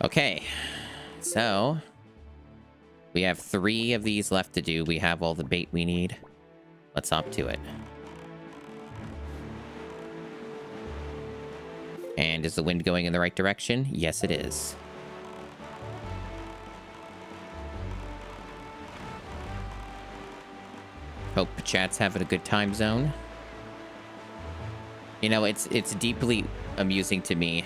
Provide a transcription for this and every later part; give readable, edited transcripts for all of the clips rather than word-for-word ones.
Okay, so we have 3 of these left to do. We have all the bait we need. Let's hop to it. And is the wind going in the right direction? Yes, it is. Hope chat's having a good time zone. You know, it's deeply amusing to me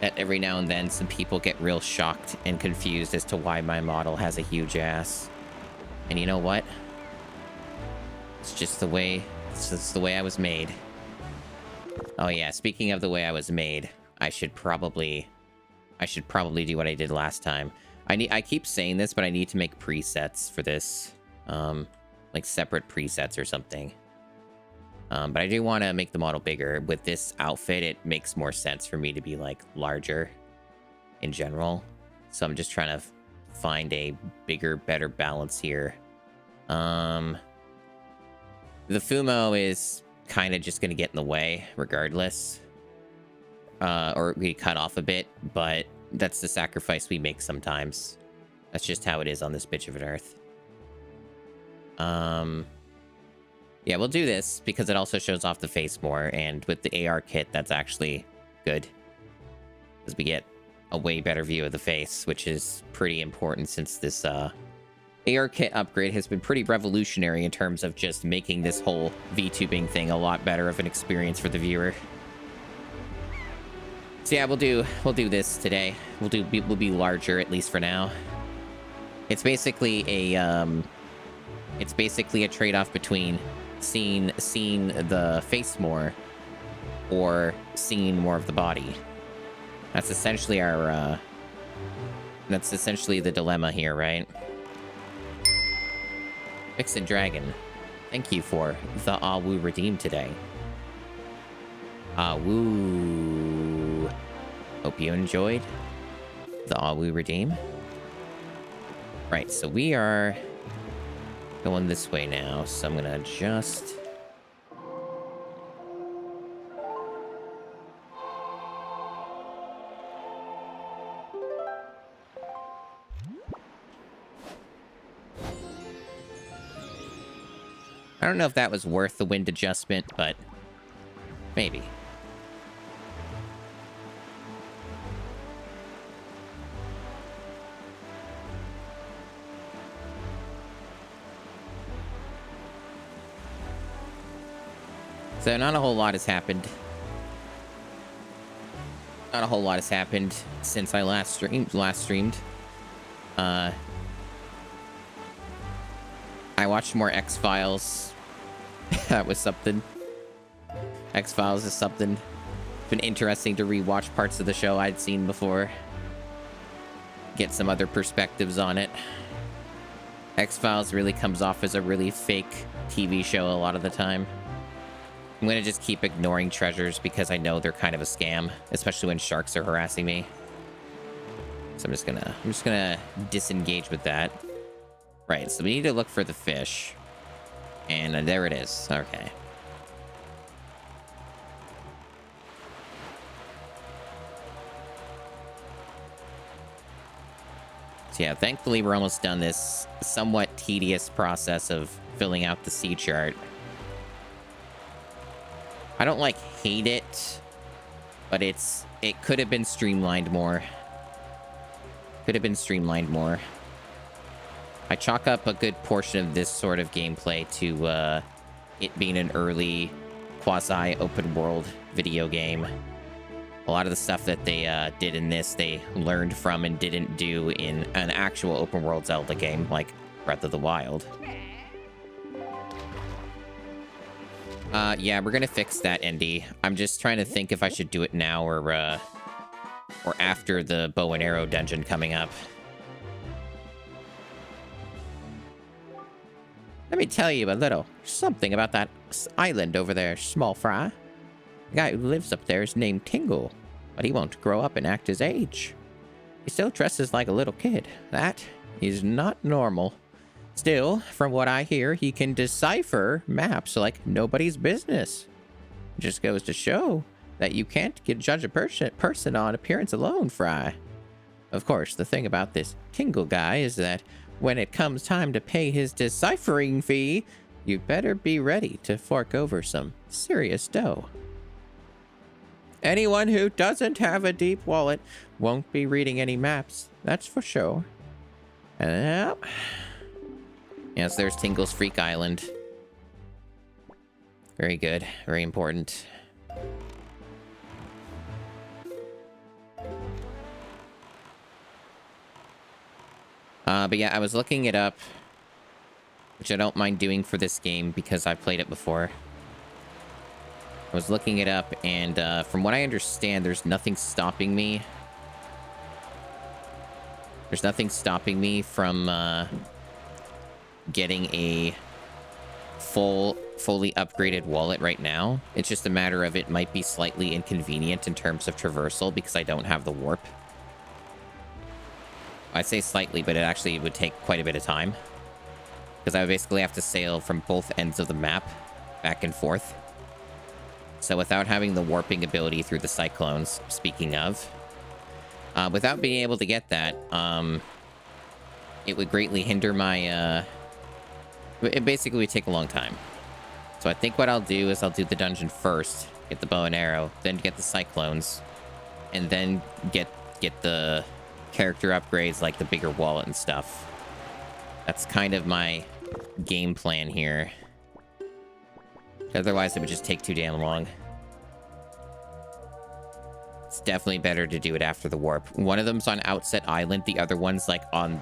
that every now and then some people get real shocked and confused as to why my model has a huge ass. And you know what? It's just the way I was made. Oh yeah, speaking of the way I was made, I should probably do what I did last time. I keep saying this, but I need to make presets for this. Like separate presets or something. But I do want to make the model bigger. With this outfit, it makes more sense for me to be like larger in general. So I'm just trying to find a bigger, better balance here. The Fumo is kind of just going to get in the way regardless. Or we cut off a bit, but that's the sacrifice we make sometimes. That's just how it is on this bitch of an earth. Yeah, we'll do this because it also shows off the face more, and with the AR kit, that's actually good. Because we get a way better view of the face, which is pretty important since this AR kit upgrade has been pretty revolutionary in terms of just making this whole VTubing thing a lot better of an experience for the viewer. So yeah, we'll do this today. We'll be larger, at least for now. It's basically a trade-off between seeing the face more or seeing more of the body. That's essentially our that's essentially the dilemma here, right? Vixen Dragon, thank you for the Awu redeem today. Awu. Hope you enjoyed the Awu redeem. Right, so we are going this way now, so I'm gonna adjust. I don't know if that was worth the wind adjustment, but maybe. So not a whole lot has happened. Not a whole lot has happened since I last streamed. I watched more X-Files. That was something. X-Files is something. It's been interesting to rewatch parts of the show I'd seen before. Get some other perspectives on it. X-Files really comes off as a really fake TV show a lot of the time. I'm gonna just keep ignoring treasures because I know they're kind of a scam, especially when sharks are harassing me. So I'm just gonna disengage with that. Right, so we need to look for the fish. And there it is. Okay. So yeah, thankfully we're almost done this somewhat tedious process of filling out the sea chart. I don't like hate it, but it could have been streamlined more. Could have been streamlined more. I chalk up a good portion of this sort of gameplay to it being an early quasi open world video game. A lot of the stuff that they did in this, they learned from and didn't do in an actual open world Zelda game like Breath of the Wild. Yeah, we're gonna fix that, Indy. I'm just trying to think if I should do it now or after the bow and arrow dungeon coming up. Let me tell you a little something about that island over there, small fry. The guy who lives up there is named Tingle, but he won't grow up and act his age. He still dresses like a little kid. That is not normal. Still, from what I hear, he can decipher maps like nobody's business. It just goes to show that you can't judge a person on appearance alone, Fry. Of course, the thing about this Tingle guy is that when it comes time to pay his deciphering fee, you better be ready to fork over some serious dough. Anyone who doesn't have a deep wallet won't be reading any maps, that's for sure. Yep. Yes, there's Tingle's Freak Island. Very good. Very important. But yeah, I was looking it up, which I don't mind doing for this game because I've played it before. I was looking it up, and from what I understand, there's nothing stopping me. There's nothing stopping me from getting a fully upgraded wallet right now. It's just a matter of it might be slightly inconvenient in terms of traversal because I don't have the warp. I'd say slightly, but it actually would take quite a bit of time. Because I would basically have to sail from both ends of the map back and forth. So without having the warping ability through the cyclones, speaking of, without being able to get that, it would greatly hinder my, it basically would take a long time. So I think what I'll do is I'll do the dungeon first, get the bow and arrow, then get the cyclones, and then get the character upgrades like the bigger wallet and stuff. That's kind of my game plan here. Otherwise, it would just take too damn long. It's definitely better to do it after the warp. One of them's on Outset Island. The other one's like on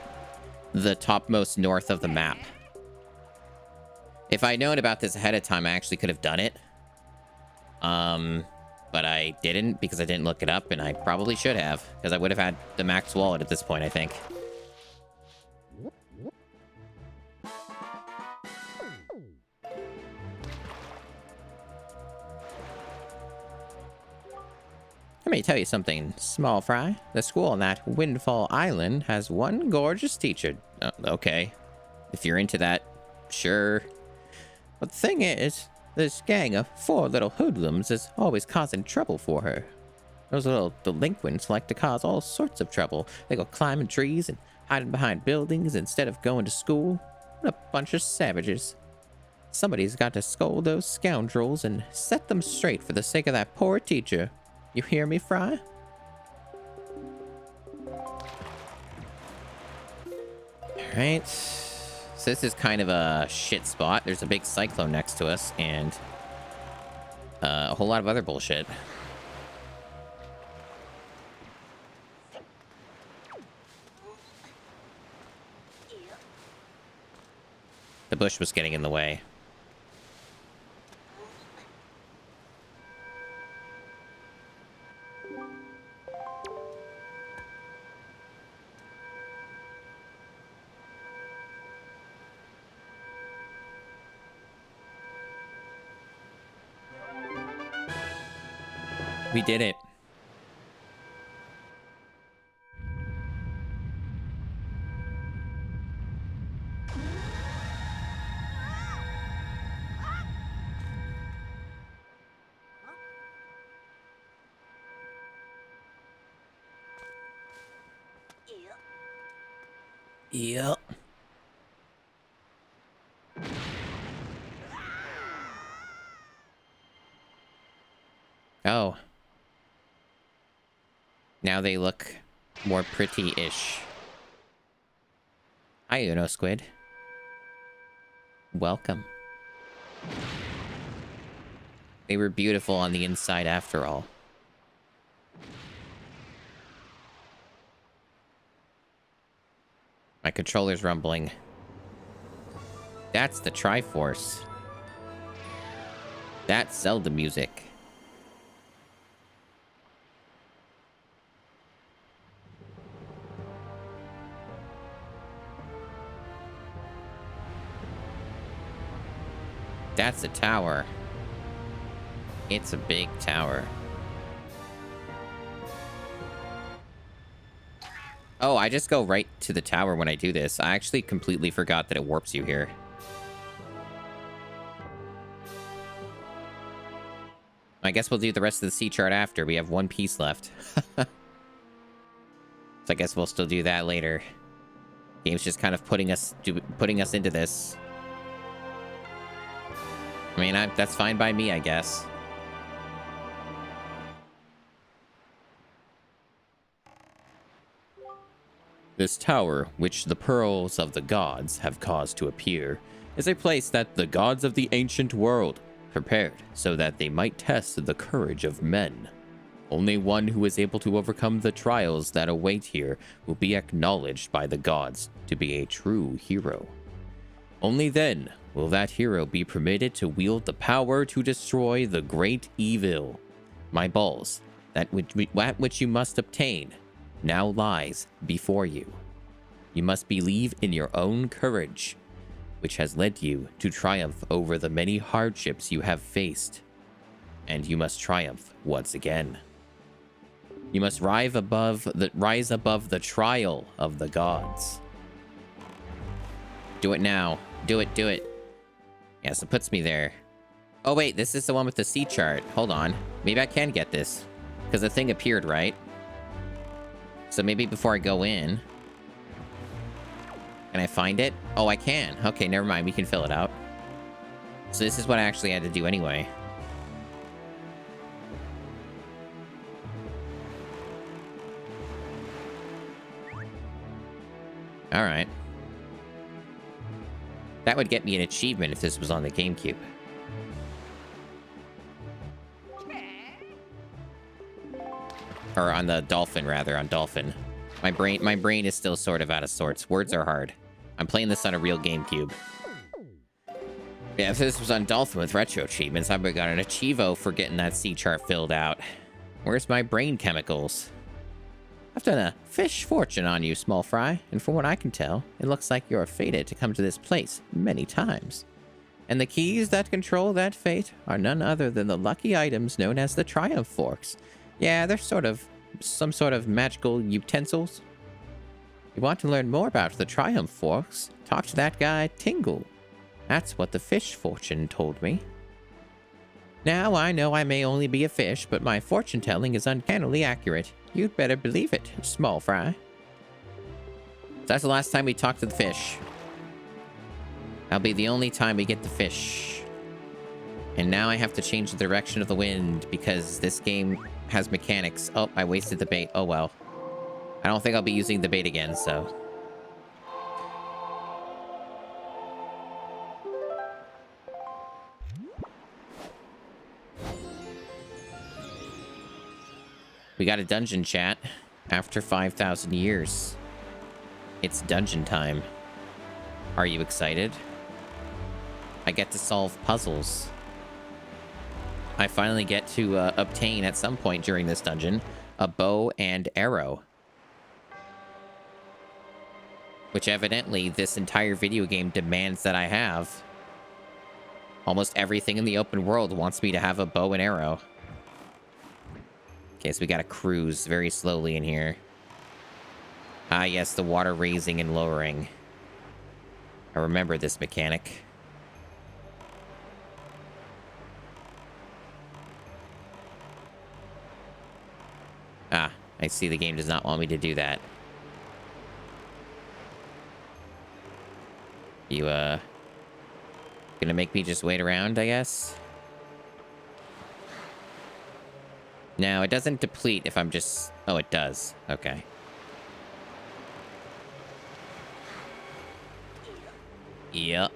the topmost north of the map. If I'd known about this ahead of time, I actually could have done it. But I didn't because I didn't look it up, and I probably should have, because I would have had the max wallet at this point, I think. Let me tell you something, small fry. The school on that Windfall Island has one gorgeous teacher. Okay. If you're into that, sure. But the thing is, this gang of 4 little hoodlums is always causing trouble for her. Those little delinquents like to cause all sorts of trouble. They go climbing trees and hiding behind buildings instead of going to school. What a bunch of savages. Somebody's got to scold those scoundrels and set them straight for the sake of that poor teacher. You hear me, Fry? Alright. So this is kind of a shit spot. There's a big cyclone next to us, and a whole lot of other bullshit. The bush was getting in the way. We did it. Yep. Oh. Now they look more pretty-ish. Hi, Uno Squid. Welcome. They were beautiful on the inside after all. My controller's rumbling. That's the Triforce. That's Zelda music. That's a tower. It's a big tower. Oh, I just go right to the tower when I do this. I actually completely forgot that it warps you here. I guess we'll do the rest of the sea chart after. We have one piece left. So I guess we'll still do that later. Game's just kind of putting us into this. I mean, that's fine by me, I guess. This tower, which the pearls of the gods have caused to appear, is a place that the gods of the ancient world prepared so that they might test the courage of men. Only one who is able to overcome the trials that await here will be acknowledged by the gods to be a true hero. Only then will that hero be permitted to wield the power to destroy the great evil. My balls, that which you must obtain, now lies before you. You must believe in your own courage, which has led you to triumph over the many hardships you have faced. And you must triumph once again. You must rise above the trial of the gods. Do it now. Do it, do it. Yes, it puts me there. Oh wait, this is the one with the sea chart. Hold on. Maybe I can get this. Because the thing appeared, right? So maybe before I go in... Can I find it? Oh, I can. Okay, never mind. We can fill it out. So this is what I actually had to do anyway. Alright. That would get me an achievement if this was on the GameCube. Or on the Dolphin, rather. On Dolphin. My brain is still sort of out of sorts. Words are hard. I'm playing this on a real GameCube. Yeah, if this was on Dolphin with retro achievements, I would have got an Achievo for getting that sea chart filled out. Where's my brain chemicals? I've done a fish fortune on you, small fry, and from what I can tell, it looks like you're fated to come to this place many times. And the keys that control that fate are none other than the lucky items known as the Triumph Forks. Yeah, they're some sort of magical utensils. You want to learn more about the Triumph Forks? Talk to that guy, Tingle. That's what the fish fortune told me. Now, I know I may only be a fish, but my fortune-telling is uncannily accurate. You'd better believe it, small fry. That's the last time we talk to the fish. That'll be the only time we get the fish. And now I have to change the direction of the wind because this game has mechanics. Oh, I wasted the bait. Oh, well. I don't think I'll be using the bait again, so... We got a dungeon, chat. After 5,000 years. It's dungeon time. Are you excited? I get to solve puzzles. I finally get to obtain, at some point during this dungeon, a bow and arrow. Which evidently, this entire video game demands that I have. Almost everything in the open world wants me to have a bow and arrow. Okay, so we gotta cruise very slowly in here. Ah, yes, the water raising and lowering. I remember this mechanic. Ah, I see the game does not want me to do that. You, gonna make me just wait around, I guess? No, it doesn't deplete if I'm just... Oh, it does. Okay. Yep.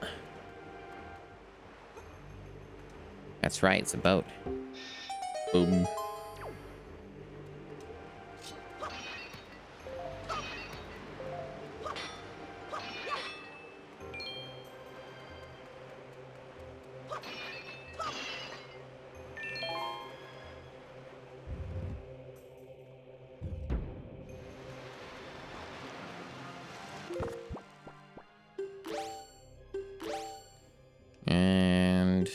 That's right, it's a boat. Boom. And...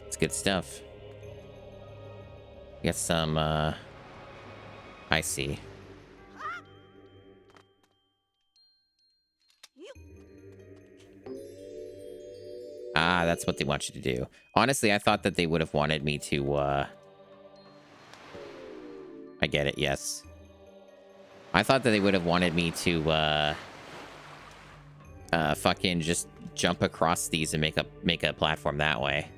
It's good stuff. Get some, I see. Ah, that's what they want you to do. Honestly, I thought that they would have wanted me to, I get it, yes. I thought that they would have wanted me to, fucking just jump across these and make a platform that way.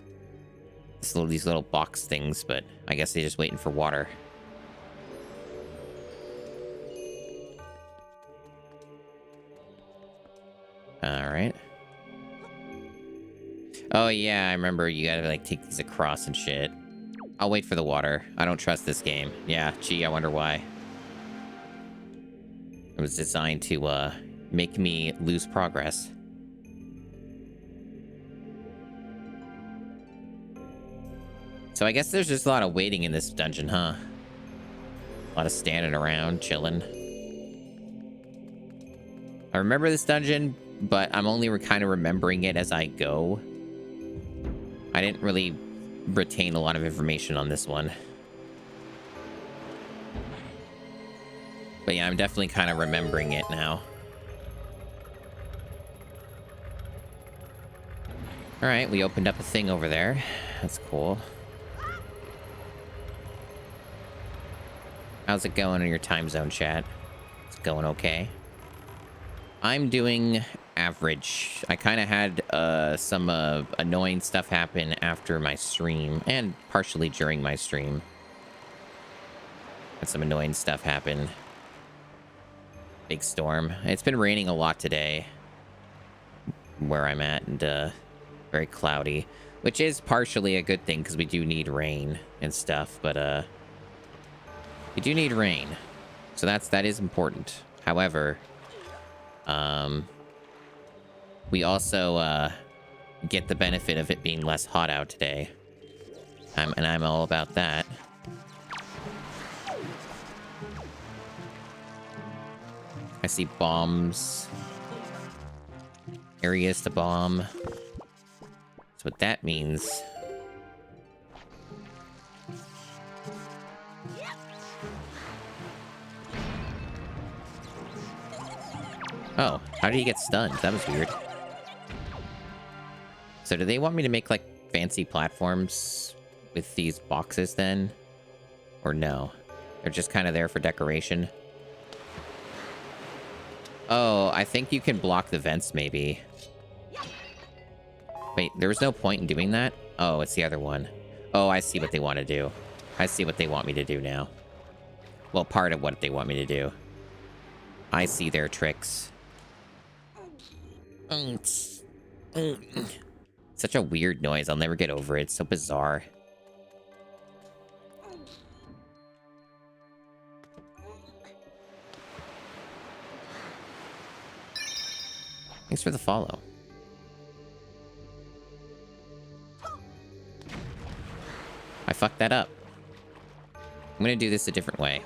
These little box things, but I guess they're just waiting for water. All right. Oh, yeah, I remember you gotta, like, take these across and shit. I'll wait for the water. I don't trust this game. Yeah, gee, I wonder why. It was designed to, make me lose progress. So I guess there's just a lot of waiting in this dungeon, huh? A lot of standing around, chilling. I remember this dungeon, but I'm only kind of remembering it as I go. I didn't really retain a lot of information on this one. But yeah, I'm definitely kind of remembering it now. All right, we opened up a thing over there. That's cool. How's it going in your time zone, chat? It's going okay. I'm doing average. I kind of had some annoying stuff happen after my stream and partially during my stream. Had some annoying stuff happen. Big storm. It's been raining a lot today where I'm at, and very cloudy, which is partially a good thing because we do need rain and stuff, but we do need rain. So that is important. However, we also get the benefit of it being less hot out today. And I'm all about that. I see bombs. Areas to bomb. That's what that means. Oh, how did he get stunned? That was weird. So do they want me to make, like, fancy platforms with these boxes then? Or no? They're just kind of there for decoration? Oh, I think you can block the vents, maybe. Wait, there was no point in doing that? Oh, it's the other one. Oh, I see what they want to do. I see what they want me to do now. Well, part of what they want me to do. I see their tricks. Such a weird noise. I'll never get over it. It's so bizarre. Thanks for the follow. I fucked that up. I'm gonna do this a different way.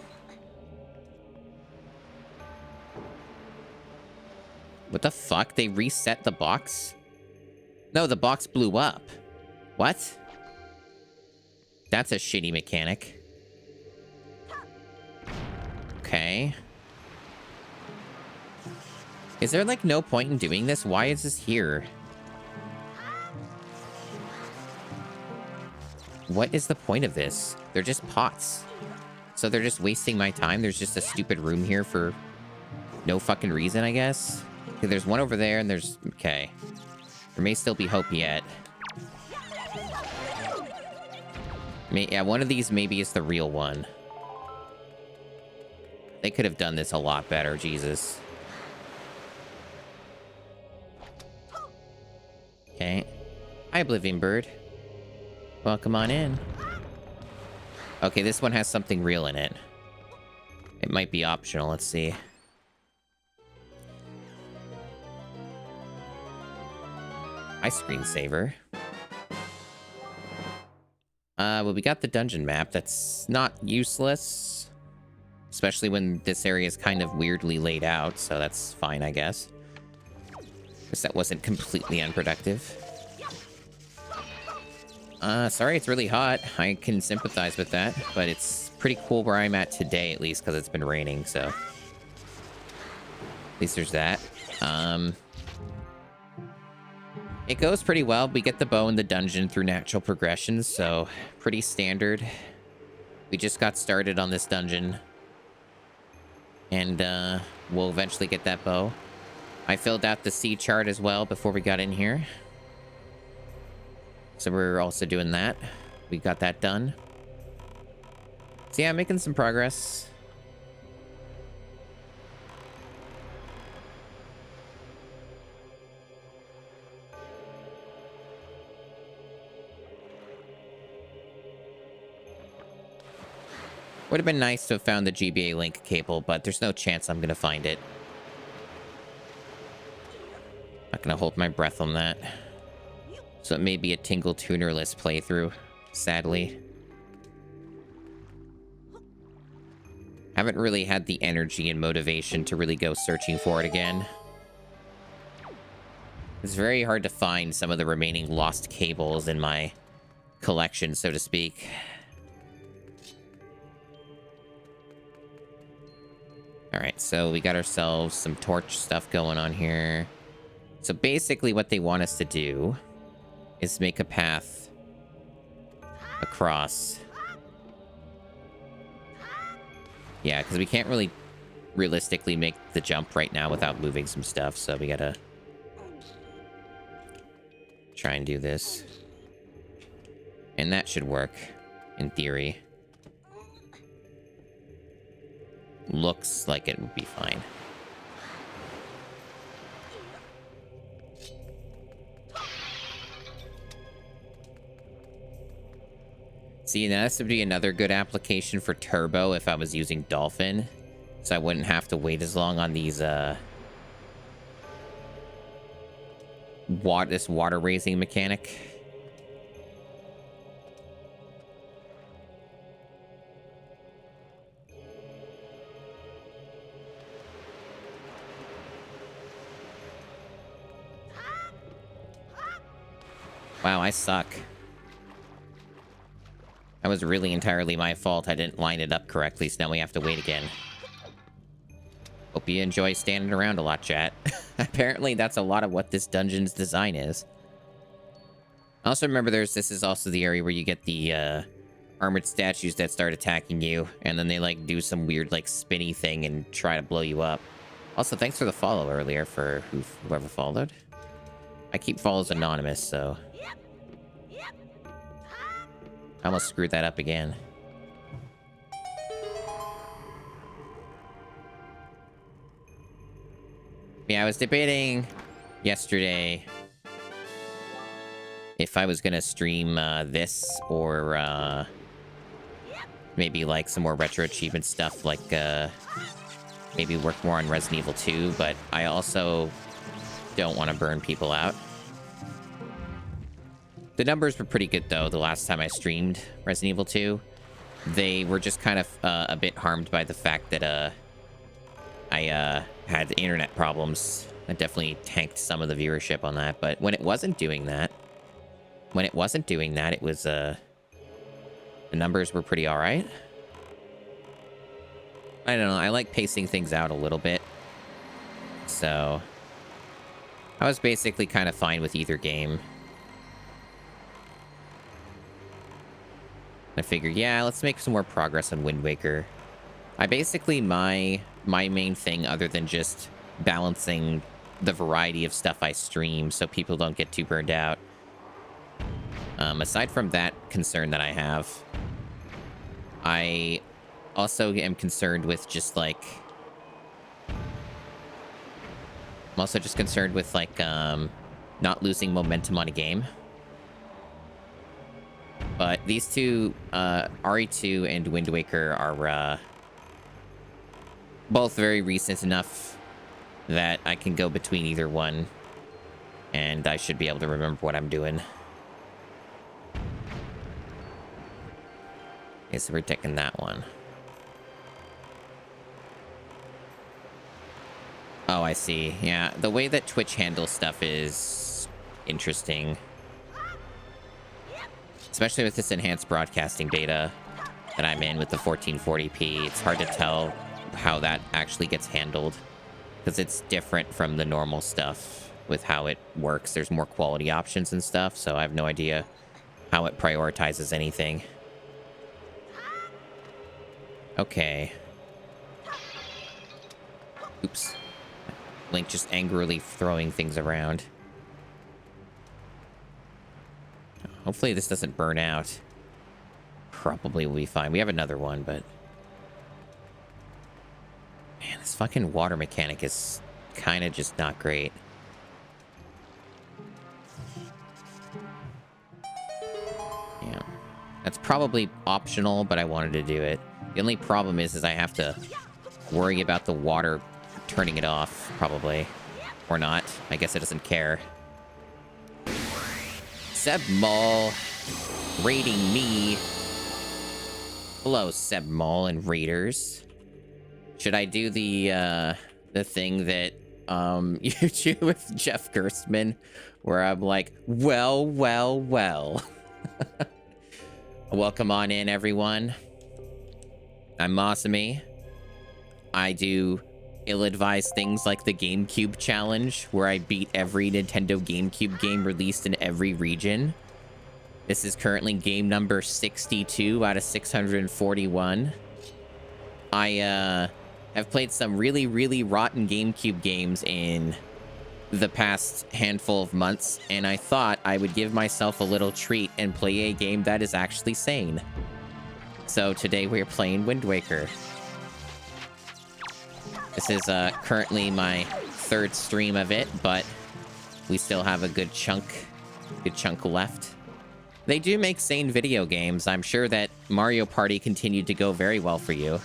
What the fuck? They reset the box? No, the box blew up. What? That's a shitty mechanic. Okay. Is there, like, no point in doing this? Why is this here? What is the point of this? They're just pots. So they're just wasting my time? There's just a stupid room here for no fucking reason, I guess? Okay, there's one over there, and there's... Okay. There may still be hope yet. Yeah, one of these maybe is the real one. They could have done this a lot better, Jesus. Okay. Hi, Oblivion Bird. Welcome on in. Okay, this one has something real in it. It might be optional. Let's see. Hi, screensaver. Well, we got the dungeon map. That's not useless. Especially when this area is kind of weirdly laid out, so that's fine, I guess. Guess that wasn't completely unproductive. Sorry it's really hot. I can sympathize with that, but it's pretty cool where I'm at today, at least, because it's been raining, so... At least there's that. It goes pretty well. We get the bow in the dungeon through natural progression, so pretty standard. We just got started on this dungeon. And we'll eventually get that bow. I filled out the sea chart as well before we got in here. So we're also doing that. We got that done. So yeah, making some progress. Would have been nice to have found the GBA link cable, but there's no chance I'm going to find it. Not going to hold my breath on that. So it may be a Tingle Tunerless playthrough, sadly. Haven't really had the energy and motivation to really go searching for it again. It's very hard to find some of the remaining lost cables in my collection, so to speak. Alright, so we got ourselves some torch stuff going on here. So basically what they want us to do is make a path across. Yeah, because we can't really realistically make the jump right now without moving some stuff, so we gotta try and do this. And that should work, in theory. Looks like it would be fine. See, now this would be another good application for turbo if I was using dolphin. So I wouldn't have to wait as long on these, this water raising mechanic. Wow, I suck. That was really entirely my fault. I didn't line it up correctly, so now we have to wait again. Hope you enjoy standing around a lot, chat. Apparently, that's a lot of what this dungeon's design is. Also, remember, this is also the area where you get the armored statues that start attacking you, and then they, like, do some weird, like, spinny thing and try to blow you up. Also, thanks for the follow earlier for whoever followed. I keep follows anonymous, so... I almost screwed that up again. Yeah, I was debating yesterday if I was gonna stream this or maybe like some more retro achievement stuff, like maybe work more on Resident Evil 2, but I also don't want to burn people out. The numbers were pretty good, though, the last time I streamed Resident Evil 2. They were just kind of a bit harmed by the fact that I had internet problems. That definitely tanked some of the viewership on that. But when it wasn't doing that, it was, the numbers were pretty all right. I don't know. I like pacing things out a little bit. So I was basically kind of fine with either game. I figured, yeah, let's make some more progress on Wind Waker. I basically, my main thing, other than just balancing the variety of stuff I stream so people don't get too burned out, aside from that concern that I have, I also am concerned with just, like... I'm also just concerned with, like, not losing momentum on a game. But these two, RE2 and Wind Waker, are both very recent enough that I can go between either one. And I should be able to remember what I'm doing. Okay, so we're taking that one. Oh, I see. Yeah, the way that Twitch handles stuff is interesting. Especially with this enhanced broadcasting data that I'm in with the 1440p. It's hard to tell how that actually gets handled, because it's different from the normal stuff. with how it works. There's more quality options and stuff, so I have no idea how it prioritizes anything. Okay. Oops. Link just angrily throwing things around. Hopefully this doesn't burn out. Probably will be fine. We have another one, but... Man, this fucking water mechanic is kind of just not great. Yeah. That's probably optional, but I wanted to do it. The only problem is I have to worry about the water turning it off, probably. Or not. I guess it doesn't care. Seb Mall raiding me. Hello, Seb Mall and raiders. Should I do the thing that you do with Jeff Gerstmann, where I'm like, well. Welcome on in, everyone. I'm Masami. I do ill-advised things like the GameCube challenge, where I beat every Nintendo GameCube game released in every region. This is currently game number 62 out of 641. I have played some really rotten GameCube games in the past handful of months, and I thought I would give myself a little treat and play a game that is actually sane. So today we're playing Wind Waker. This is currently my third stream of it, but we still have a good chunk left. They do make sane video games. I'm sure that Mario Party continued to go very well for you.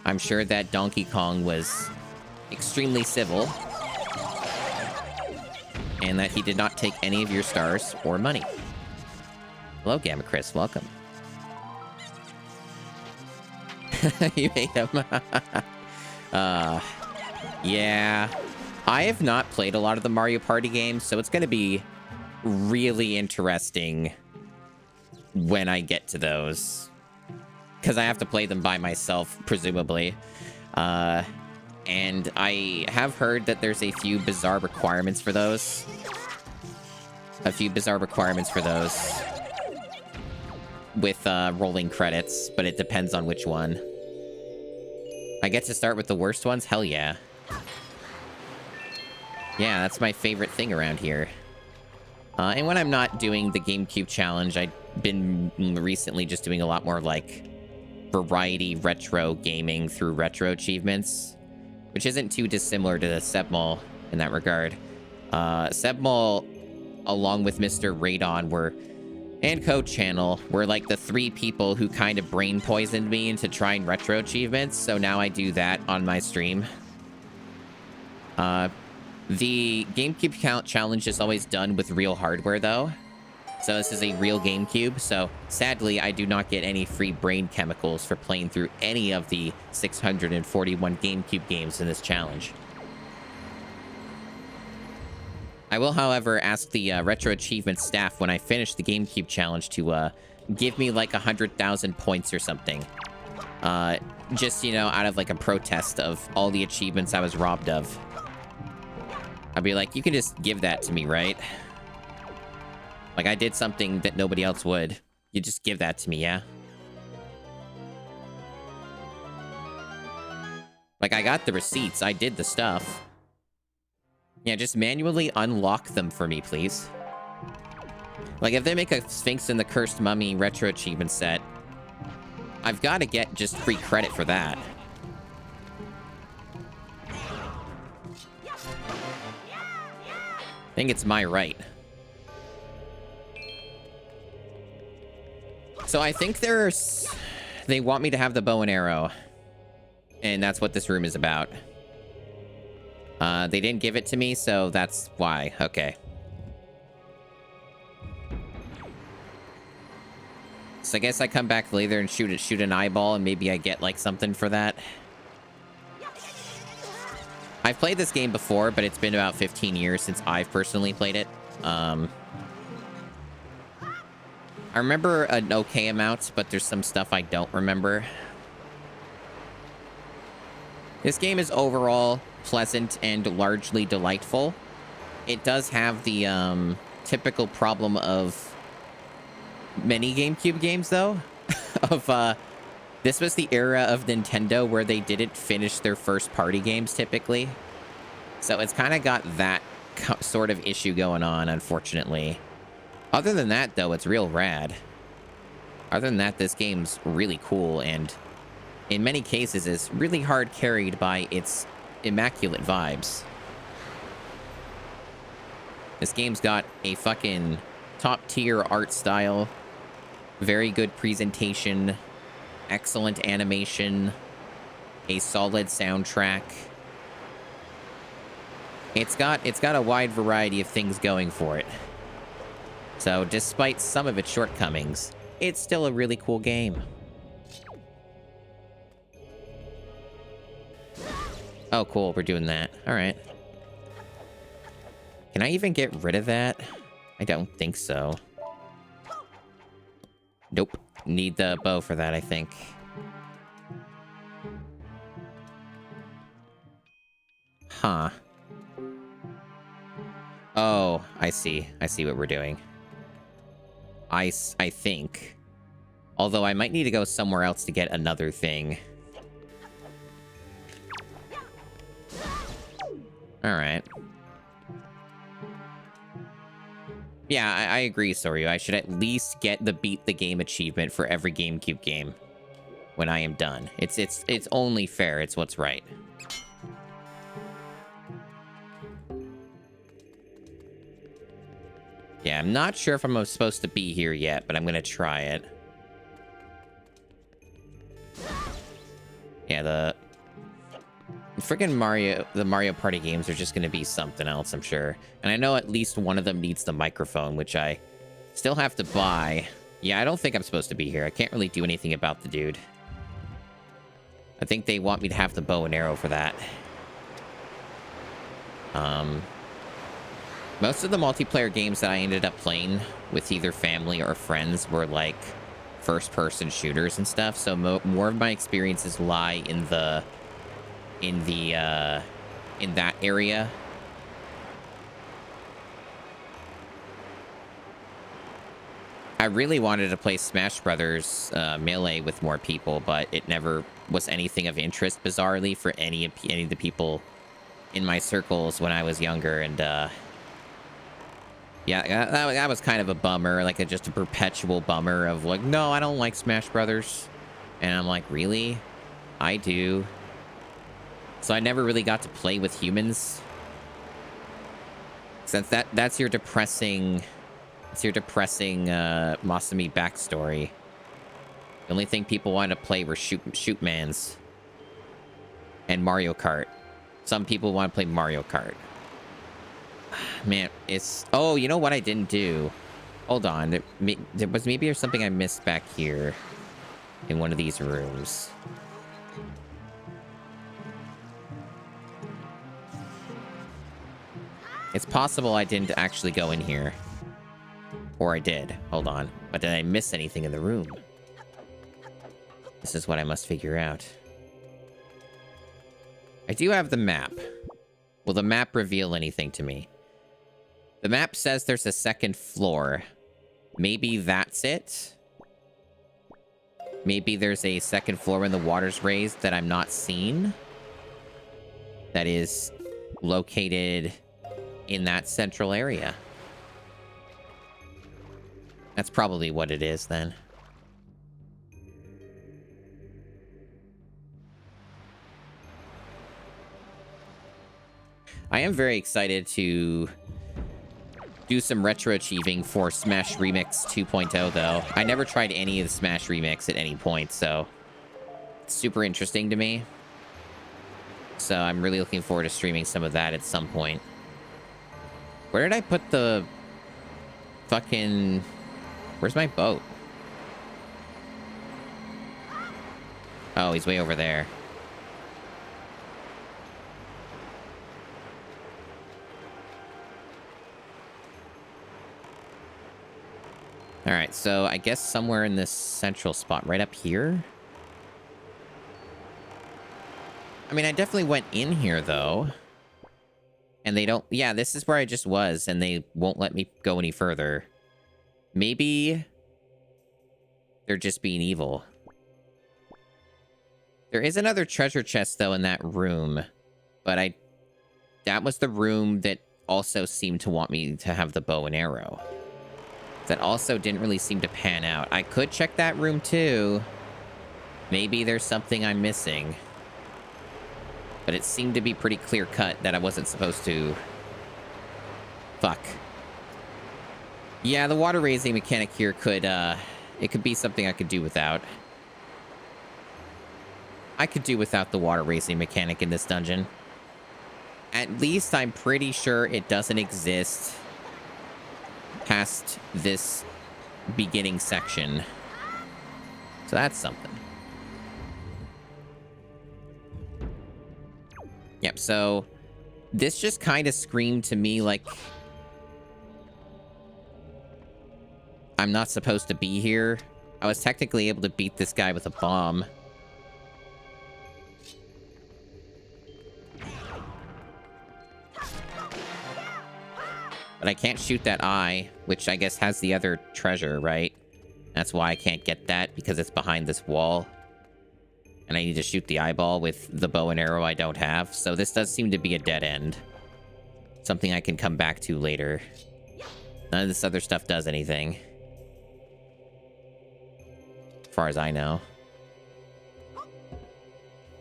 I'm sure that Donkey Kong was extremely civil, and that he did not take any of your stars or money. Hello, Gamma Chris. Welcome. You hate him. Yeah. I have not played a lot of the Mario Party games, so it's going to be really interesting when I get to those. Because I have to play them by myself, presumably. And I have heard that there's a few bizarre requirements for those. With rolling credits, but it depends on which one. I get to start with the worst ones? Hell yeah. Yeah, that's my favorite thing around here. And when I'm not doing the GameCube challenge, I've been recently just doing a lot more, like, variety retro gaming through retro achievements, which isn't too dissimilar to the Sebmall in that regard. Sebmall, along with Mr. Radon, and Code Channel, were like the three people who kind of brain poisoned me into trying retro achievements, so now I do that on my stream. The GameCube challenge is always done with real hardware, though. So this is a real GameCube, so sadly, I do not get any free brain chemicals for playing through any of the 641 GameCube games in this challenge. I will, however, ask the Retro Achievement staff when I finish the GameCube challenge to give me like 100,000 points or something. Just, you know, out of like a protest of all the achievements I was robbed of. I'd be like, you can just give that to me, right? Like, I did something that nobody else would. You just give that to me, yeah? Like, I got the receipts. I did the stuff. Yeah, just manually unlock them for me, please. Like, if they make a Sphinx and the Cursed Mummy retro achievement set, I've got to get just free credit for that. I think it's my right. So I think they want me to have the bow and arrow. And that's what this room is about. They didn't give it to me, so that's why. Okay. So I guess I come back later and shoot an eyeball, and maybe I get, like, something for that. I've played this game before, but it's been about 15 years since I've personally played it. I remember an okay amount, but there's some stuff I don't remember. This game is overall pleasant and largely delightful. It does have the typical problem of many GameCube games, though. This was the era of Nintendo where they didn't finish their first-party games, typically. So it's kind of got that sort of issue going on, unfortunately. Other than that, though, it's real rad. Other than that, this game's really cool, and in many cases is really hard carried by its immaculate vibes. This game's got a fucking top-tier art style, very good presentation, excellent animation, a solid soundtrack. It's got a wide variety of things going for it. So, despite some of its shortcomings, it's still a really cool game. Oh, cool. We're doing that. All right. Can I even get rid of that? I don't think so. Nope. Need the bow for that, I think. Huh. Oh, I see. I see what we're doing. I think. Although I might need to go somewhere else to get another thing. Alright. Yeah, I agree, Soryu. I should at least get the beat the game achievement for every GameCube game when I am done. It's only fair. It's what's right. Yeah, I'm not sure if I'm supposed to be here yet, but I'm gonna try it. Yeah, the freaking Mario Party games are just gonna be something else, I'm sure. And I know at least one of them needs the microphone, which I still have to buy. Yeah, I don't think I'm supposed to be here. I can't really do anything about the dude. I think they want me to have the bow and arrow for that. Most of the multiplayer games that I ended up playing with either family or friends were like first-person shooters and stuff. So more of my experiences lie in that area. I really wanted to play Smash Brothers Melee with more people, but it never was anything of interest, bizarrely, for any of the people in my circles when I was younger, and yeah, that was kind of a bummer, like just a perpetual bummer of like, no, I don't like Smash Brothers. And I'm like, really? I do. So I never really got to play with humans. Since that's your depressing, Masumi backstory. The only thing people wanted to play were shoot mans. And Mario Kart. Some people want to play Mario Kart. Man, it's... Oh, you know what I didn't do? Hold on. There was maybe something I missed back here in one of these rooms. It's possible I didn't actually go in here. Or I did. Hold on. But did I miss anything in the room? This is what I must figure out. I do have the map. Will the map reveal anything to me? The map says there's a second floor. Maybe that's it? Maybe there's a second floor when the water's raised that I'm not seeing? That is located in that central area. That's probably what it is, then. I am very excited to do some retro achieving for Smash Remix 2.0, though. I never tried any of the Smash Remix at any point, so it's super interesting to me. So I'm really looking forward to streaming some of that at some point. Where did I put the fucking... Where's my boat? Oh, he's way over there. Alright, so I guess somewhere in this central spot, right up here? I mean, I definitely went in here, though. And they don't... Yeah, this is where I just was, and they won't let me go any further. Maybe they're just being evil. There is another treasure chest, though, in that room. But that was the room that also seemed to want me to have the bow and arrow. That also didn't really seem to pan out. I could check that room, too. Maybe there's something I'm missing. But it seemed to be pretty clear-cut that I wasn't supposed to... Fuck. Yeah, the water-raising mechanic here could, it could be something I could do without. I could do without the water-raising mechanic in this dungeon. At least I'm pretty sure it doesn't exist past this beginning section. So that's something. Yep, so this just kind of screamed to me like I'm not supposed to be here. I was technically able to beat this guy with a bomb. But I can't shoot that eye, which I guess has the other treasure, right? That's why I can't get that, because it's behind this wall. And I need to shoot the eyeball with the bow and arrow I don't have. So this does seem to be a dead end. Something I can come back to later. None of this other stuff does anything. As far as I know.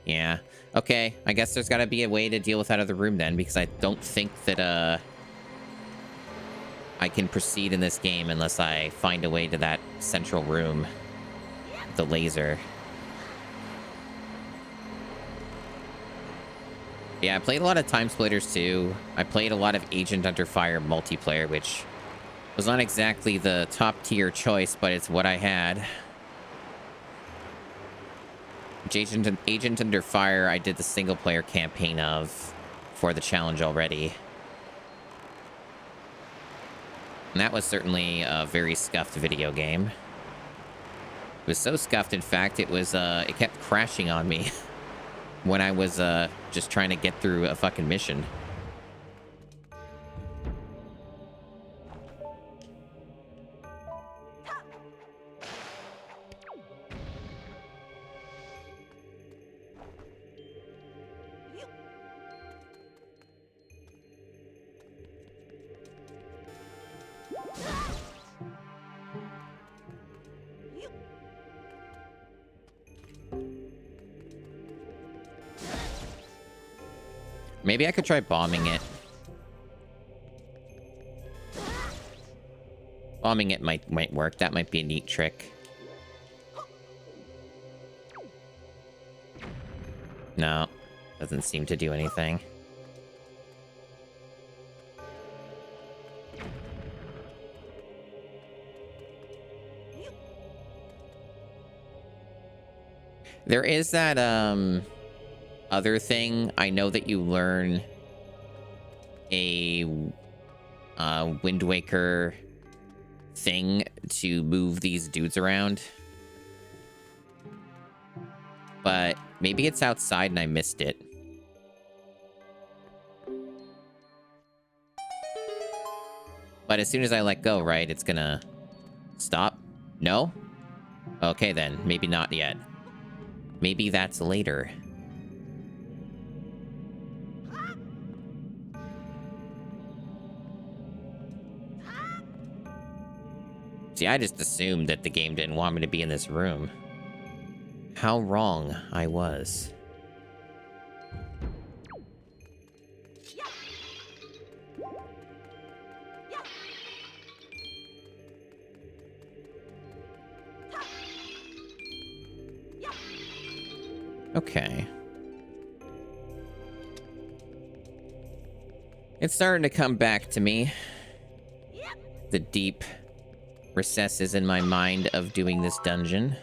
Yeah. Okay, I guess there's gotta be a way to deal with that other room then, because I don't think that, I can proceed in this game unless I find a way to that central room. The laser. Yeah, I played a lot of Time Splitters too. I played a lot of Agent Under Fire multiplayer, which was not exactly the top tier choice, but it's what I had. Agent Under Fire, I did the single player campaign of for the challenge already. And that was certainly a very scuffed video game. It was so scuffed, in fact, it was, it kept crashing on me when I was, just trying to get through a fucking mission. Maybe I could try bombing it. Bombing it might work. That might be a neat trick. No. Doesn't seem to do anything. There is that, other thing. I know that you learn a Wind Waker thing to move these dudes around. But maybe it's outside and I missed it. But as soon as I let go, right, it's gonna stop? No? Okay then, maybe not yet. Maybe that's later. See, I just assumed that the game didn't want me to be in this room. How wrong I was. Okay. It's starting to come back to me. The deep recesses in my mind of doing this dungeon.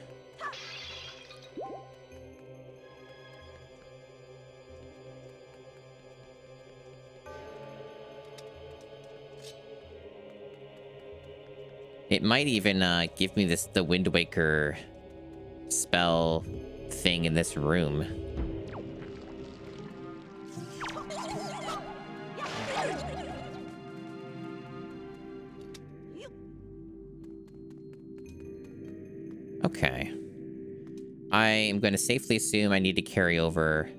It might even give me the Wind Waker spell thing in this room. Okay. I am going to safely assume I need to carry over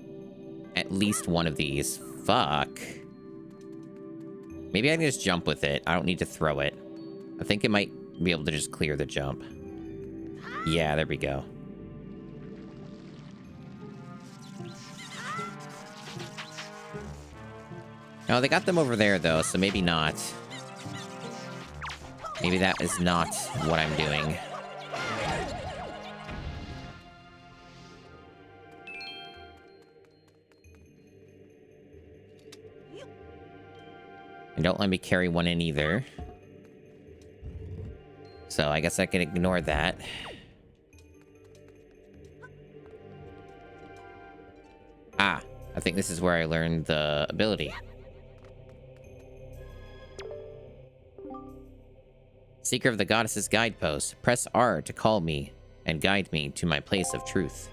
at least one of these. Fuck. Maybe I can just jump with it. I don't need to throw it. I think it might be able to just clear the jump. Yeah, there we go. Oh, they got them over there, though, so maybe not. Maybe that is not what I'm doing. And don't let me carry one in either. So I guess I can ignore that. Ah, I think this is where I learned the ability. Seeker of the Goddess's Guidepost. Press R to call me and guide me to my place of truth.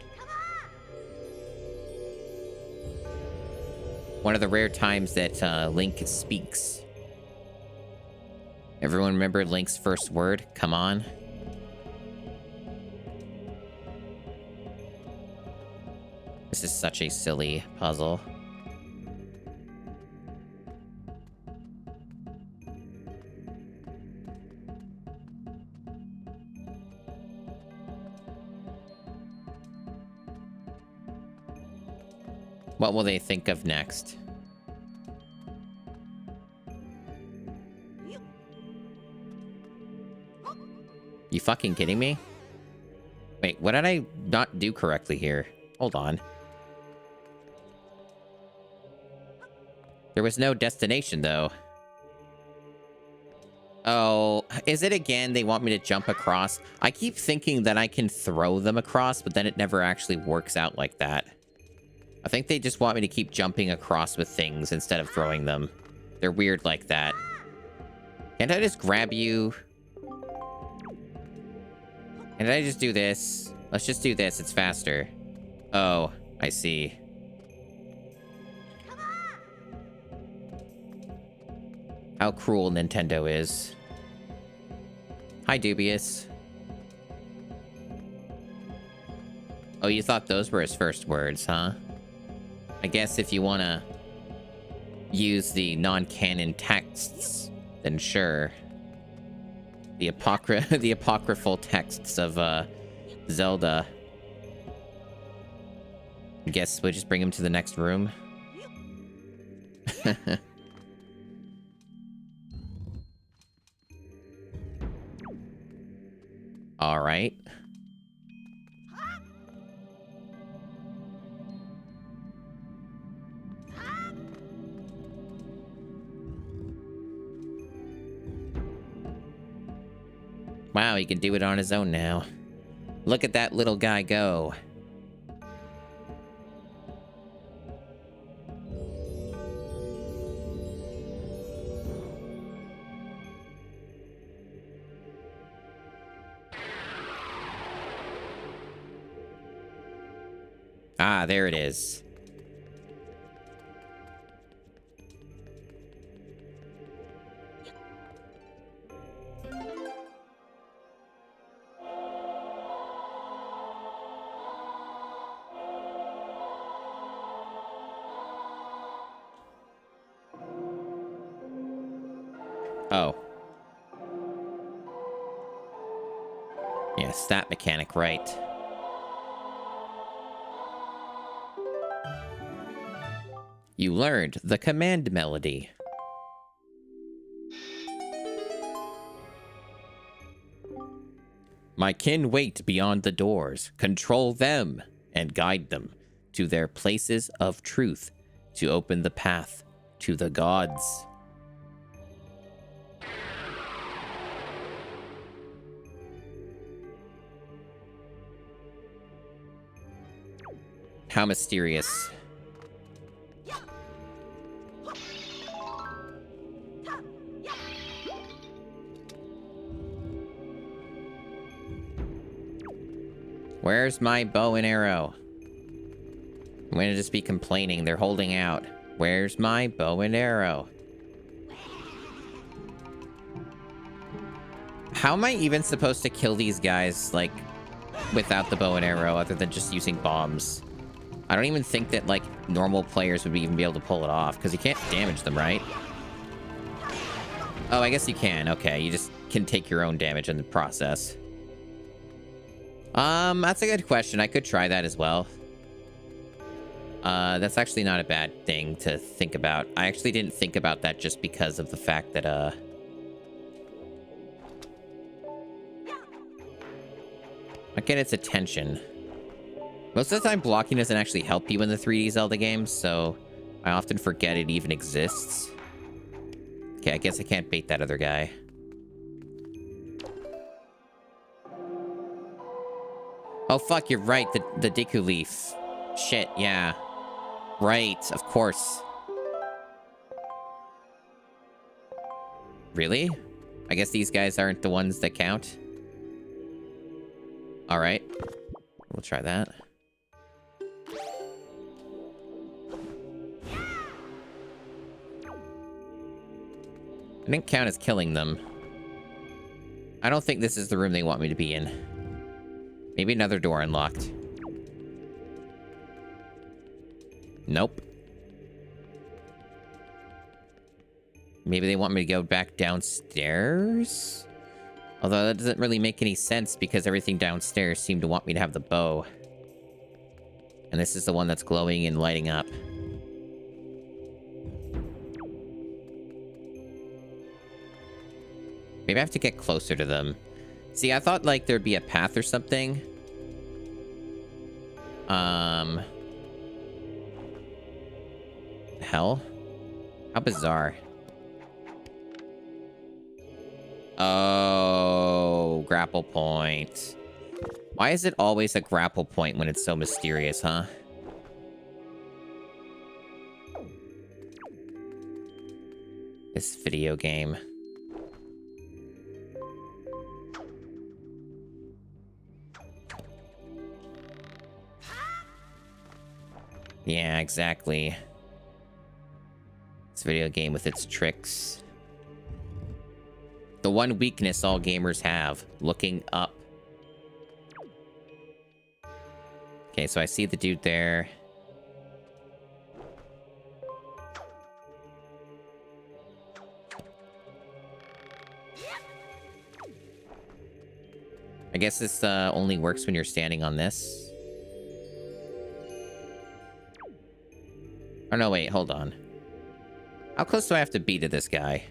One of the rare times that Link speaks. Everyone remember Link's first word? Come on. This is such a silly puzzle. What will they think of next? You fucking kidding me? Wait, what did I not do correctly here? Hold on. There was no destination, though. Oh, is it again? They want me to jump across? I keep thinking that I can throw them across, but then it never actually works out like that. I think they just want me to keep jumping across with things instead of throwing them. They're weird like that. Can't I just grab you? Can't I just do this? Let's just do this. It's faster. Oh, I see. How cruel Nintendo is. Hi, Dubious. Oh, you thought those were his first words, huh? I guess if you want to use the non-canon texts, then sure. The apocryphal texts of Zelda. I guess we'll just bring him to the next room. All right. Wow, he can do it on his own now. Look at that little guy go. Ah, there it is. Oh. Yes, that mechanic, right. You learned the command melody. My kin wait beyond the doors. Control them and guide them to their places of truth to open the path to the gods. How mysterious. Where's my bow and arrow? I'm gonna just be complaining. They're holding out. Where's my bow and arrow? How am I even supposed to kill these guys, like, without the bow and arrow other than just using bombs. I don't even think that, like, normal players would even be able to pull it off, because you can't damage them, right? Oh, I guess you can. Okay, you just can take your own damage in the process. That's a good question. I could try that as well. That's actually not a bad thing to think about. I actually didn't think about that just because of the fact that, I get its attention. Most of the time, blocking doesn't actually help you in the 3D Zelda games, so I often forget it even exists. Okay, I guess I can't bait that other guy. Oh, fuck, you're right. The Deku Leaf. Shit, yeah. Right, of course. Really? I guess these guys aren't the ones that count. Alright. We'll try that. I didn't count as killing them. I don't think this is the room they want me to be in. Maybe another door unlocked. Nope. Maybe they want me to go back downstairs? Although that doesn't really make any sense because everything downstairs seemed to want me to have the bow. And this is the one that's glowing and lighting up. Maybe I have to get closer to them. See, I thought, like, there'd be a path or something. Hell? How bizarre. Oh, grapple point. Why is it always a grapple point when it's so mysterious, huh? This video game. Yeah, exactly. This video game with its tricks. The one weakness all gamers have, looking up. Okay, so I see the dude there. I guess this only works when you're standing on this. Oh, no, wait, hold on. How close do I have to be to this guy?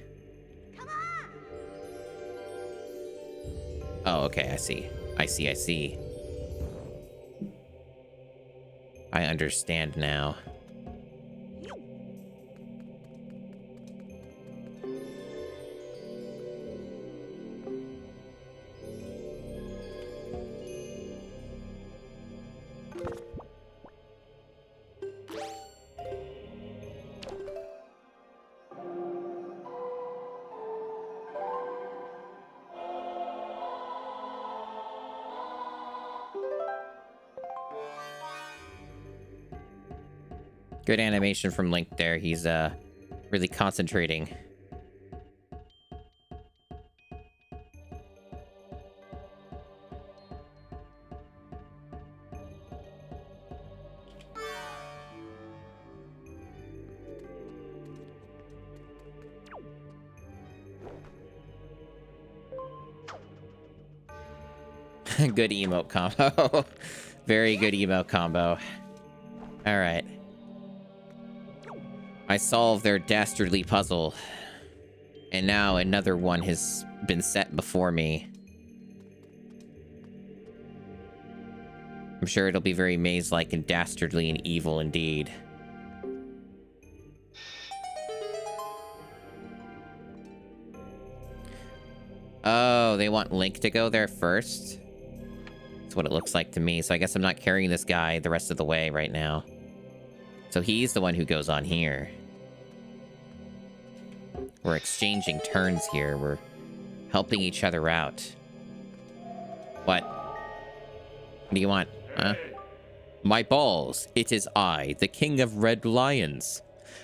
Oh, okay, I see. I see. I understand now. Good animation from Link there. He's really concentrating. Good emote combo. Very good emote combo. All right. I solved their dastardly puzzle. And now another one has been set before me. I'm sure it'll be very maze-like and dastardly and evil indeed. Oh, they want Link to go there first? That's what it looks like to me. So I guess I'm not carrying this guy the rest of the way right now. So he's the one who goes on here. We're exchanging turns here. We're helping each other out. What? What do you want? Huh? My balls. It is I, the King of Red Lions.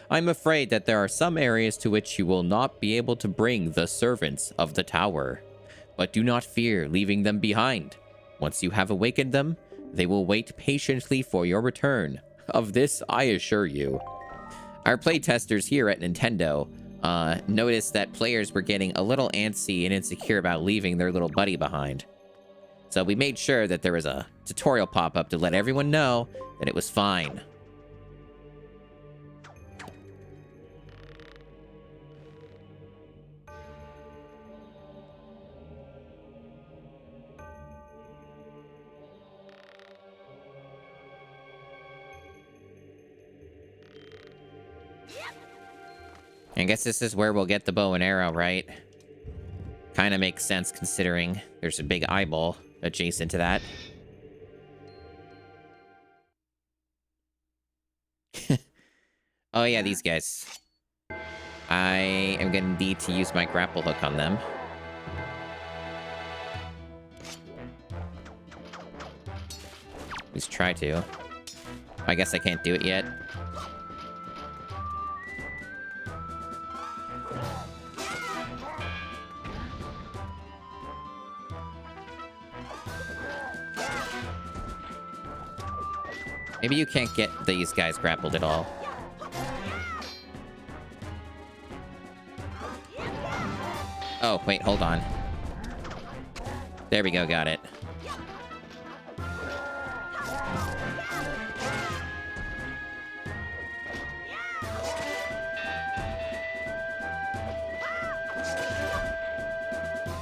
I'm afraid that there are some areas to which you will not be able to bring the servants of the tower. But do not fear leaving them behind. Once you have awakened them, they will wait patiently for your return. Of this, I assure you. Our playtesters here at Nintendo noticed that players were getting a little antsy and insecure about leaving their little buddy behind. So we made sure that there was a tutorial pop-up to let everyone know that it was fine. I guess this is where we'll get the bow and arrow, right? Kind of makes sense considering there's a big eyeball adjacent to that. Oh yeah, these guys. I am going to need to use my grapple hook on them. At least try to. I guess I can't do it yet. Maybe you can't get these guys grappled at all. Oh, wait, hold on. There we go, got it.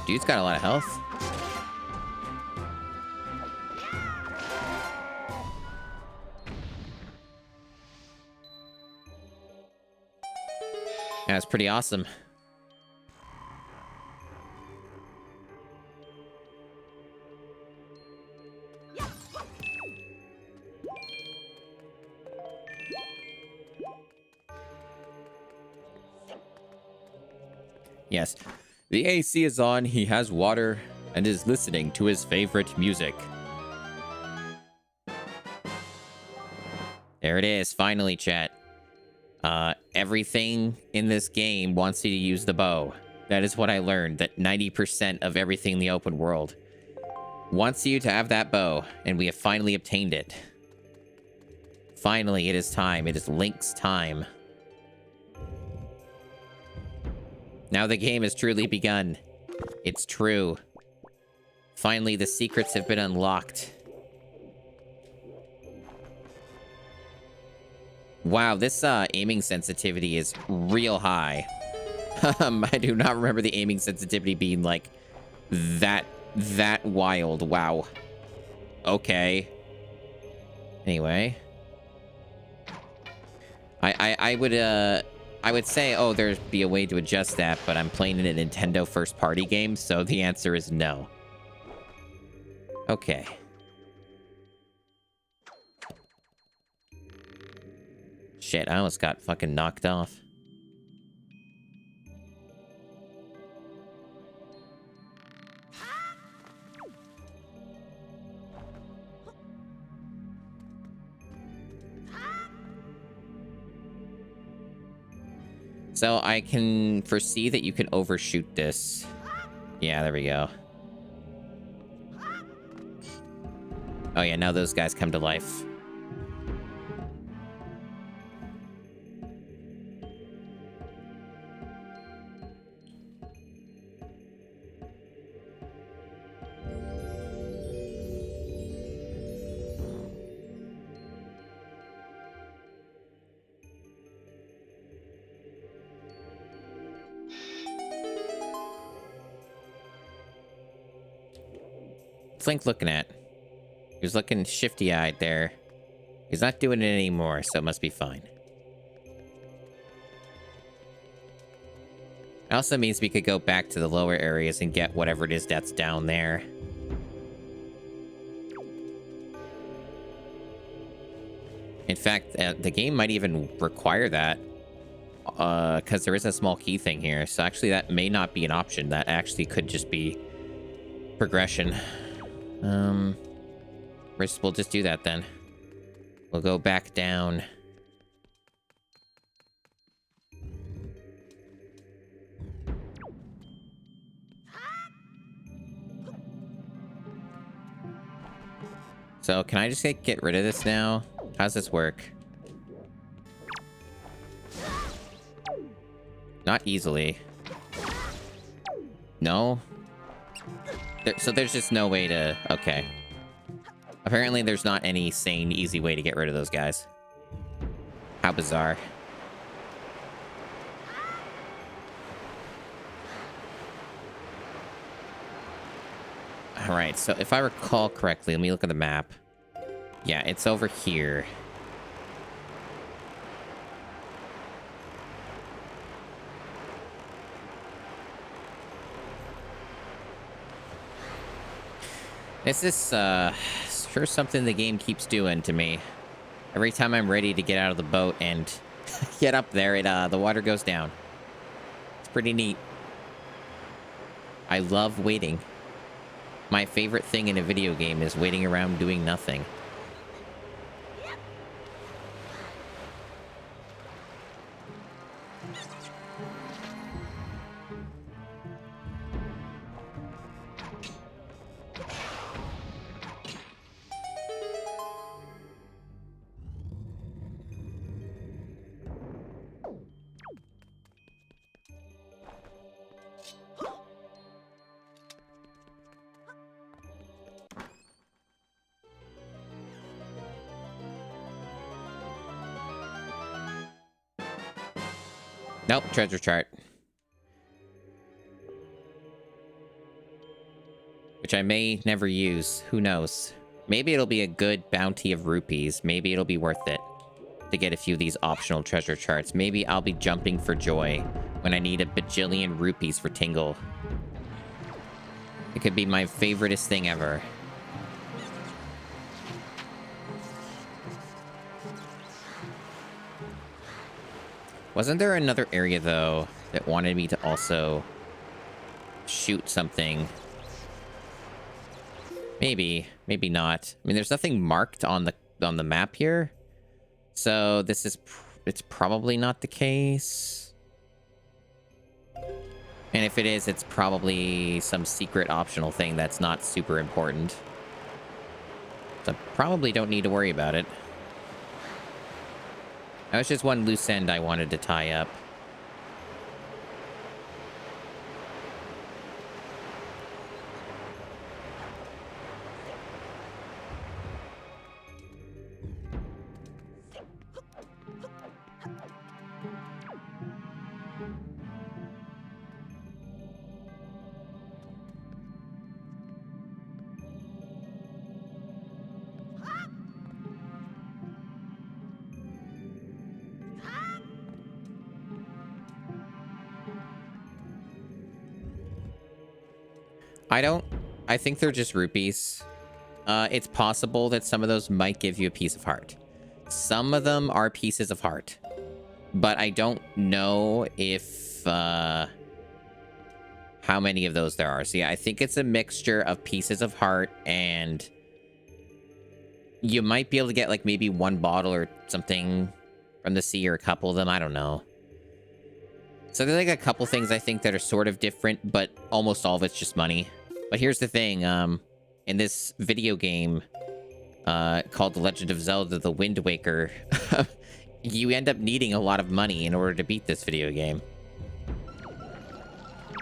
Dude's got a lot of health. That's pretty awesome. Yes. The AC is on, he has water, and is listening to his favorite music. There it is, finally, chat. Everything in this game wants you to use the bow. That is what I learned, that 90% of everything in the open world wants you to have that bow, and we have finally obtained it. Finally, it is time. It is Link's time. Now the game has truly begun. It's true. Finally, the secrets have been unlocked. Wow, this aiming sensitivity is real high. I do not remember the aiming sensitivity being like that wild. Wow. Okay. Anyway. I would say, oh, there'd be a way to adjust that, but I'm playing in a Nintendo first-party game, so the answer is no. Okay. Shit, I almost got fucking knocked off. So I can foresee that you can overshoot this. Yeah, there we go. Oh yeah, now those guys come to life. What's Link looking at? He was looking shifty-eyed there. He's not doing it anymore, so it must be fine. It also means we could go back to the lower areas and get whatever it is that's down there. In fact, the game might even require that. Because there is a small key thing here. So actually, that may not be an option. That actually could just be progression. We'll just do that then. We'll go back down. So can I just get rid of this now? How's this work? Not easily. No? So there's just no way to... Okay. Apparently there's not any sane, easy way to get rid of those guys. How bizarre. Alright, so if I recall correctly, let me look at the map. Yeah, it's over here. This is, sure something the game keeps doing to me. Every time I'm ready to get out of the boat and get up there, the water goes down. It's pretty neat. I love waiting. My favorite thing in a video game is waiting around doing nothing. Nope, treasure chart. Which I may never use. Who knows? Maybe it'll be a good bounty of rupees. Maybe it'll be worth it to get a few of these optional treasure charts. Maybe I'll be jumping for joy when I need a bajillion rupees for Tingle. It could be my favoriteest thing ever. Wasn't there another area, though, that wanted me to also shoot something? Maybe. Maybe not. I mean, there's nothing marked on the map here. So this is... it's probably not the case. And if it is, it's probably some secret optional thing that's not super important. So I probably don't need to worry about it. That was just one loose end I wanted to tie up. I think they're just rupees. It's possible that some of those might give you a piece of heart. Some of them are pieces of heart. But I don't know if, how many of those there are. So yeah, I think it's a mixture of pieces of heart, and you might be able to get like maybe one bottle or something from the sea, or a couple of them. I don't know. So there's like a couple things I think that are sort of different, but almost all of it's just money. But here's the thing, in this video game called The Legend of Zelda: The Wind Waker, you end up needing a lot of money in order to beat this video game.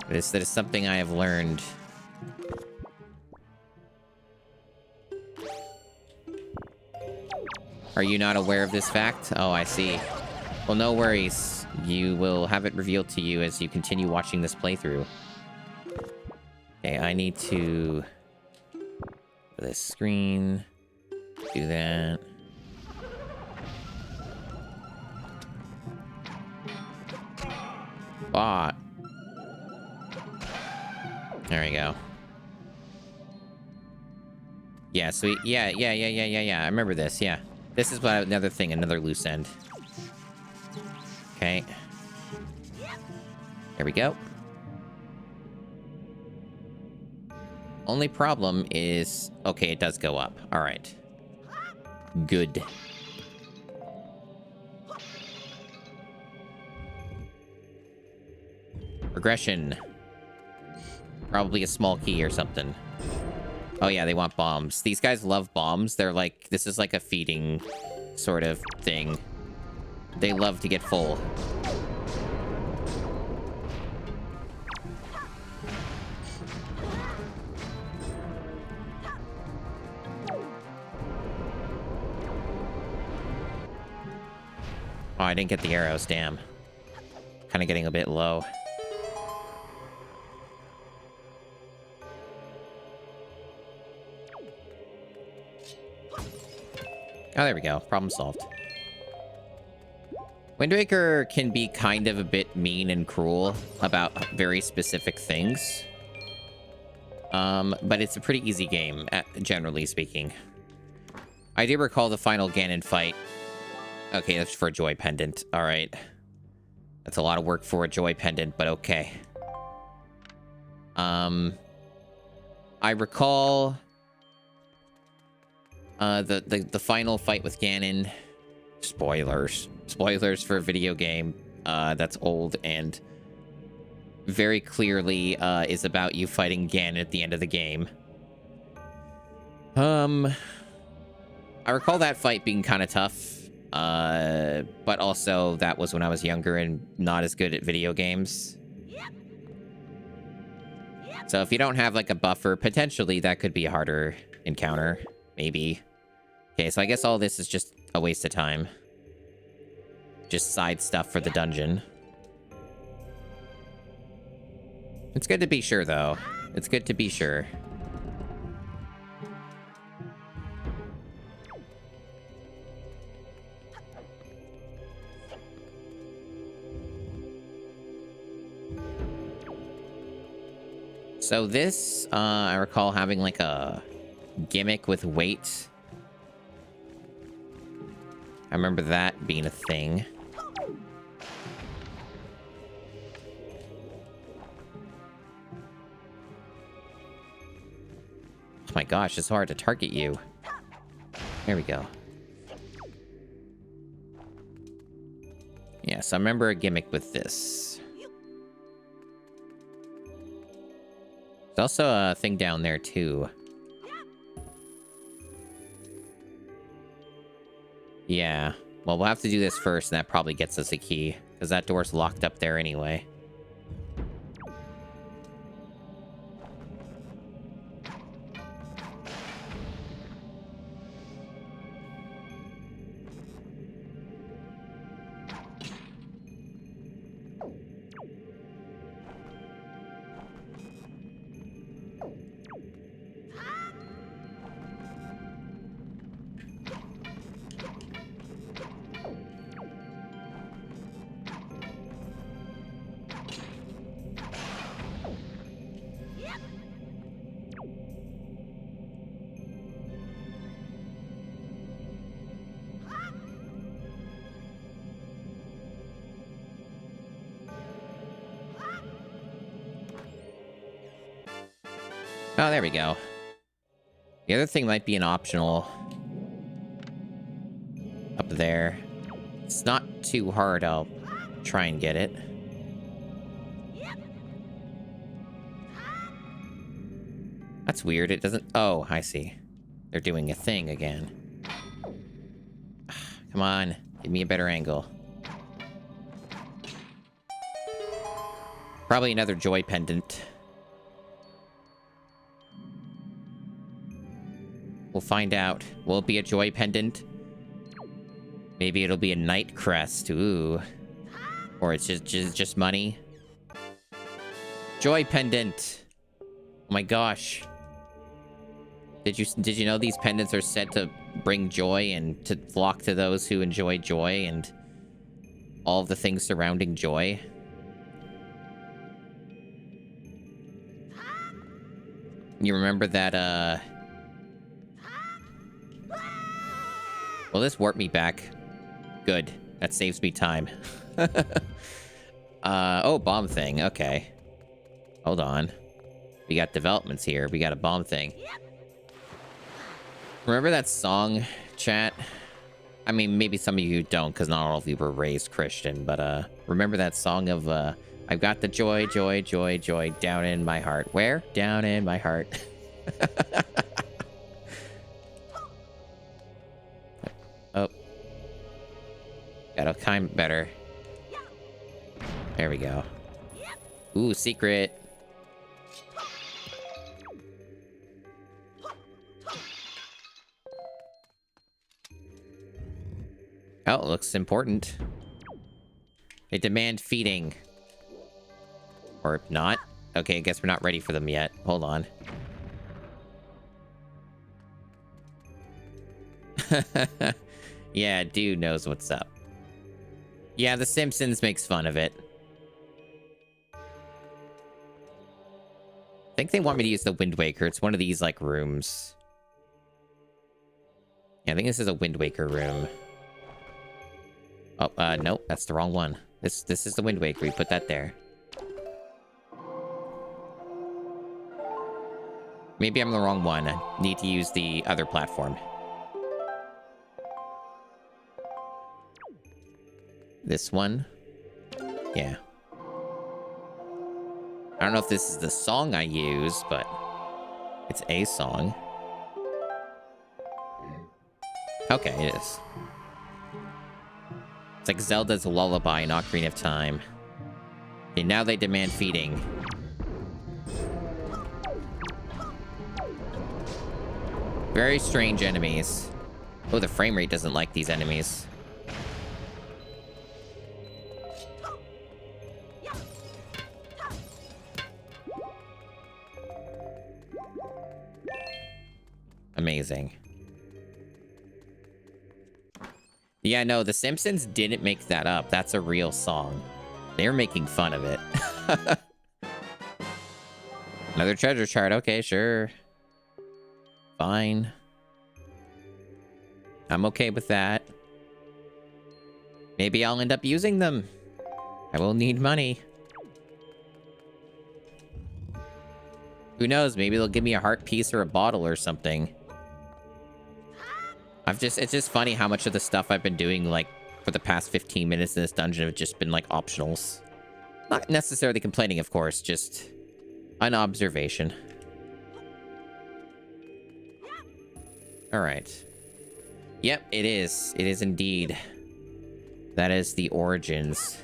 That is something I have learned. Are you not aware of this fact? Oh, I see. Well, no worries. You will have it revealed to you as you continue watching this playthrough. Okay, I need to... this screen. Do that. Bot. There we go. Yeah, sweet. Yeah. I remember this, yeah. This is what, another thing, another loose end. Okay. There we go. Only problem is... okay, it does go up. Alright. Good. Progression. Probably a small key or something. Oh yeah, they want bombs. These guys love bombs. They're like, this is like a feeding sort of thing. They love to get full. Oh, I didn't get the arrows, damn. Kind of getting a bit low. Oh, there we go. Problem solved. Wind Waker can be kind of a bit mean and cruel about very specific things. But it's a pretty easy game, generally speaking. I do recall the final Ganon fight. Okay, that's for a Joy Pendant. All right. That's a lot of work for a Joy Pendant, but okay. I recall the final fight with Ganon. Spoilers. Spoilers for a video game that's old and very clearly is about you fighting Ganon at the end of the game. I recall that fight being kind of tough. But also that was when I was younger and not as good at video games. So if you don't have like a buffer, potentially that could be a harder encounter. Maybe. Okay, so I guess all this is just a waste of time. Just side stuff for the dungeon. It's good to be sure, though. It's good to be sure. So this, I recall having like a gimmick with weight. I remember that being a thing. Oh my gosh, it's hard to target you. There we go. Yeah, so I remember a gimmick with this. There's also a thing down there, too. Yeah. Well, we'll have to do this first, and that probably gets us a key, because that door's locked up there anyway. Oh, there we go. The other thing might be an optional up there. It's not too hard. I'll try and get it. That's weird. It doesn't... Oh, I see. They're doing a thing again. Come on. Give me a better angle. Probably another joy pendant. We'll find out. Will it be a joy pendant? Maybe it'll be a night crest. Ooh. Or it's just money. Joy pendant. Oh my gosh. Did you know these pendants are said to bring joy and to flock to those who enjoy joy and all of the things surrounding joy? You remember that, Will this warp me back? Good. That saves me time. Oh, bomb thing. Okay. Hold on. We got developments here. We got a bomb thing. Remember that song, chat? I mean, maybe some of you don't, because not all of you were raised Christian, but, remember that song of, I've got the joy, joy, joy, joy down in my heart. Where? Down in my heart. kind better. There we go. Ooh, secret. Oh, it looks important. They demand feeding. Or not. Okay, I guess we're not ready for them yet. Hold on. Yeah, dude knows what's up. Yeah, The Simpsons makes fun of it. I think they want me to use the Wind Waker. It's one of these, like, rooms. Yeah, I think this is a Wind Waker room. Oh, nope, that's the wrong one. This is the Wind Waker. We put that there. Maybe I'm the wrong one. I need to use the other platform. This one? Yeah. I don't know if this is the song I use, but it's a song. Okay, it is. It's like Zelda's Lullaby in Ocarina of Time. Okay, now they demand feeding. Very strange enemies. Oh, the frame rate doesn't like these enemies. Amazing. Yeah, no, The Simpsons didn't make that up. That's a real song. They're making fun of it. Another treasure chart. Okay, sure. Fine. I'm okay with that. Maybe I'll end up using them. I will need money. Who knows? Maybe they'll give me a heart piece or a bottle or something. It's just funny how much of the stuff I've been doing, like, for the past 15 minutes in this dungeon have just been, like, optionals. Not necessarily complaining, of course, just an observation. Alright. Yep, it is. It is indeed. That is the origins.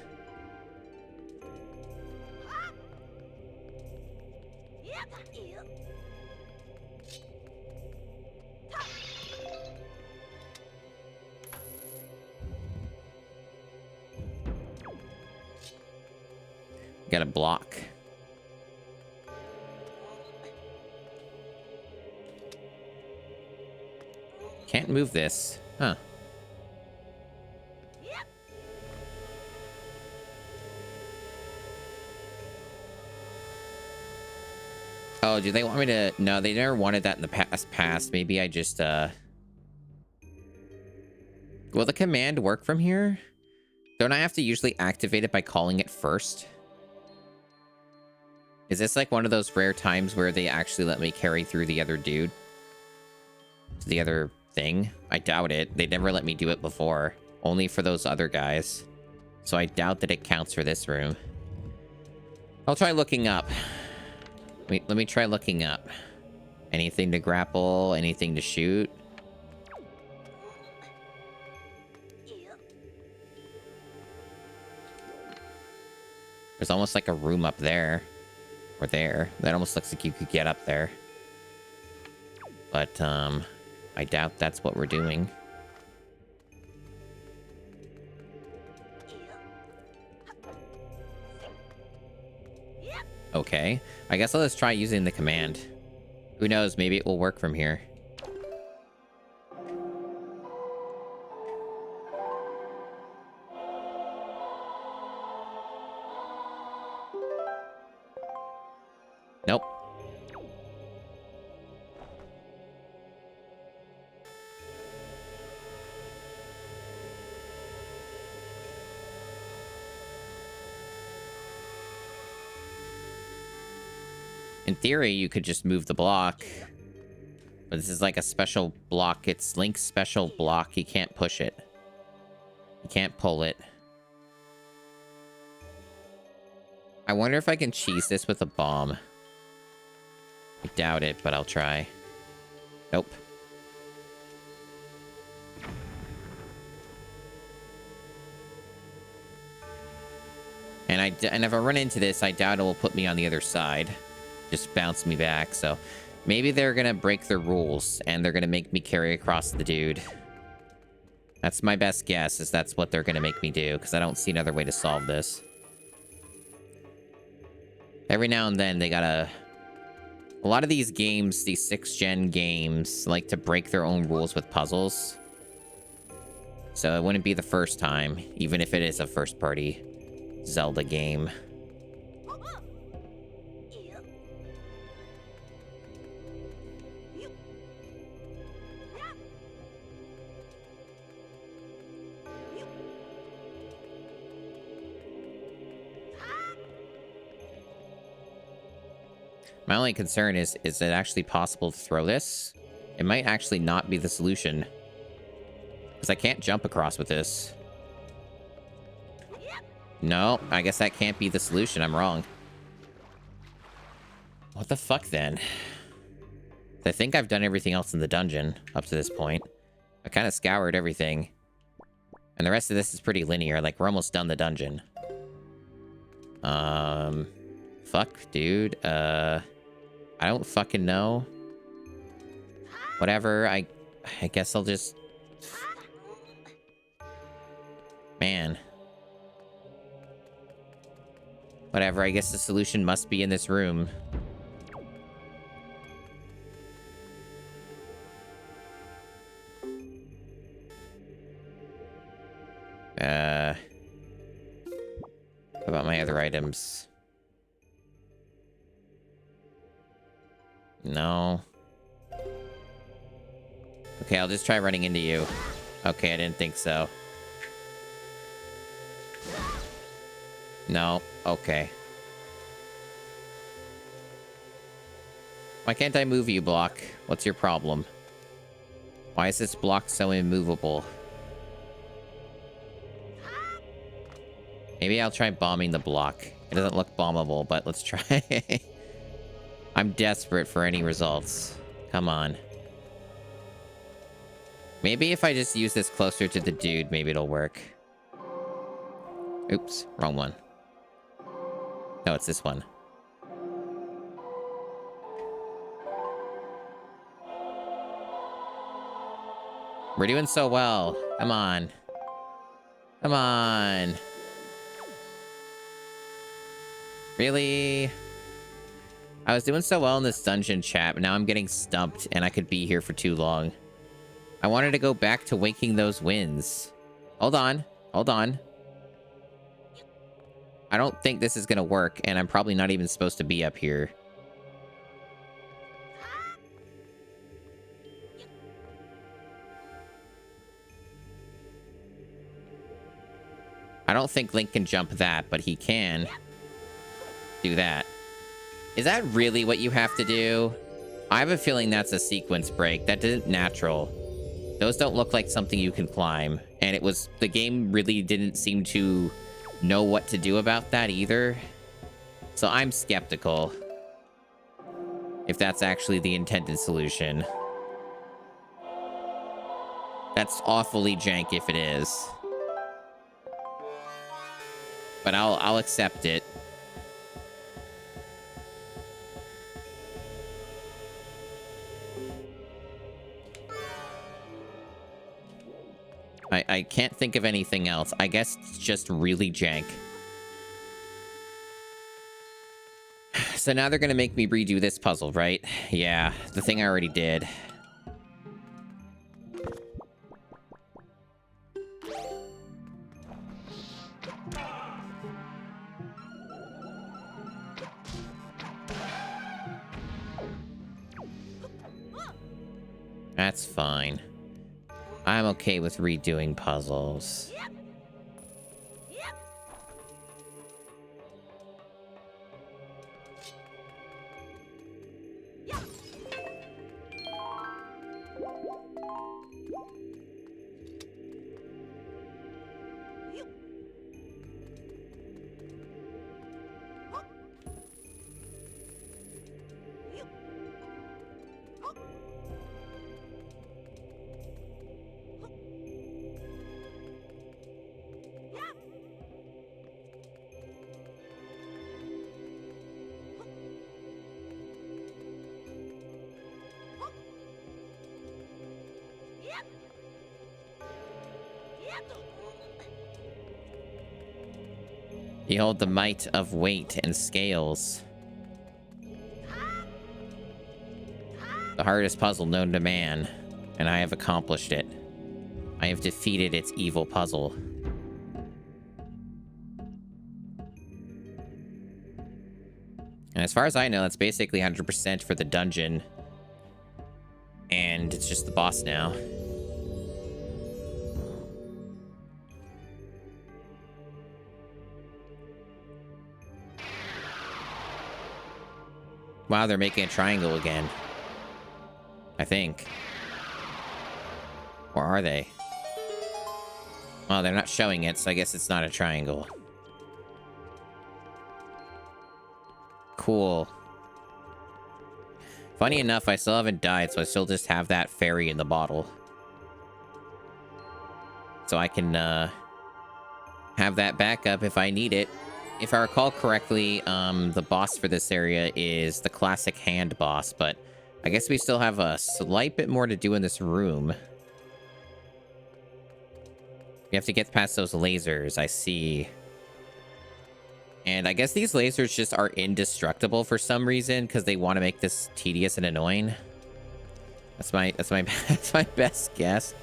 Got a block. Can't move this. Huh. Oh, do they want me to... No, they never wanted that in the past. Maybe I just, Will the command work from here? Don't I have to usually activate it by calling it first? Is this like one of those rare times where they actually let me carry through the other dude? To the other thing? I doubt it. They never let me do it before. Only for those other guys. So I doubt that it counts for this room. I'll try looking up. Wait, let me try looking up. Anything to grapple? Anything to shoot? There's almost like a room up there. Or there. That almost looks like you could get up there. But, I doubt that's what we're doing. Okay. I guess let's try using the command. Who knows? Maybe it will work from here. Nope. In theory, you could just move the block. But this is like a special block. It's Link's special block. You can't push it. You can't pull it. I wonder if I can cheese this with a bomb. I doubt it, but I'll try. Nope. And if I run into this, I doubt it will put me on the other side. Just bounce me back. So maybe they're gonna break their rules and they're gonna make me carry across the dude. That's my best guess, is that's what they're gonna make me do, because I don't see another way to solve this. Every now and then they gotta... A lot of these games, these 6th-gen games, like to break their own rules with puzzles. So it wouldn't be the first time, even if it is a first-party Zelda game. My only concern is it actually possible to throw this? It might actually not be the solution. Because I can't jump across with this. No, I guess that can't be the solution. I'm wrong. What the fuck, then? I think I've done everything else in the dungeon up to this point. I kind of scoured everything. And the rest of this is pretty linear. Like, we're almost done the dungeon. Fuck, dude. I don't fucking know. Whatever, I guess I'll just... Man. Whatever, I guess the solution must be in this room. What about my other items? No. Okay, I'll just try running into you. Okay, I didn't think so. No. Okay. Why can't I move you, block? What's your problem? Why is this block so immovable? Maybe I'll try bombing the block. It doesn't look bombable, but let's try. I'm desperate for any results. Come on. Maybe if I just use this closer to the dude, maybe it'll work. Oops, wrong one. No, it's this one. We're doing so well. Come on. Come on. Really? I was doing so well in this dungeon, chat, but now I'm getting stumped and I could be here for too long. I wanted to go back to waking those winds. Hold on. Hold on. I don't think this is going to work, and I'm probably not even supposed to be up here. I don't think Link can jump that, but he can do that. Is that really what you have to do? I have a feeling that's a sequence break. That isn't natural. Those don't look like something you can climb. And it was... The game really didn't seem to know what to do about that either. So I'm skeptical if that's actually the intended solution. That's awfully jank if it is. But I'll accept it. I can't think of anything else. I guess it's just really jank. So now they're gonna make me redo this puzzle, right? Yeah, the thing I already did. That's fine. I'm okay with redoing puzzles. Behold the might of weight and scales. The hardest puzzle known to man, and I have accomplished it. I have defeated its evil puzzle. And as far as I know, that's basically 100% for the dungeon. And it's just the boss now. Wow, they're making a triangle again. I think. Or are they? Well, they're not showing it, so I guess it's not a triangle. Cool. Funny enough, I still haven't died, so I still just have that fairy in the bottle. So I can have that backup if I need it. If I recall correctly, the boss for this area is the classic hand boss, but I guess we still have a slight bit more to do in this room. We have to get past those lasers, I see. And I guess these lasers just are indestructible for some reason because they want to make this tedious and annoying. That's my that's my best guess.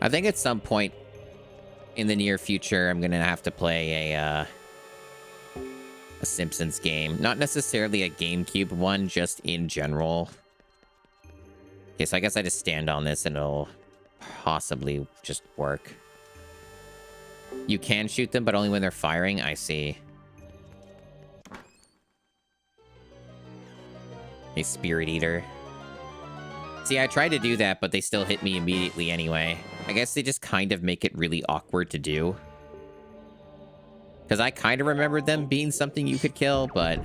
I think at some point in the near future, I'm gonna have to play a Simpsons game. Not necessarily a GameCube one, just in general. Okay, so I guess I just stand on this and it'll possibly just work. You can shoot them, but only when they're firing. I see. A spirit eater. See, I tried to do that, but they still hit me immediately anyway. I guess they just kind of make it really awkward to do. Because I kind of remembered them being something you could kill, but...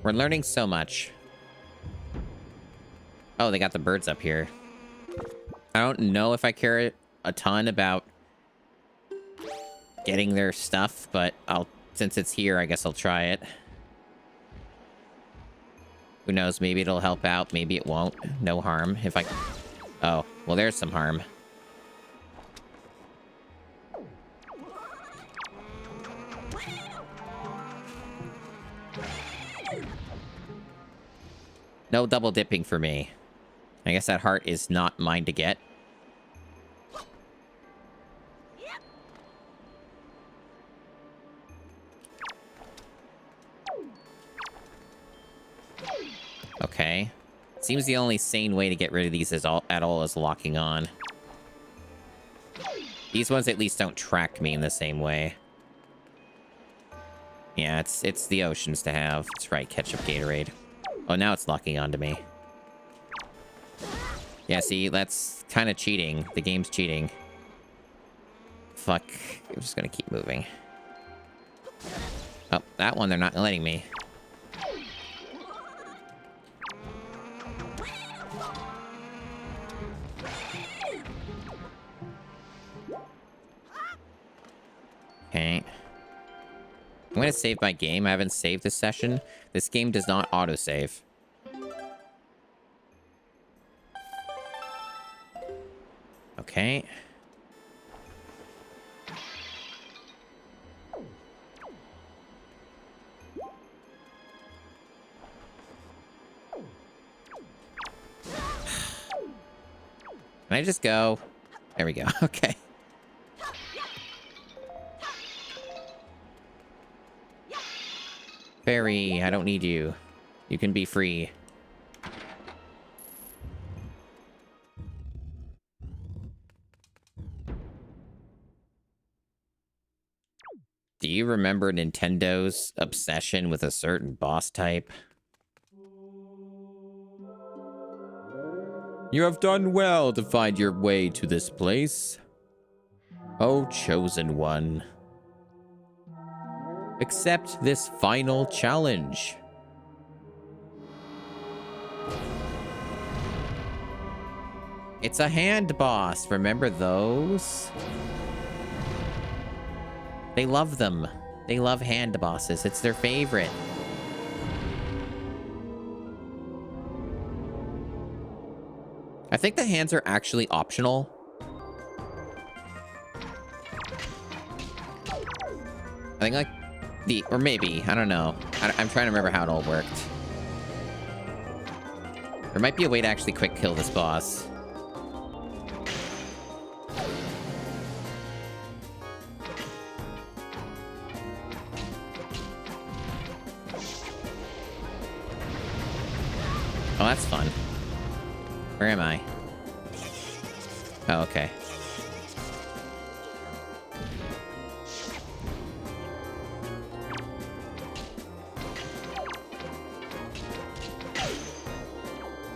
we're learning so much. Oh, they got the birds up here. I don't know if I care a ton about getting their stuff, but since it's here, I guess I'll try it. Who knows? Maybe it'll help out. Maybe it won't. No harm if I... Oh, well, there's some harm. No double dipping for me. I guess that heart is not mine to get. Okay. Seems the only sane way to get rid of these is locking on. These ones at least don't track me in the same way. Yeah, it's the oceans to have. That's right, ketchup Gatorade. Oh, now it's locking onto me. Yeah, see, that's kind of cheating. The game's cheating. Fuck. I'm just gonna keep moving. Oh, that one they're not letting me. Okay. I'm gonna save my game. I haven't saved this session. This game does not autosave. Okay. Can I just go? There we go. Okay. Fairy, I don't need you. You can be free. Do you remember Nintendo's obsession with a certain boss type? You have done well to find your way to this place. O chosen one. Accept this final challenge. It's a hand boss. Remember those? They love them. They love hand bosses. It's their favorite. I think the hands are actually optional. I think like or maybe, I don't know. I'm trying to remember how it all worked. There might be a way to actually quick kill this boss. Oh, that's fun. Where am I? Oh, okay.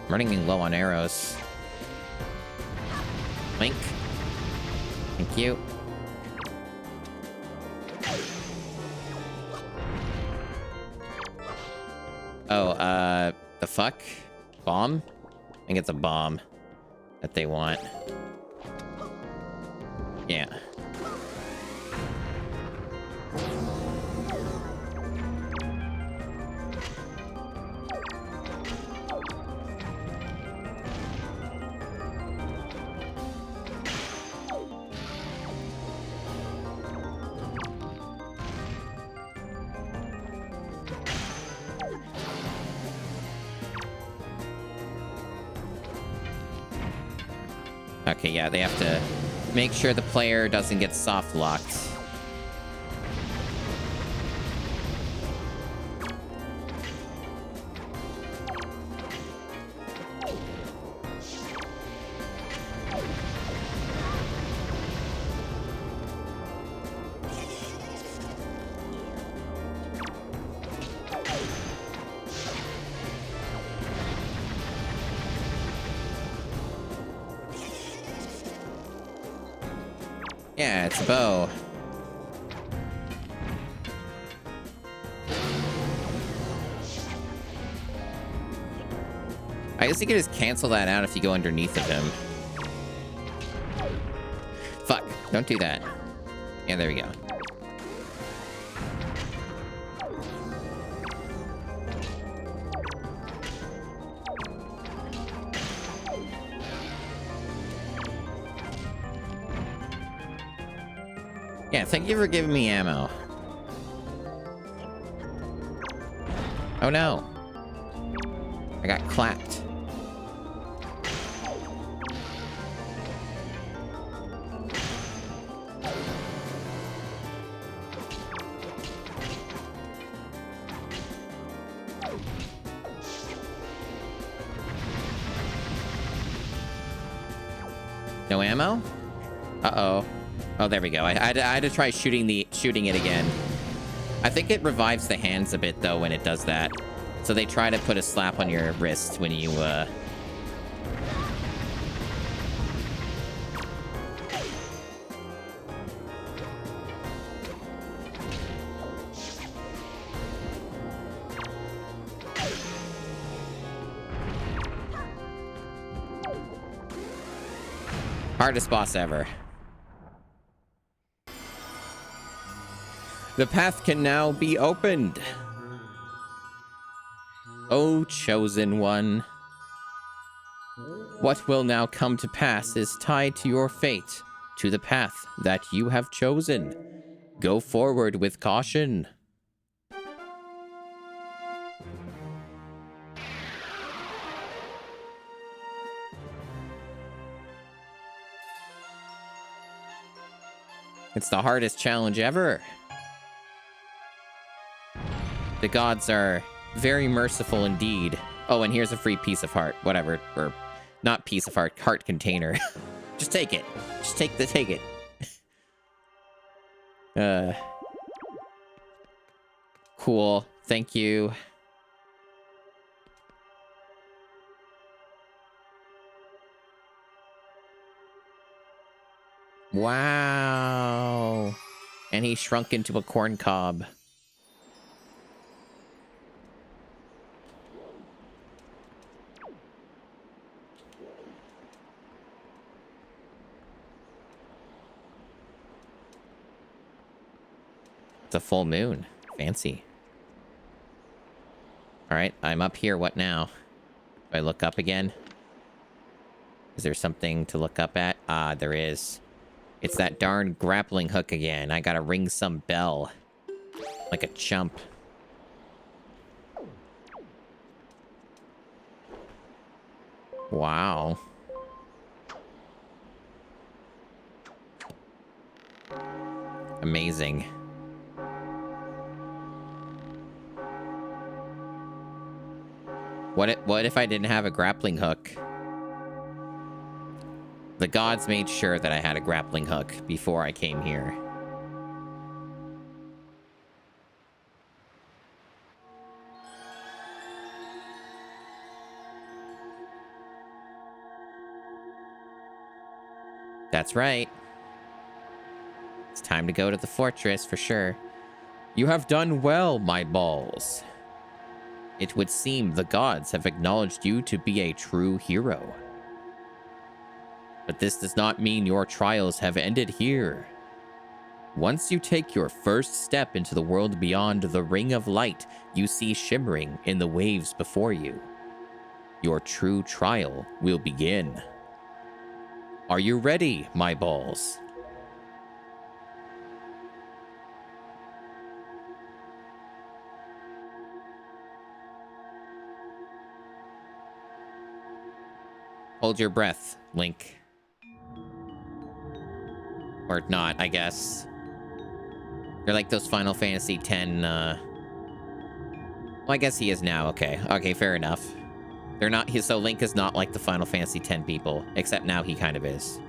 I'm running low on arrows. Blink. Thank you. Oh, the fuck? Bomb? I think it's a bomb that they want. Yeah. Okay, yeah, they have to make sure the player doesn't get soft locked. Yeah, it's a bow. I guess you can just cancel that out if you go underneath of him. Fuck, don't do that. Yeah, there we go. Yeah, thank you for giving me ammo. Oh no. I got clapped. No ammo? Uh-oh. Oh, there we go. I had to try shooting it again. I think it revives the hands a bit, though, when it does that. So they try to put a slap on your wrist when you, Hardest boss ever. The path can now be opened. O chosen one. What will now come to pass is tied to your fate, to the path that you have chosen. Go forward with caution. It's the hardest challenge ever. The gods are very merciful indeed. Oh, and here's a free piece of heart. Whatever. Or not piece of heart container. Just take it. Just take it. Cool. Thank you. Wow. And he shrunk into a corn cob. It's a full moon. Fancy. All right, I'm up here. What now? Do I look up again? Is there something to look up at? Ah, there is. It's that darn grappling hook again. I gotta ring some bell. Like a chump. Wow. Amazing. What if I didn't have a grappling hook? The gods made sure that I had a grappling hook before I came here. That's right. It's time to go to the fortress for sure. You have done well, my balls. It would seem the gods have acknowledged you to be a true hero. But this does not mean your trials have ended here. Once you take your first step into the world beyond the ring of light you see shimmering in the waves before you, your true trial will begin. Are you ready, my balls? Hold your breath, Link. Or not, I guess. You're like those Final Fantasy X, well, I guess he is now, okay. Okay, fair enough. They're not, so Link is not like the Final Fantasy X people, except now he kind of is.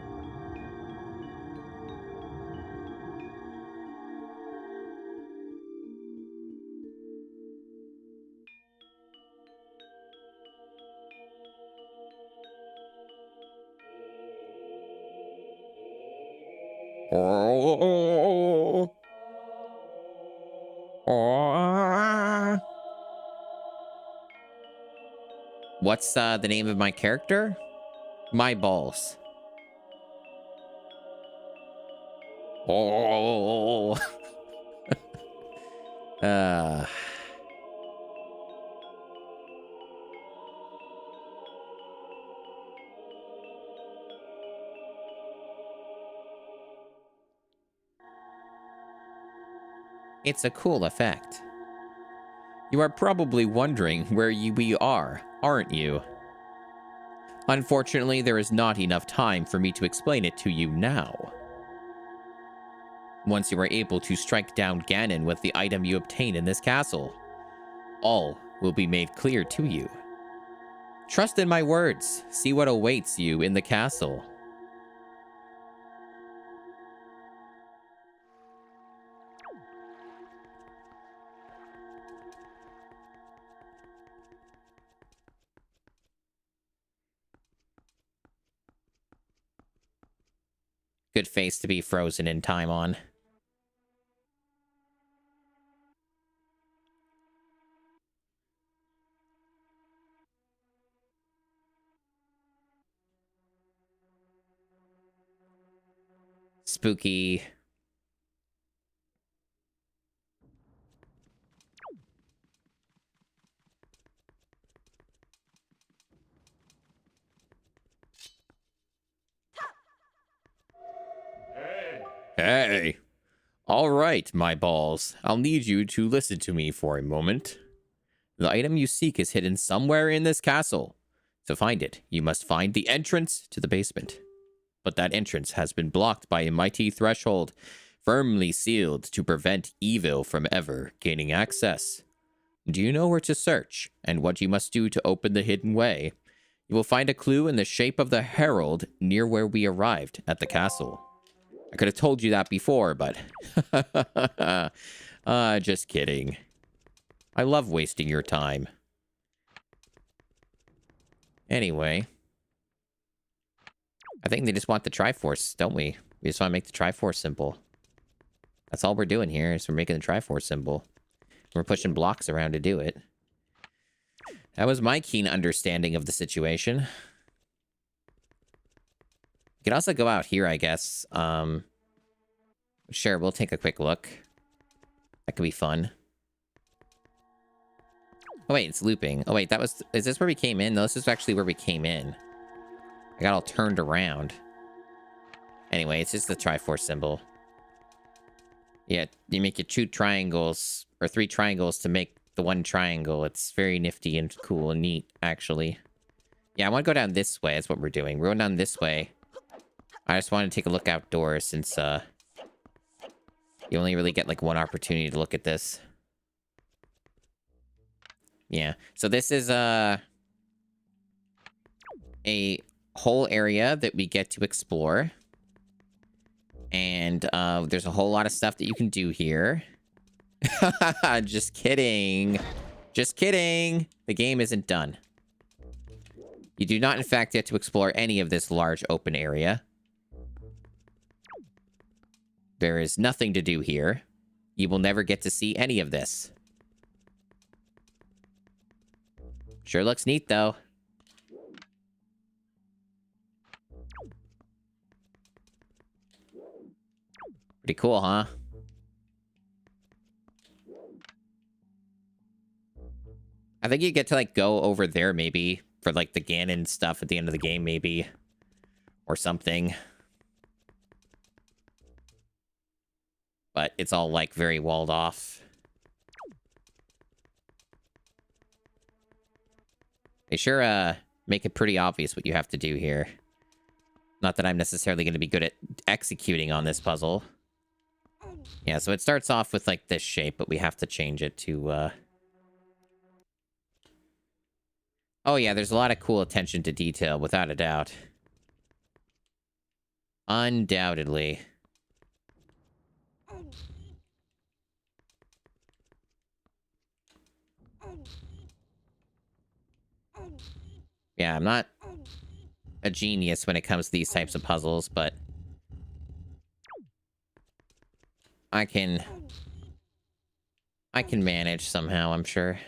Oh. Oh. What's the name of my character? My balls. Oh. uh. It's a cool effect. You are probably wondering where we are, aren't you? Unfortunately, there is not enough time for me to explain it to you now. Once you are able to strike down Ganon with the item you obtain in this castle, all will be made clear to you. Trust in my words. See what awaits you in the castle. Good face to be frozen in time on. Spooky. Hey. All right, my balls. I'll need you to listen to me for a moment. The item you seek is hidden somewhere in this castle. To find it, you must find the entrance to the basement. But that entrance has been blocked by a mighty threshold, firmly sealed to prevent evil from ever gaining access. Do you know where to search, and what you must do to open the hidden way? You will find a clue in the shape of the herald near where we arrived at the castle. I could have told you that before, but... just kidding. I love wasting your time. Anyway. I think they just want the Triforce, don't we? We just want to make the Triforce symbol. That's all we're doing here, is we're making the Triforce symbol. We're pushing blocks around to do it. That was my keen understanding of the situation. You can also go out here, I guess. Sure, we'll take a quick look. That could be fun. Oh, wait, it's looping. Oh, wait, that was... Is this where we came in? No, this is actually where we came in. I got all turned around. Anyway, it's just the Triforce symbol. Yeah, you make your 2 triangles, or 3 triangles to make the 1 triangle. It's very nifty and cool and neat, actually. Yeah, I want to go down this way. That's what we're doing. We're going down this way. I just want to take a look outdoors since, you only really get, like, 1 opportunity to look at this. Yeah, so this is, a whole area that we get to explore. And, there's a whole lot of stuff that you can do here. Just kidding. Just kidding. The game isn't done. You do not, in fact, get to explore any of this large open area. There is nothing to do here. You will never get to see any of this. Sure looks neat, though. Pretty cool, huh? I think you get to, like, go over there, maybe, for, like, the Ganon stuff at the end of the game, maybe. Or something. But it's all, like, very walled off. They sure, make it pretty obvious what you have to do here. Not that I'm necessarily going to be good at executing on this puzzle. Yeah, so it starts off with, like, this shape, but we have to change it to, Oh, yeah, there's a lot of cool attention to detail, without a doubt. Undoubtedly. Yeah, I'm not a genius when it comes to these types of puzzles, but I can manage somehow, I'm sure.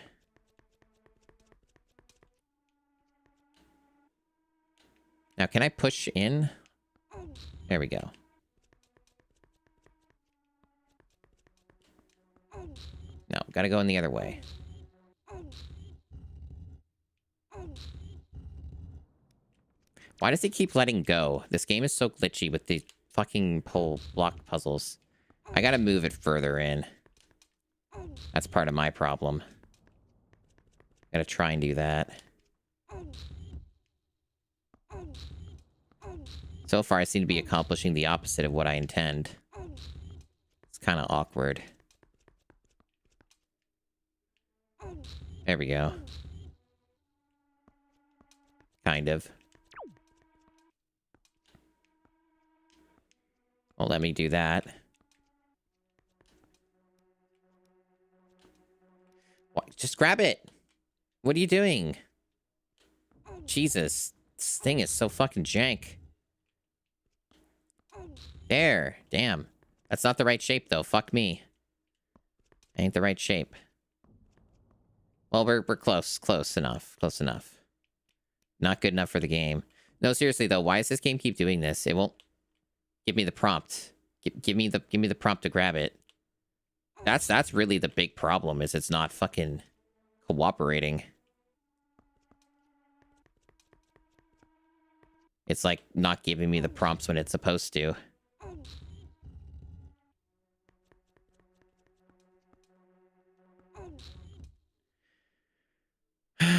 Now, can I push in? There we go. No, gotta go in the other way. Why does he keep letting go? This game is so glitchy with the fucking pull block puzzles. I gotta move it further in. That's part of my problem. Gotta try and do that. So far, I seem to be accomplishing the opposite of what I intend. It's kind of awkward. There we go. Kind of. Well, let me do that. What? Just grab it! What are you doing? Jesus. This thing is so fucking jank. There. Damn. That's not the right shape, though. Fuck me. Ain't the right shape. Well, we're close. Close enough. Close enough. Not good enough for the game. No, seriously, though. Why does this game keep doing this? It won't give me the prompt. Give me the prompt to grab it. That's really the big problem, is it's not fucking cooperating. It's like not giving me the prompts when it's supposed to.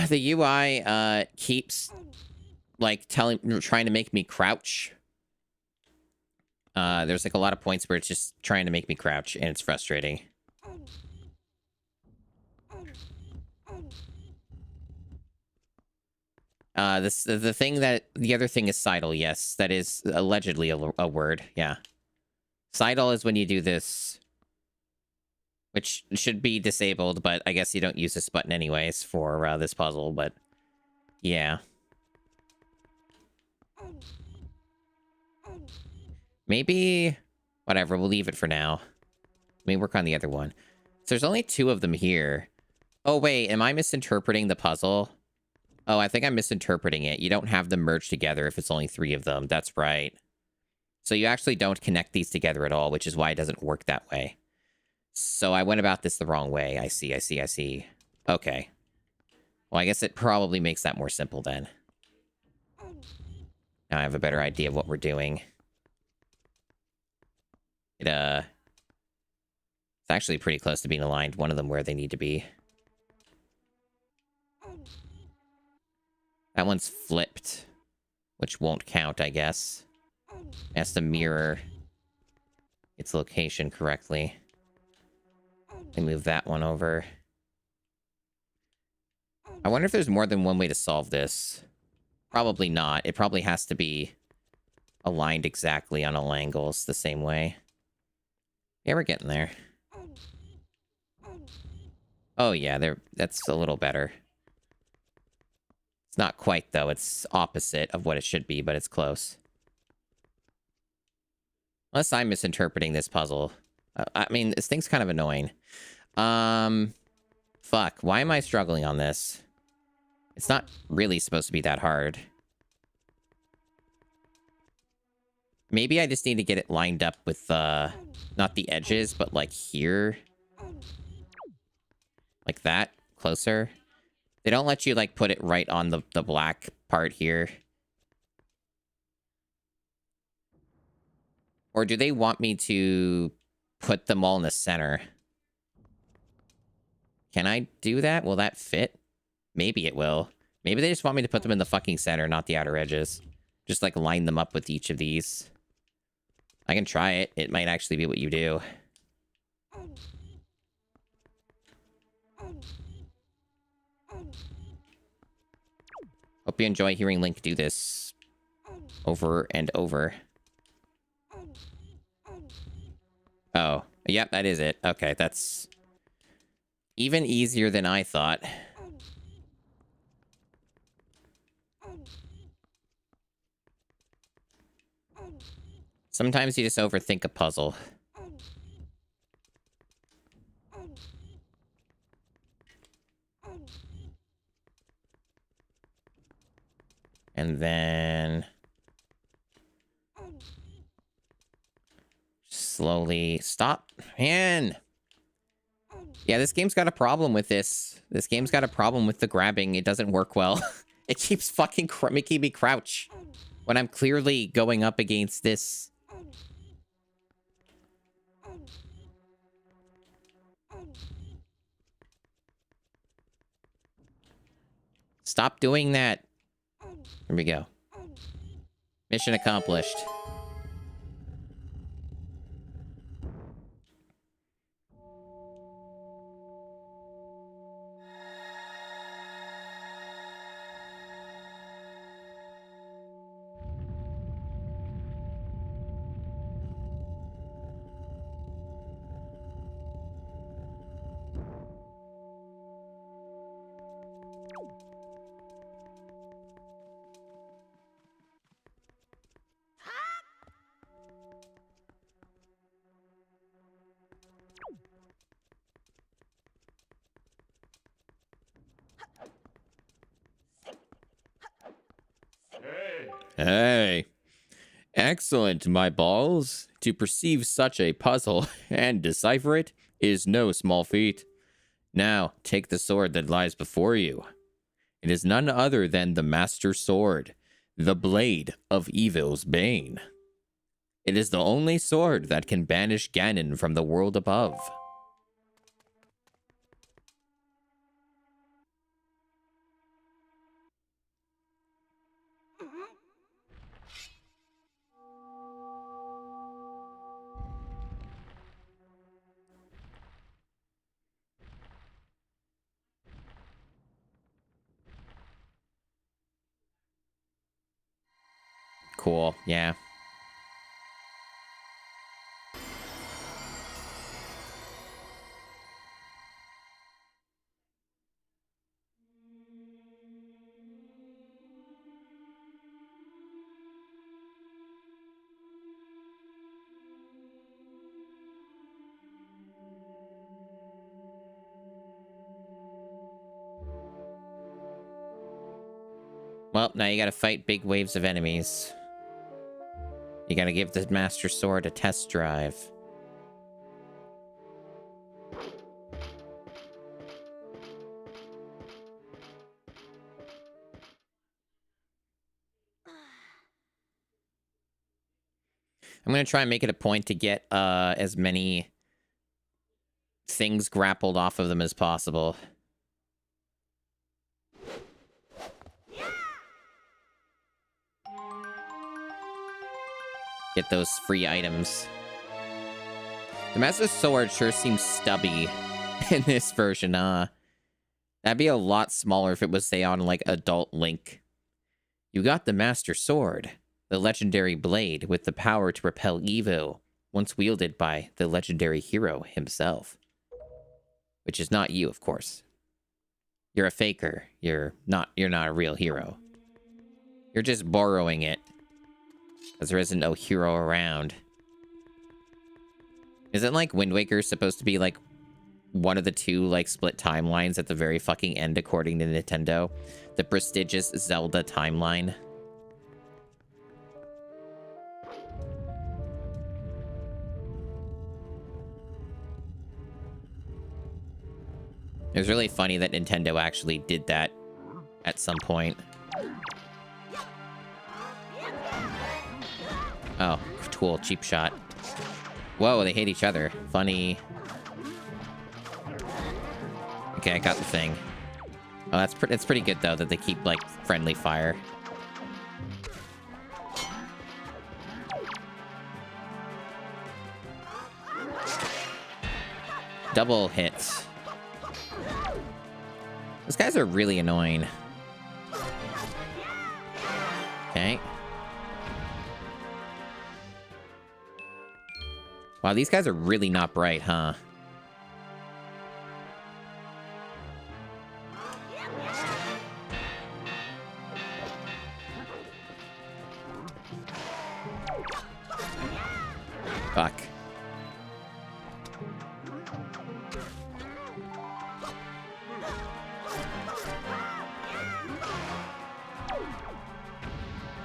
The UI keeps like trying to make me crouch. There's like a lot of points where it's just trying to make me crouch, and it's frustrating. The other thing is sidle. Yes, that is allegedly a word. Yeah, sidle is when you do this, which should be disabled, but I guess you don't use this button anyways for this puzzle. But yeah, Maybe... Whatever, we'll leave it for now. Let me work on the other one. So there's only 2 of them here. Oh, wait, am I misinterpreting the puzzle? Oh, I think I'm misinterpreting it. You don't have them merged together if it's only 3 of them. That's right. So you actually don't connect these together at all, which is why it doesn't work that way. So I went about this the wrong way. I see. Okay. Well, I guess it probably makes that more simple then. Now I have a better idea of what we're doing. It's actually pretty close to being aligned. One of them where they need to be. That one's flipped, which won't count, I guess. It has to mirror its location correctly. And move that one over. I wonder if there's more than one way to solve this. Probably not. It probably has to be aligned exactly on all angles the same way. Yeah, we're getting there. Oh yeah, that's a little better. It's not quite, though. It's opposite of what it should be, but it's close. Unless I'm misinterpreting this puzzle. I mean, this thing's kind of annoying. Fuck. Why am I struggling on this? It's not really supposed to be that hard. Maybe I just need to get it lined up with, not the edges, but like here. Like that. Closer. They don't let you, like, put it right on the black part here. Or do they want me to put them all in the center? Can I do that? Will that fit? Maybe it will. Maybe they just want me to put them in the fucking center, not the outer edges. Just, like, line them up with each of these. I can try it. It might actually be what you do. Hope you enjoy hearing Link do this over and over. Oh, yep, that is it. Okay, that's even easier than I thought. Sometimes you just overthink a puzzle. And then... slowly... Stop! Man! Yeah, this game's got a problem with this. This game's got a problem with the grabbing. It doesn't work well. It keeps fucking making me crouch when I'm clearly going up against this. Stop doing that. Here we go. Mission accomplished. Hey. Excellent, my balls. To perceive such a puzzle and decipher it is no small feat. Now, take the sword that lies before you. It is none other than the Master Sword, the blade of evil's bane. It is the only sword that can banish Ganon from the world above. Cool, yeah. Well, now you gotta fight big waves of enemies. You gotta give the Master Sword a test drive. I'm gonna try and make it a point to get as many things grappled off of them as possible. Get those free items. The Master Sword sure seems stubby in this version, That'd be a lot smaller if it was, say, on, like, Adult Link. You got the Master Sword, the legendary blade with the power to repel evil, once wielded by the legendary hero himself. Which is not you, of course. You're a faker. You're not a real hero. You're just borrowing it, as there isn't no hero around. Isn't, like, Wind Waker supposed to be, like, one of the two, like, split timelines at the very fucking end, according to Nintendo? The prestigious Zelda timeline. It was really funny that Nintendo actually did that at some point. Oh, tool, cheap shot. Whoa, they hate each other. Funny. Okay, I got the thing. Oh, it's pretty good, though, that they keep, like, friendly fire. Double hits. Those guys are really annoying. Okay. Wow, these guys are really not bright, huh? Fuck.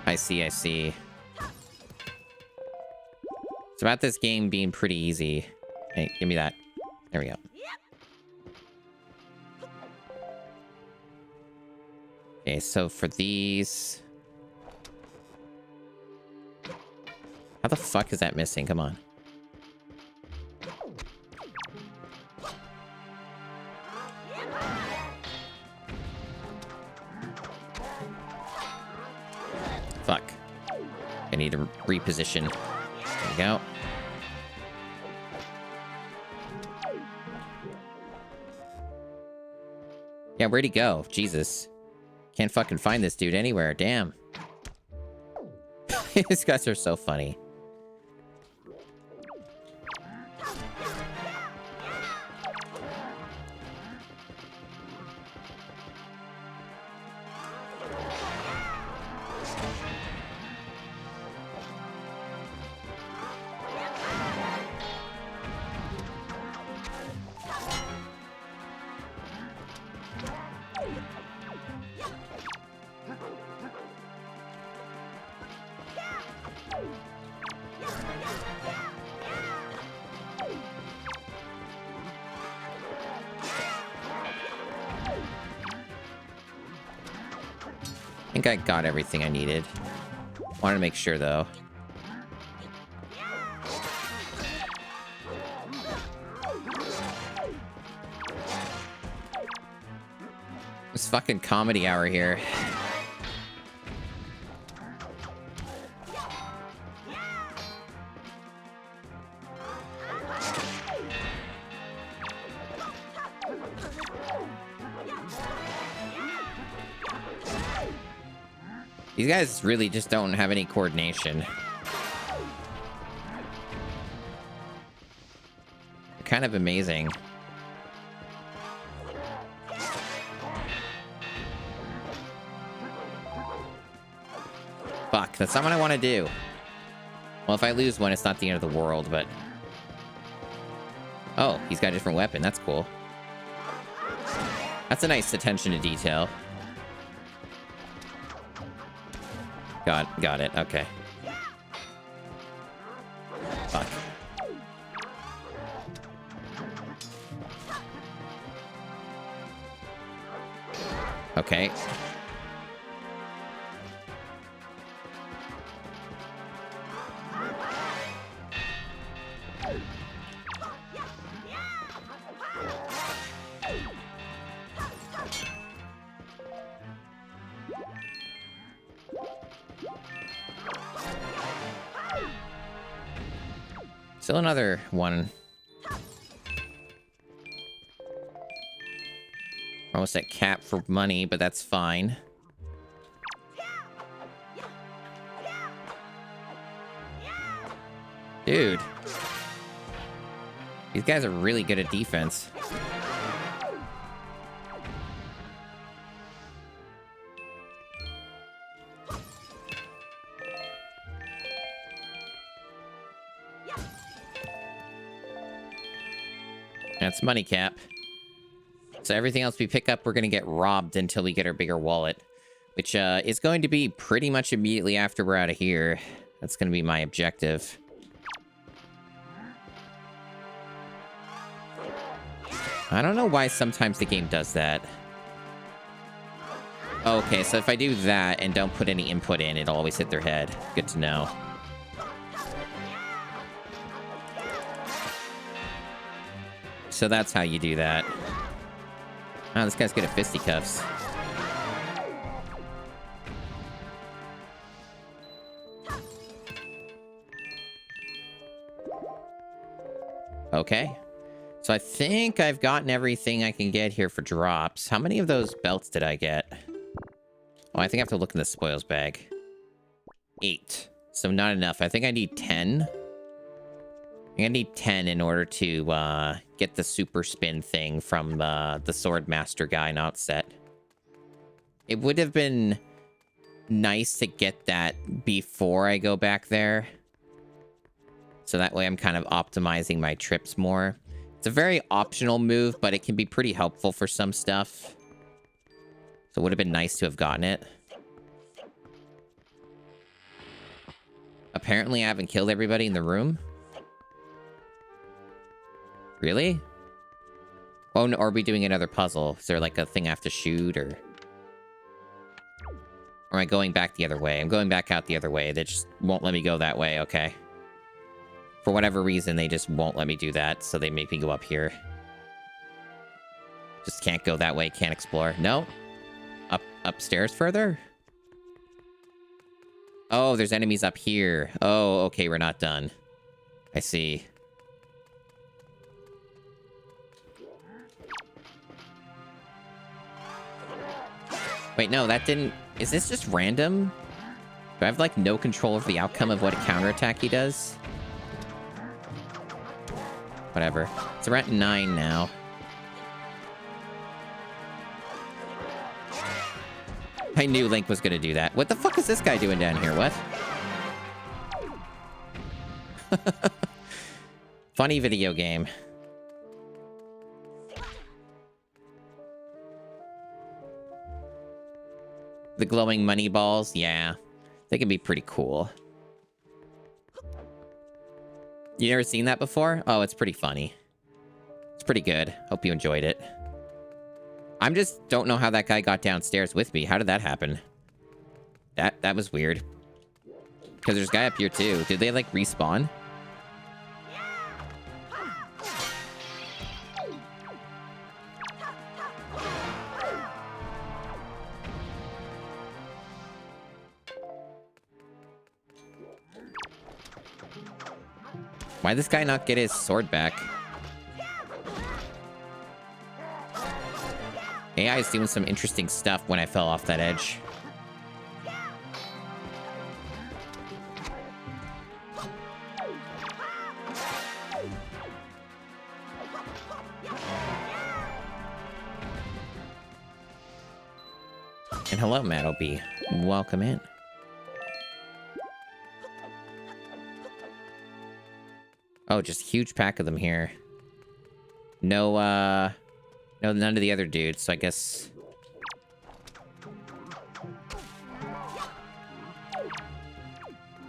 I see. It's about this game being pretty easy. Hey, give me that. There we go. Okay, so for these... How the fuck is that missing? Come on. Fuck. I need to reposition. There we go. Yeah, where'd he go? Jesus. Can't fucking find this dude anywhere. Damn. These guys are so funny. I think I got everything I needed. Wanted to make sure, though. This fucking comedy hour here. These guys really just don't have any coordination. They're kind of amazing. Fuck, that's not what I want to do. Well, if I lose one, it's not the end of the world, but... Oh, he's got a different weapon. That's cool. That's a nice attention to detail. Got it. Okay. Fuck. Okay. Still another one. Almost at cap for money, but that's fine. Dude. These guys are really good at defense. That's money cap. So everything else we pick up, we're going to get robbed until we get our bigger wallet. Which is going to be pretty much immediately after we're out of here. That's going to be my objective. I don't know why sometimes the game does that. Okay, so if I do that and don't put any input in, it'll always hit their head. Good to know. So that's how you do that. Oh, this guy's good at fisticuffs. Okay. So I think I've gotten everything I can get here for drops. How many of those belts did I get? Oh, I think I have to look in the spoils bag. 8. So not enough. I think I need 10. I'm gonna need 10 in order to get the super spin thing from the sword master guy not set. It would have been nice to get that before I go back there. So that way I'm kind of optimizing my trips more. It's a very optional move, but it can be pretty helpful for some stuff. So it would have been nice to have gotten it. Apparently I haven't killed everybody in the room. Really? Oh, no, are we doing another puzzle? Is there like a thing I have to shoot, or am I going back the other way? I'm going back out the other way. They just won't let me go that way. Okay. For whatever reason, they just won't let me do that, so they make me go up here. Just can't go that way. Can't explore. No. Upstairs further? Oh, there's enemies up here. Oh, okay, we're not done. I see. Wait, no, that didn't... Is this just random? Do I have, like, no control over the outcome of what counterattack he does? Whatever. So we're at 9 now. I knew Link was gonna do that. What the fuck is this guy doing down here? What? Funny video game. The glowing money balls, yeah. They can be pretty cool. You never seen that before? Oh, it's pretty funny. It's pretty good. Hope you enjoyed it. I'm just don't know how that guy got downstairs with me. How did that happen? That was weird. Because there's a guy up here too. Did they like respawn? Why'd this guy not get his sword back? AI is doing some interesting stuff when I fell off that edge. And hello, Matt OB. Welcome in. Oh, just a huge pack of them here. No, no, none of the other dudes, so I guess...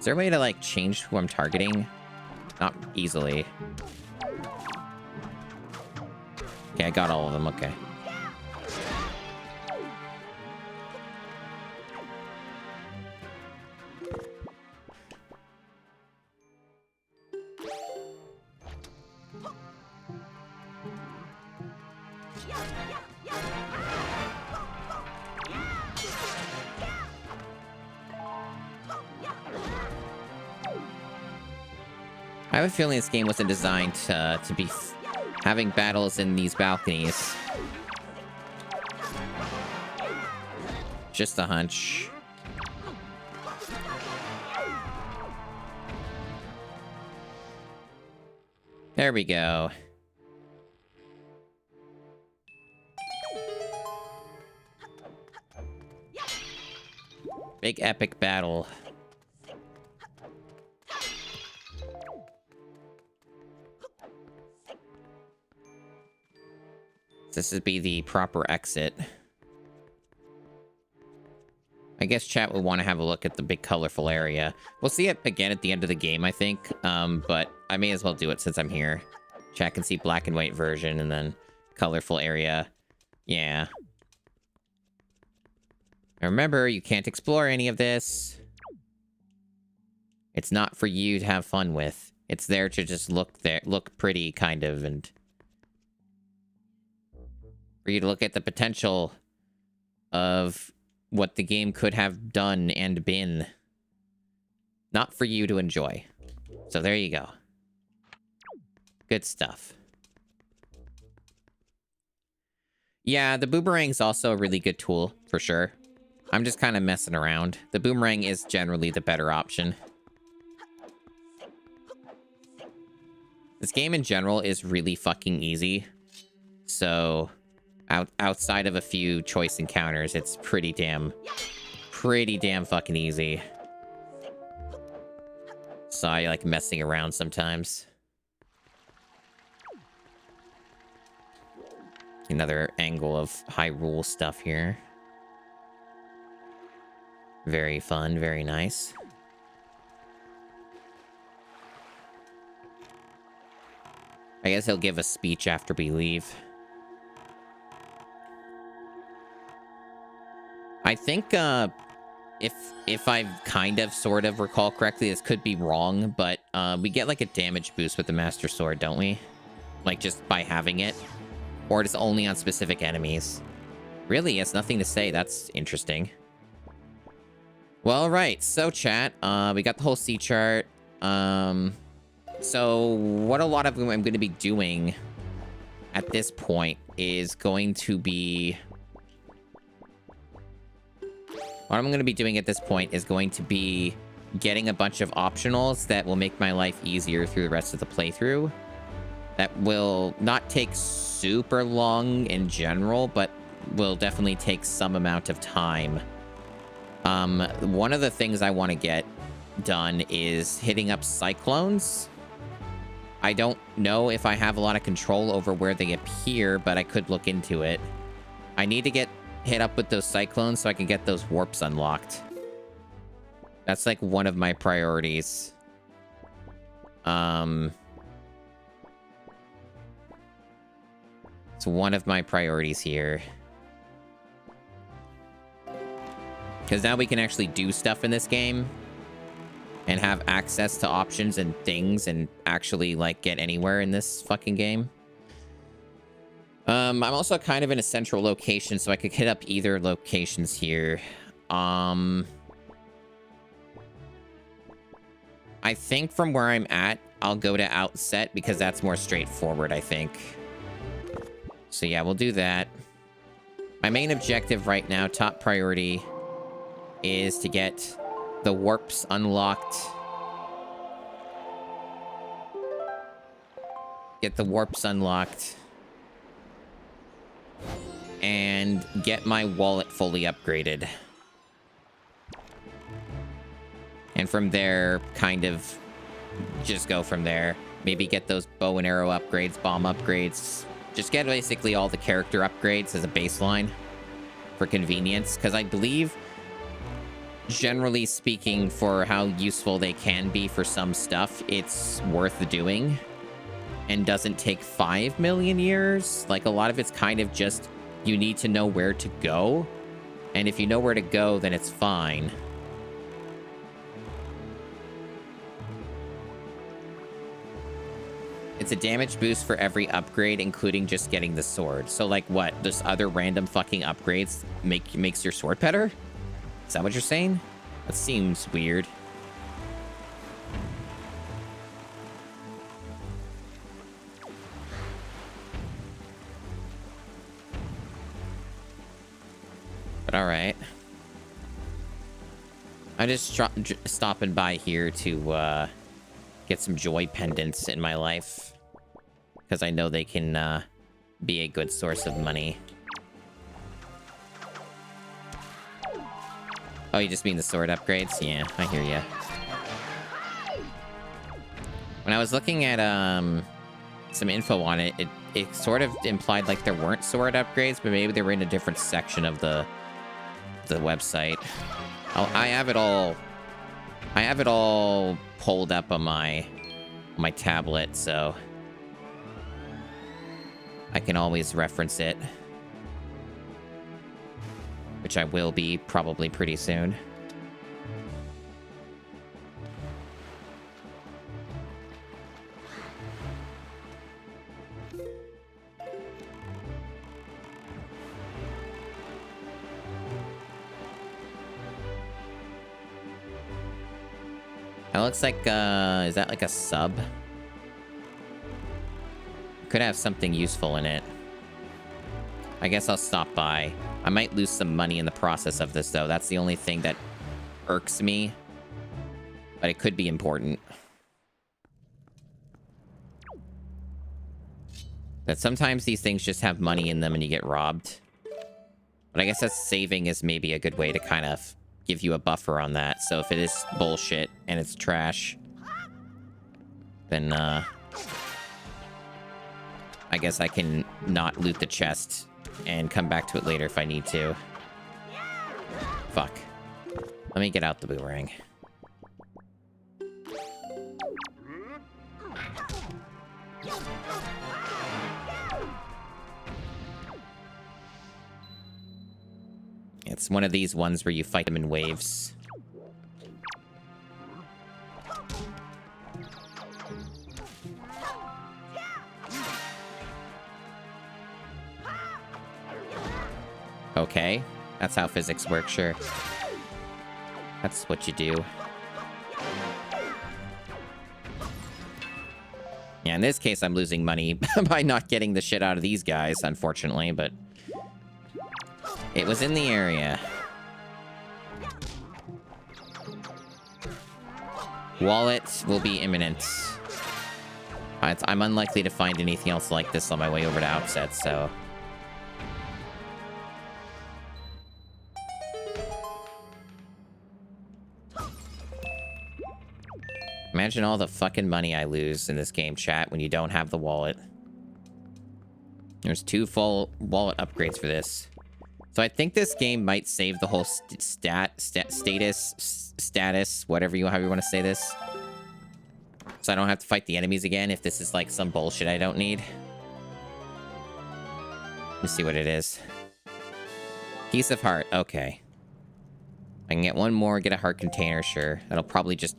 Is there a way to, like, change who I'm targeting? Not easily. Okay, I got all of them. Okay. I have a feeling this game wasn't designed to be having battles in these balconies. Just a hunch. There we go. Big epic battle. This would be the proper exit. I guess chat would want to have a look at the big colorful area. We'll see it again at the end of the game, I think. But I may as well do it since I'm here. Chat can see black and white version and then colorful area. Yeah. And remember, you can't explore any of this. It's not for you to have fun with. It's there to just look pretty, kind of, and for you to look at the potential of what the game could have done and been. Not for you to enjoy. So there you go. Good stuff. Yeah, the boomerang's also a really good tool, for sure. I'm just kind of messing around. The boomerang is generally the better option. This game in general is really fucking easy. So outside of a few choice encounters, it's pretty damn fucking easy. So I like messing around sometimes. Another angle of Hyrule stuff here. Very fun, very nice. I guess he'll give a speech after we leave. I think, if I kind of sort of recall correctly, this could be wrong, but we get like a damage boost with the Master Sword, don't we? Like just by having it? Or it's only on specific enemies? Really, it's nothing to say. That's interesting. Well, right. So, chat, we got the whole C chart. So what a lot of them I'm going to be doing at this point is going to be... What I'm going to be doing at this point is going to be getting a bunch of optionals that will make my life easier through the rest of the playthrough. That will not take super long in general, but will definitely take some amount of time. One of the things I want to get done is hitting up cyclones. I don't know if I have a lot of control over where they appear, but I could look into it. I need to get hit up with those cyclones so I can get those warps unlocked. That's like one of my priorities. It's one of my priorities here. Because now we can actually do stuff in this game. And have access to options and things and actually, like, get anywhere in this fucking game. I'm also kind of in a central location, so I could hit up either locations here. I think from where I'm at, I'll go to Outset because that's more straightforward, I think. So yeah, we'll do that. My main objective right now, top priority, is to get the warps unlocked. Get the warps unlocked. And get my wallet fully upgraded. And from there, kind of just go from there. Maybe get those bow and arrow upgrades, bomb upgrades. Just get basically all the character upgrades as a baseline for convenience. Because I believe generally speaking, for how useful they can be for some stuff, it's worth doing and doesn't take 5 million years. Like, a lot of it's kind of just you need to know where to go. And if you know where to go, then it's fine. It's a damage boost for every upgrade, including just getting the sword. So, like, what? There's other random fucking upgrades makes your sword better? Is that what you're saying? That seems weird. But all right. I'm just stopping by here to get some joy pendants in my life, because I know they can be a good source of money. Oh, you just mean the sword upgrades? Yeah, I hear ya. When I was looking at some info on it, it sort of implied like there weren't sword upgrades, but maybe they were in a different section of the website. I have it all pulled up on my tablet, so I can always reference it, which I will be probably pretty soon. That looks like, is that like a sub? Could have something useful in it. I guess I'll stop by. I might lose some money in the process of this, though. That's the only thing that irks me. But it could be important. That sometimes these things just have money in them and you get robbed. But I guess that saving is maybe a good way to kind of give you a buffer on that. So if it is bullshit and it's trash, then I guess I can not loot the chest and come back to it later if I need to. Fuck. Let me get out the boomerang. It's one of these ones where you fight them in waves. Okay, that's how physics work, sure. That's what you do. Yeah, in this case, I'm losing money by not getting the shit out of these guys, unfortunately, but it was in the area. Wallet will be imminent. I'm unlikely to find anything else like this on my way over to Outset, so... Imagine all the fucking money I lose in this game, chat, when you don't have the wallet. There's 2 full wallet upgrades for this. So I think this game might save the whole status, however you want to say this. So I don't have to fight the enemies again if this is like some bullshit I don't need. Let me see what it is. Piece of heart, okay. I can get one more, get a heart container, sure. That'll probably just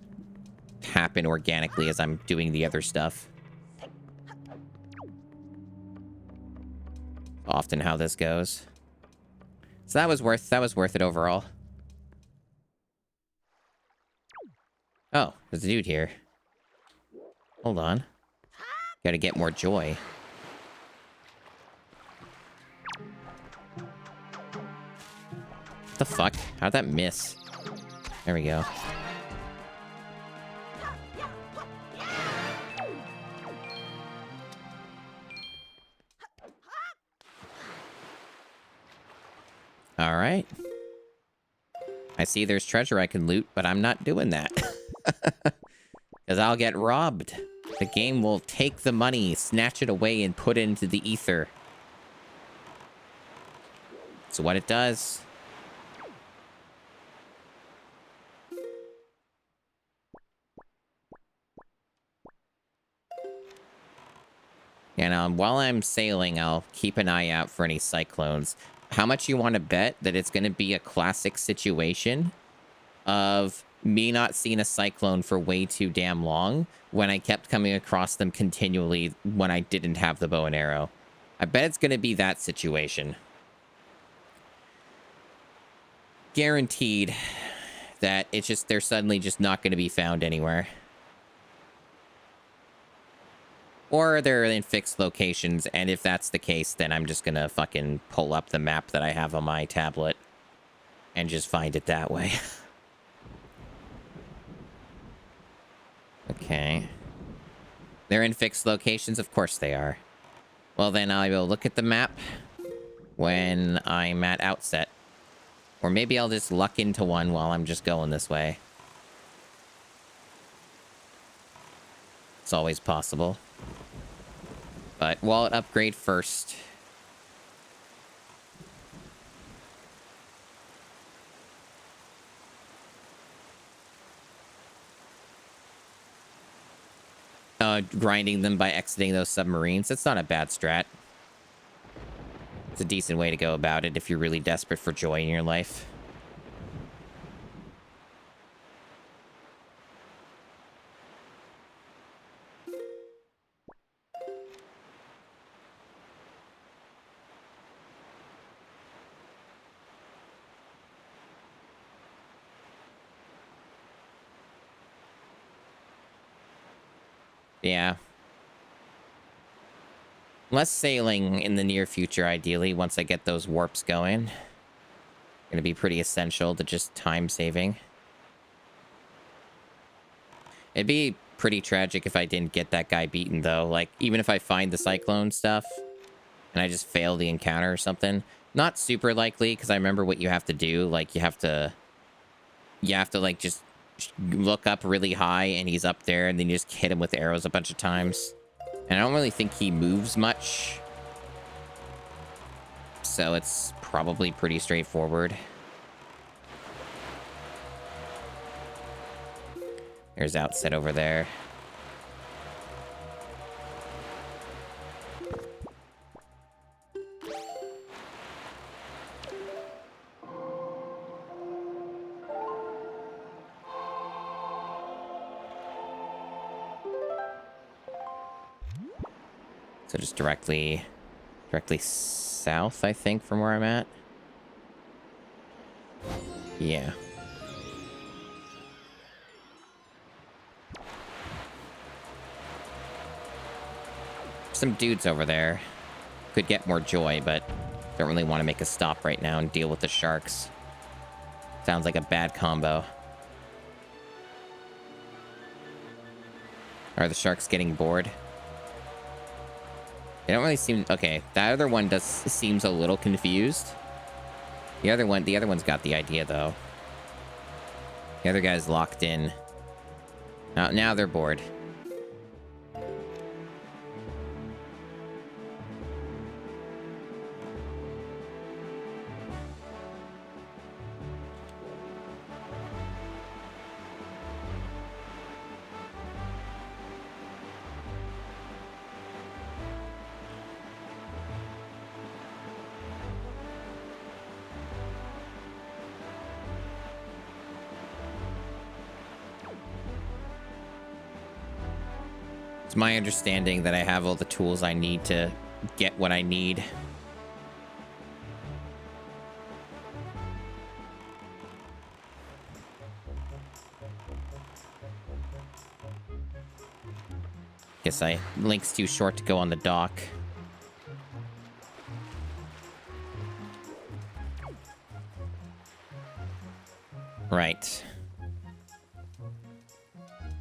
happen organically as I'm doing the other stuff. Often how this goes. So that was worth it overall. Oh, there's a dude here. Hold on. Gotta get more joy. What the fuck? How'd that miss? There we go. All right. I see there's treasure I can loot, but I'm not doing that. Because I'll get robbed. The game will take the money, snatch it away, and put it into the ether. That's what it does. And while I'm sailing, I'll keep an eye out for any cyclones. How much you want to bet that it's going to be a classic situation of me not seeing a cyclone for way too damn long when I kept coming across them continually when I didn't have the bow and arrow? I bet it's going to be that situation. Guaranteed that it's just, they're suddenly just not going to be found anywhere. Or they're in fixed locations, and if that's the case, then I'm just gonna fucking pull up the map that I have on my tablet and just find it that way. Okay. They're in fixed locations? Of course they are. Well, then I will look at the map when I'm at outset. Or maybe I'll just luck into one while I'm just going this way. It's always possible. But wallet upgrade first. Grinding them by exiting those submarines. That's not a bad strat. It's a decent way to go about it if you're really desperate for joy in your life. Yeah. Less sailing in the near future, ideally, once I get those warps going. Gonna be pretty essential to just time saving. It'd be pretty tragic if I didn't get that guy beaten, though. Like, even if I find the cyclone stuff and I just fail the encounter or something. Not super likely, because I remember what you have to do. Like, you have to, like, just look up really high, and he's up there, and then you just hit him with arrows a bunch of times. And I don't really think he moves much. So it's probably pretty straightforward. There's outset over there. So just directly south, I think, from where I'm at. Yeah. Some dudes over there. Could get more joy, but don't really want to make a stop right now and deal with the sharks. Sounds like a bad combo. Are the sharks getting bored? They don't really seem... Okay, that other one seems a little confused. The other one's got the idea, though. The other guy's locked in. Now they're bored. It's my understanding that I have all the tools I need to get what I need. Guess Link's too short to go on the dock. Right.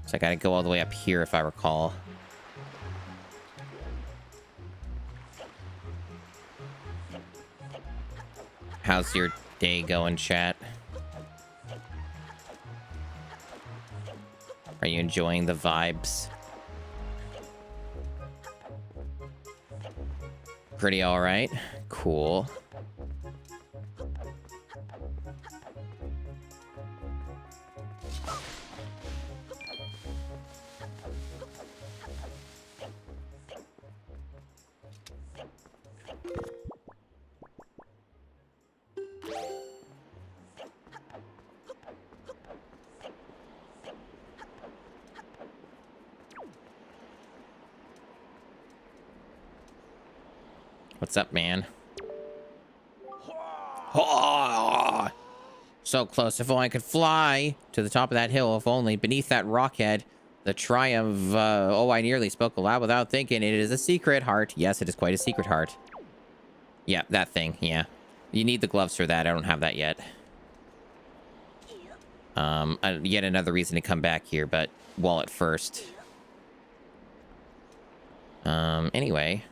So I gotta go all the way up here if I recall. How's your day going, chat? Are you enjoying the vibes? Pretty all right. Cool. What's up, man? Oh, so close. If only I could fly to the top of that hill. If only beneath that rock head. The triumph. Oh, I nearly spoke aloud without thinking. It is a secret heart. Yes, it is quite a secret heart. Yeah, that thing. Yeah. You need the gloves for that. I don't have that yet. Yet another reason to come back here, but wallet first. Anyway.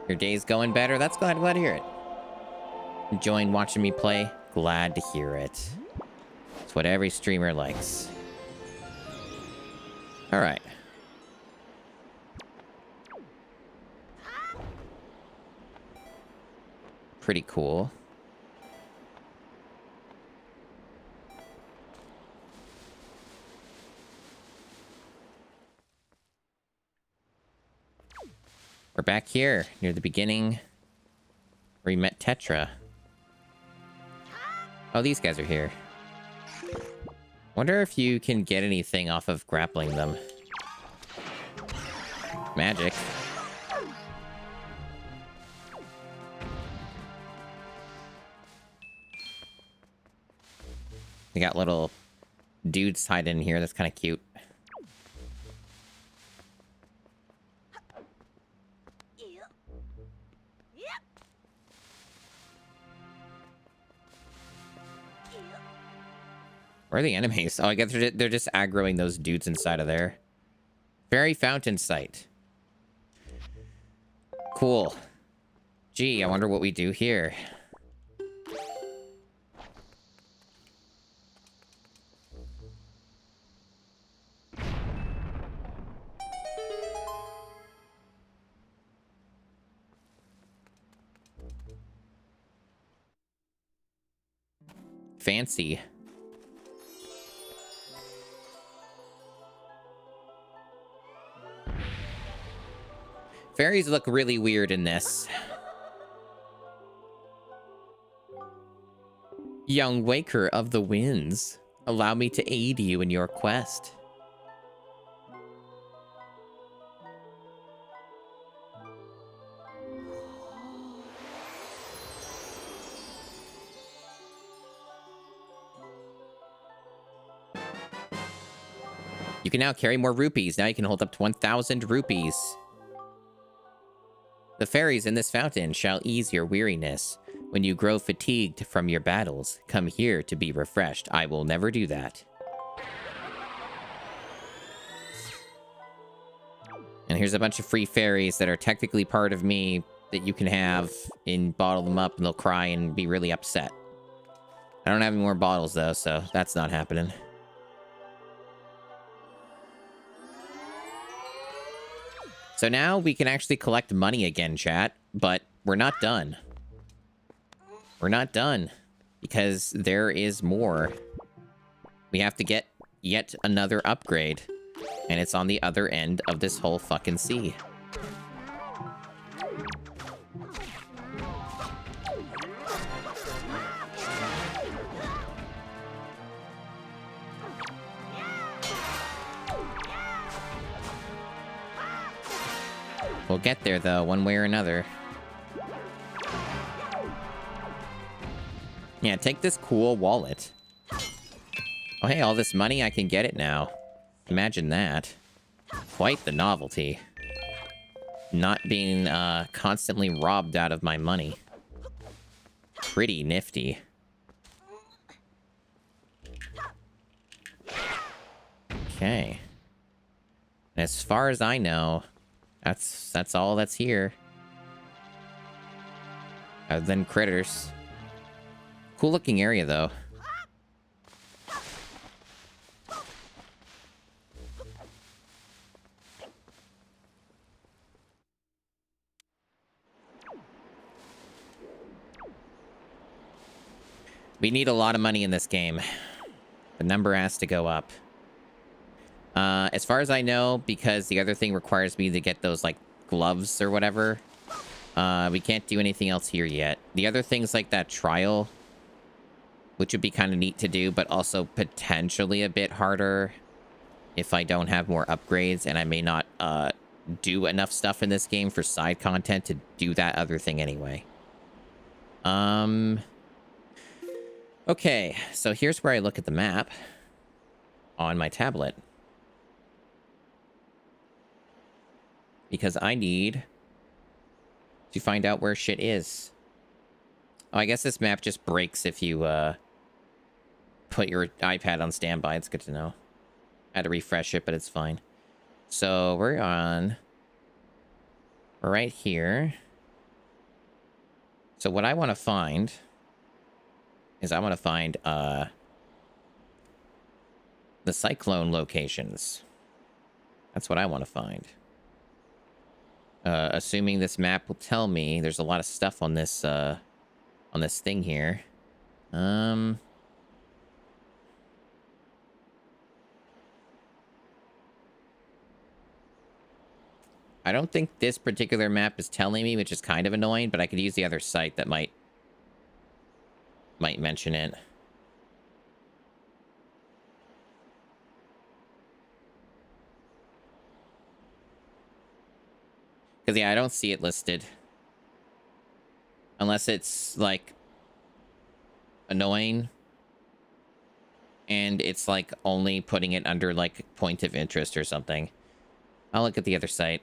Your day's going better? That's glad to hear it. Enjoying watching me play? Glad to hear it. It's what every streamer likes. Alright. Pretty cool. We're back here, near the beginning, where we met Tetra. Oh, these guys are here. Wonder if you can get anything off of grappling them. Magic. They got little dudes tied in here. That's kind of cute. Where are the enemies? Oh, I guess they're just aggroing those dudes inside of there. Fairy fountain site. Cool. Gee, I wonder what we do here. Fancy. Fairies look really weird in this. Young Waker of the Winds, allow me to aid you in your quest. You can now carry more rupees. Now you can hold up to 1,000 rupees. The fairies in this fountain shall ease your weariness. When you grow fatigued from your battles, come here to be refreshed. I will never do that. And here's a bunch of free fairies that are technically part of me that you can have and bottle them up and they'll cry and be really upset. I don't have any more bottles though, so that's not happening. So now we can actually collect money again, chat, but we're not done. We're not done because there is more. We have to get yet another upgrade, and it's on the other end of this whole fucking sea. We'll get there, though, one way or another. Yeah, take this cool wallet. Oh, hey, all this money, I can get it now. Imagine that. Quite the novelty. Not being constantly robbed out of my money. Pretty nifty. Okay. As far as I know, that's all that's here. Other than critters. Cool looking area though. We need a lot of money in this game. The number has to go up. As far as I know, because the other thing requires me to get those, like, gloves or whatever, we can't do anything else here yet. The other things like that trial, which would be kind of neat to do, but also potentially a bit harder if I don't have more upgrades, and I may not do enough stuff in this game for side content to do that other thing anyway. Okay, so here's where I look at the map on my tablet. Because I need to find out where shit is. Oh, I guess this map just breaks if you put your iPad on standby. It's good to know. I had to refresh it, but it's fine. So we're right here. So what I want to find is I want to find the cyclone locations. That's what I want to find. Assuming this map will tell me there's a lot of stuff on this thing here. I don't think this particular map is telling me, which is kind of annoying, but I could use the other site that might mention it. Because, yeah, I don't see it listed. Unless it's, like, annoying. And it's, like, only putting it under, like, point of interest or something. I'll look at the other site.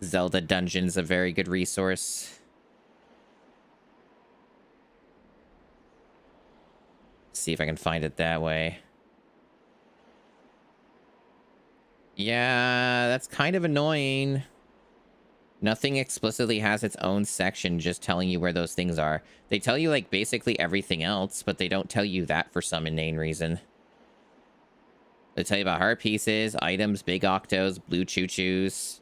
Zelda Dungeon's a very good resource. See if I can find it that way. Yeah, that's kind of annoying. Nothing explicitly has its own section just telling you where those things are. They tell you, like, basically everything else, but they don't tell you that for some inane reason. They tell you about heart pieces, items, big octos, blue choo-choos,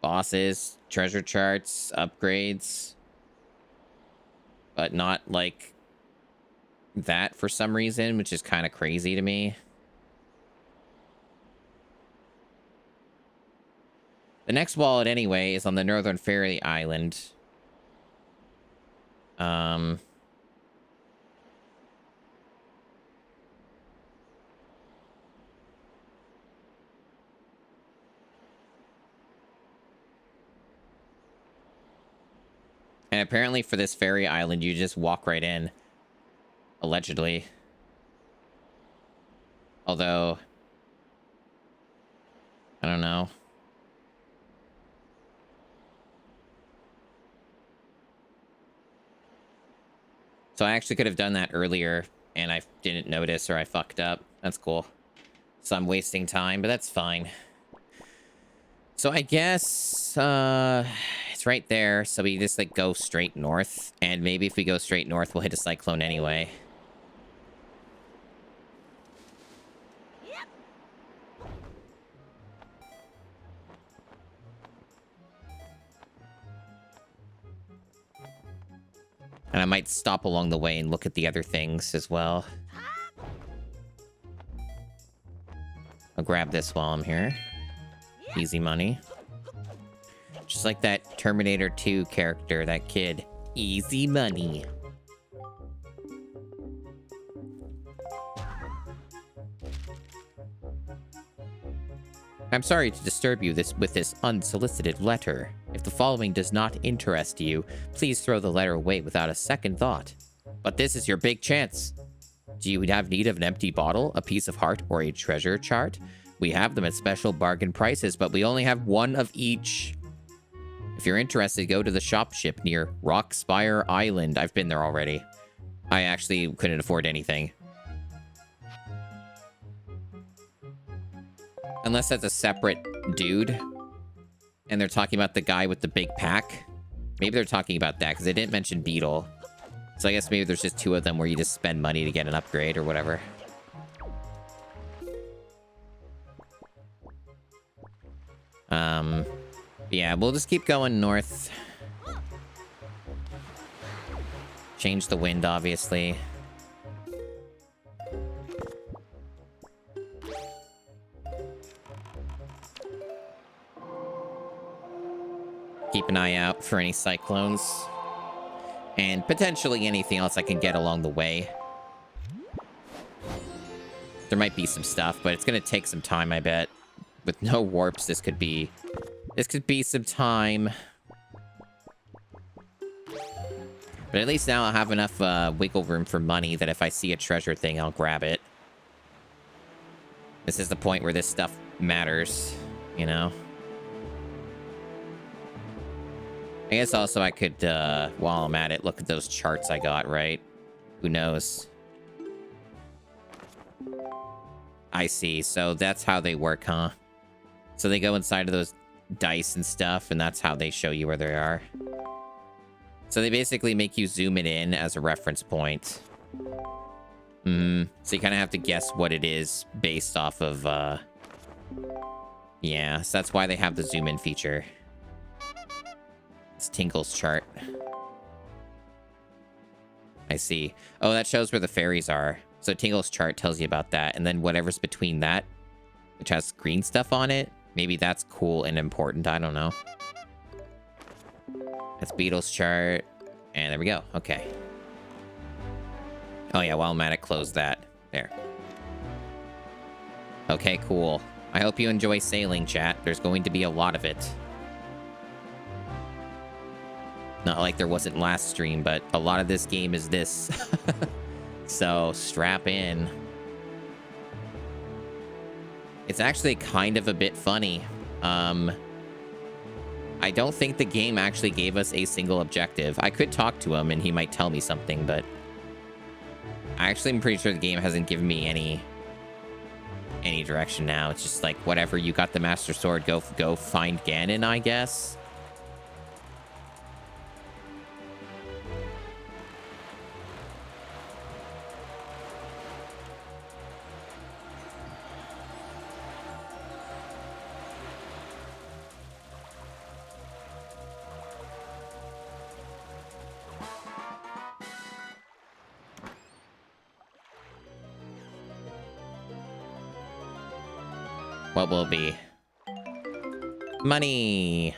bosses, treasure charts, upgrades. But not, like, that for some reason, which is kind of crazy to me. The next wallet, anyway, is on the Northern Fairy Island. And apparently for this fairy island, you just walk right in. Allegedly. Although, I don't know. So I actually could have done that earlier, and I didn't notice, or I fucked up. That's cool. So I'm wasting time, but that's fine. So I guess it's right there. So we just, like, go straight north. And maybe if we go straight north, we'll hit a cyclone anyway. And I might stop along the way and look at the other things as well. I'll grab this while I'm here. Easy money. Just like that Terminator 2 character, that kid. Easy money. I'm sorry to disturb you with this unsolicited letter. If the following does not interest you, please throw the letter away without a second thought. But this is your big chance. Do you have need of an empty bottle, a piece of heart, or a treasure chart? We have them at special bargain prices, but we only have one of each. If you're interested, go to the shop ship near Rockspire Island. I've been there already. I actually couldn't afford anything. Unless that's a separate dude. And they're talking about the guy with the big pack. Maybe they're talking about that, because they didn't mention Beetle. So I guess maybe there's just two of them where you just spend money to get an upgrade or whatever. Yeah, we'll just keep going north. Change the wind, obviously. Keep an eye out for any cyclones. And potentially anything else I can get along the way. There might be some stuff, but it's going to take some time, I bet. With no warps, this could be some time. But at least now I'll have enough wiggle room for money that if I see a treasure thing, I'll grab it. This is the point where this stuff matters, you know? I guess also I could, while I'm at it, look at those charts I got, right? Who knows? I see. So that's how they work, huh? So they go inside of those dice and stuff, and that's how they show you where they are. So they basically make you zoom it in as a reference point. So you kind of have to guess what it is based off of, yeah, so that's why they have the zoom in feature. It's Tinkle's chart. I see. Oh, that shows where the fairies are. So Tinkle's chart tells you about that. And then whatever's between that, which has green stuff on it, maybe that's cool and important. I don't know. That's Beetle's chart. And there we go. Okay. Oh, yeah. While I'm at it, close that. There. Okay, cool. I hope you enjoy sailing, chat. There's going to be a lot of it. Not like there wasn't last stream, but a lot of this game is this. So strap in. It's actually kind of a bit funny. I don't think the game actually gave us a single objective. I could talk to him and he might tell me something, but I actually am pretty sure the game hasn't given me any direction now. It's just like, whatever, you got the Master Sword, go find Ganon, I guess. What will be? Money.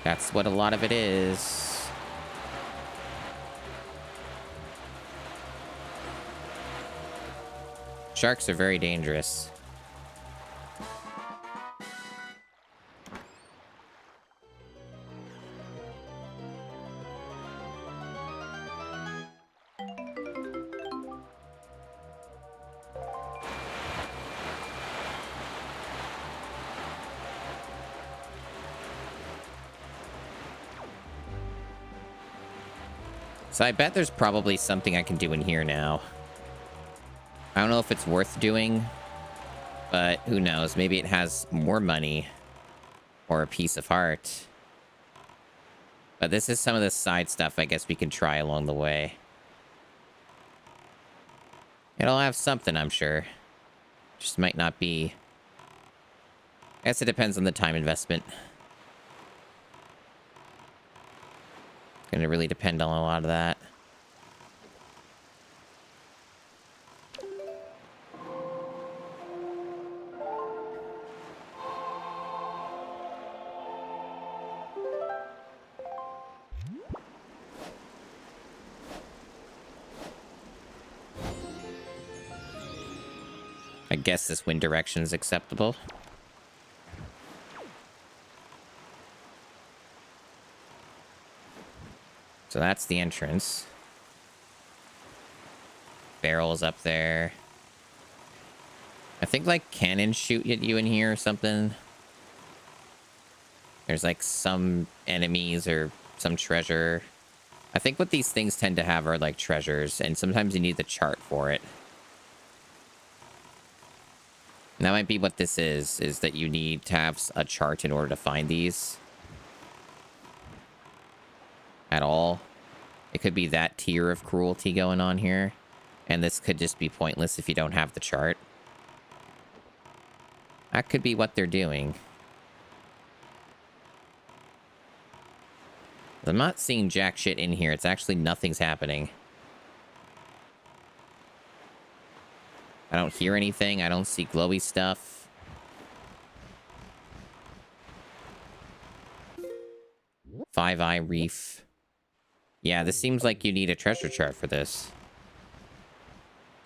That's what a lot of it is. Sharks are very dangerous. So I bet there's probably something I can do in here now. I don't know if it's worth doing, but who knows? Maybe it has more money or a piece of heart. But this is some of the side stuff I guess we can try along the way. It'll have something, I'm sure. Just might not be. I guess it depends on the time investment. Gonna really depend on a lot of that. I guess this wind direction is acceptable. So that's the entrance. Barrels up there. I think like cannons shoot at you in here or something. There's like some enemies or some treasure. I think what these things tend to have are like treasures, and sometimes you need the chart for it. And that might be what this is that you need to have a chart in order to find these. At all. It could be that tier of cruelty going on here. And this could just be pointless if you don't have the chart. That could be what they're doing. I'm not seeing jack shit in here. It's actually nothing's happening. I don't hear anything. I don't see glowy stuff. Five Eye Reef. Yeah, this seems like you need a treasure chart for this.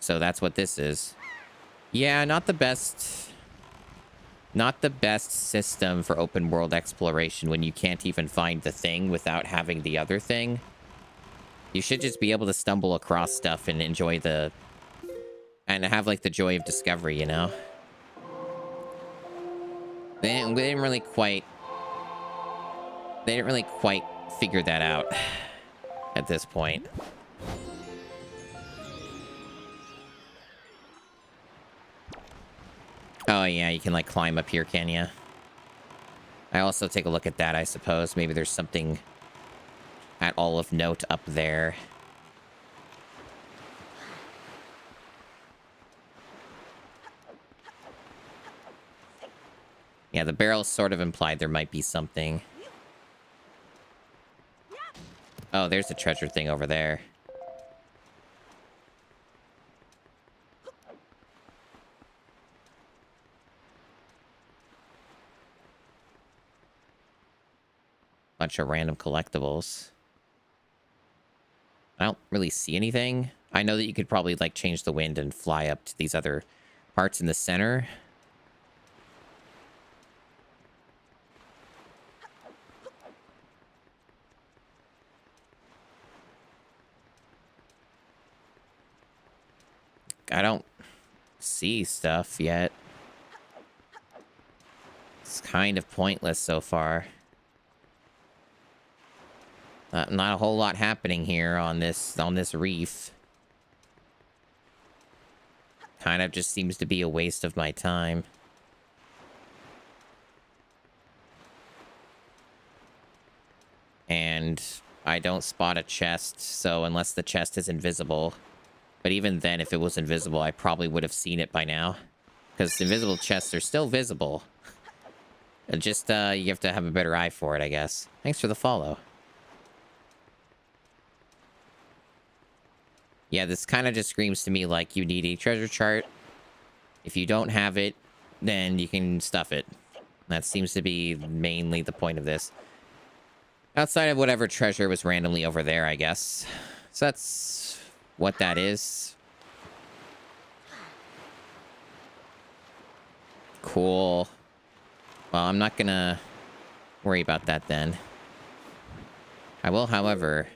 So that's what this is. Yeah, not the best... Not the best system for open world exploration when you can't even find the thing without having the other thing. You should just be able to stumble across stuff and enjoy the... And have, like, the joy of discovery, you know? We didn't really quite... They didn't really quite figure that out at this point. Oh, yeah, you can, like, climb up here, can you? I also take a look at that, I suppose. Maybe there's something at all of note up there. Yeah, the barrel sort of implied there might be something. Oh, there's the treasure thing over there. Bunch of random collectibles. I don't really see anything. I know that you could probably, like, change the wind and fly up to these other parts in the center. I don't see stuff yet. It's kind of pointless so far. Not a whole lot happening here on this reef. Kind of just seems to be a waste of my time. And I don't spot a chest, so unless the chest is invisible. But even then, if it was invisible, I probably would have seen it by now. Because invisible chests are still visible. And just, you have to have a better eye for it, I guess. Thanks for the follow. Yeah, this kind of just screams to me like you need a treasure chart. If you don't have it, then you can stuff it. That seems to be mainly the point of this. Outside of whatever treasure was randomly over there, I guess. So that's what that is. Cool. Well, I'm not gonna worry about that then. I will, however,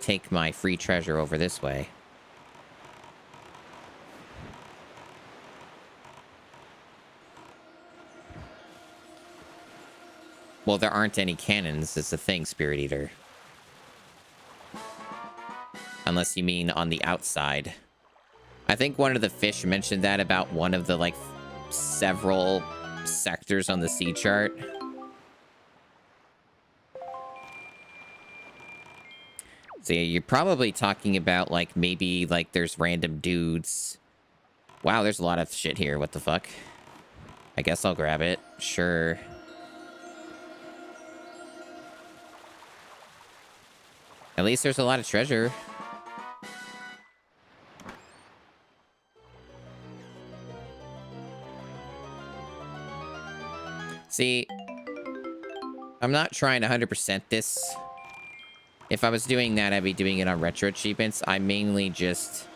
take my free treasure over this way. Well, there aren't any cannons. It's a thing, Spirit Eater. Unless you mean on the outside. I think one of the fish mentioned that about one of the, like, several sectors on the sea chart. So yeah, you're probably talking about, like, maybe, like, there's random dudes. Wow, there's a lot of shit here. What the fuck? I guess I'll grab it. Sure. At least there's a lot of treasure. See, I'm not trying to 100% this. If I was doing that, I'd be doing it on retro achievements. I'm mainly just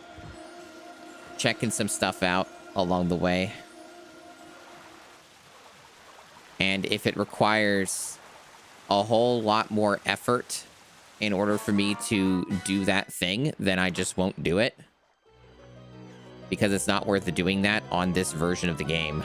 checking some stuff out along the way. And if it requires a whole lot more effort in order for me to do that thing, then I just won't do it. Because it's not worth doing that on this version of the game.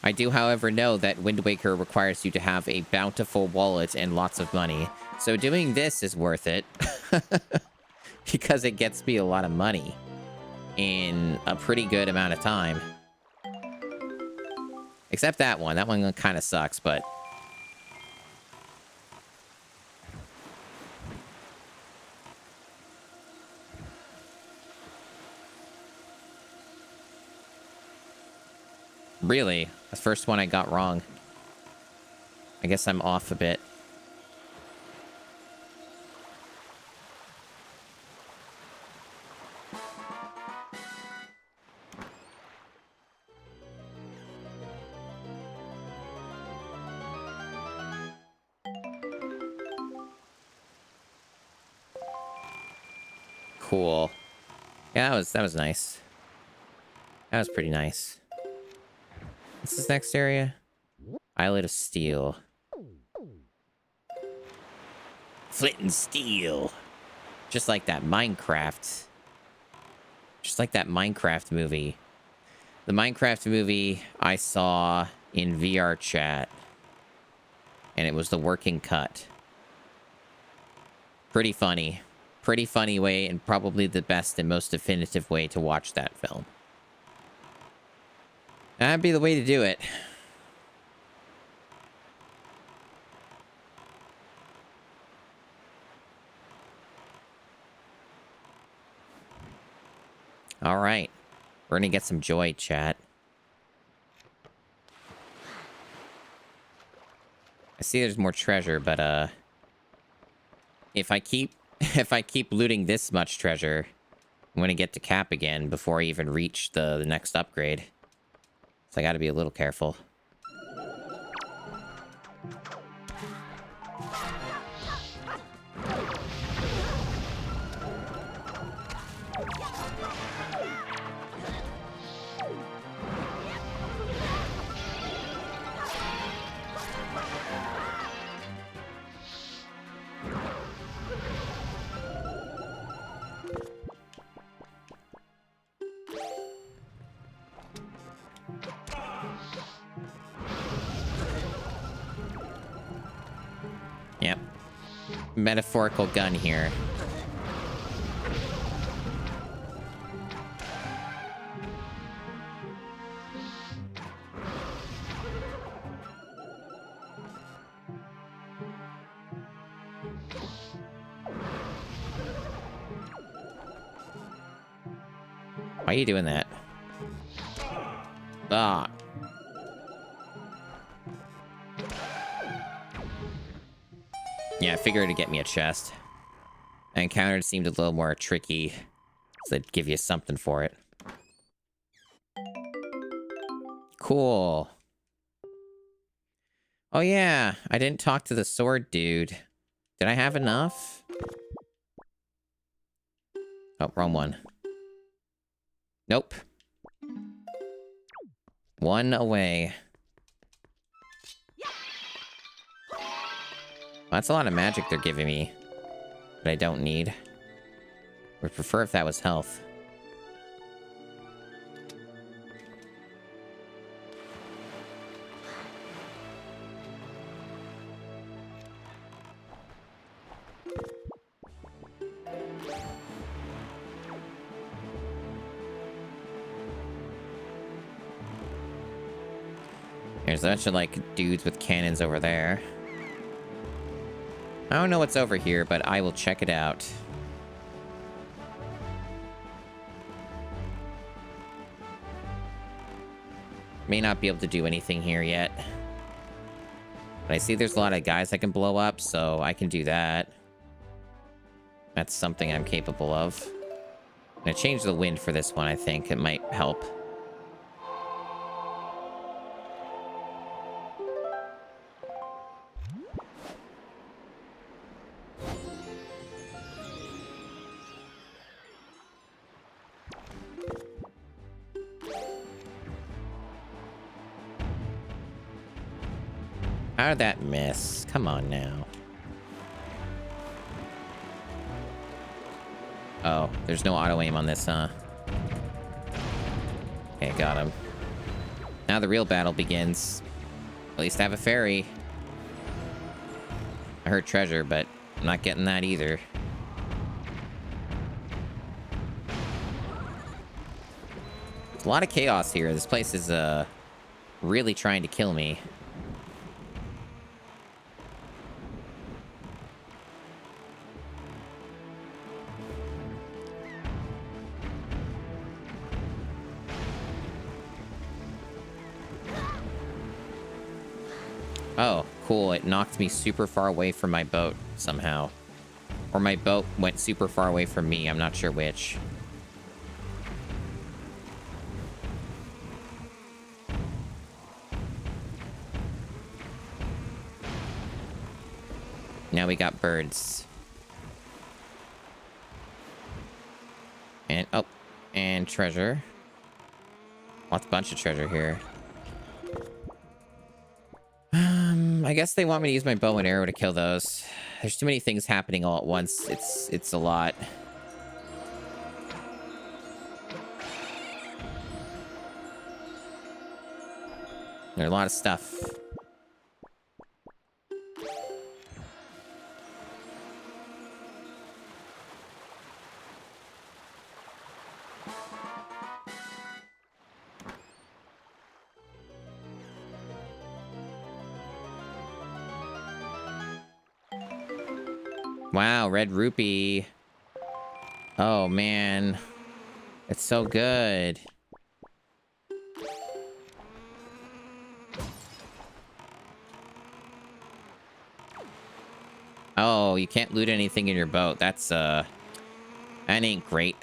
I do, however, know that Wind Waker requires you to have a bountiful wallet and lots of money. So doing this is worth it. Because it gets me a lot of money in a pretty good amount of time. Except that one. That one kind of sucks, but... Really? The first one I got wrong. I guess I'm off a bit. Cool. Yeah, that was nice. That was pretty nice. What's this next area? Islet of Steel. Flint and Steel. Just like that Minecraft. Just like that Minecraft movie. The Minecraft movie I saw in VR chat. And it was the working cut. Pretty funny. Pretty funny way, and probably the best and most definitive way to watch that film. That'd be the way to do it. All right. We're gonna get some joy, chat. I see there's more treasure, but if I keep looting this much treasure, I'm gonna get to cap again before I even reach the next upgrade. So I gotta be a little careful. Yep. Metaphorical gun here. Why are you doing that? Ah. Yeah, I figured it'd get me a chest. The encounter seemed a little more tricky, so they'd give you something for it. Cool. Oh yeah, I didn't talk to the sword dude. Did I have enough? Oh, wrong one. Nope. One away. Well, that's a lot of magic they're giving me that I don't need. Would prefer if that was health. There's a bunch of, like, dudes with cannons over there. I don't know what's over here, but I will check it out. May not be able to do anything here yet. But I see there's a lot of guys I can blow up, so I can do that. That's something I'm capable of. I'm gonna change the wind for this one, I think. It might help. How did that miss? Come on now. Oh, there's no auto aim on this, huh? Okay, got him. Now the real battle begins. At least I have a ferry. I heard treasure, but I'm not getting that either. There's a lot of chaos here. This place is really trying to kill me. Oh, cool. It knocked me super far away from my boat somehow. Or my boat went super far away from me. I'm not sure which. Now we got birds. And, oh, and treasure. Lots bunch of treasure here. I guess they want me to use my bow and arrow to kill those. There's too many things happening all at once. It's a lot. There's a lot of stuff. Wow, red rupee. Oh, man. It's so good. Oh, you can't loot anything in your boat. That's, that ain't great.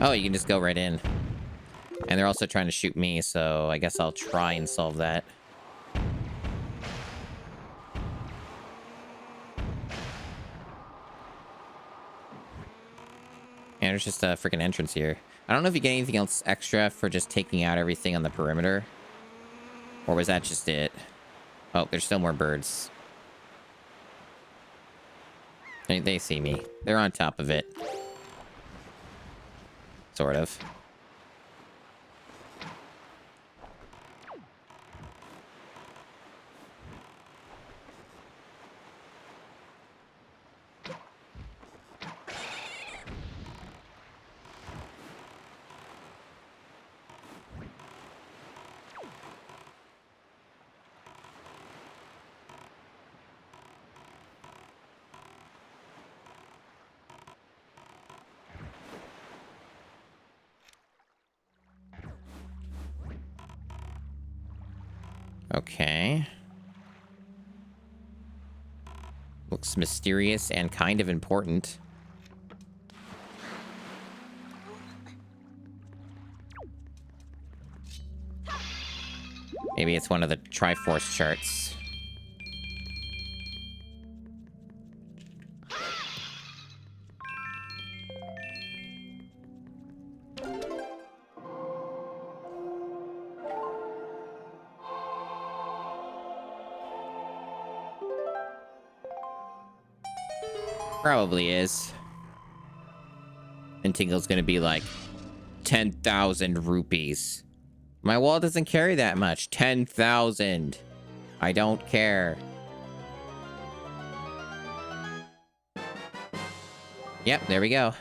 Oh, you can just go right in. And they're also trying to shoot me, so I guess I'll try and solve that. And there's just a freaking entrance here. I don't know if you get anything else extra for just taking out everything on the perimeter. Or was that just it? Oh, there's still more birds. They see me. They're on top of it. Sort of. Okay. Looks mysterious and kind of important. Maybe it's one of the Triforce charts. Probably is. And Tingle's gonna be like, 10,000 rupees. My wallet doesn't carry that much. 10,000. I don't care. Yep, there we go.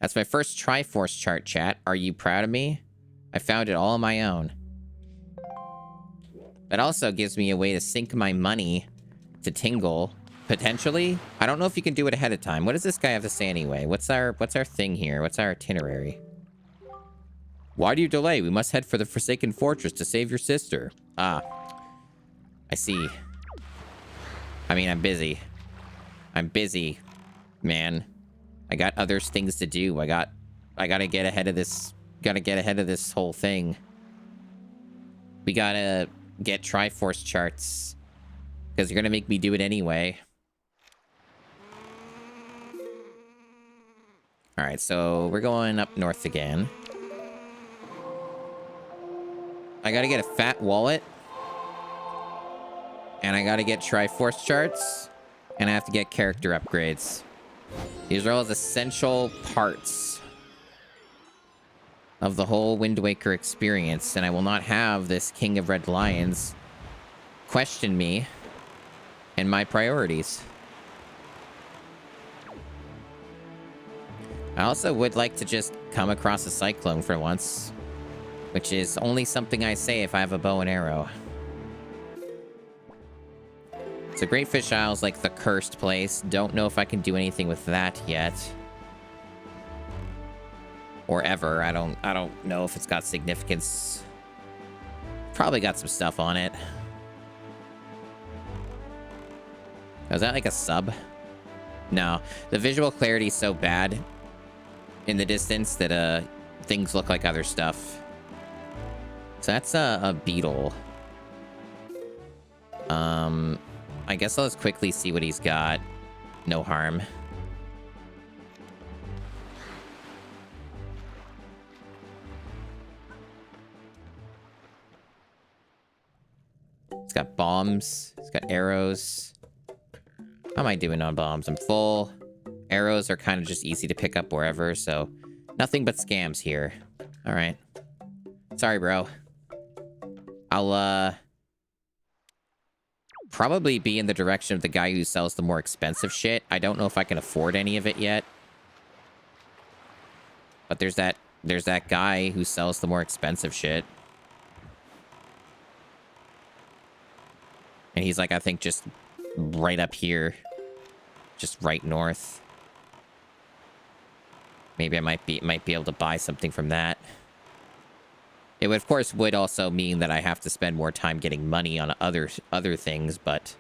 That's my first Triforce chart, chat. Are you proud of me? I found it all on my own. That also gives me a way to sync my money to Tingle. Potentially. I don't know if you can do it ahead of time. What does this guy have to say anyway? What's our thing here? What's our itinerary? Why do you delay? We must head for the Forsaken Fortress to save your sister. Ah. I see. I mean, I'm busy. I'm busy, man. I got other things to do. I gotta get ahead of this. Gotta get ahead of this whole thing. We gotta get Triforce charts. Because you're gonna make me do it anyway. Alright, so we're going up north again. I gotta get a fat wallet. And I gotta get Triforce charts. And I have to get character upgrades. These are all essential parts of the whole Wind Waker experience. And I will not have this King of Red Lions question me and my priorities. I also would like to just come across a cyclone for once. Which is only something I say if I have a bow and arrow. So Great Fish Isle's like the cursed place. Don't know if I can do anything with that yet. Or ever. I don't know if it's got significance. Probably got some stuff on it. Is that like a sub? No. The visual clarity is so bad in the distance that things look like other stuff. So that's a beetle. I guess I'll just quickly see what he's got. No harm. It's got bombs. It's got arrows. How am I doing on bombs? I'm full. Arrows are kind of just easy to pick up wherever, so nothing but scams here. All right. Sorry, bro. I'll, probably be in the direction of the guy who sells the more expensive shit. I don't know if I can afford any of it yet. But there's that guy who sells the more expensive shit. And he's like, I think just right up here. Just right north. Maybe I might be able to buy something from that. It would, of course, would also mean that I have to spend more time getting money on other things, but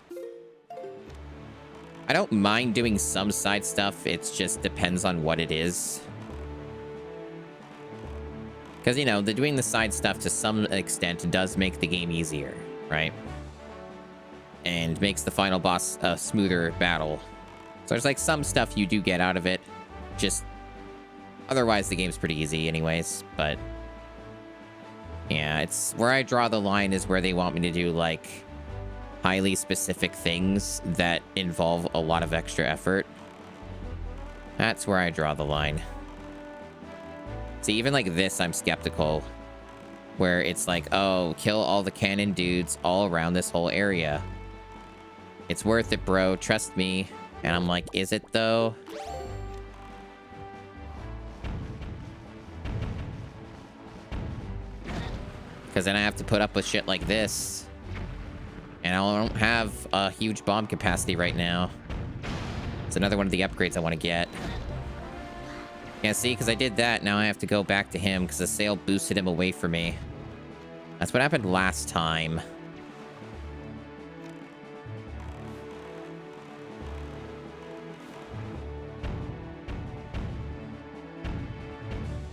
I don't mind doing some side stuff. It just depends on what it is. Because, you know, doing the side stuff to some extent does make the game easier, right? And makes the final boss a smoother battle. So there's like some stuff you do get out of it. Just otherwise the game's pretty easy anyways, but yeah, it's where I draw the line is where they want me to do like highly specific things that involve a lot of extra effort. That's where I draw the line. See, even like this, I'm skeptical. Where it's like, oh, kill all the cannon dudes all around this whole area. It's worth it, bro. Trust me. And I'm like, is it though? Because then I have to put up with shit like this. And I don't have a huge bomb capacity right now. It's another one of the upgrades I want to get. Yeah, see, because I did that, now I have to go back to him because the sale boosted him away from me. That's what happened last time.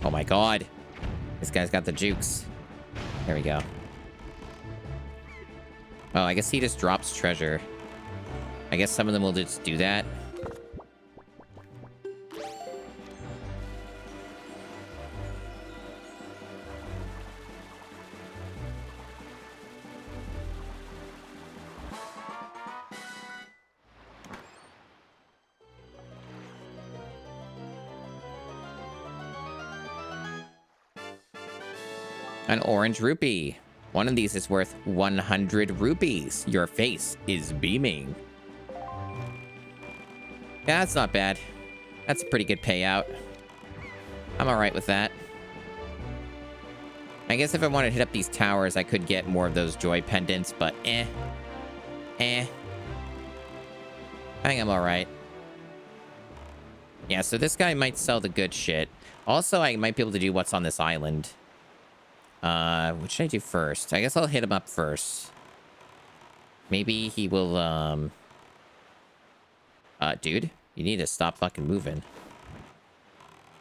Oh my god. This guy's got the jukes. There we go. Oh, I guess he just drops treasure. I guess some of them will just do that. An orange rupee. One of these is worth 100 rupees. Your face is beaming. Yeah, that's not bad. That's a pretty good payout. I'm alright with that. I guess if I wanted to hit up these towers, I could get more of those joy pendants, but I think I'm alright. Yeah, so this guy might sell the good shit. Also, I might be able to do what's on this island. What should I do first? I guess I'll hit him up first. Maybe he will, dude, you need to stop fucking moving.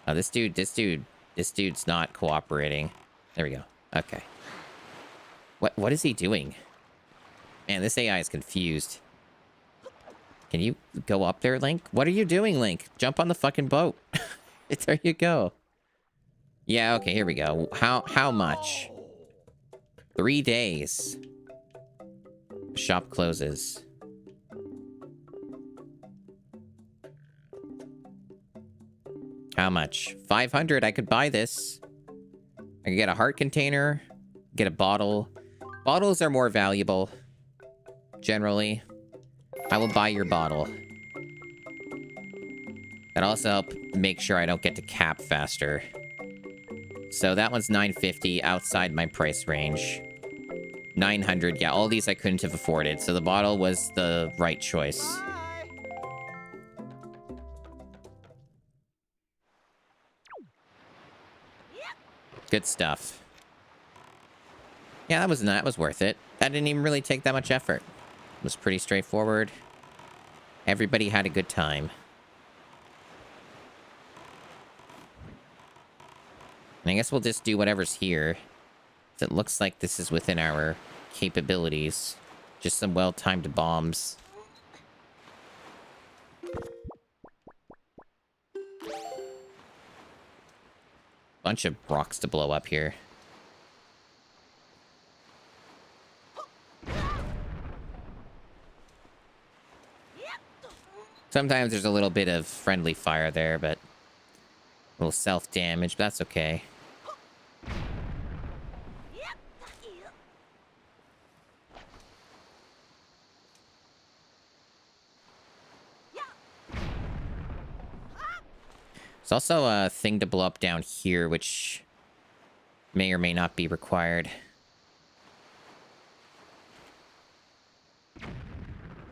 This dude's not cooperating. There we go. Okay. What is he doing? Man, this AI is confused. Can you go up there, Link? What are you doing, Link? Jump on the fucking boat. There you go. Yeah, okay, here we go. How much? 3 days. Shop closes. How much? 500. I could buy this. I could get a heart container, get a bottle. Bottles are more valuable, generally. I will buy your bottle. That'll also help make sure I don't get to cap faster. So that one's $9.50 outside my price range. 900. Yeah, all these I couldn't have afforded, so the bottle was the right choice. Good stuff. Yeah, that was worth it. That didn't even really take that much effort. It was pretty straightforward. Everybody had a good time. And I guess we'll just do whatever's here. It looks like this is within our capabilities. Just some well-timed bombs. Bunch of rocks to blow up here. Sometimes there's a little bit of friendly fire there, but a little self-damage, but that's okay. There's also a thing to blow up down here, which may or may not be required.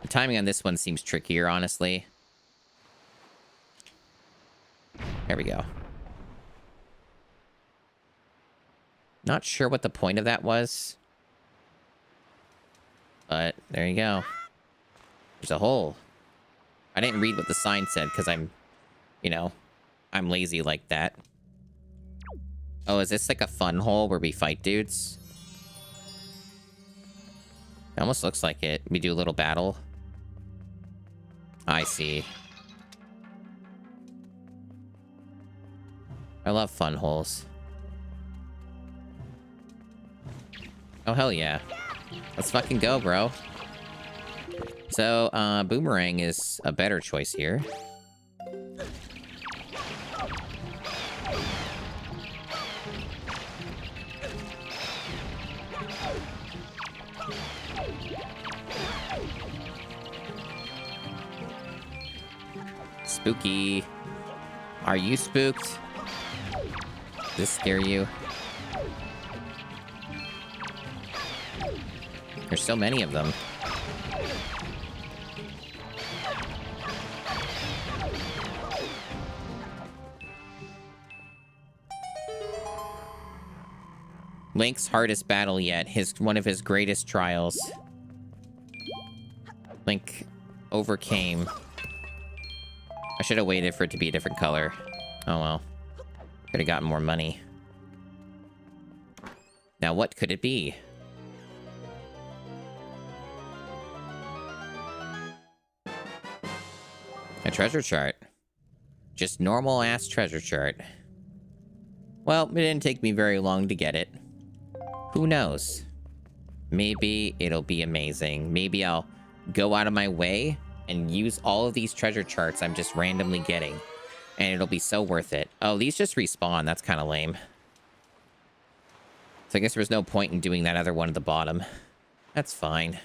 The timing on this one seems trickier, honestly. There we go. Not sure what the point of that was. But there you go. There's a hole. I didn't read what the sign said because I'm, you know, I'm lazy like that. Oh, is this like a fun hole where we fight dudes? It almost looks like it. We do a little battle. I see. I love fun holes. Oh, hell yeah. Let's fucking go, bro. So, boomerang is a better choice here. Spooky. Are you spooked? Does this scare you? There's so many of them. Link's hardest battle yet. One of his greatest trials. Link overcame. I should have waited for it to be a different color. Oh well. Could have gotten more money. Now what could it be? A treasure chart. Just normal ass treasure chart. Well, it didn't take me very long to get it. Who knows? Maybe it'll be amazing. Maybe I'll go out of my way and use all of these treasure charts I'm just randomly getting. And it'll be so worth it. Oh, these just respawn. That's kind of lame. So I guess there's no point in doing that other one at the bottom. That's fine.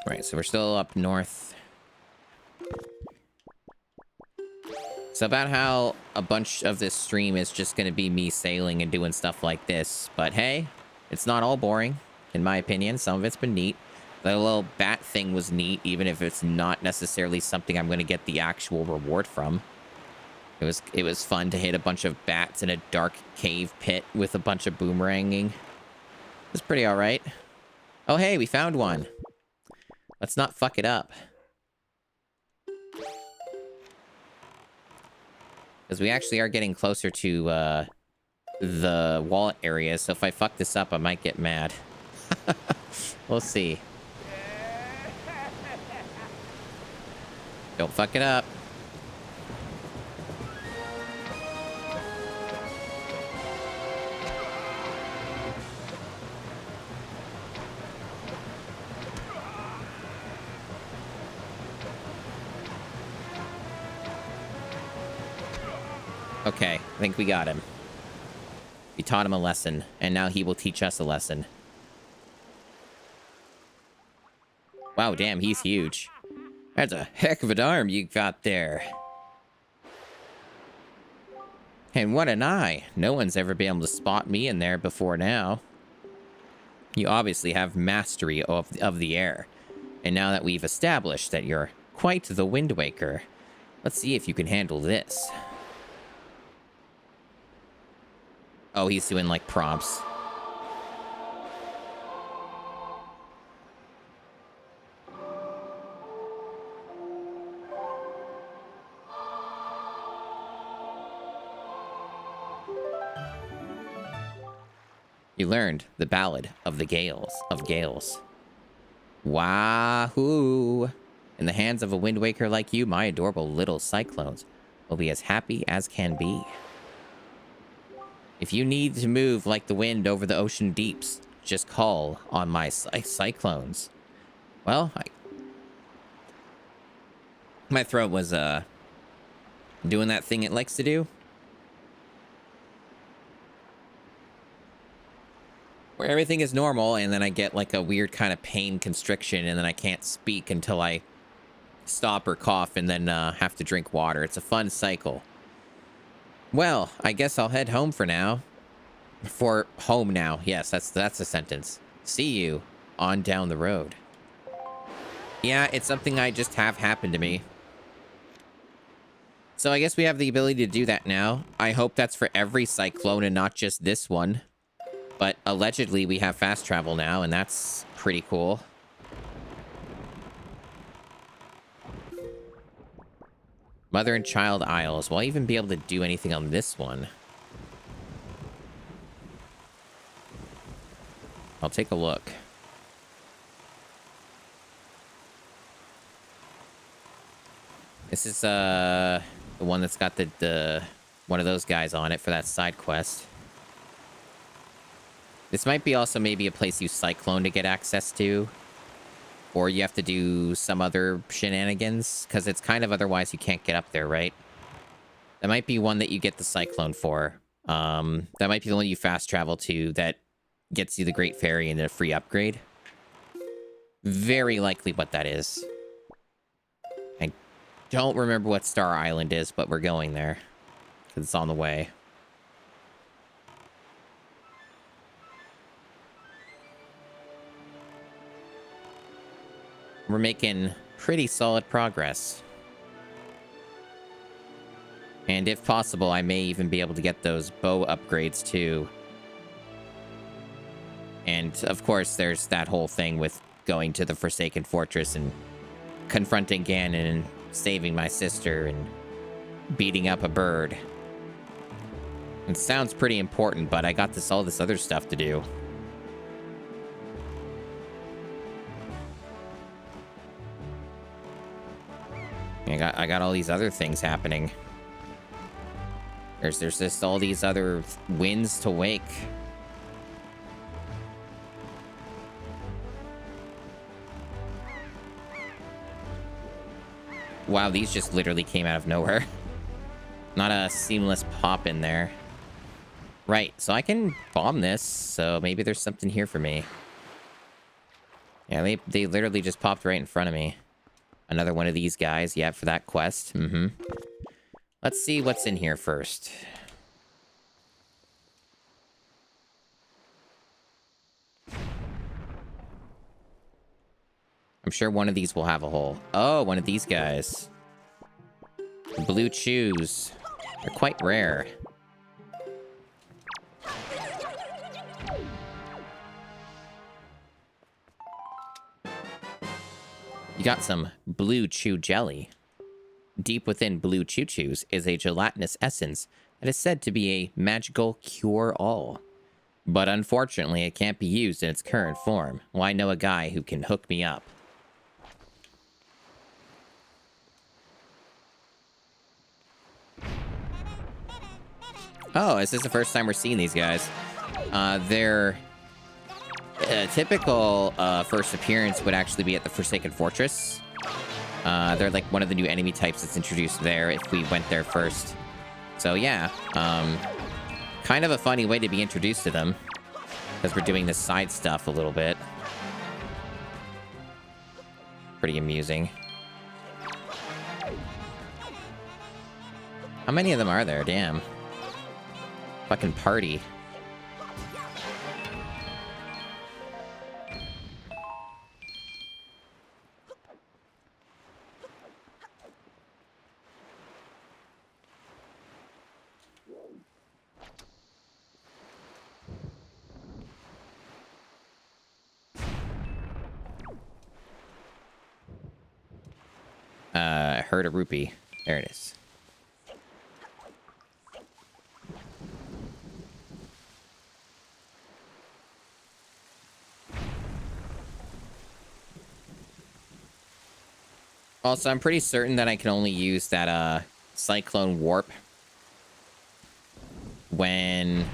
Right, so we're still up north. It's about how a bunch of this stream is just going to be me sailing and doing stuff like this. But hey, it's not all boring, in my opinion. Some of it's been neat. The little bat thing was neat, even if it's not necessarily something I'm going to get the actual reward from. It was fun to hit a bunch of bats in a dark cave pit with a bunch of boomeranging. It was pretty alright. Oh hey, we found one. Let's not fuck it up. Because we actually are getting closer to the wallet area, so if I fuck this up, I might get mad. We'll see. Don't fuck it up. Okay, I think we got him. We taught him a lesson, and now he will teach us a lesson. Wow, damn, he's huge. That's a heck of an arm you got there. And what an eye. No one's ever been able to spot me in there before now. You obviously have mastery of the air. And now that we've established that you're quite the Wind Waker, let's see if you can handle this. Oh, he's doing, like, prompts. You learned the Ballad of the Gales. Wahoo! In the hands of a Wind Waker like you, my adorable little cyclones will be as happy as can be. If you need to move like the wind over the ocean deeps, just call on my cyclones. Well, my throat was doing that thing it likes to do, where everything is normal and then I get like a weird kind of pain constriction and then I can't speak until I stop or cough and then have to drink water. It's a fun cycle. Well, I guess I'll head home for now. For home now. Yes, that's a sentence. See you on down the road. Yeah, it's something I just have happened to me. So I guess we have the ability to do that now. I hope that's for every cyclone and not just this one. But allegedly we have fast travel now, and that's pretty cool. Mother and Child Isles. Will I even be able to do anything on this one? I'll take a look. This is the one that's got the one of those guys on it for that side quest. This might be also maybe a place you cyclone to get access to. Or you have to do some other shenanigans, because it's kind of otherwise you can't get up there, right? That might be one that you get the cyclone for. That might be the one you fast travel to that gets you the Great Fairy and a free upgrade. Very likely what that is. I don't remember what Star Island is, but we're going there. Because it's on the way. We're making pretty solid progress. And if possible, I may even be able to get those bow upgrades too. And of course, there's that whole thing with going to the Forsaken Fortress and confronting Ganon and saving my sister and beating up a bird. It sounds pretty important, but I got all this other stuff to do. I got all these other things happening. There's just all these other winds to wake. Wow, these just literally came out of nowhere. Not a seamless pop in there. Right, so I can bomb this, so maybe there's something here for me. Yeah, they literally just popped right in front of me. Another one of these guys, yeah, for that quest. Let's see what's in here first. I'm sure one of these will have a hole. Oh, one of these guys. Blue chews. They're quite rare. You got some blue chew jelly. Deep within blue choo-choos is a gelatinous essence that is said to be a magical cure-all. But unfortunately, it can't be used in its current form. Well, I know a guy who can hook me up. Oh, is this the first time we're seeing these guys? Their typical first appearance would actually be at the Forsaken Fortress. They're like one of the new enemy types that's introduced there if we went there first. So yeah, Kind of a funny way to be introduced to them. Because we're doing this side stuff a little bit. Pretty amusing. How many of them are there? Damn. Fucking party. Heard a rupee. There it is. Also, I'm pretty certain that I can only use that, Cyclone Warp when...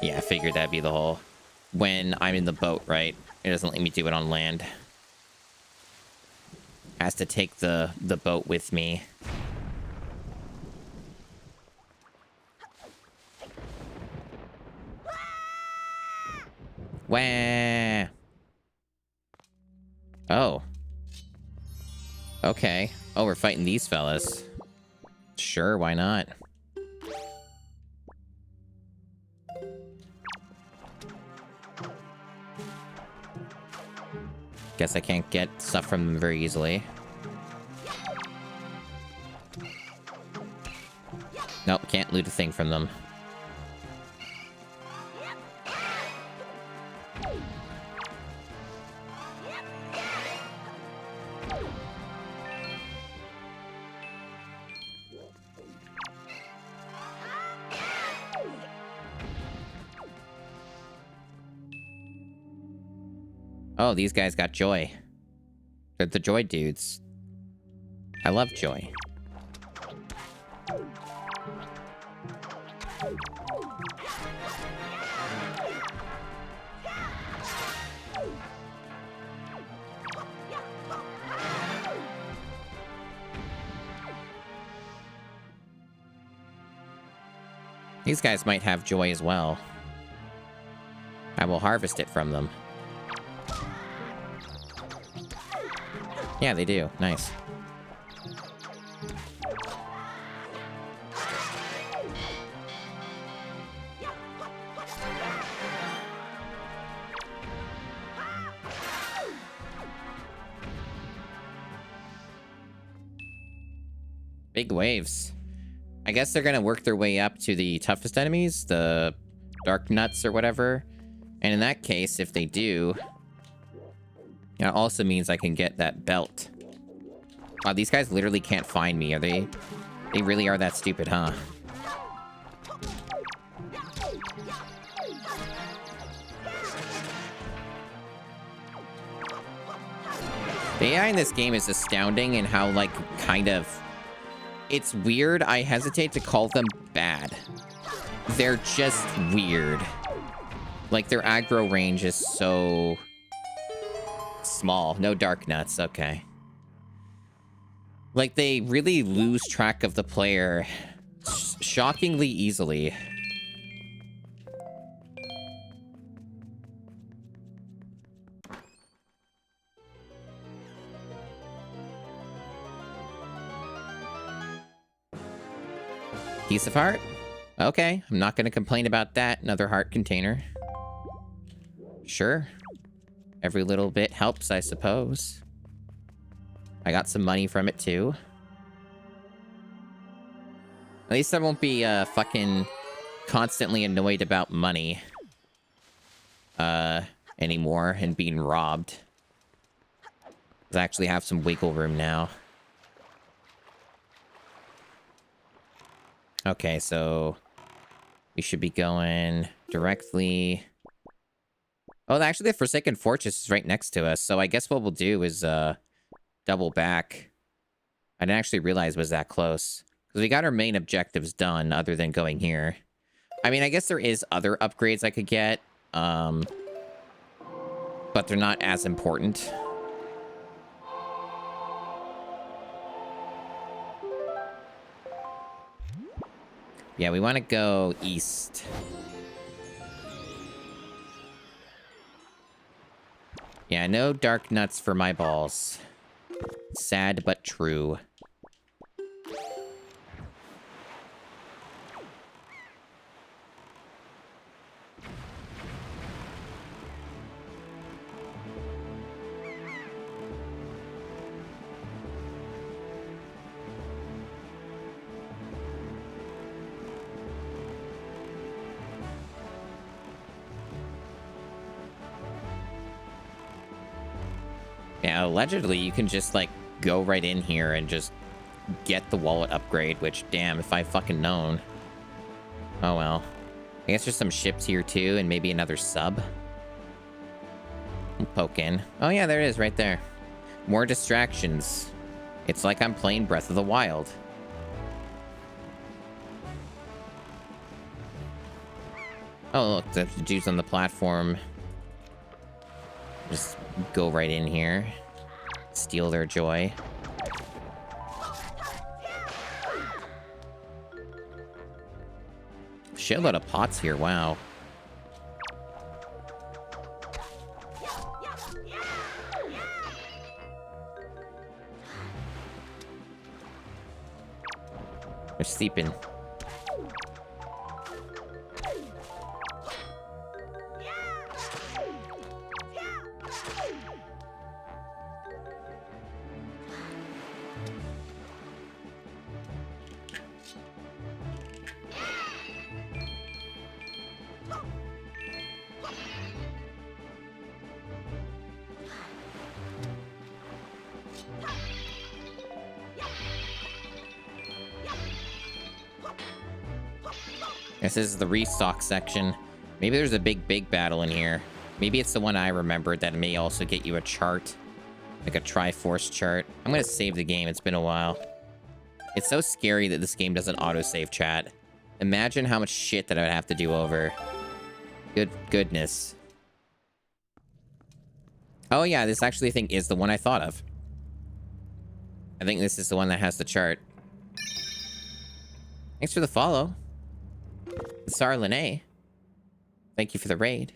Yeah, I figured that'd be the whole... When I'm in the boat, right? It doesn't let me do it on land. Has to take the boat with me. Wah! Oh. Okay. Oh, we're fighting these fellas. Sure, why not? Guess I can't get stuff from them very easily. Nope, can't loot a thing from them. Oh, these guys got joy. They're the joy dudes. I love joy. These guys might have joy as well. I will harvest it from them. Yeah, they do. Nice. Big waves. I guess they're gonna work their way up to the toughest enemies, the dark nuts or whatever. And in that case, if they do, it also means I can get that belt. Wow, these guys literally can't find me. Are they? They really are that stupid, huh? The AI in this game is astounding in how, like, kind of... It's weird. I hesitate to call them bad. They're just weird. Like, their aggro range is so... small. No dark nuts. Okay. Like, they really lose track of the player shockingly easily. Piece of heart? Okay, I'm not going to complain about that. Another heart container. Sure. Every little bit helps, I suppose. I got some money from it, too. At least I won't be, fucking constantly annoyed about money. Anymore and being robbed. 'Cause I actually have some wiggle room now. Okay, so... we should be going directly... Oh, actually, the Forsaken Fortress is right next to us. So I guess what we'll do is, double back. I didn't actually realize it was that close. Because we got our main objectives done, other than going here. I mean, I guess there is other upgrades I could get. But they're not as important. Yeah, we want to go east. Yeah, no dark nuts for my balls. Sad but true. Yeah, allegedly you can just, like, go right in here and just get the wallet upgrade, which, damn, if I fucking known. Oh, well. I guess there's some ships here, too, and maybe another sub. I'll poke in. Oh, yeah, there it is, right there. More distractions. It's like I'm playing Breath of the Wild. Oh, look, the dudes on the platform. Just go right in here. Steal their joy. Shitload of pots here, wow. They're sleeping. This is the restock section. Maybe there's a big battle in here. Maybe it's the one I remembered that may also get you a chart. Like a Triforce chart. I'm gonna save the game. It's been a while. It's so scary that this game doesn't autosave, chat. Imagine how much shit that I would have to do over. Goodness. Oh yeah, this actually I think is the one I thought of. I think this is the one that has the chart. Thanks for the follow. Sarlene. Thank you for the raid.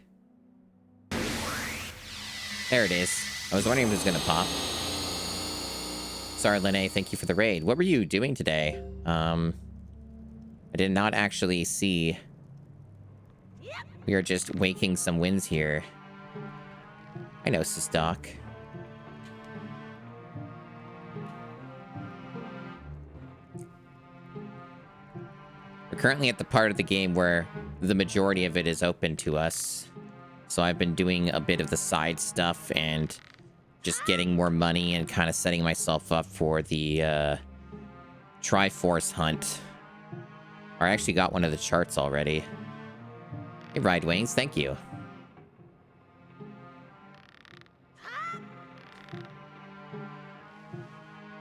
There it is. I was wondering if it was gonna pop. Sarlene, thank you for the raid. What were you doing today? I did not actually see. We are just waking some winds here. I know, Sistok. We're currently at the part of the game where the majority of it is open to us. So I've been doing a bit of the side stuff and just getting more money and kind of setting myself up for the Triforce hunt. Or I actually got one of the charts already. Hey, Ride Wings, thank you.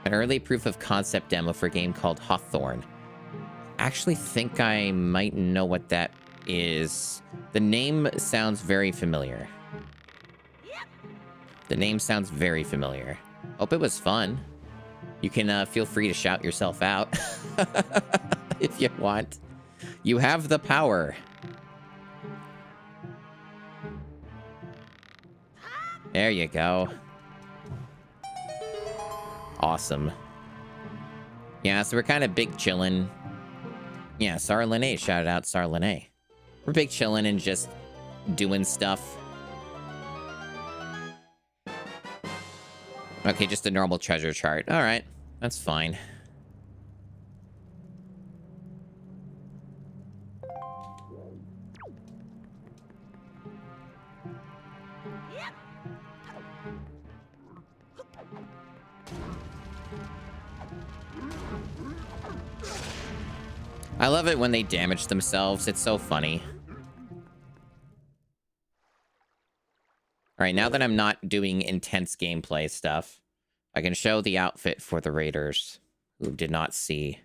An early proof of concept demo for a game called Hawthorne. Actually think I might know what that is. The name sounds very familiar. The name sounds very familiar. Hope it was fun. You can feel free to shout yourself out if you want. You have the power. There you go. Awesome. Yeah, so we're kind of big chillin'. Yeah, Sarlene, shout out Sarlene. We're big chillin' and just doing stuff. Okay, just a normal treasure chart. All right, that's fine. I love it when they damage themselves. It's so funny. All right, now that I'm not doing intense gameplay stuff, I can show the outfit for the raiders who did not see.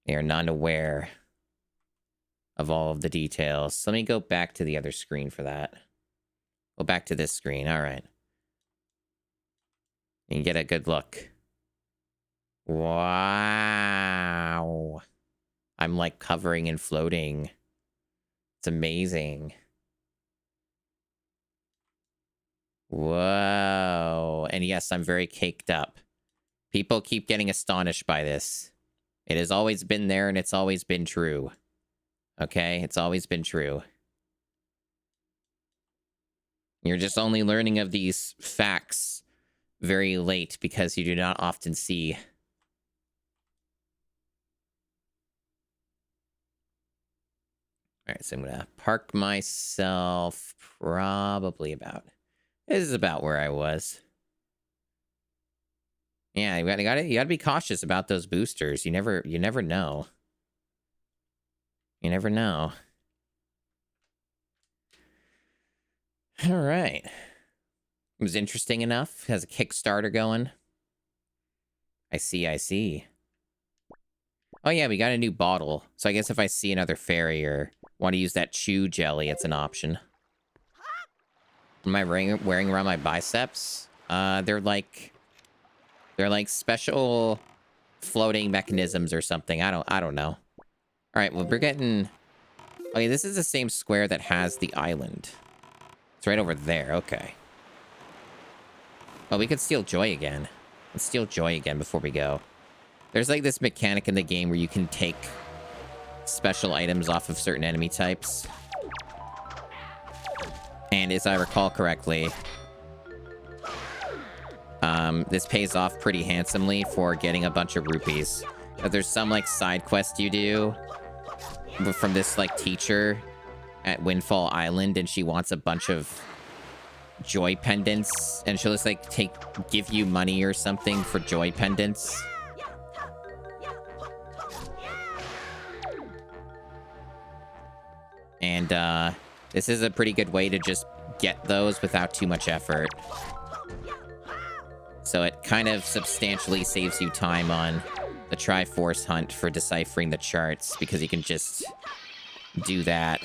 They are none aware of all of the details. Let me go back to the other screen for that. Go back to this screen. All right. And get a good look. Wow. I'm like hovering and floating. It's amazing. Whoa. And yes, I'm very caked up. People keep getting astonished by this. It has always been there and it's always been true. Okay? It's always been true. You're just only learning of these facts very late because you do not often see. All right, so I'm going to park myself probably about... This is about where I was. Yeah, you gotta be cautious about those boosters. You never know. You never know. All right. It was interesting enough. Has a Kickstarter going. I see. Oh yeah, we got a new bottle. So I guess if I see another fairy or want to use that chew jelly, it's an option. Am I wearing around my biceps? They're like special floating mechanisms or something. I don't know. All right, well we're getting... Okay, this is the same square that has the island. It's right over there. Okay. Oh, we could steal Joy again. Let's steal Joy again before we go. There's like this mechanic in the game where you can take special items off of certain enemy types. And as I recall correctly, this pays off pretty handsomely for getting a bunch of rupees. If there's some like side quest you do from this like teacher at Windfall Island and she wants a bunch of joy pendants and she'll just like give you money or something for joy pendants. And this is a pretty good way to just get those without too much effort. So it kind of substantially saves you time on the Triforce hunt for deciphering the charts because you can just do that.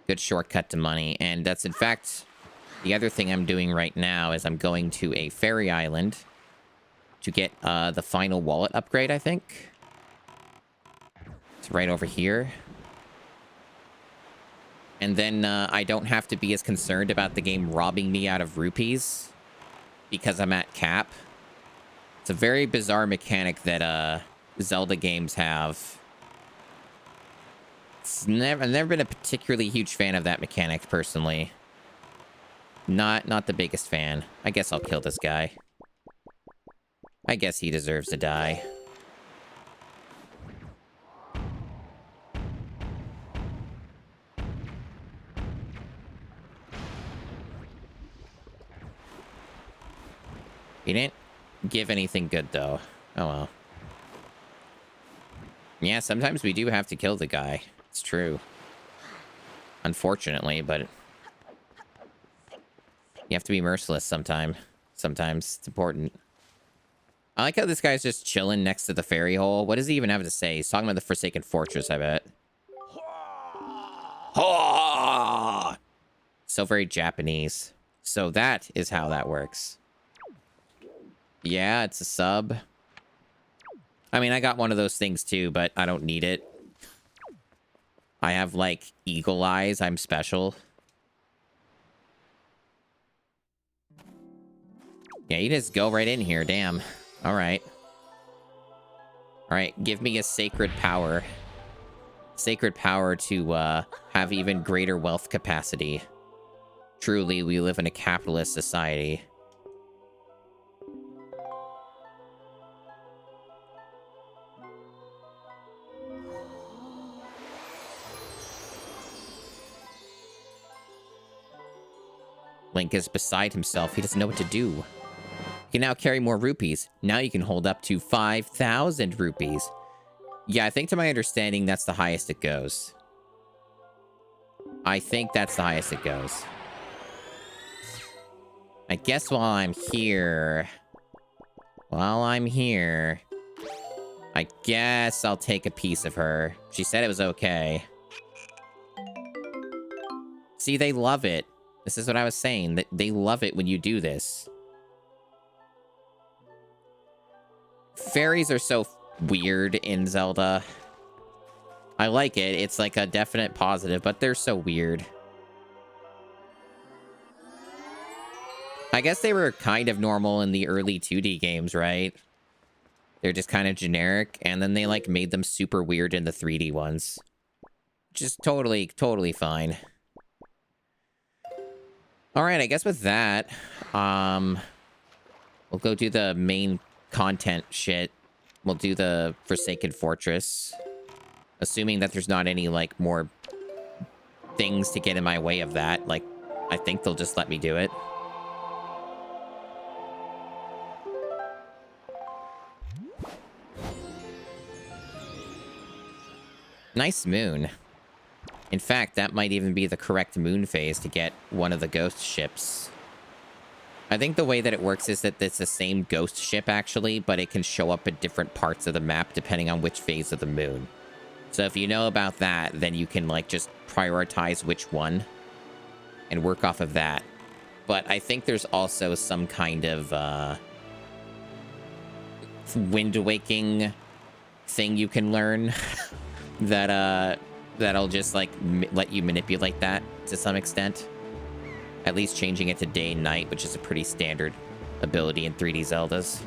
Good shortcut to money. And that's in fact the other thing I'm doing right now is I'm going to a fairy island to get the final wallet upgrade, I think. It's right over here. And then I don't have to be as concerned about the game robbing me out of rupees because I'm at cap. It's a very bizarre mechanic that Zelda games have. I've never been a particularly huge fan of that mechanic, personally. Not the biggest fan. I guess I'll kill this guy. I guess he deserves to die. He didn't give anything good, though. Oh, well. Yeah, sometimes we do have to kill the guy. It's true. Unfortunately, but... You have to be merciless sometimes. Sometimes it's important. I like how this guy's just chilling next to the fairy hole. What does he even have to say? He's talking about the Forsaken Fortress, I bet. So very Japanese. So that is how that works. Yeah, it's a sub. I mean, I got one of those things too, but I don't need it. I have, like, eagle eyes. I'm special. Yeah, you just go right in here. Damn. All right. All right, give me a sacred power. Sacred power to have even greater wealth capacity. Truly, we live in a capitalist society. Link is beside himself. He doesn't know what to do. You can now carry more rupees. Now you can hold up to 5,000 rupees. Yeah, I think to my understanding, that's the highest it goes. I think that's the highest it goes. I guess while I'm here... I guess I'll take a piece of her. She said it was okay. See, they love it. This is what I was saying. They love it when you do this. Fairies are so weird in Zelda. I like it. It's like a definite positive, but they're so weird. I guess they were kind of normal in the early 2D games, right? They're just kind of generic, and then they like made them super weird in the 3D ones. Just totally fine. All right, I guess with that, we'll go do the main content shit. We'll do the Forsaken Fortress. Assuming that there's not any, like, more things to get in my way of that. Like, I think they'll just let me do it. Nice moon. In fact, that might even be the correct moon phase to get one of the ghost ships. I think the way that it works is that it's the same ghost ship, actually, but it can show up at different parts of the map depending on which phase of the moon. So if you know about that, then you can, like, just prioritize which one and work off of that. But I think there's also some kind of wind waking thing you can learn that'll just, like, let you manipulate that to some extent. At least changing it to day and night, which is a pretty standard ability in 3D Zeldas.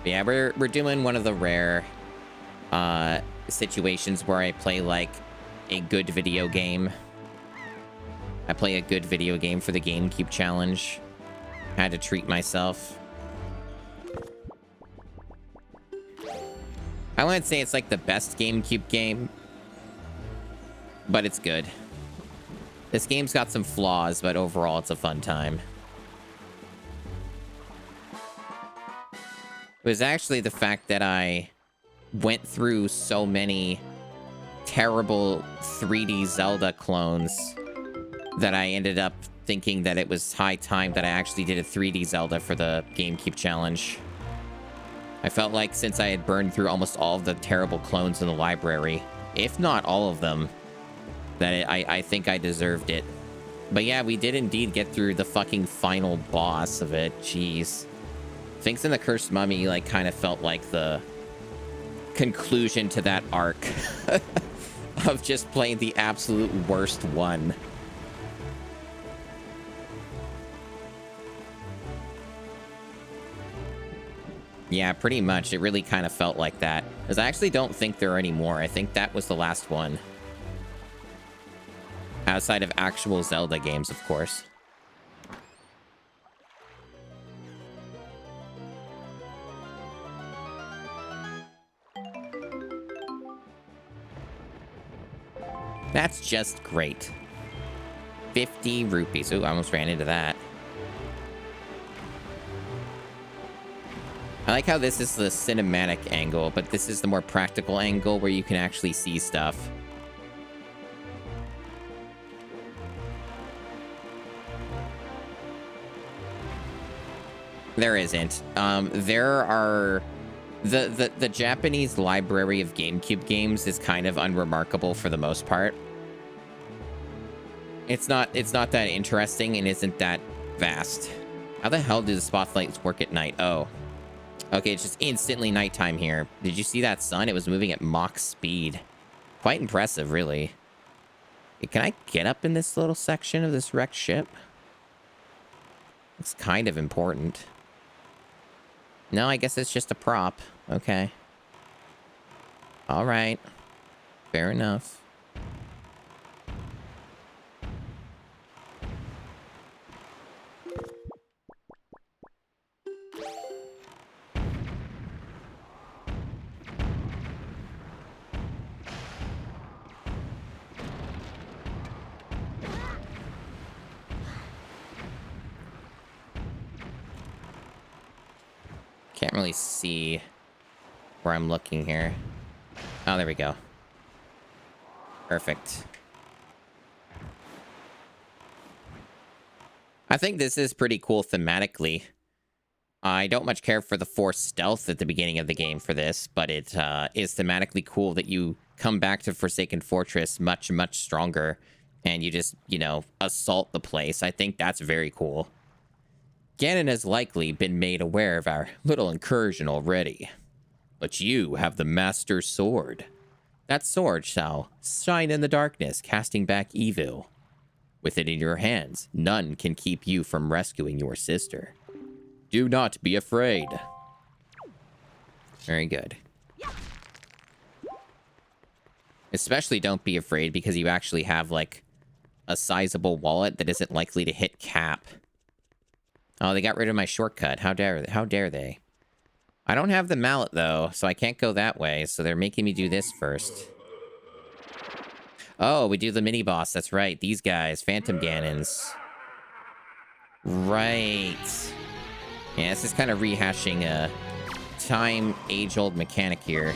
Yeah, we're doing one of the rare situations where I play, like, a good video game. I play a good video game for the GameCube challenge. Had to treat myself. I wouldn't say it's like the best GameCube game, but it's good. This game's got some flaws, but overall it's a fun time. It was actually the fact that I went through so many terrible 3D Zelda clones that I ended up thinking that it was high time that I actually did a 3D Zelda for the GameCube challenge. I felt like since I had burned through almost all of the terrible clones in the library, if not all of them, that I think I deserved it. But yeah, we did indeed get through the fucking final boss of it. Jeez. Sphinx and the Cursed Mummy, like, kind of felt like the conclusion to that arc of just playing the absolute worst one. Yeah, pretty much. It really kind of felt like that. Because I actually don't think there are any more. I think that was the last one. Outside of actual Zelda games, of course. That's just great. 50 rupees. Ooh, I almost ran into that. I like how this is the cinematic angle, but this is the more practical angle where you can actually see stuff. There isn't. There are... The Japanese library of GameCube games is kind of unremarkable for the most part. It's not that interesting and isn't that vast. How the hell do the spotlights work at night? Oh. Okay, it's just instantly nighttime here. Did you see that sun? It was moving at Mach speed. Quite impressive, really. Hey, can I get up in this little section of this wrecked ship? It's kind of important. No, I guess it's just a prop. Okay. All right. Fair enough. Can't really see where I'm looking here. Oh, there we go. Perfect. I think this is pretty cool thematically. I don't much care for the forced stealth at the beginning of the game for this, but it is thematically cool that you come back to Forsaken Fortress much, much stronger and you just, you know, assault the place. I think that's very cool. Ganon has likely been made aware of our little incursion already. But you have the Master Sword. That sword shall shine in the darkness, casting back evil. With it in your hands, none can keep you from rescuing your sister. Do not be afraid. Very good. Especially don't be afraid because you actually have, like, a sizable wallet that isn't likely to hit cap. Oh, they got rid of my shortcut. How dare they? I don't have the mallet, though, so I can't go that way, so they're making me do this first. Oh, we do the mini-boss. That's right. These guys. Phantom Ganons. Right. Yeah, this is kind of rehashing a age-old mechanic here.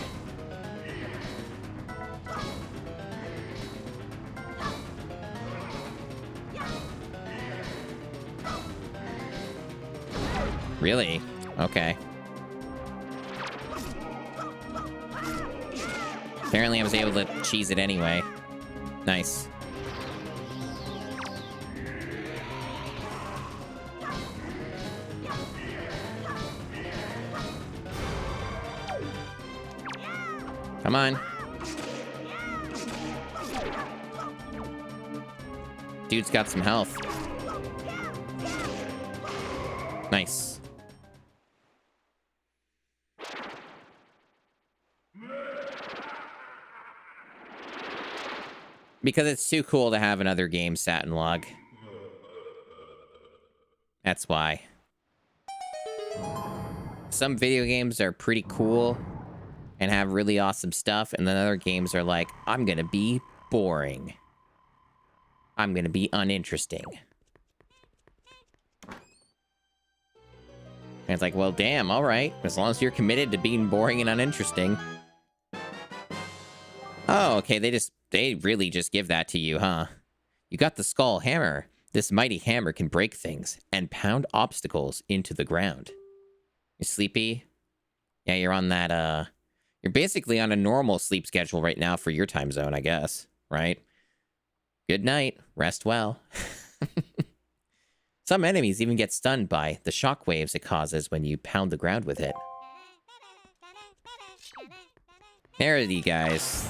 Really? Okay. Apparently I was able to cheese it anyway. Nice. Come on. Dude's got some health. Nice. Because it's too cool to have another game sat and log. That's why. Some video games are pretty cool and have really awesome stuff, and then other games are like, I'm gonna be boring. I'm gonna be uninteresting. And it's like, well, damn, all right. As long as you're committed to being boring and uninteresting. Oh, okay, they really just give that to you, huh? You got the skull hammer. This mighty hammer can break things and pound obstacles into the ground. You sleepy? Yeah, you're on that, you're basically on a normal sleep schedule right now for your time zone, I guess. Right? Good night. Rest well. Some enemies even get stunned by the shock waves it causes when you pound the ground with it. There are you guys.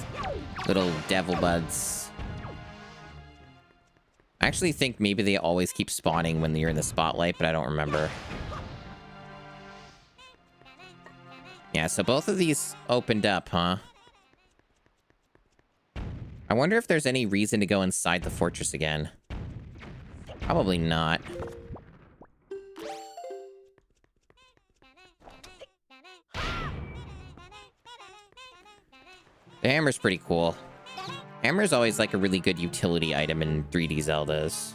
Little devil buds. I actually think maybe they always keep spawning when you're in the spotlight, but I don't remember. Yeah, so both of these opened up, huh? I wonder if there's any reason to go inside the fortress again. Probably not. The hammer's pretty cool. Hammer's always like a really good utility item in 3D Zeldas.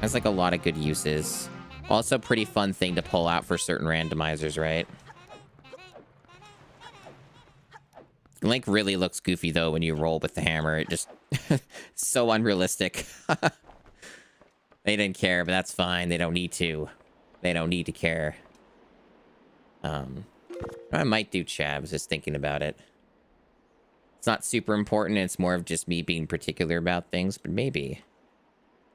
Has like a lot of good uses. Also pretty fun thing to pull out for certain randomizers, right? Link really looks goofy though when you roll with the hammer. It just so unrealistic. They didn't care, but that's fine. They don't need to. They don't need to care. I might do Chab. I was just thinking about it. It's not super important. It's more of just me being particular about things, but maybe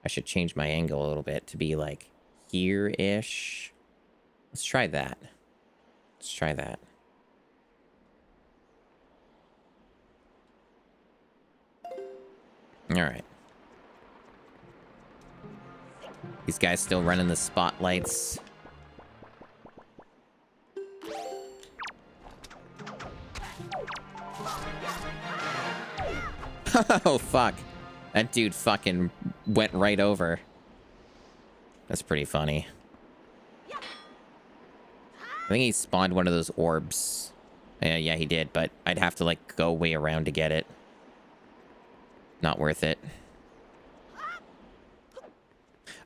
I should change my angle a little bit to be like here-ish. Let's try that. Let's try that. All right. These guys still running the spotlights. Oh, fuck. That dude fucking went right over. That's pretty funny. I think he spawned one of those orbs. Yeah, he did, but I'd have to, like, go way around to get it. Not worth it.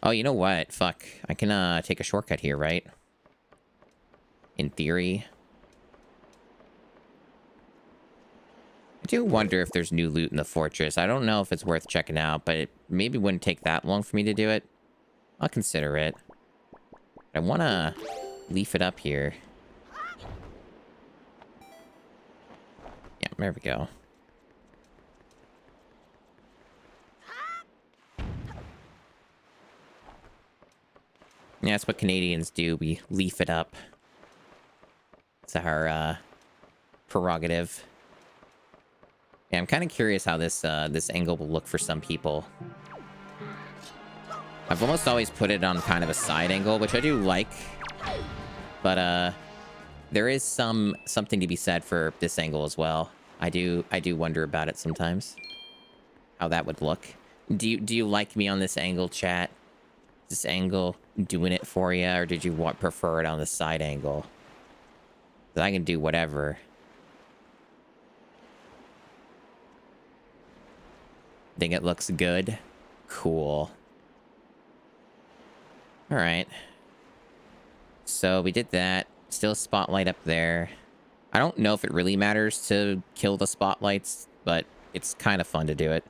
Oh, you know what? Fuck. I can, take a shortcut here, right? In theory. I do wonder if there's new loot in the fortress. I don't know if it's worth checking out, but it maybe wouldn't take that long for me to do it. I'll consider it. I want to leaf it up here. Yeah, there we go. Yeah, that's what Canadians do. We leaf it up. It's our prerogative. Yeah, I'm kind of curious how this angle will look for some people. I've almost always put it on kind of a side angle, which I do like. But there is something to be said for this angle as well. I do wonder about it sometimes. How that would look. Do you like me on this angle, chat? Is this angle doing it for you, or did you prefer it on the side angle? 'Cause I can do whatever. Think it looks good? Cool. All right. So we did that. Still a spotlight up there. I don't know if it really matters to kill the spotlights, but it's kind of fun to do it.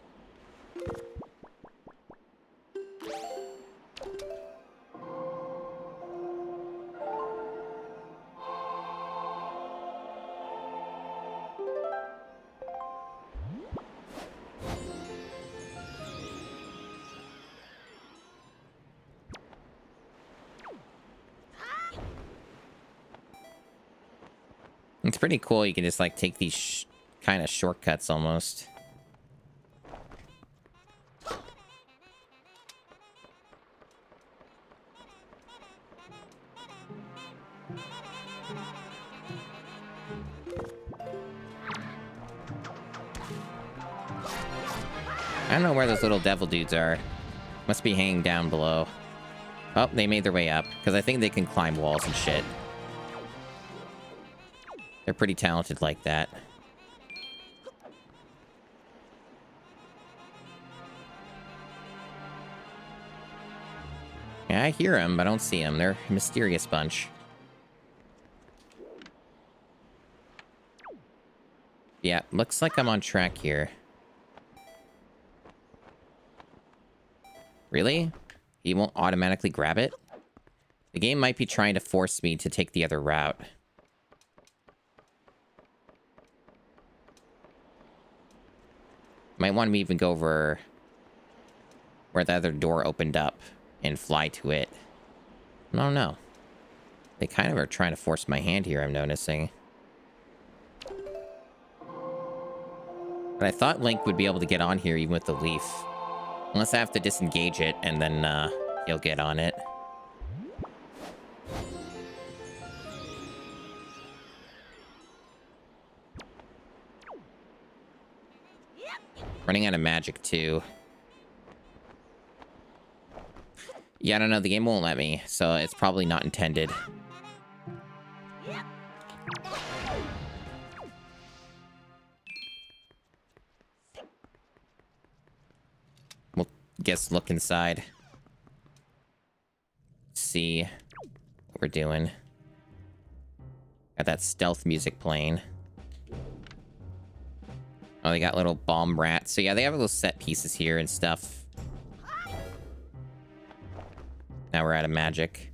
It's pretty cool. You can just like take these kind of shortcuts almost. I don't know where those little devil dudes are. Must be hanging down below. Oh, they made their way up because I think they can climb walls and shit. They're pretty talented like that. Yeah, I hear them, but I don't see them. They're a mysterious bunch. Yeah, looks like I'm on track here. Really? He won't automatically grab it? The game might be trying to force me to take the other route. Might want me to even go over where the other door opened up and fly to it. I don't know. They kind of are trying to force my hand here, I'm noticing. But I thought Link would be able to get on here even with the leaf. Unless I have to disengage it and then he'll get on it. Running out of magic, too. Yeah, I don't know. The game won't let me, so it's probably not intended. We'll guess look inside. See what we're doing. Got that stealth music playing. Oh, they got little bomb rats. So yeah, they have little set pieces here and stuff. Now we're out of magic.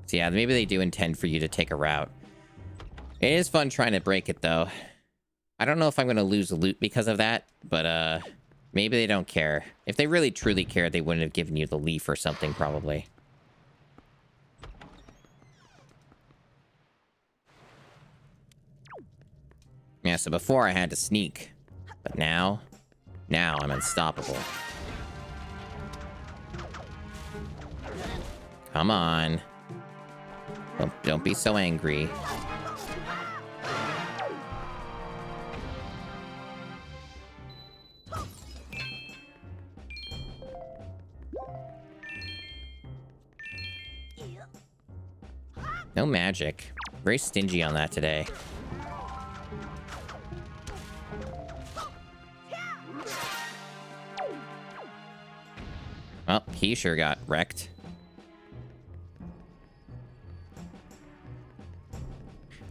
So yeah, maybe they do intend for you to take a route. It is fun trying to break it, though. I don't know if I'm going to lose loot because of that, but maybe they don't care. If they really truly cared, they wouldn't have given you the leaf or something, probably. Yeah, so before I had to sneak. But now I'm unstoppable. Come on. Don't be so angry. No magic. Very stingy on that today. Well, he sure got wrecked.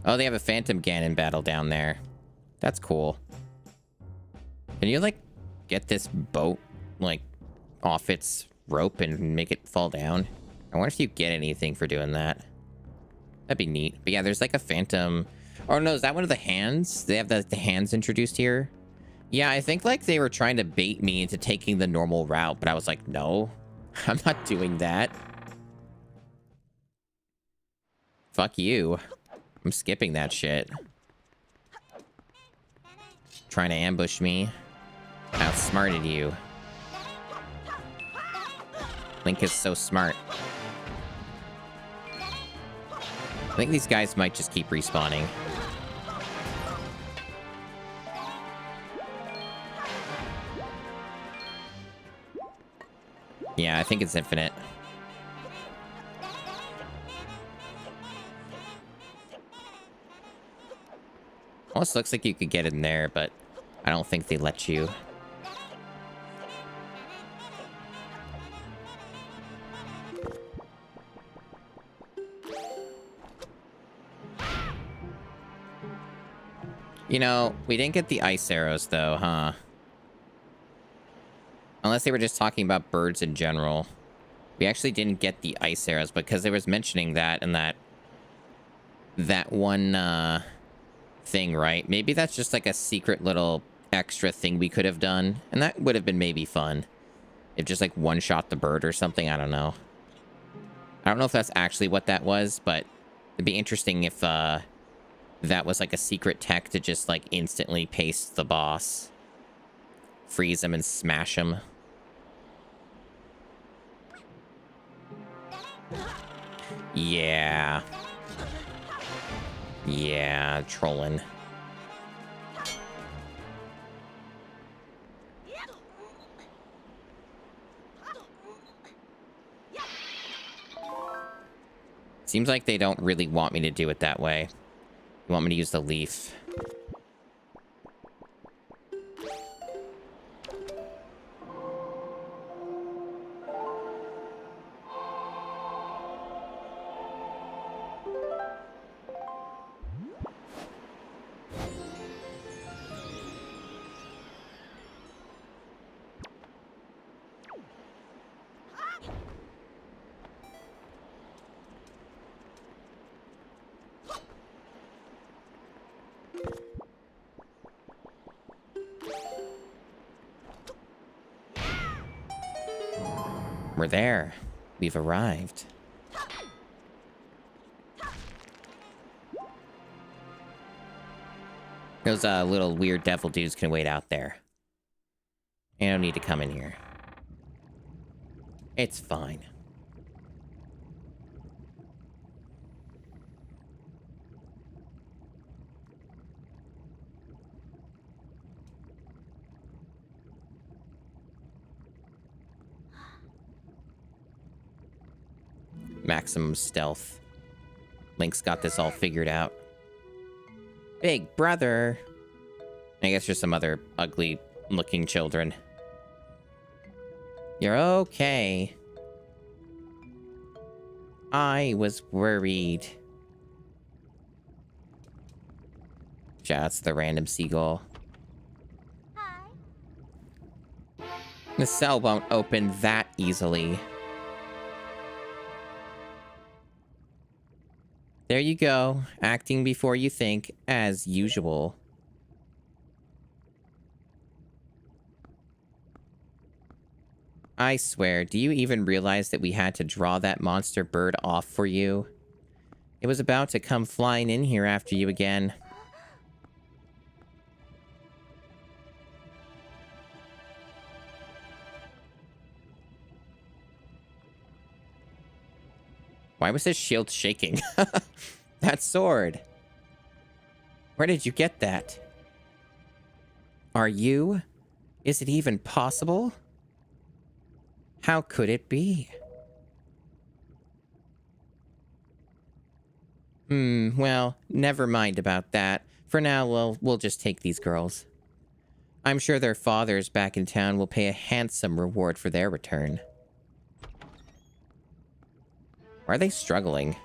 Oh, they have a Phantom Ganon battle down there. That's cool. Can you, like, get this boat, like, off its rope and make it fall down? I wonder if you get anything for doing that. That'd be neat. But yeah, there's, like, a Phantom... Oh, no, is that one of the hands? They have the hands introduced here? Yeah, I think, like, they were trying to bait me into taking the normal route, but I was like, no, I'm not doing that. Fuck you. I'm skipping that shit. Trying to ambush me. Outsmarted you. Link is so smart. I think these guys might just keep respawning. Yeah, I think it's infinite. Almost looks like you could get in there, but I don't think they let you. You know, we didn't get the ice arrows, though, huh? Unless they were just talking about birds in general. We actually didn't get the ice arrows because they was mentioning that in that one thing, right? Maybe that's just like a secret little extra thing we could have done. And that would have been maybe fun. If just like one-shot the bird or something, I don't know. I don't know if that's actually what that was, but it'd be interesting if that was like a secret tech to just like instantly paste the boss. Freeze him and smash him. Yeah. Yeah, trolling. Seems like they don't really want me to do it that way. They want me to use the leaf. We're there. We've arrived. Those little weird devil dudes can wait out there. They don't need to come in here. It's fine. Maximum stealth. Link's got this all figured out. Big brother. I guess there's some other ugly looking children. You're okay. I was worried. Shoutouts to the random seagull. Hi. The cell won't open that easily. There you go, acting before you think, as usual. I swear, do you even realize that we had to draw that monster bird off for you? It was about to come flying in here after you again. Why was his shield shaking? That sword. Where did you get that? Are you? Is it even possible? How could it be? Well, never mind about that. For now, we'll just take these girls. I'm sure their fathers back in town will pay a handsome reward for their return. Why are they struggling?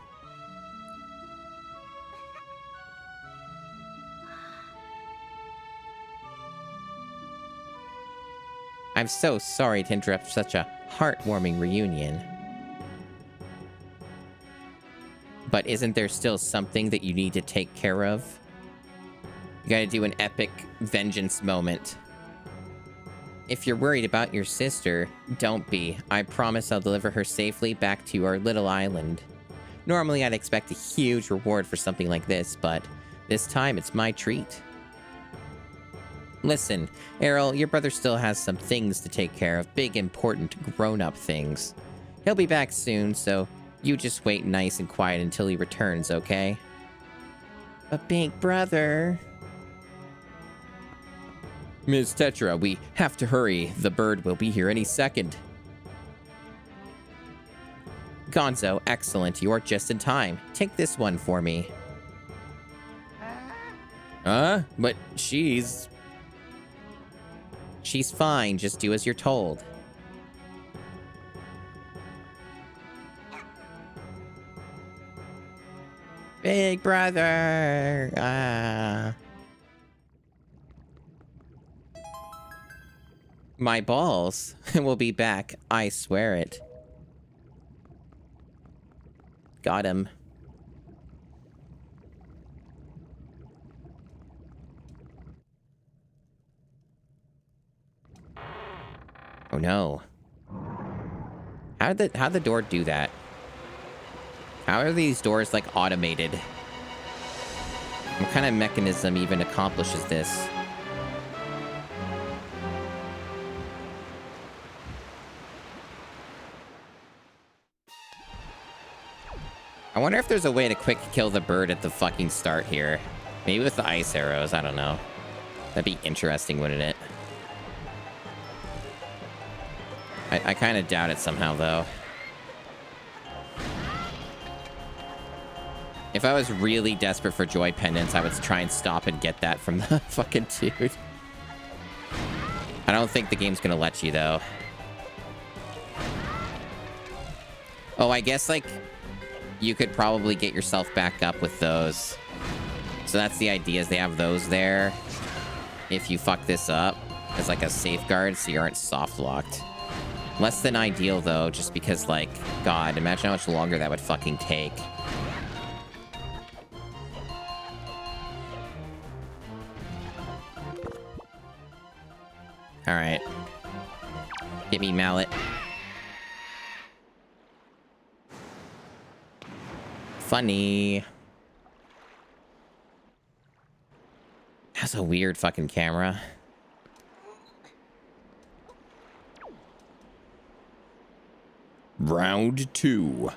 I'm so sorry to interrupt such a heartwarming reunion. But isn't there still something that you need to take care of? You gotta do an epic vengeance moment. If you're worried about your sister, don't be. I promise I'll deliver her safely back to our little island. Normally, I'd expect a huge reward for something like this, but this time it's my treat. Listen, Errol, your brother still has some things to take care of, big, important, grown-up things. He'll be back soon, so you just wait nice and quiet until he returns, okay? But big brother... Ms. Tetra, we have to hurry. The bird will be here any second. Gonzo, excellent. You're just in time. Take this one for me. But she's fine. Just do as you're told. Big brother. My balls will be back. I swear it. Got him. Oh no. How'd the door do that? How are these doors like automated? What kind of mechanism even accomplishes this? I wonder if there's a way to quick kill the bird at the fucking start here. Maybe with the ice arrows, I don't know. That'd be interesting, wouldn't it? I kind of doubt it somehow, though. If I was really desperate for joy pendants, I would try and stop and get that from the fucking dude. I don't think the game's gonna let you, though. Oh, I guess, like, you could probably get yourself back up with those. So that's the idea, is they have those there if you fuck this up as, like, a safeguard so you aren't soft-locked. Less than ideal, though, just because, like, God, imagine how much longer that would fucking take. Alright. Get me, mallet. Funny. That's a weird fucking camera. Round 2.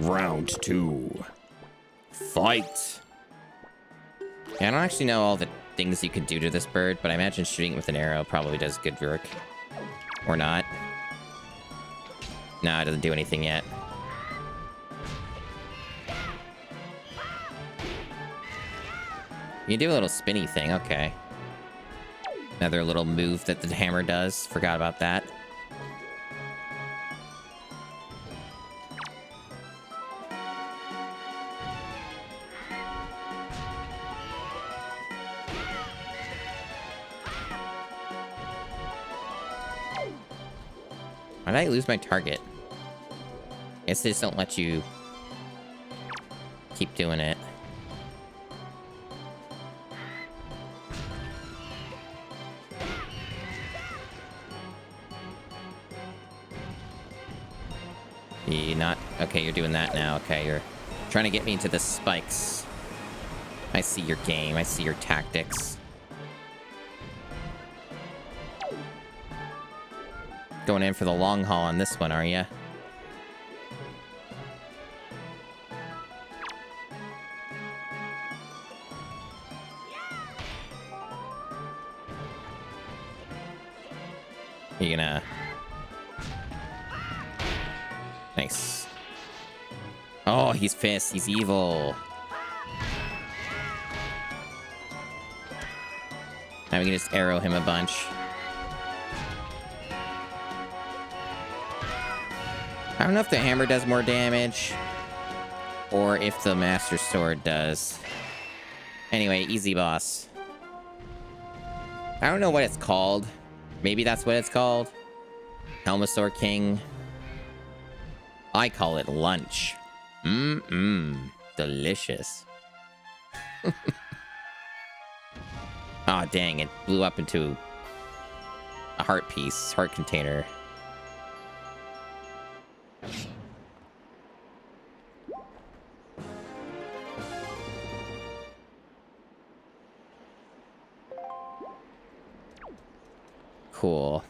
Round 2. Fight. Yeah, I don't actually know all the things you can do to this bird, but I imagine shooting it with an arrow probably does good work. Or not. No, it doesn't do anything yet. You can do a little spinny thing, okay. Another little move that the hammer does. Forgot about that. Why did I lose my target? I guess they just don't let you keep doing it. You're not... Okay, you're doing that now. Okay, you're trying to get me into the spikes. I see your game. I see your tactics. Going in for the long haul on this one, are ya? You gonna... Nice. Oh, he's pissed. He's evil. Now we can just arrow him a bunch. I don't know if the hammer does more damage or if the Master Sword does. Anyway, easy boss. I don't know what it's called. Maybe that's what it's called. Helmasaur King. I call it lunch. Delicious. Aw, dang, it blew up into a heart piece, heart container. Cool.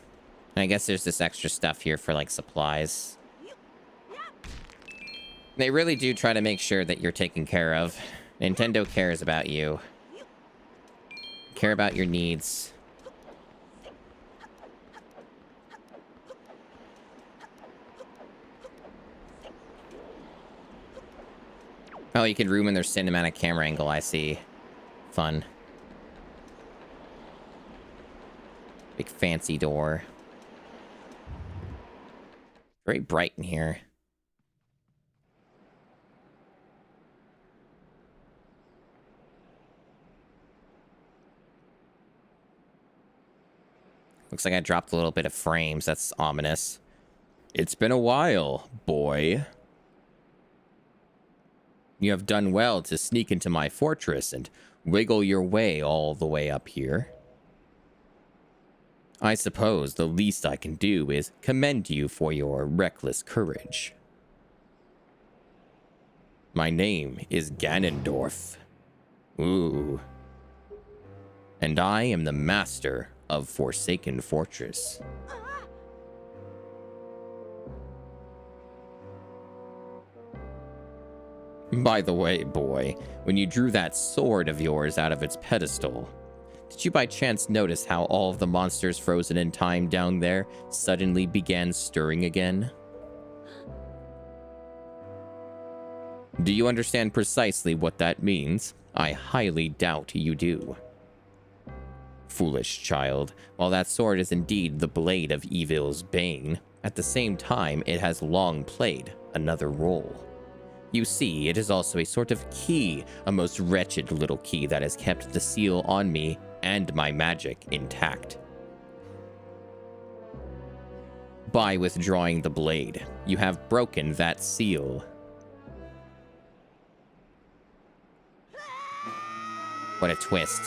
And I guess there's this extra stuff here for, like, supplies. They really do try to make sure that you're taken care of. Nintendo cares about you. Care about your needs. Oh, you can room in their cinematic camera angle, I see. Fun. Big fancy door. Very bright in here. Looks like I dropped a little bit of frames. That's ominous. It's been a while, boy. You have done well to sneak into my fortress and wiggle your way all the way up here. I suppose the least I can do is commend you for your reckless courage. My name is Ganondorf. Ooh. And I am the master of Forsaken Fortress. By the way, boy, when you drew that sword of yours out of its pedestal, did you by chance notice how all of the monsters frozen in time down there suddenly began stirring again? Do you understand precisely what that means? I highly doubt you do. Foolish child, while that sword is indeed the blade of evil's bane, at the same time it has long played another role. You see, it is also a sort of key, a most wretched little key that has kept the seal on me and my magic intact. By withdrawing the blade, you have broken that seal. What a twist.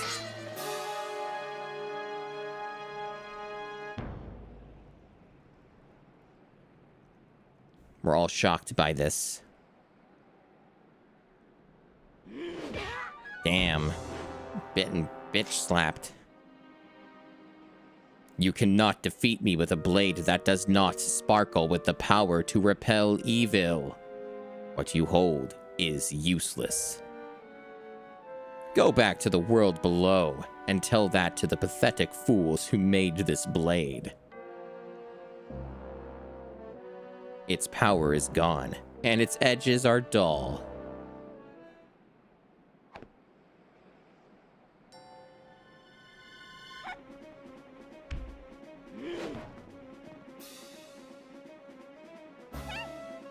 We're all shocked by this. Damn. Bitten, bitch slapped. You cannot defeat me with a blade that does not sparkle with the power to repel evil. What you hold is useless. Go back to the world below and tell that to the pathetic fools who made this blade. Its power is gone, and its edges are dull.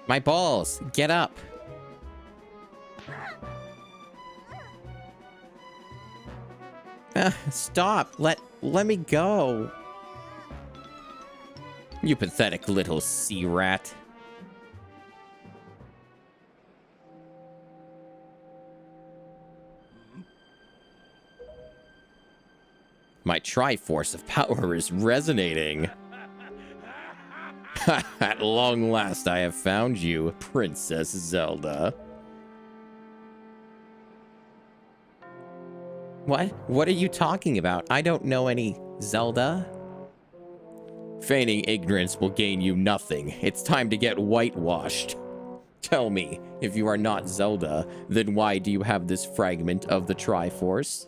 My balls, get up. Stop, let me go. You pathetic little sea rat. My Triforce of power is resonating. At long last, I have found you, Princess Zelda. What? What are you talking about? I don't know any Zelda. Feigning ignorance will gain you nothing. It's time to get whitewashed. Tell me, if you are not Zelda, then why do you have this fragment of the Triforce?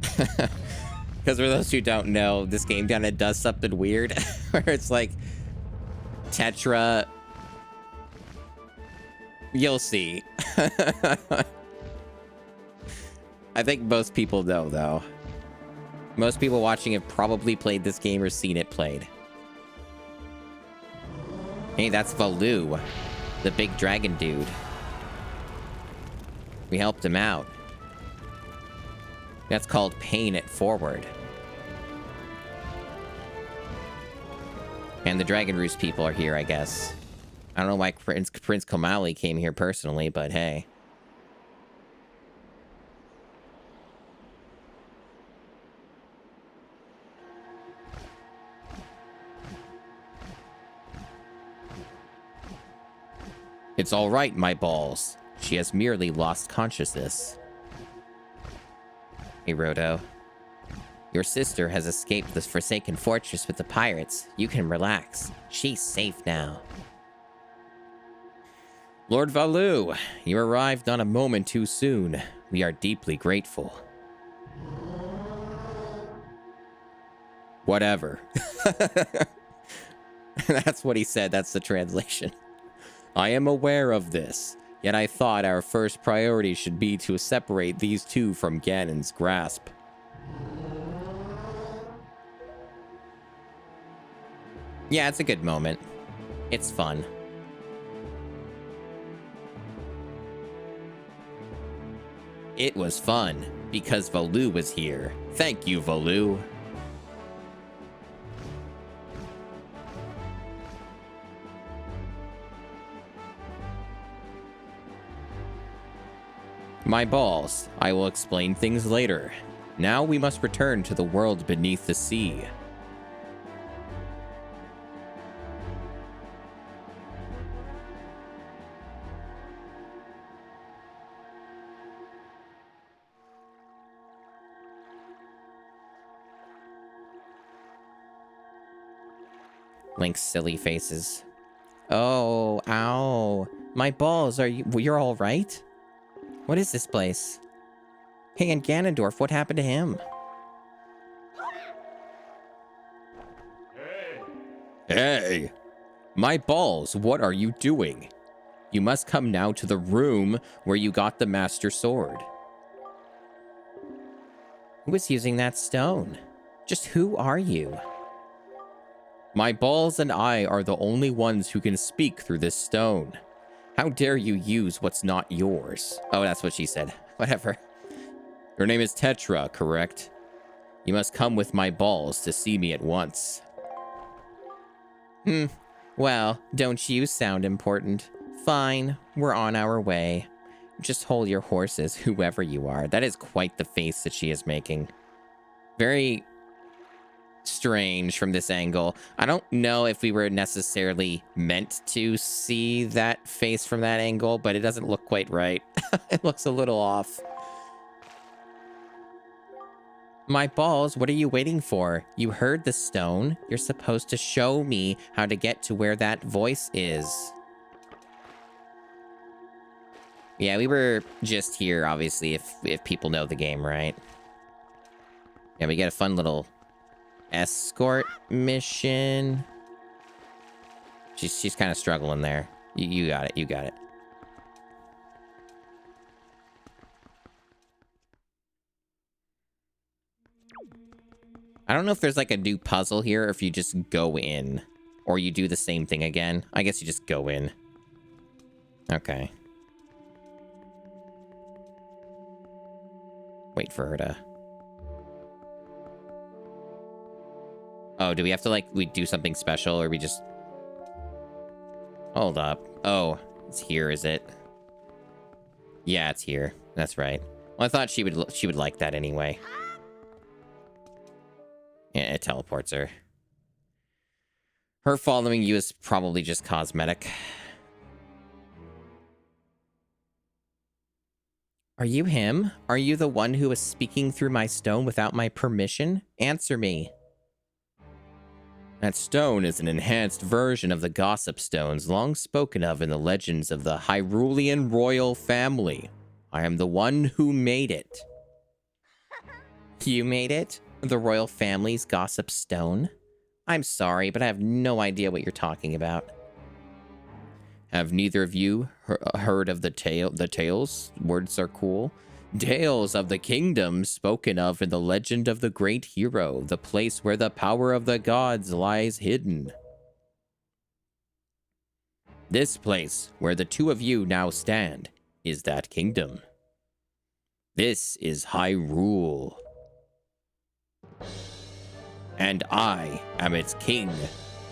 Because for those who don't know, this game kind of does something weird. Where it's like... Tetra... You'll see. I think most people know, though. Most people watching have probably played this game or seen it played. Hey, that's Valoo, the big dragon dude. We helped him out. That's called paying it forward. And the Dragon Roost people are here, I guess. I don't know why Prince Komali came here personally, but hey. It's all right, my balls. She has merely lost consciousness. Hey, Roto. Your sister has escaped the Forsaken Fortress with the pirates. You can relax. She's safe now. Lord Valu, you arrived on a moment too soon. We are deeply grateful. Whatever. That's what he said. That's the translation. I am aware of this, yet I thought our first priority should be to separate these two from Ganon's grasp. Yeah, it's a good moment. It's fun. It was fun because Valu was here. Thank you, Valu. My balls. I will explain things later. Now we must return to the world beneath the sea. Link's silly faces. Oh, ow. My balls, you're all right? What is this place? Hey, and Ganondorf, what happened to him? Hey! My balls, what are you doing? You must come now to the room where you got the Master Sword. Who is using that stone? Just who are you? My balls and I are the only ones who can speak through this stone. How dare you use what's not yours? Oh, that's what she said. Whatever. Your name is Tetra, correct? You must come with my balls to see me at once. Well, don't you sound important? Fine, we're on our way. Just hold your horses, whoever you are. That is quite the face that she is making. Very strange from this angle. I don't know if we were necessarily meant to see that face from that angle, but it doesn't look quite right. It looks a little off. My balls, what are you waiting for? You heard the stone. You're supposed to show me how to get to where that voice is. Yeah, we were just here, obviously, if people know the game, right? Yeah, we get a fun little escort mission. She's kind of struggling there. You got it. You got it. I don't know if there's like a new puzzle here or if you just go in or you do the same thing again. I guess you just go in. Okay. Wait for her to... Oh, do we have to, like, we do something special, or we just... Hold up. Oh, it's here, is it? Yeah, it's here. That's right. Well, I thought she would like that anyway. Yeah, it teleports her. Her following you is probably just cosmetic. Are you him? Are you the one who was speaking through my stone without my permission? Answer me. That stone is an enhanced version of the gossip stones long spoken of in the legends of the Hyrulean royal family. I am the one who made it. You made it? The royal family's gossip stone? I'm sorry, but I have no idea what you're talking about. Have neither of you heard of the tales? Words are cool. Tales of the kingdom spoken of in the legend of the great hero, the place where the power of the gods lies hidden. This place, where the two of you now stand, is that kingdom. This is Hyrule. And I am its king,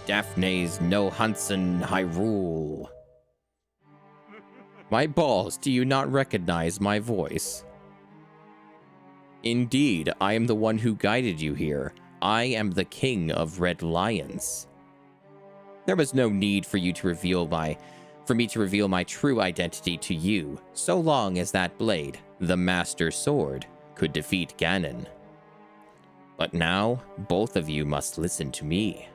Daphne's no Hansen Hyrule. My balls, do you not recognize my voice? Indeed, I am the one who guided you here. I am the king of Red Lions. There was no need for me to reveal my true identity to you, so long as that blade, the Master Sword, could defeat Ganon. But now, both of you must listen to me.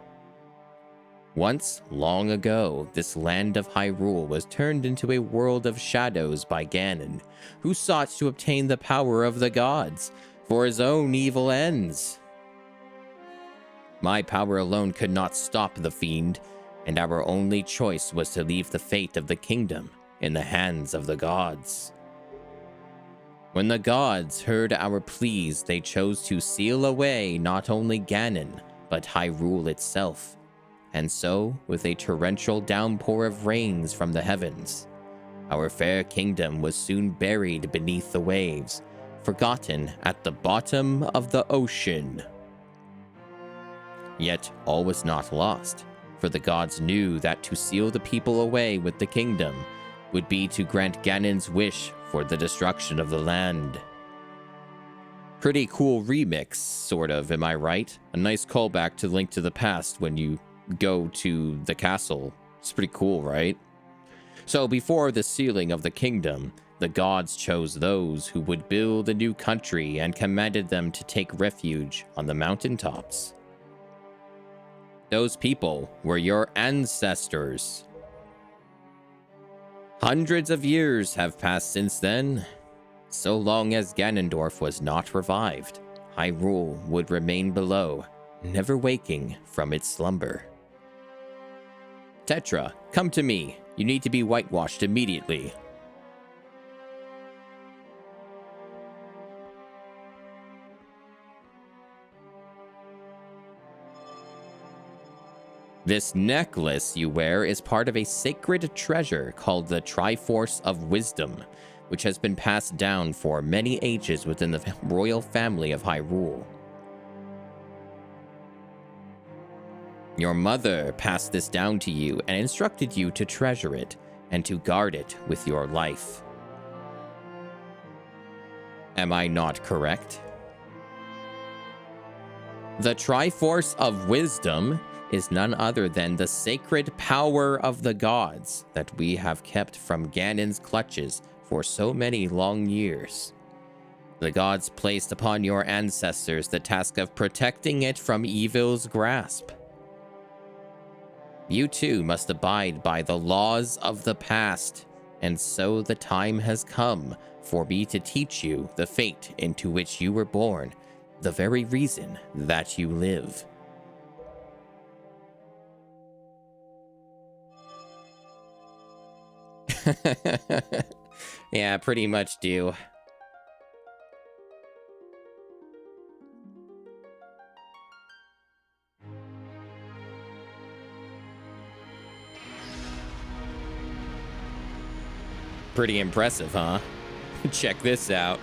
Once, long ago, this land of Hyrule was turned into a world of shadows by Ganon, who sought to obtain the power of the gods for his own evil ends. My power alone could not stop the fiend, and our only choice was to leave the fate of the kingdom in the hands of the gods. When the gods heard our pleas, they chose to seal away not only Ganon, but Hyrule itself. And so, with a torrential downpour of rains from the heavens, our fair kingdom was soon buried beneath the waves, forgotten at the bottom of the ocean. Yet all was not lost, for the gods knew that to seal the people away with the kingdom would be to grant Ganon's wish for the destruction of the land. Pretty cool remix, sort of, am I right? A nice callback to Link to the Past when you go to the castle. It's pretty cool, right? So before the sealing of the kingdom, the gods chose those who would build a new country and commanded them to take refuge on the mountaintops. Those people were your ancestors. Hundreds of years have passed since then. So long as Ganondorf was not revived, Hyrule would remain below, never waking from its slumber. Tetra, come to me. You need to be whitewashed immediately. This necklace you wear is part of a sacred treasure called the Triforce of Wisdom, which has been passed down for many ages within the royal family of Hyrule. Your mother passed this down to you and instructed you to treasure it and to guard it with your life. Am I not correct? The Triforce of Wisdom is none other than the sacred power of the gods that we have kept from Ganon's clutches for so many long years. The gods placed upon your ancestors the task of protecting it from evil's grasp. You too must abide by the laws of the past, and so the time has come for me to teach you the fate into which you were born, the very reason that you live. Yeah, pretty much do. Pretty impressive, huh? Check this out.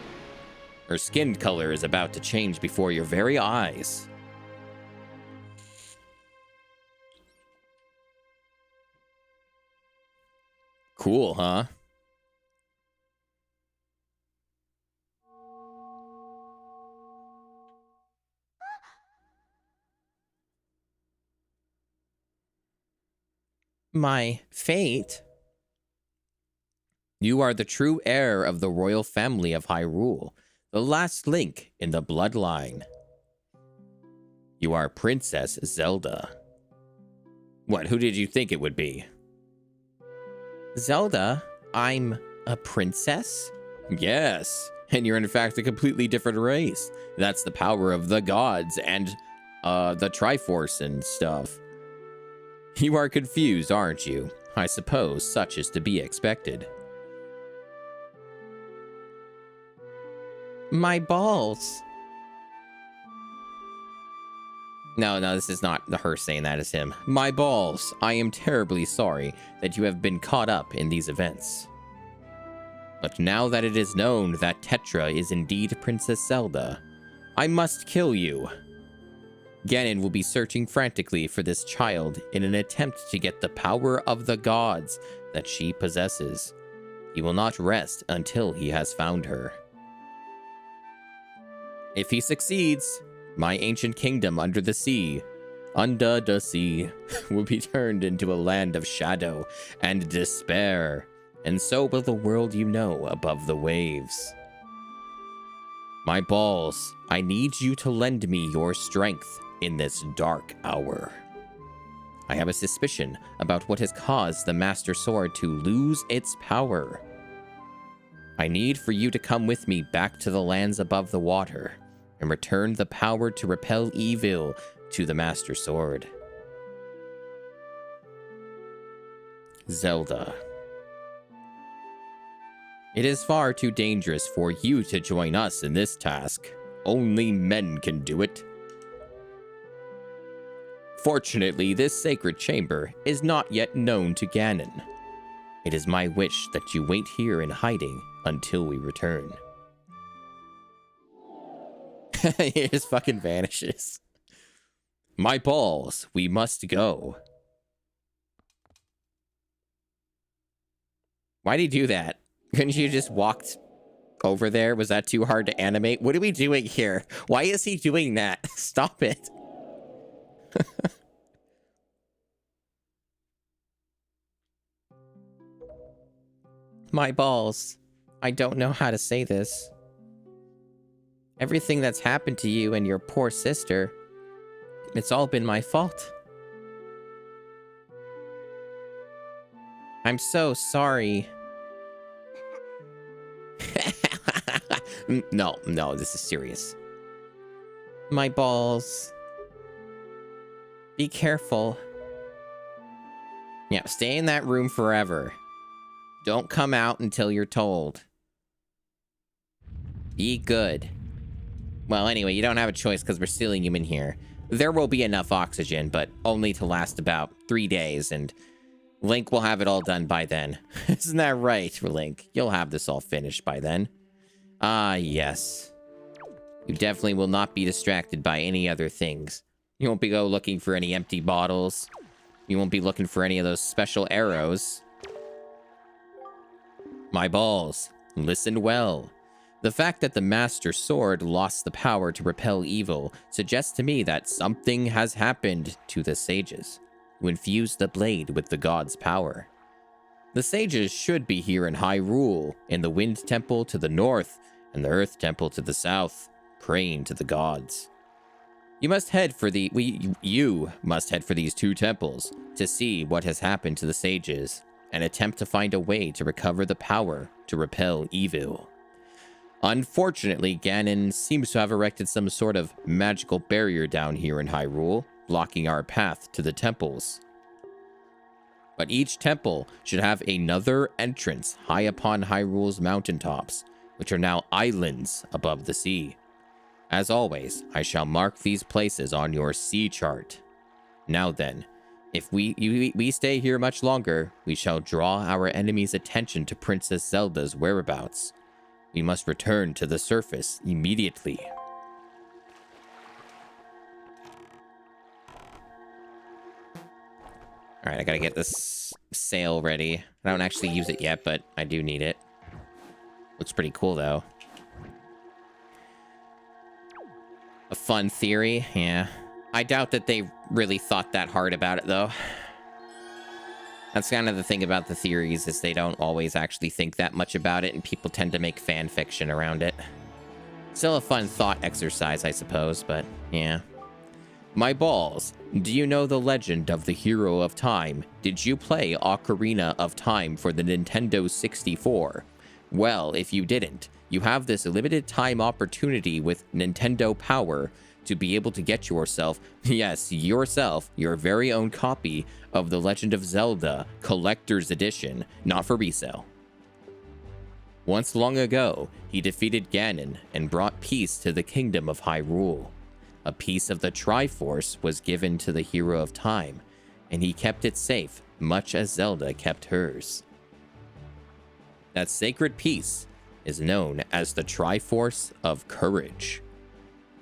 Her skin color is about to change before your very eyes. Cool, huh? My fate? You are the true heir of the royal family of Hyrule, the last link in the bloodline. You are Princess Zelda. What, who did you think it would be? Zelda? I'm a princess? Yes, and you're in fact a completely different race. That's the power of the gods and the Triforce and stuff. You are confused, aren't you? I suppose such is to be expected. My balls. No, this is not her saying that, it's him. My balls, I am terribly sorry that you have been caught up in these events. But now that it is known that Tetra is indeed Princess Zelda, I must kill you. Ganon will be searching frantically for this child in an attempt to get the power of the gods that she possesses. He will not rest until he has found her. If he succeeds, my ancient kingdom under the sea, will be turned into a land of shadow and despair, and so will the world you know above the waves. My balls, I need you to lend me your strength in this dark hour. I have a suspicion about what has caused the Master Sword to lose its power. I need for you to come with me back to the lands above the water and return the power to repel evil to the Master Sword. Zelda. It is far too dangerous for you to join us in this task. Only men can do it. Fortunately, this sacred chamber is not yet known to Ganon. It is my wish that you wait here in hiding until we return. He just fucking vanishes. My balls, we must go. Why'd he do that? Couldn't you just walked over there? Was that too hard to animate? What are we doing here? Why is he doing that? Stop it. My balls. I don't know how to say this. Everything that's happened to you and your poor sister, it's all been my fault. I'm so sorry. No, this is serious. My balls. Be careful. Yeah, stay in that room forever. Don't come out until you're told. Be good. Well, anyway, you don't have a choice because we're sealing you in here. There will be enough oxygen, but only to last about 3 days, and Link will have it all done by then. Isn't that right, Link? You'll have this all finished by then. Ah, yes. You definitely will not be distracted by any other things. You won't be go looking for any empty bottles. You won't be looking for any of those special arrows. My balls, listen well. The fact that the Master Sword lost the power to repel evil suggests to me that something has happened to the sages, who infused the blade with the god's power. The sages should be here in Hyrule, in the Wind Temple to the north, and the Earth Temple to the south, praying to the gods. You must head for you must head for these 2 temples to see what has happened to the sages, and attempt to find a way to recover the power to repel evil. Unfortunately, Ganon seems to have erected some sort of magical barrier down here in Hyrule, blocking our path to the temples. But each temple should have another entrance high upon Hyrule's mountaintops, which are now islands above the sea. As always, I shall mark these places on your sea chart. Now then, if we stay here much longer, we shall draw our enemy's attention to Princess Zelda's whereabouts. We must return to the surface immediately. Alright, I gotta get this sail ready. I don't actually use it yet, but I do need it. Looks pretty cool, though. A fun theory, yeah. I doubt that they really thought that hard about it, though. That's kind of the thing about the theories, is they don't always actually think that much about it, and people tend to make fan fiction around it. Still a fun thought exercise, I suppose, but yeah. My balls, do you know the legend of the Hero of Time? Did you play Ocarina of Time for the Nintendo 64? Well, if you didn't, you have this limited time opportunity with Nintendo Power to be able to get yourself, yes, yourself, your very own copy of The Legend of Zelda Collector's Edition, not for resale. Once long ago, he defeated Ganon and brought peace to the kingdom of Hyrule. A piece of the Triforce was given to the Hero of Time, and he kept it safe, much as Zelda kept hers. That sacred piece is known as the Triforce of Courage.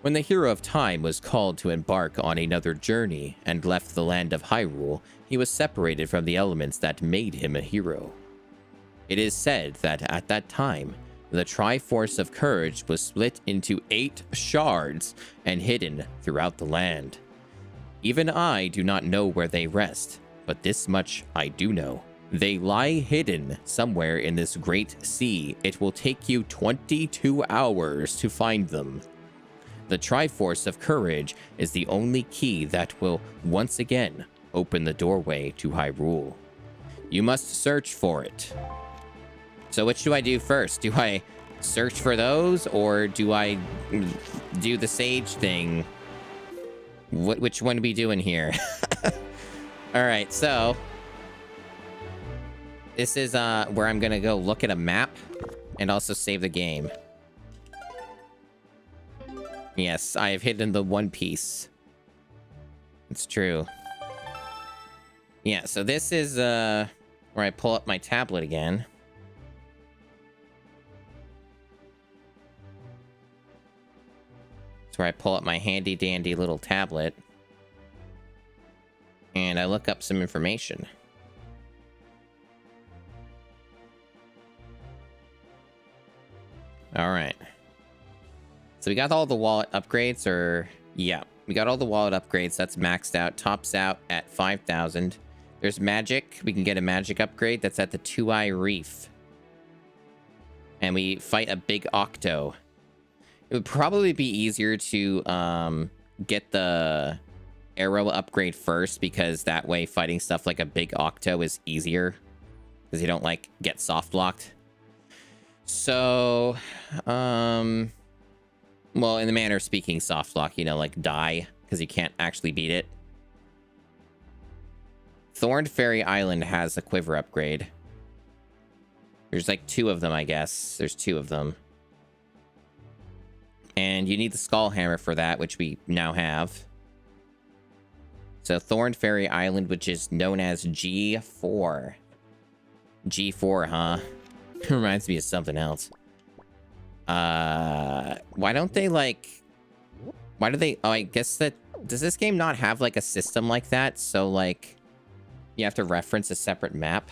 When the Hero of Time was called to embark on another journey and left the land of Hyrule, he was separated from the elements that made him a hero. It is said that at that time, the Triforce of Courage was split into 8 shards and hidden throughout the land. Even I do not know where they rest, but this much I do know. They lie hidden somewhere in this great sea. It will take you 22 hours to find them. The Triforce of Courage is the only key that will once again open the doorway to Hyrule. You must search for it. So which do I do first? Do I search for those, or do I do the sage thing? Which one are we doing here? All right, so this is where I'm gonna go look at a map and also save the game. Yes, I have hidden the One Piece. It's true. Yeah, so this is where I pull up my tablet again. It's where I pull up my handy dandy little tablet. And I look up some information. Alright. So we got all the wallet upgrades, or... yeah, we got all the wallet upgrades. That's maxed out. Tops out at 5,000. There's magic. We can get a magic upgrade. That's at the Two-Eye Reef. And we fight a big Octo. It would probably be easier to get the arrow upgrade first, because that way fighting stuff like a big Octo is easier. Because you don't, like, get soft locked. So, well, in the manner of speaking, soft lock, you know, like die, because you can't actually beat it. Thorned Fairy Island has a quiver upgrade. There's like 2 of them, I guess. There's 2 of them. And you need the Skull Hammer for that, which we now have. So Thorned Fairy Island, which is known as G4. G4, huh? Reminds me of something else. Why don't they, like... why do they... oh, I guess that... does this game not have, like, a system like that? So, like, you have to reference a separate map?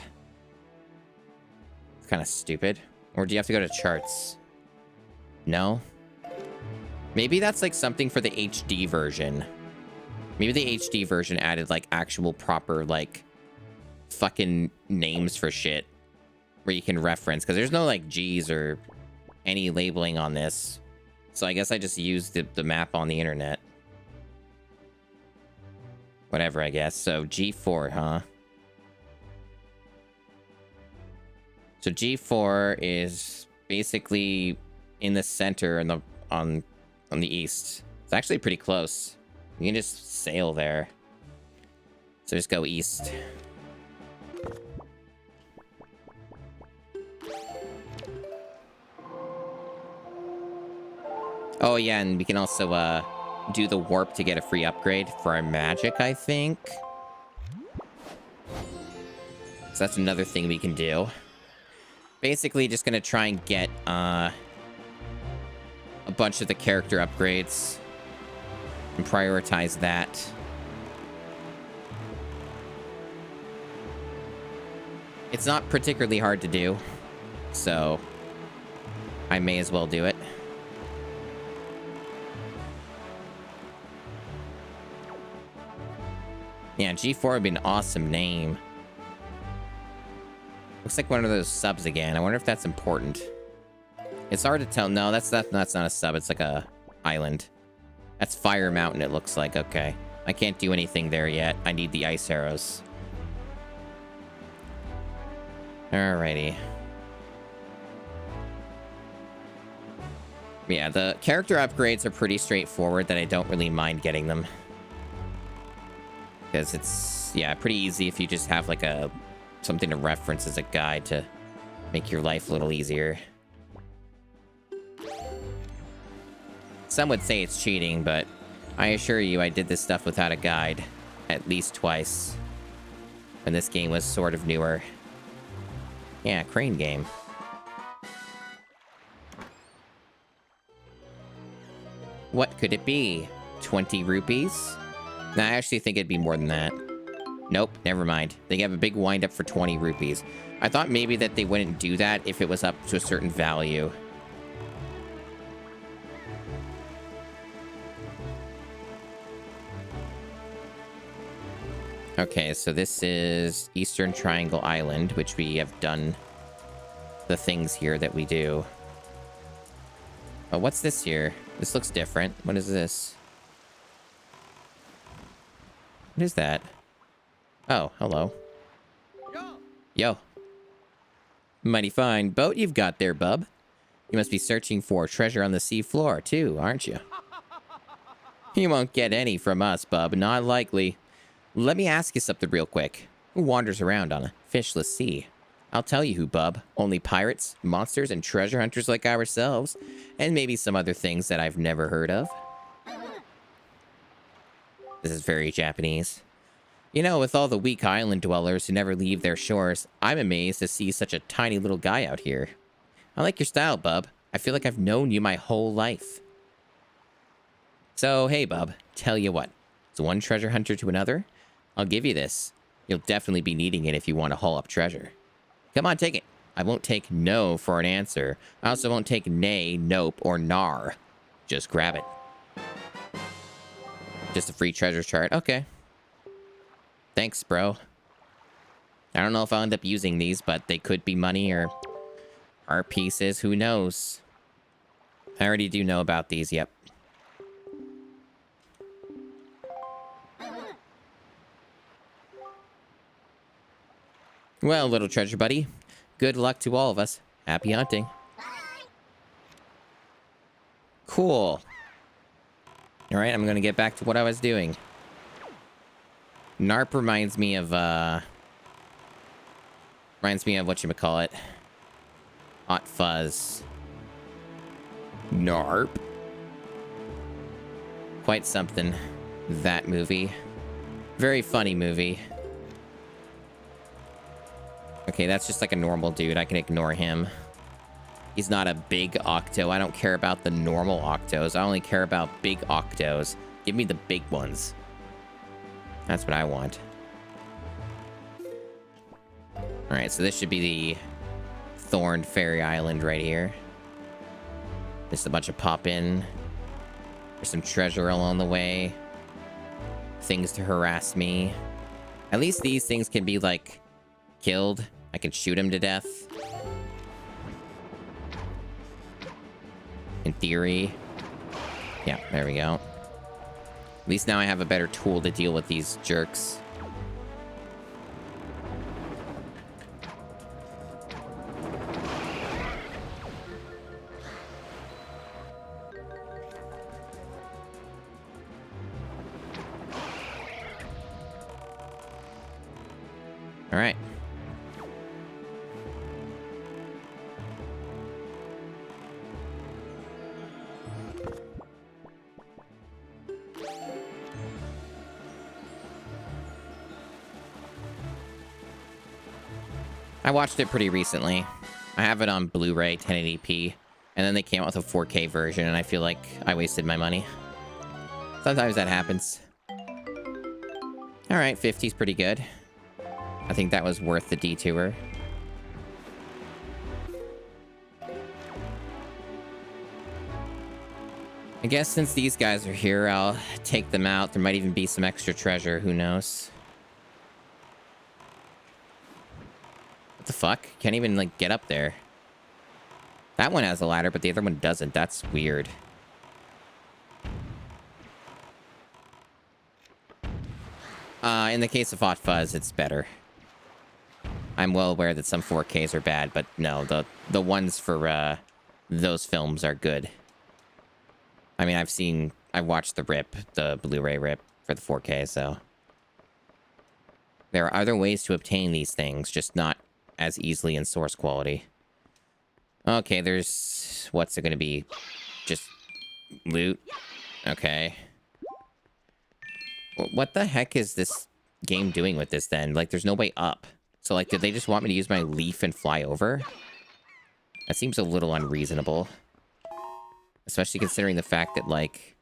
It's kind of stupid. Or do you have to go to charts? No? Maybe that's, like, something for the HD version. Maybe the HD version added, like, actual proper, like, fucking names for shit where you can reference. Because there's no, like, G's or any labeling on this. So I guess I just used the map on the internet. Whatever, I guess. So G4, huh? So G4 is basically in the center and on the east. It's actually pretty close. You can just sail there. So just go east. Oh yeah, and we can also do the warp to get a free upgrade for our magic, I think. So that's another thing we can do. Basically, just gonna try and get a bunch of the character upgrades and prioritize that. It's not particularly hard to do, so I may as well do it. Yeah, G4 would be an awesome name. Looks like one of those subs again. I wonder if that's important. It's hard to tell. No, that's not a sub. It's like a island. That's Fire Mountain, it looks like. Okay. I can't do anything there yet. I need the ice arrows. Alrighty. Yeah, the character upgrades are pretty straightforward, that I don't really mind getting them. Because it's, yeah, pretty easy if you just have, like, something to reference as a guide to make your life a little easier. Some would say it's cheating, but I assure you I did this stuff without a guide at least twice. When this game was sort of newer. Yeah, crane game. What could it be? 20 rupees? Nah, I actually think it'd be more than that. Nope, never mind. They have a big wind-up for 20 rupees. I thought maybe that they wouldn't do that if it was up to a certain value. Okay, so this is Eastern Triangle Island, which we have done the things here that we do. Oh, what's this here? This looks different. What is this? What is that? Oh, hello. Yo. Mighty fine boat you've got there, bub. You must be searching for treasure on the sea floor, too, aren't you? You won't get any from us, bub. Not likely. Let me ask you something real quick. Who wanders around on a fishless sea? I'll tell you who, bub. Only pirates, monsters, and treasure hunters like ourselves. And maybe some other things that I've never heard of. This is very Japanese. You know, with all the weak island dwellers who never leave their shores, I'm amazed to see such a tiny little guy out here. I like your style, bub. I feel like I've known you my whole life. So, hey, bub. Tell you what. It's one treasure hunter to another. I'll give you this. You'll definitely be needing it if you want to haul up treasure. Come on, take it. I won't take no for an answer. I also won't take nay, nope, or nar. Just grab it. Just a free treasure chart. Okay. Thanks, bro. I don't know if I'll end up using these, but they could be money or art pieces. Who knows? I already do know about these. Yep. Well, little treasure buddy, good luck to all of us. Happy hunting. Cool. All right, I'm going to get back to what I was doing. NARP reminds me of whatchamacallit. Hot Fuzz. NARP. Quite something, that movie. Very funny movie. Okay, that's just like a normal dude. I can ignore him. He's not a big octo. I don't care about the normal octos. I only care about big octos. Give me the big ones. That's what I want. Alright, so this should be the Thorned Fairy Island right here. Just a bunch of pop-in. There's some treasure along the way. Things to harass me. At least these things can be, like, killed. I can shoot him to death. In theory. Yeah, there we go. At least now I have a better tool to deal with these jerks. All right. I watched it pretty recently. I have it on Blu-ray 1080p, and then they came out with a 4K version, and I feel like I wasted my money. Sometimes that happens. All right, 50's pretty good. I think that was worth the detour. I guess since these guys are here, I'll take them out. There might even be some extra treasure. Who knows? What the fuck? Can't even, like, get up there. That one has a ladder, but the other one doesn't. That's weird. In the case of Hot Fuzz, it's better. I'm well aware that some 4Ks are bad, but no, the ones for those films are good. I mean, I've watched the rip, the Blu-ray rip for the 4K, so there are other ways to obtain these things, just not as easily in source quality. Okay, there's... what's it gonna be? Just loot? Okay. What the heck is this game doing with this, then? Like, there's no way up. So, like, did they just want me to use my leaf and fly over? That seems a little unreasonable. Especially considering the fact that, like,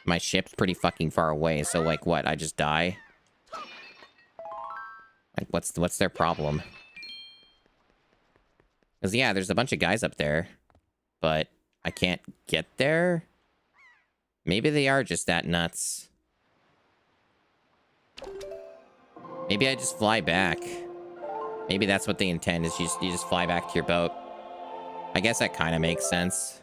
My ship's pretty fucking far away, so like what? I just die? Like what's their problem? Because yeah, there's a bunch of guys up there, but I can't get there? Maybe they are just that nuts. Maybe I just fly back. Maybe that's what they intend, is you just fly back to your boat. I guess that kind of makes sense.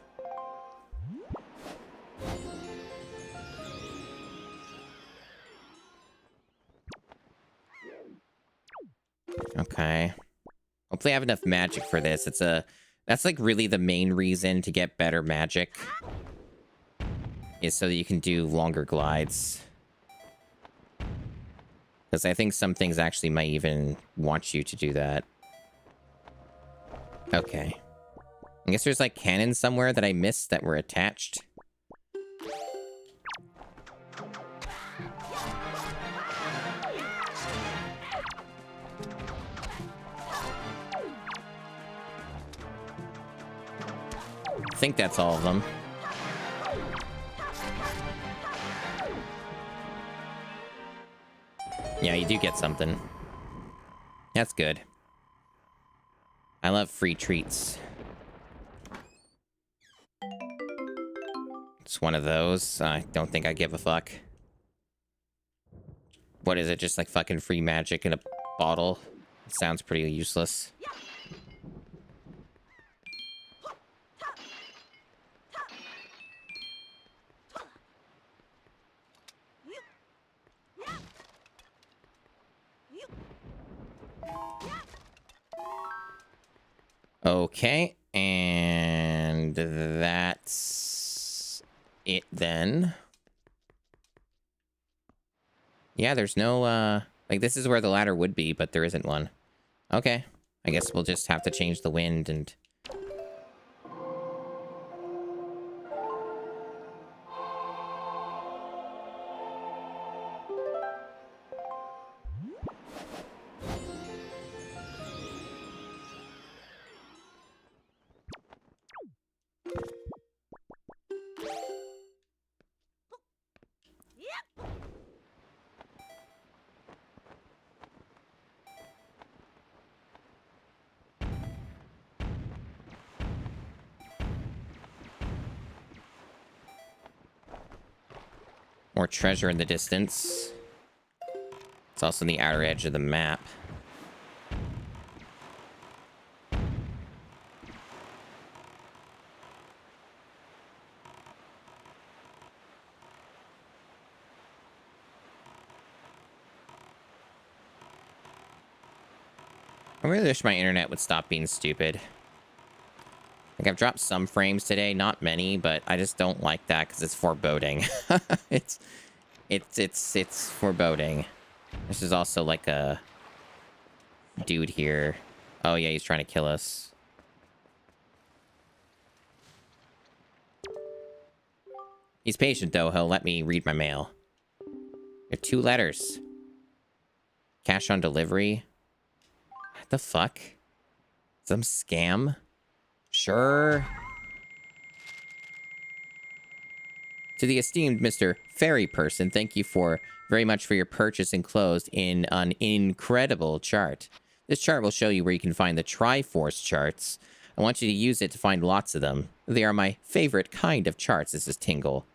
Okay. Hopefully I have enough magic for this. That's like really the main reason to get better magic, is so that you can do longer glides. Because I think some things actually might even want you to do that. Okay. I guess there's like cannons somewhere that I missed that were attached. I think that's all of them. Yeah, you do get something. That's good. I love free treats. It's one of those. I don't think I give a fuck. What is it? Just like fucking free magic in a bottle? It sounds pretty useless. Okay, and that's it then. Yeah, there's no, like, this is where the ladder would be, but there isn't one. Okay, I guess we'll just have to change the wind and... More treasure in the distance. It's also on the outer edge of the map. I really wish my internet would stop being stupid. Like, I've dropped some frames today, not many, but I just don't like that because it's foreboding. It's foreboding. This is also like a dude here. Oh yeah, he's trying to kill us. He's patient though. He'll let me read my mail. There are 2 letters. Cash on delivery. What the fuck? Some scam? Sure. To the esteemed Mr. Fairy Person, thank you very much for your purchase enclosed in an incredible chart. This chart will show you where you can find the Triforce charts. I want you to use it to find lots of them. They are my favorite kind of charts. This is Tingle.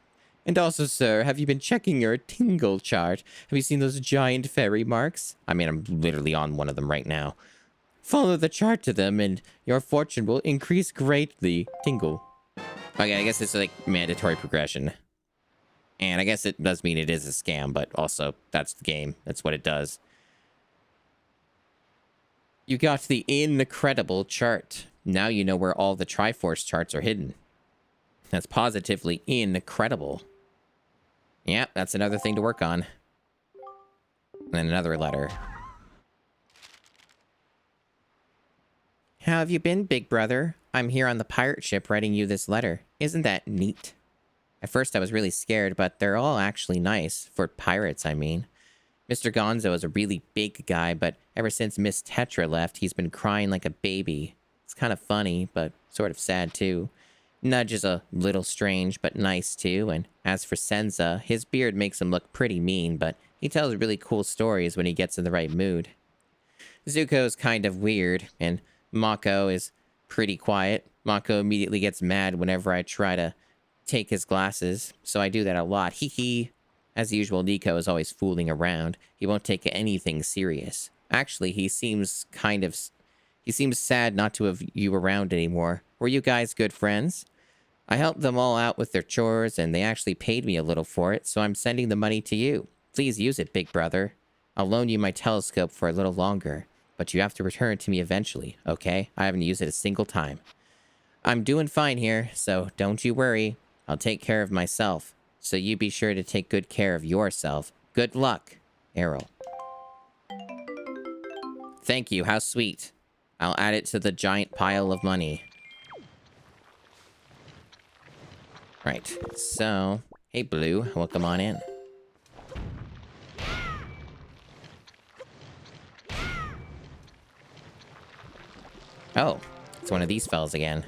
And also, sir, have you been checking your Tingle chart? Have you seen those giant fairy marks? I mean, I'm literally on one of them right now. Follow the chart to them and your fortune will increase greatly. Tingle. Okay, I guess it's like mandatory progression. And I guess it does mean it is a scam, but also that's the game. That's what it does. You got the incredible chart. Now you know where all the Triforce charts are hidden. That's positively incredible. Yeah, that's another thing to work on. And then another letter. How have you been, big brother? I'm here on the pirate ship writing you this letter. Isn't that neat? At first I was really scared, but they're all actually nice. For pirates, I mean. Mr. Gonzo is a really big guy, but ever since Miss Tetra left, he's been crying like a baby. It's kind of funny, but sort of sad too. Nudge is a little strange, but nice too, and as for Senza, his beard makes him look pretty mean, but he tells really cool stories when he gets in the right mood. Zuko's kind of weird, and Mako is pretty quiet. Mako immediately gets mad whenever I try to take his glasses, so I do that a lot. Hee hee. As usual, Nico is always fooling around. He won't take anything serious. Actually, he seems sad not to have you around anymore. Were you guys good friends? I helped them all out with their chores, and they actually paid me a little for it, so I'm sending the money to you. Please use it, big brother. I'll loan you my telescope for a little longer, but you have to return it to me eventually, okay? I haven't used it a single time. I'm doing fine here, so don't you worry. I'll take care of myself, so you be sure to take good care of yourself. Good luck, Errol. Thank you, how sweet. I'll add it to the giant pile of money. Right, so... Hey, Blue, welcome on in. Oh, it's one of these fellas again.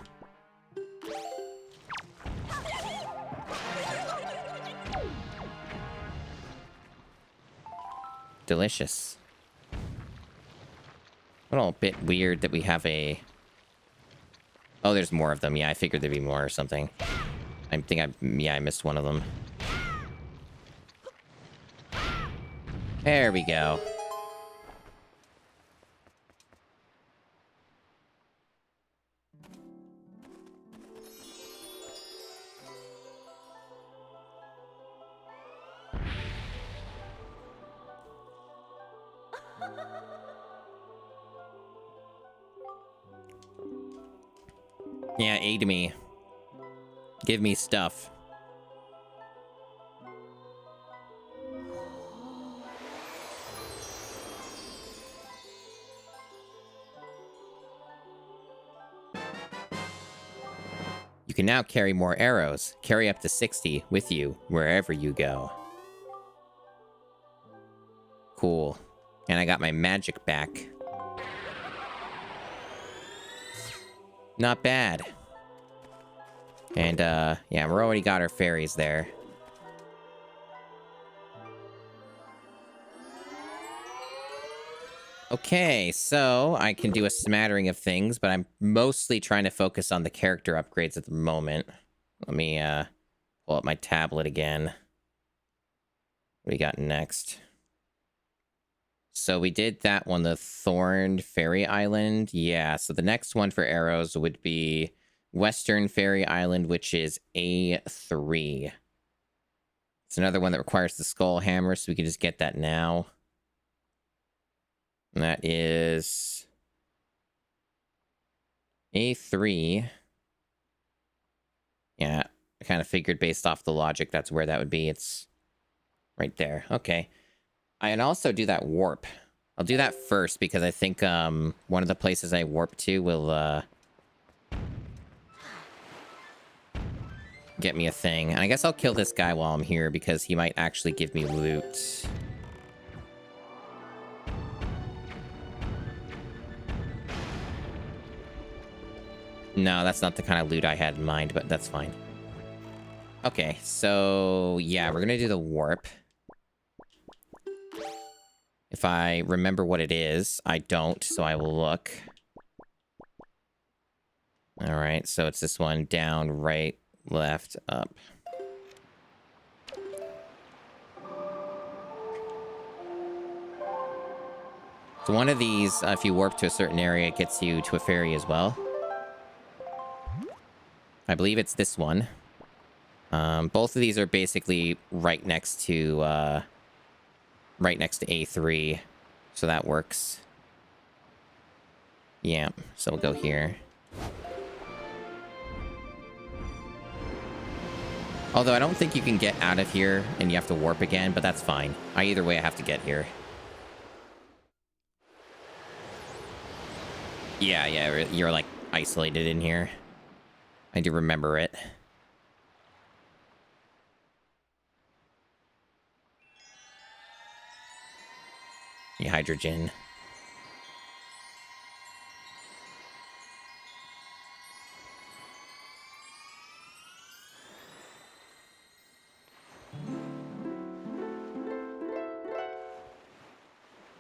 Delicious. A little bit weird that we have a... Oh, there's more of them. Yeah, I figured there'd be more or something. I missed one of them. There we go. Yeah, aid me. Give me stuff. You can now carry more arrows. Carry up to 60 with you wherever you go. Cool. And I got my magic back. Not bad. And, yeah, we're already got our fairies there. Okay, so I can do a smattering of things, but I'm mostly trying to focus on the character upgrades at the moment. Let me, pull up my tablet again. What do we got next? So we did that one, the Thorned Fairy Island. Yeah, so the next one for arrows would be Western Fairy Island, which is A3. It's another one that requires the Skull Hammer, so we can just get that now. And that is A3. Yeah, I kind of figured based off the logic that's where that would be. It's right there. Okay. I can also do that warp. I'll do that first because I think one of the places I warp to will get me a thing. And I guess I'll kill this guy while I'm here because he might actually give me loot. No, that's not the kind of loot I had in mind, but that's fine. Okay, so yeah, we're gonna do the warp. If I remember what it is, I don't, so I will look. Alright, so it's this one. Down, right, left, up. So one of these, if you warp to a certain area, it gets you to a fairy as well. I believe it's this one. Both of these are basically right next to A3, so that works. Yeah, so we'll go here. Although I don't think you can get out of here and you have to warp again, but that's fine. Either way, I have to get here. Yeah, you're like isolated in here. I do remember it. The hydrogen.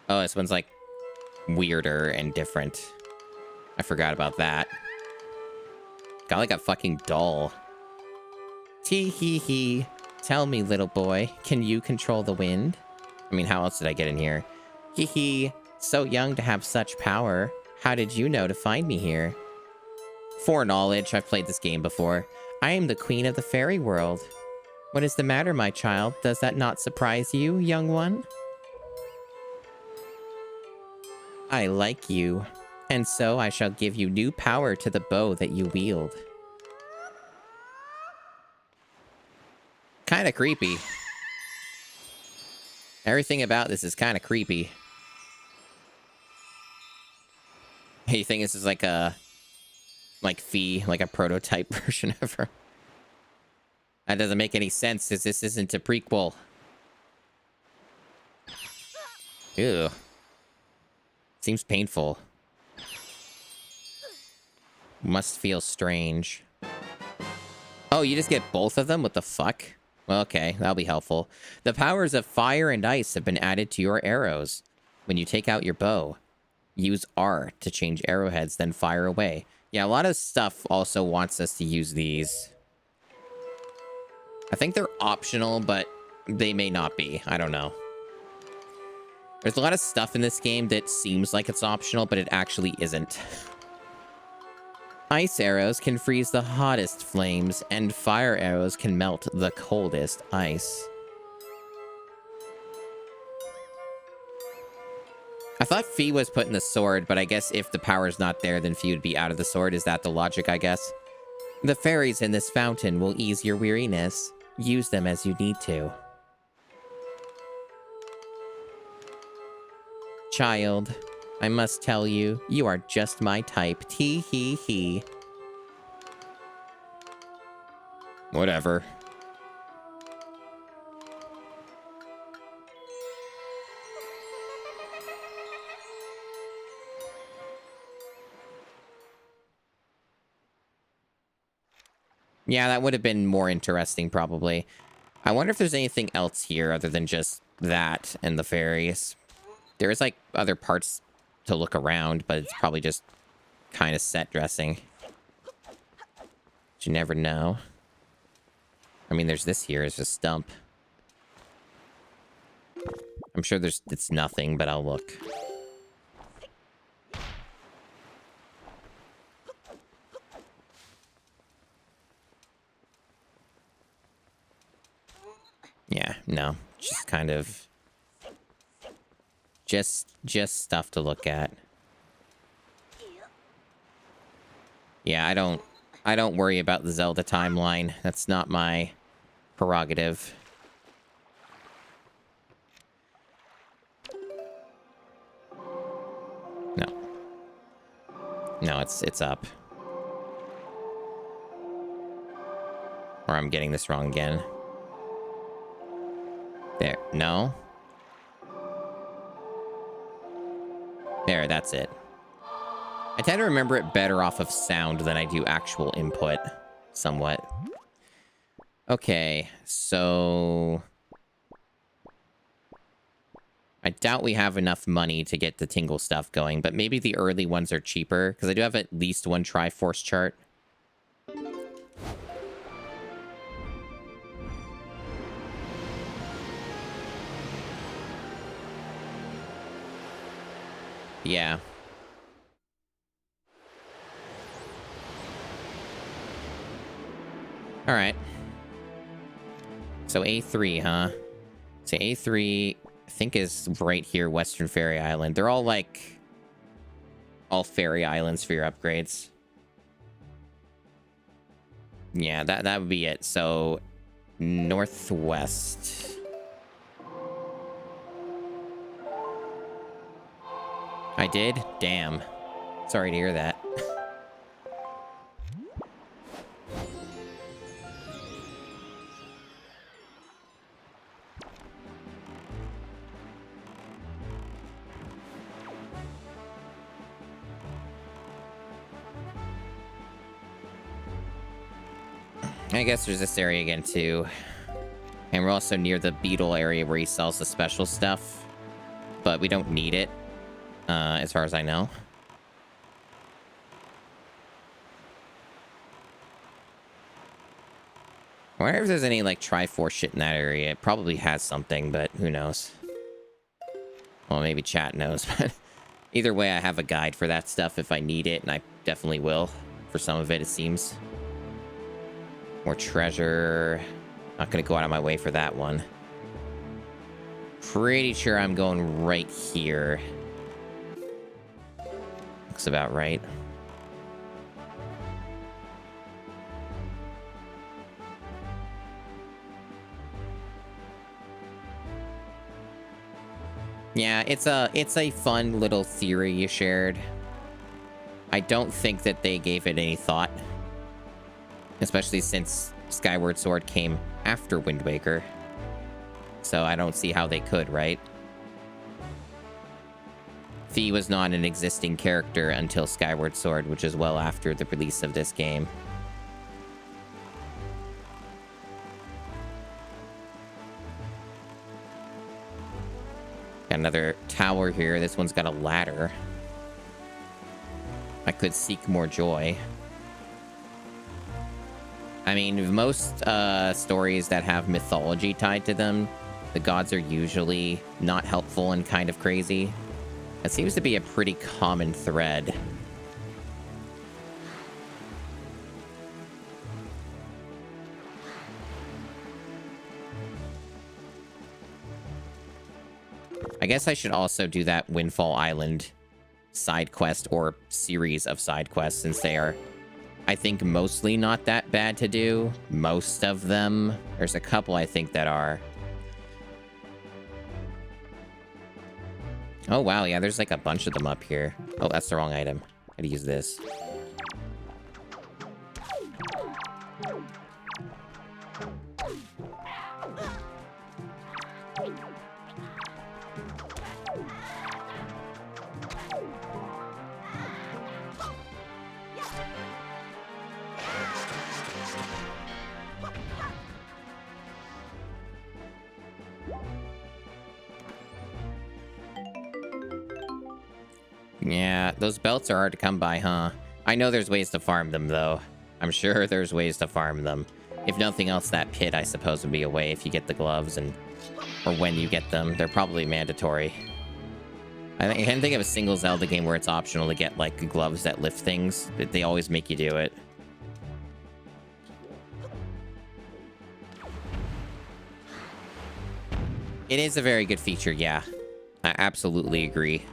Oh, this one's like weirder and different. I forgot about that. Got like a fucking doll. Tee hee hee. Tell me, little boy, can you control the wind? I mean, how else did I get in here? Hee hee. So young to have such power. How did you know to find me here? Foreknowledge, I've played this game before. I am the queen of the fairy world. What is the matter, my child? Does that not surprise you, young one? I like you, and so I shall give you new power to the bow that you wield. Kind of creepy. Everything about this is kind of creepy. Hey, you think this is like a... like Fee, like a prototype version of her? That doesn't make any sense, because this isn't a prequel. Ew. Seems painful. Must feel strange. Oh, you just get both of them? What the fuck? Well, okay, that'll be helpful. The powers of fire and ice have been added to your arrows. When you take out your bow, use R to change arrowheads, then fire away. Yeah, a lot of stuff also wants us to use these. I think they're optional, but they may not be. I don't know. There's a lot of stuff in this game that seems like it's optional, but it actually isn't. Ice arrows can freeze the hottest flames, and fire arrows can melt the coldest ice. I thought Fee was put in the sword, but I guess if the power's not there, then Fee would be out of the sword. Is that the logic, I guess? The fairies in this fountain will ease your weariness. Use them as you need to. Child, I must tell you, you are just my type. Tee hee hee. Whatever. Yeah, that would have been more interesting, probably. I wonder if there's anything else here other than just that and the fairies. There's, like, other parts to look around, but it's probably just kind of set dressing. But you never know. I mean, there's this here. It's a stump. I'm sure it's nothing, but I'll look. Yeah, no. Just kind of... Just stuff to look at. Yeah, I don't worry about the Zelda timeline. That's not my prerogative. No. No, it's up. Or I'm getting this wrong again. There. No. There, that's it. I tend to remember it better off of sound than I do actual input. Somewhat. Okay, so... I doubt we have enough money to get the Tingle stuff going, but maybe the early ones are cheaper, because I do have at least one Triforce chart. Yeah. All right. So A3, huh? So A3, I think, is right here, Western Fairy Island. They're all, like, all fairy islands for your upgrades. Yeah, that would be it. So, northwest. I did? Damn. Sorry to hear that. I guess there's this area again, too. And we're also near the beetle area where he sells the special stuff. but we don't need it, as far as I know. I wonder if there's any, like, Triforce shit in that area. It probably has something, but who knows? Well, maybe chat knows, but either way, I have a guide for that stuff if I need it, and I definitely will. For some of it, it seems. More treasure. Not gonna go out of my way for that one. Pretty sure I'm going right here. Looks about right. Yeah, it's a fun little theory you shared. I don't think that they gave it any thought. Especially since Skyward Sword came after Wind Waker. So I don't see how they could, right? Fi was not an existing character until Skyward Sword, which is well after the release of this game. Got another tower here. This one's got a ladder. I could seek more joy. I mean, most stories that have mythology tied to them, the gods are usually not helpful and kind of crazy. That seems to be a pretty common thread. I guess I should also do that Windfall Island side quest or series of side quests, since they are, I think, mostly not that bad to do. Most of them. There's a couple I think that are. Oh, wow. Yeah, there's like a bunch of them up here. Oh, that's the wrong item. Gotta use this. Yeah, those belts are hard to come by, huh? I know there's ways to farm them, though. I'm sure there's ways to farm them. If nothing else, that pit, I suppose, would be a way if you get the gloves, and or when you get them. They're probably mandatory. I can't think of a single Zelda game where it's optional to get, like, gloves that lift things. They always make you do it. It is a very good feature, yeah. I absolutely agree.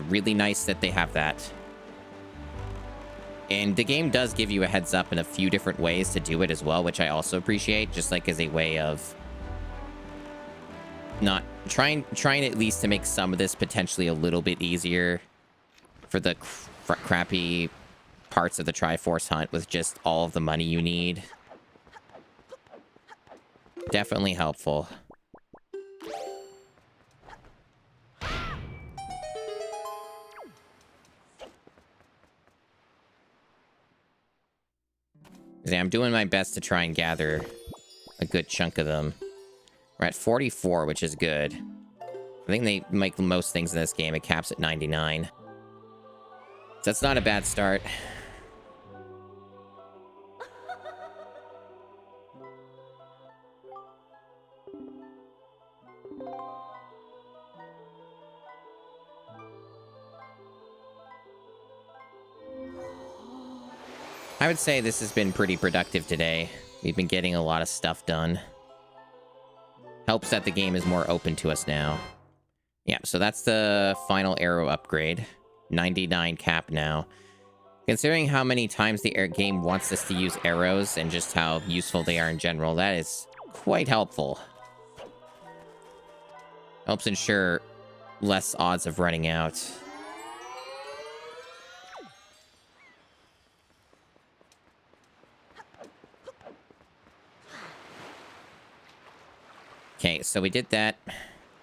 Really nice that they have that. And the game does give you a heads up in a few different ways to do it as well, which I also appreciate, just like as a way of not trying at least to make some of this potentially a little bit easier for the crappy parts of the Triforce hunt with just all of the money you need. Definitely helpful. I'm doing my best to try and gather a good chunk of them. We're at 44, which is good. I think they make most things in this game. It caps at 99. So that's not a bad start. I would say this has been pretty productive today. We've been getting a lot of stuff done. Helps that the game is more open to us now. Yeah, so that's the final arrow upgrade. 99 cap now. Considering how many times the game wants us to use arrows and just how useful they are in general, that is quite helpful. Helps ensure less odds of running out. Okay, so we did that.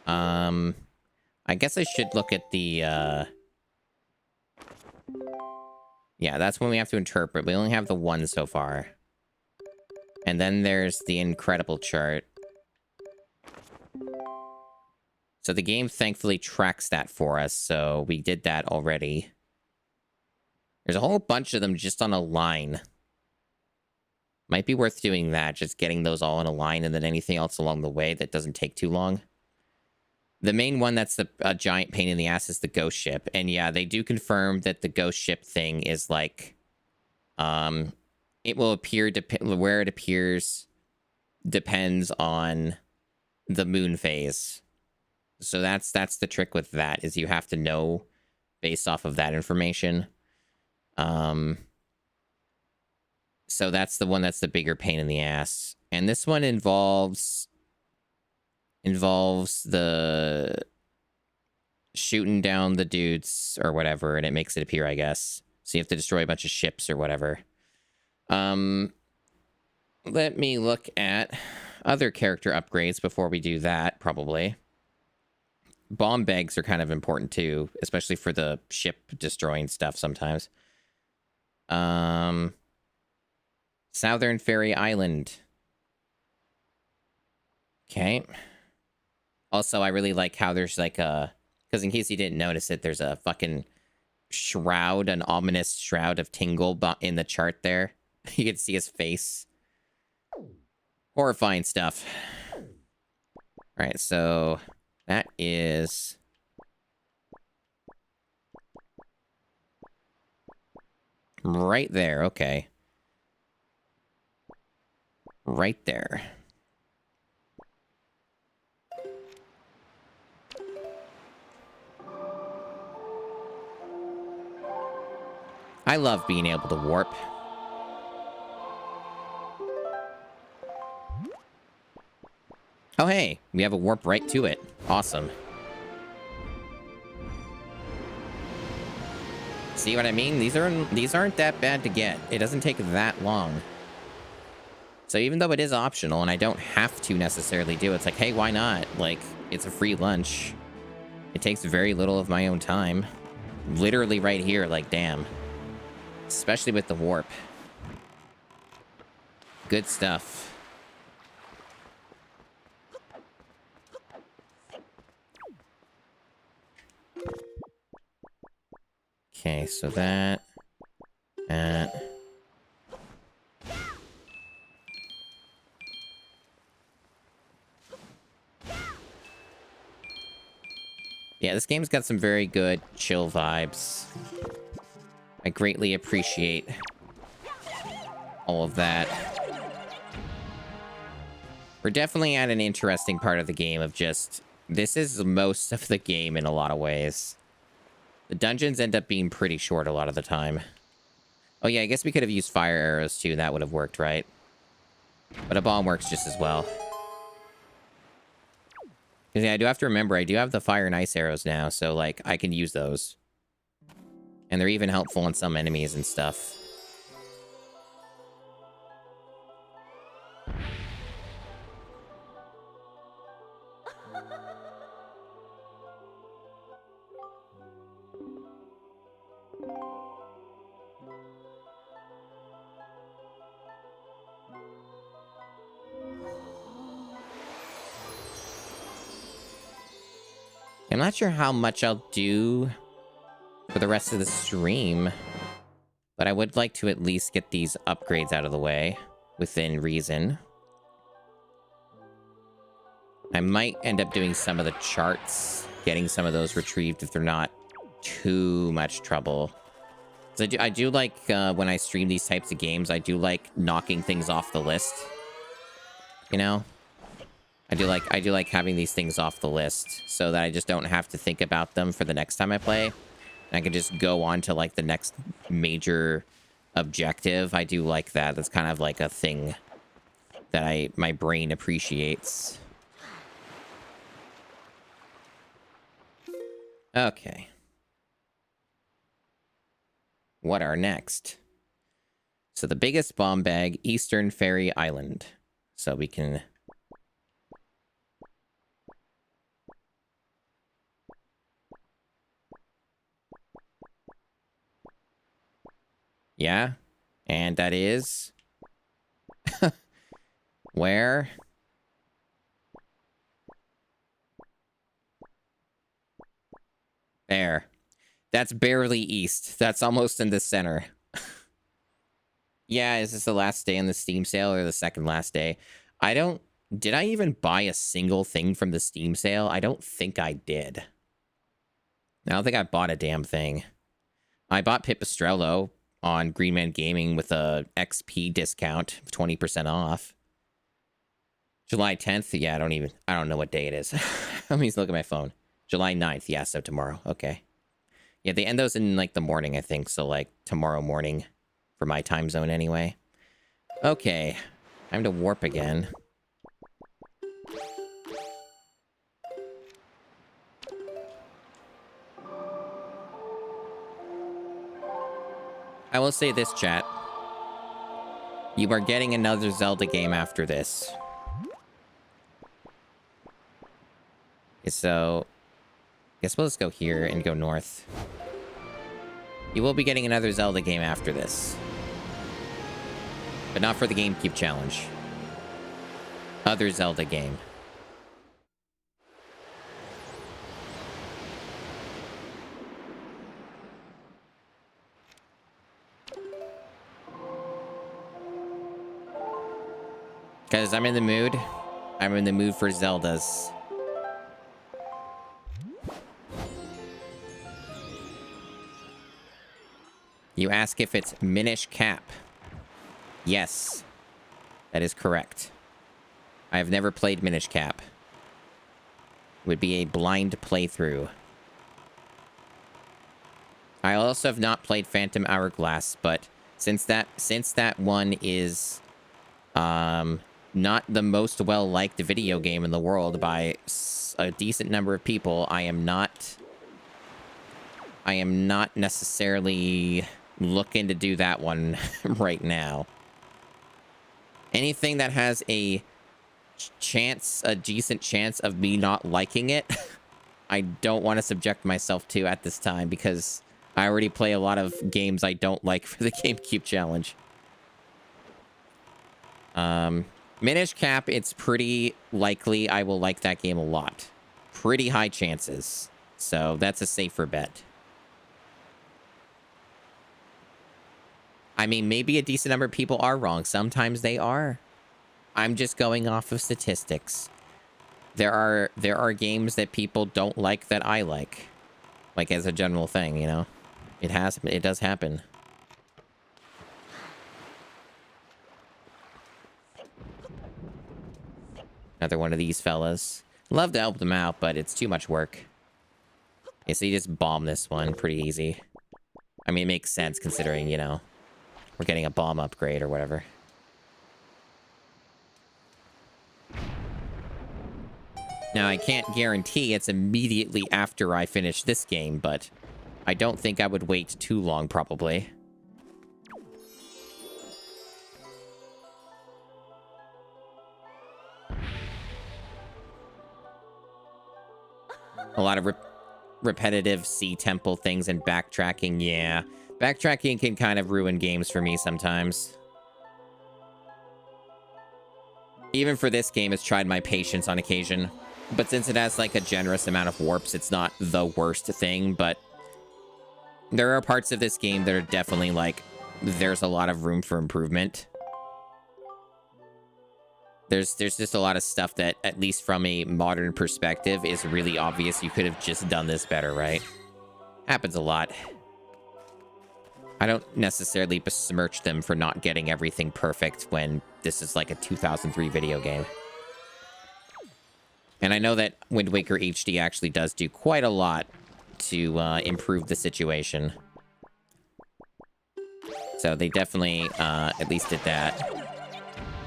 I guess I should look at the, yeah, that's when we have to interpret. We only have the one so far. And then there's the incredible chart. So the game thankfully tracks that for us, so we did that already. There's a whole bunch of them just on a line. Might be worth doing that, just getting those all in a line, and then anything else along the way that doesn't take too long. The main one that's a giant pain in the ass is the ghost ship. And yeah, they do confirm that the ghost ship thing is like... it will appear... where it appears depends on the moon phase. So that's the trick with that, is you have to know based off of that information. So that's the one that's the bigger pain in the ass. And this one involves the shooting down the dudes or whatever, and it makes it appear, I guess. So you have to destroy a bunch of ships or whatever. Let me look at other character upgrades before we do that, probably. Bomb bags are kind of important too, especially for the ship destroying stuff sometimes. Southern Fairy Island. Okay. Also, I really like how there's like a... Because in case you didn't notice it, there's a fucking shroud, an ominous shroud of Tingle in the chart there. You can see his face. Horrifying stuff. Alright, so... that is... right there, okay. Right there. I love being able to warp. Oh, hey, we have a warp right to it. Awesome. See what I mean? These aren't that bad to get. It doesn't take that long. So even though it is optional and I don't have to necessarily do it, it's like, hey, why not? Like, it's a free lunch. It takes very little of my own time. Literally right here, like, damn. Especially with the warp. Good stuff. Okay, so that... yeah, this game's got some very good chill vibes. I greatly appreciate all of that. We're definitely at an interesting part of the game of just... this is most of the game in a lot of ways. The dungeons end up being pretty short a lot of the time. Oh yeah, I guess we could have used fire arrows too. That would have worked, right? But a bomb works just as well. Because yeah, I do have to remember, I do have the fire and ice arrows now, so like, I can use those. And they're even helpful on some enemies and stuff. I'm not sure how much I'll do for the rest of the stream, but I would like to at least get these upgrades out of the way within reason. I might end up doing some of the charts, getting some of those retrieved if they're not too much trouble. So I do like, when I stream these types of games, I do like knocking things off the list. You know? I do like having these things off the list so that I just don't have to think about them for the next time I play. And I can just go on to like the next major objective. I do like that. That's kind of like a thing that my brain appreciates. Okay. What are next? So the biggest bomb bag, Eastern Fairy Island. So we can... yeah, and that is... where? There. That's barely east. That's almost in the center. Yeah, is this the last day on the Steam sale or the second last day? Did I even buy a single thing from the Steam sale? I don't think I did. I don't think I bought a damn thing. I bought Pipistrello on Greenman Gaming with a XP discount, 20% off. July 10th? Yeah, I don't know what day it is. Let me look at my phone. July 9th. Yeah, so tomorrow. Okay. Yeah, they end those in, like, the morning, I think. So, like, tomorrow morning for my time zone anyway. Okay. Time to warp again. I will say this, chat. You are getting another Zelda game after this. So, I guess we'll just go here and go north. You will be getting another Zelda game after this. But not for the GameCube challenge. Other Zelda game. Because I'm in the mood. I'm in the mood for Zeldas. You ask if it's Minish Cap. Yes. That is correct. I have never played Minish Cap. It would be a blind playthrough. I also have not played Phantom Hourglass, but since that one is not the most well-liked video game in the world by a decent number of people, I am not necessarily looking to do that one right now. Anything that has a decent chance of me not liking it, I don't want to subject myself to at this time because I already play a lot of games I don't like for the GameCube challenge. Minish Cap, it's pretty likely I will like that game a lot. Pretty high chances. So that's a safer bet. I mean, maybe a decent number of people are wrong. Sometimes they are. I'm just going off of statistics. There are games that people don't like that I like. Like as a general thing, you know? It does happen. Another one of these fellas. Love to help them out, but it's too much work. Okay, so you just bomb this one pretty easy. I mean, it makes sense considering, you know, we're getting a bomb upgrade or whatever. Now, I can't guarantee it's immediately after I finish this game, but I don't think I would wait too long, probably. A lot of repetitive Sea Temple things and backtracking, yeah. Backtracking can kind of ruin games for me sometimes. Even for this game, it's tried my patience on occasion. But since it has, like, a generous amount of warps, it's not the worst thing, but there are parts of this game that are definitely, like, there's a lot of room for improvement. There's just a lot of stuff that, at least from a modern perspective, is really obvious. You could have just done this better, right? Happens a lot. I don't necessarily besmirch them for not getting everything perfect when this is like a 2003 video game. And I know that Wind Waker HD actually does do quite a lot to improve the situation. So they definitely at least did that.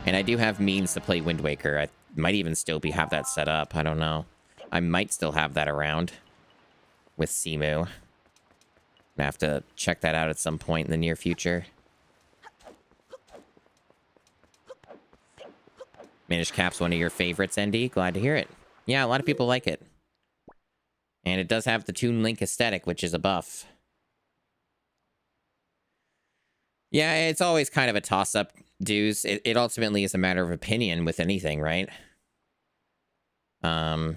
And I do have means to play Wind Waker. I might even still have that set up. I don't know. I might still have that around with Simu. I have to check that out at some point in the near future. Minish Cap's one of your favorites, ND. Glad to hear it. Yeah, a lot of people like it. And it does have the Toon Link aesthetic, which is a buff. Yeah, it's always kind of a toss-up, dudes. It ultimately is a matter of opinion with anything, right? Right,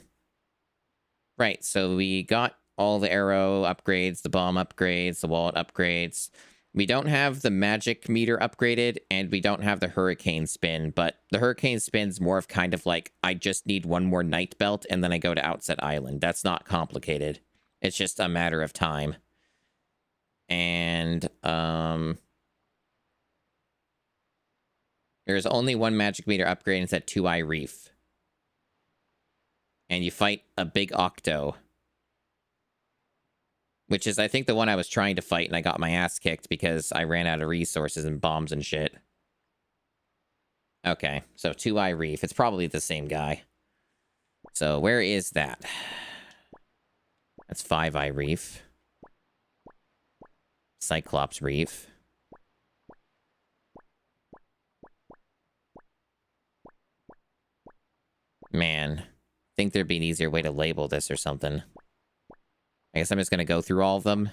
so we got all the arrow upgrades, the bomb upgrades, the wallet upgrades. We don't have the magic meter upgraded, and we don't have the hurricane spin, but the hurricane spin's more of kind of like, I just need one more night belt, and then I go to Outset Island. That's not complicated. It's just a matter of time. And, there's only one magic meter upgrade, and it's at Two Eye Reef. And you fight a big Octo. Which is, I think, the one I was trying to fight, and I got my ass kicked because I ran out of resources and bombs and shit. Okay, so Two Eye Reef. It's probably the same guy. So, where is that? That's Five Eye Reef. Cyclops Reef. Man, I think there'd be an easier way to label this or something. I guess I'm just going to go through all of them.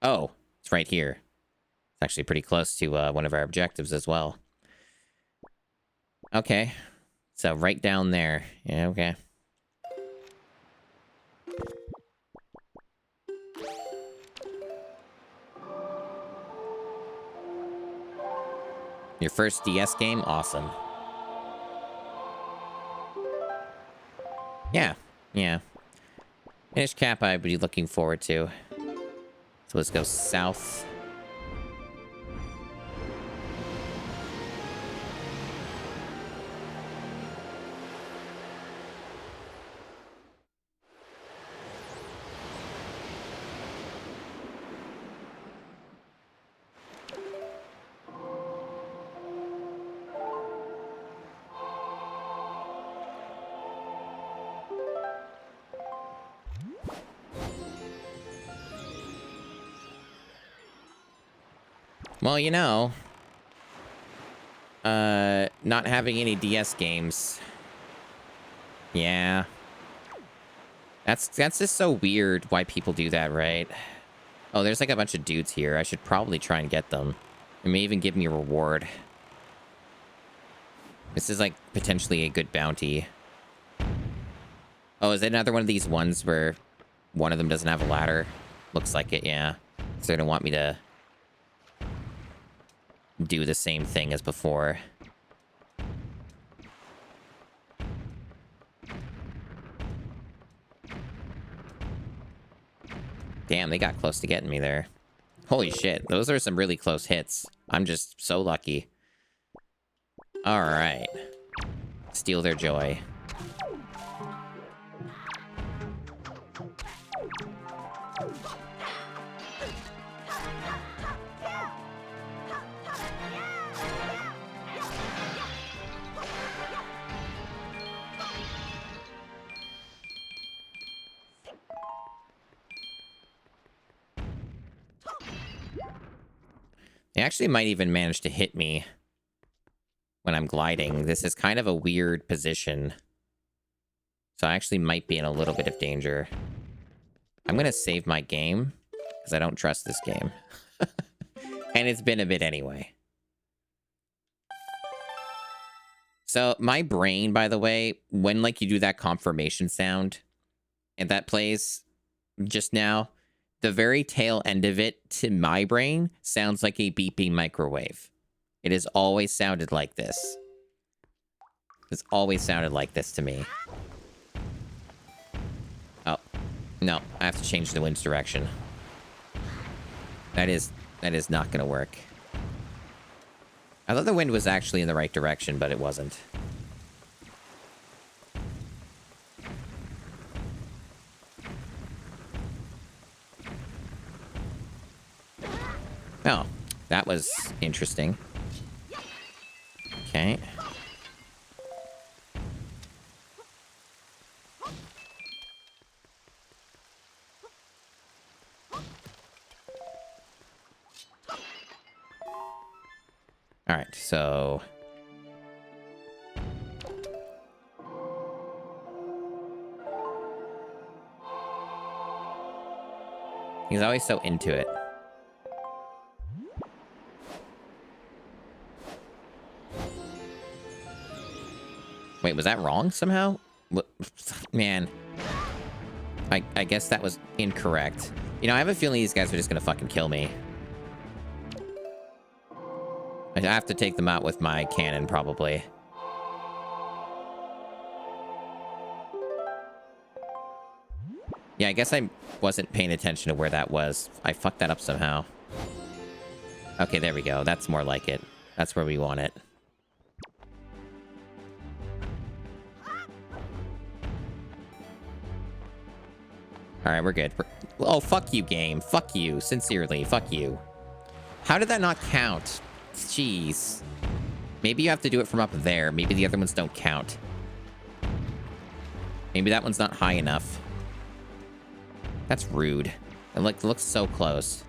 Oh, it's right here. It's actually pretty close to one of our objectives as well. Okay. So right down there. Yeah, okay. Your first DS game? Awesome. Yeah, yeah. Finish cap I'd be looking forward to. So let's go south. Well, you know, not having any DS games. Yeah. That's just so weird why people do that, right? Oh, there's like a bunch of dudes here. I should probably try and get them. It may even give me a reward. This is like potentially a good bounty. Oh, is it another one of these ones where one of them doesn't have a ladder? Looks like it, yeah. So they're gonna want me to do the same thing as before. Damn, they got close to getting me there. Holy shit, those are some really close hits. I'm just so lucky. Alright. Steal their joy. They actually might even manage to hit me when I'm gliding. This is kind of a weird position. So I actually might be in a little bit of danger. I'm going to save my game because I don't trust this game. And it's been a bit anyway. So my brain, by the way, when like you do that confirmation sound and that plays just now, the very tail end of it to my brain sounds like a beeping microwave. It has always sounded like this. It's always sounded like this to me. Oh, no, I have to change the wind's direction. That is not gonna work. I thought the wind was actually in the right direction, but it wasn't. Oh, that was interesting. Okay. All right, so he's always so into it. Wait, was that wrong somehow? Man. I guess that was incorrect. You know, I have a feeling these guys are just gonna fucking kill me. I have to take them out with my cannon, probably. Yeah, I guess I wasn't paying attention to where that was. I fucked that up somehow. Okay, there we go. That's more like it. That's where we want it. All right, we're good. Oh, fuck you, game. Fuck you. Sincerely, fuck you. How did that not count? Jeez. Maybe you have to do it from up there. Maybe the other ones don't count. Maybe that one's not high enough. That's rude. It looks so close.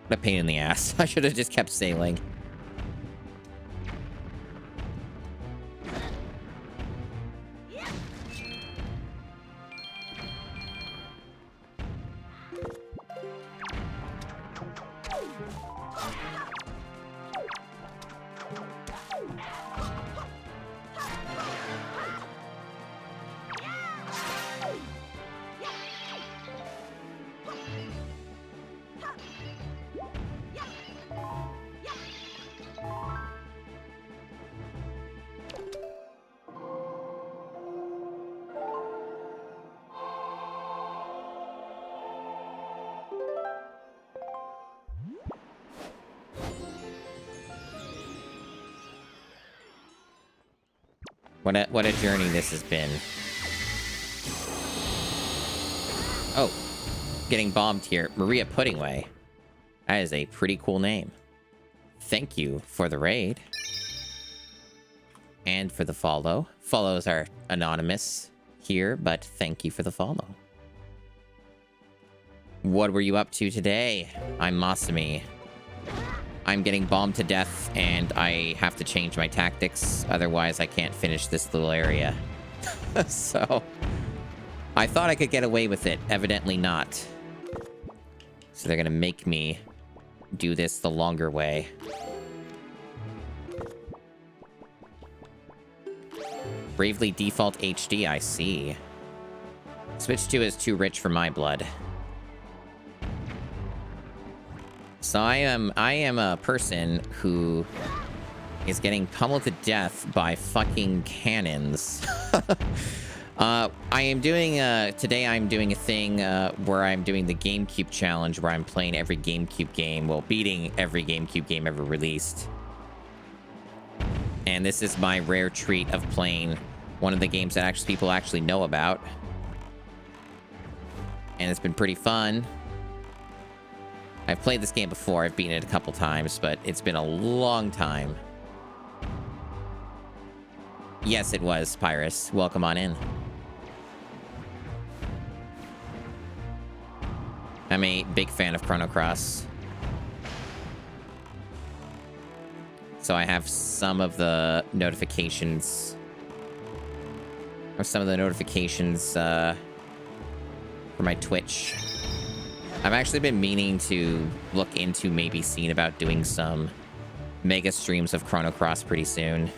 What a pain in the ass. I should have just kept sailing. What a journey this has been. Oh, getting bombed here. Maria Puddingway. That is a pretty cool name. Thank you for the raid. And for the follow. Follows are anonymous here, but thank you for the follow. What were you up to today? I'm Masumi. I'm getting bombed to death, and I have to change my tactics. Otherwise, I can't finish this little area. So, I thought I could get away with it. Evidently not. So they're gonna make me do this the longer way. Bravely default HD, I see. Switch 2 is too rich for my blood. So I am a person who is getting pummeled to death by fucking cannons. I am doing today I'm doing a thing where I'm doing the GameCube challenge, where I'm playing every GameCube game, well, beating every GameCube game ever released. And this is my rare treat of playing one of the games that people actually know about. And it's been pretty fun. I've played this game before. I've beaten it a couple times, but it's been a long time. Yes, it was, Pyrus. Welcome on in. I'm a big fan of Chrono Cross. So I have some of the notifications... for my Twitch. I've actually been meaning to look into maybe seeing about doing some mega streams of Chrono Cross pretty soon.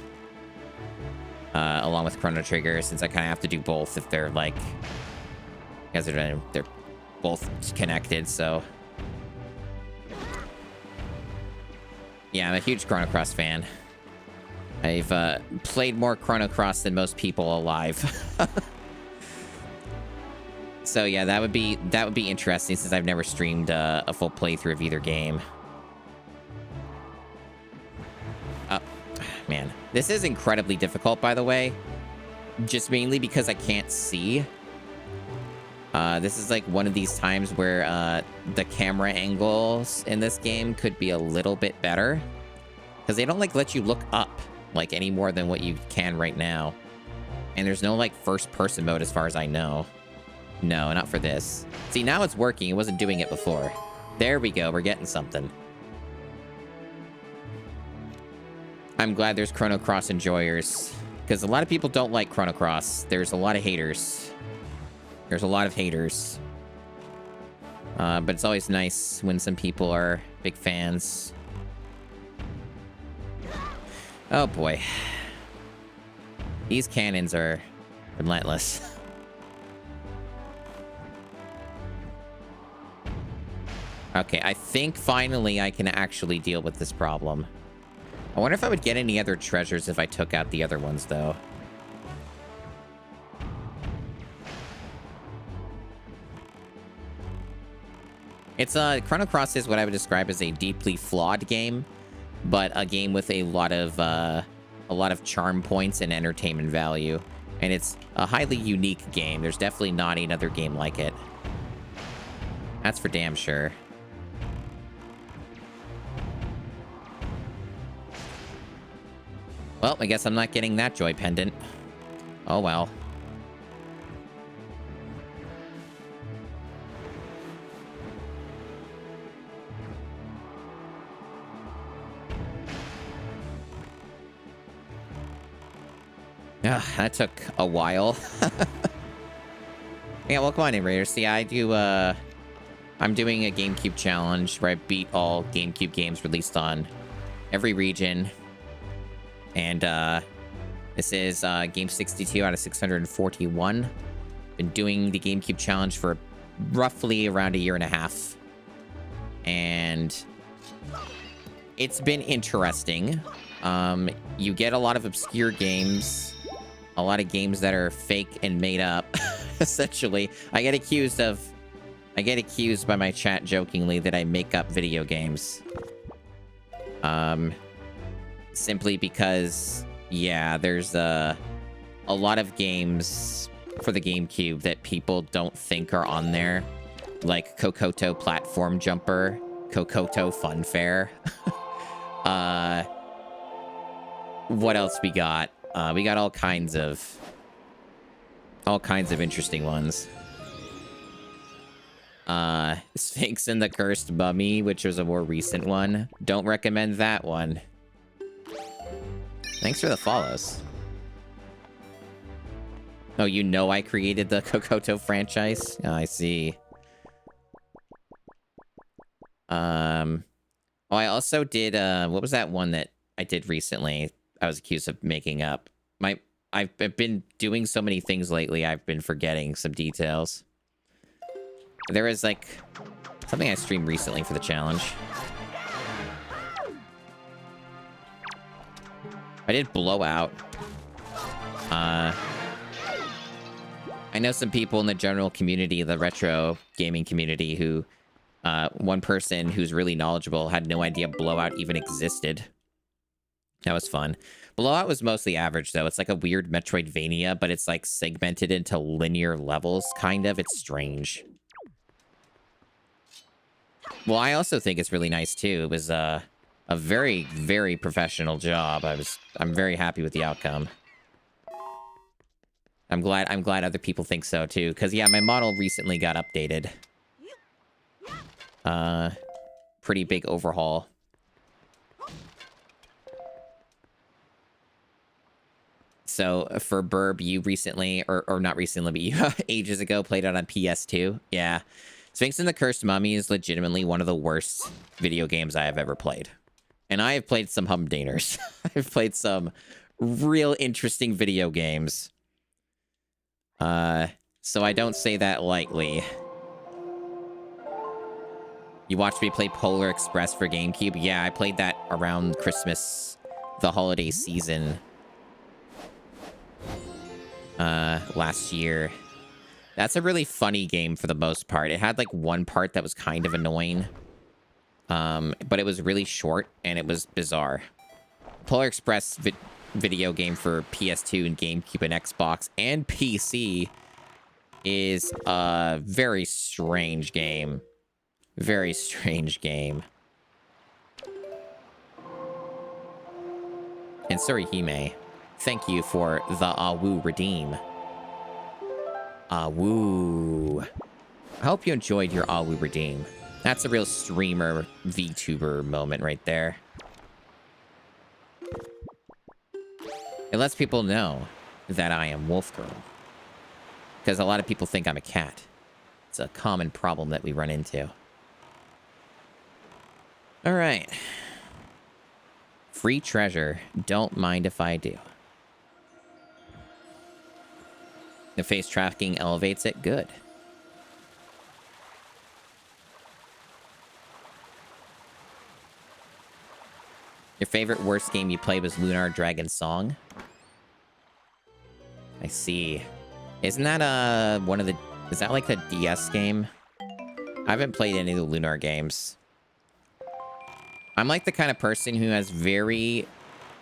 Along with Chrono Trigger, since I kind of have to do both if they're like... Because they're both connected, so... Yeah, I'm a huge Chrono Cross fan. I've played more Chrono Cross than most people alive. So yeah, that would be interesting, since I've never streamed a full playthrough of either game. Man, this is incredibly difficult, by the way. Just mainly because I can't see. This is like one of these times where the camera angles in this game could be a little bit better, because they don't like let you look up like any more than what you can right now. And there's no like first person mode as far as I know. No, not for this. See, now it's working. It wasn't doing it before. There we go. We're getting something. I'm glad there's Chrono Cross enjoyers, because a lot of people don't like Chrono Cross. There's a lot of haters. There's a lot of haters. But it's always nice when some people are big fans. These cannons are relentless. Okay, I think finally I can actually deal with this problem. I wonder if I would get any other treasures if I took out the other ones, though. It's Chrono Cross is what I would describe as a deeply flawed game, but a game with a lot of charm points and entertainment value. And it's a highly unique game. There's definitely not another game like it. That's for damn sure. Well, I guess I'm not getting that joy pendant. Oh well. Yeah, that took a while. Yeah, well, come on in, Raiders. See, I'm doing a GameCube challenge where I beat all GameCube games released on every region. And this is game 62 out of 641. Been doing the GameCube challenge for roughly around a year and a half. And it's been interesting. You get a lot of obscure games. A lot of games that are fake and made up, essentially. I get accused by my chat jokingly that I make up video games. Simply because, yeah, there's a lot of games for the GameCube that people don't think are on there. Like Kokoto Platform Jumper, Kokoto Fun Fair. What else we got? We got all kinds of interesting ones. Sphinx and the Cursed Mummy, which was a more recent one. Don't recommend that one. Thanks for the follows. Oh, you know I created the Kokoto franchise? Oh, I see. Oh, I also did, what was that one that I did recently? I was accused of making up. I've been doing so many things lately, I've been forgetting some details. There was, like, something I streamed recently for the challenge. I did Blowout. I know some people in the general community, the retro gaming community, who... one person who's really knowledgeable had no idea Blowout even existed. That was fun. Blowout was mostly average, though. It's like a weird Metroidvania, but it's like segmented into linear levels, kind of. It's strange. Well, I also think it's really nice, too. It was a very, very professional job. I'm very happy with the outcome. I'm glad other people think so, too. Because, yeah, my model recently got updated. Pretty big overhaul. So for Burb, you recently, or not recently, but you ages ago played it on PS2. Yeah. Sphinx and the Cursed Mummy is legitimately one of the worst video games I have ever played. And I have played some humdingers. I've played some real interesting video games. So I don't say that lightly. You watched me play Polar Express for GameCube? Yeah, I played that around Christmas, the holiday season. Last year. That's a really funny game for the most part. It had like one part that was kind of annoying. But it was really short and it was bizarre. Polar Express video game for PS2 and GameCube and Xbox and PC is a very strange game. Very strange game. And Surihime, thank you for the Awoo redeem. Awoo. I hope you enjoyed your Awoo redeem. That's a real streamer, VTuber moment right there. It lets people know that I am Wolf Girl. Because a lot of people think I'm a cat. It's a common problem that we run into. All right. Free treasure. Don't mind if I do. The face tracking elevates it. Good. Your favorite worst game you played was Lunar Dragon Song? I see. Isn't that one of the... Is that like the DS game? I haven't played any of the Lunar games. I'm like the kind of person who has very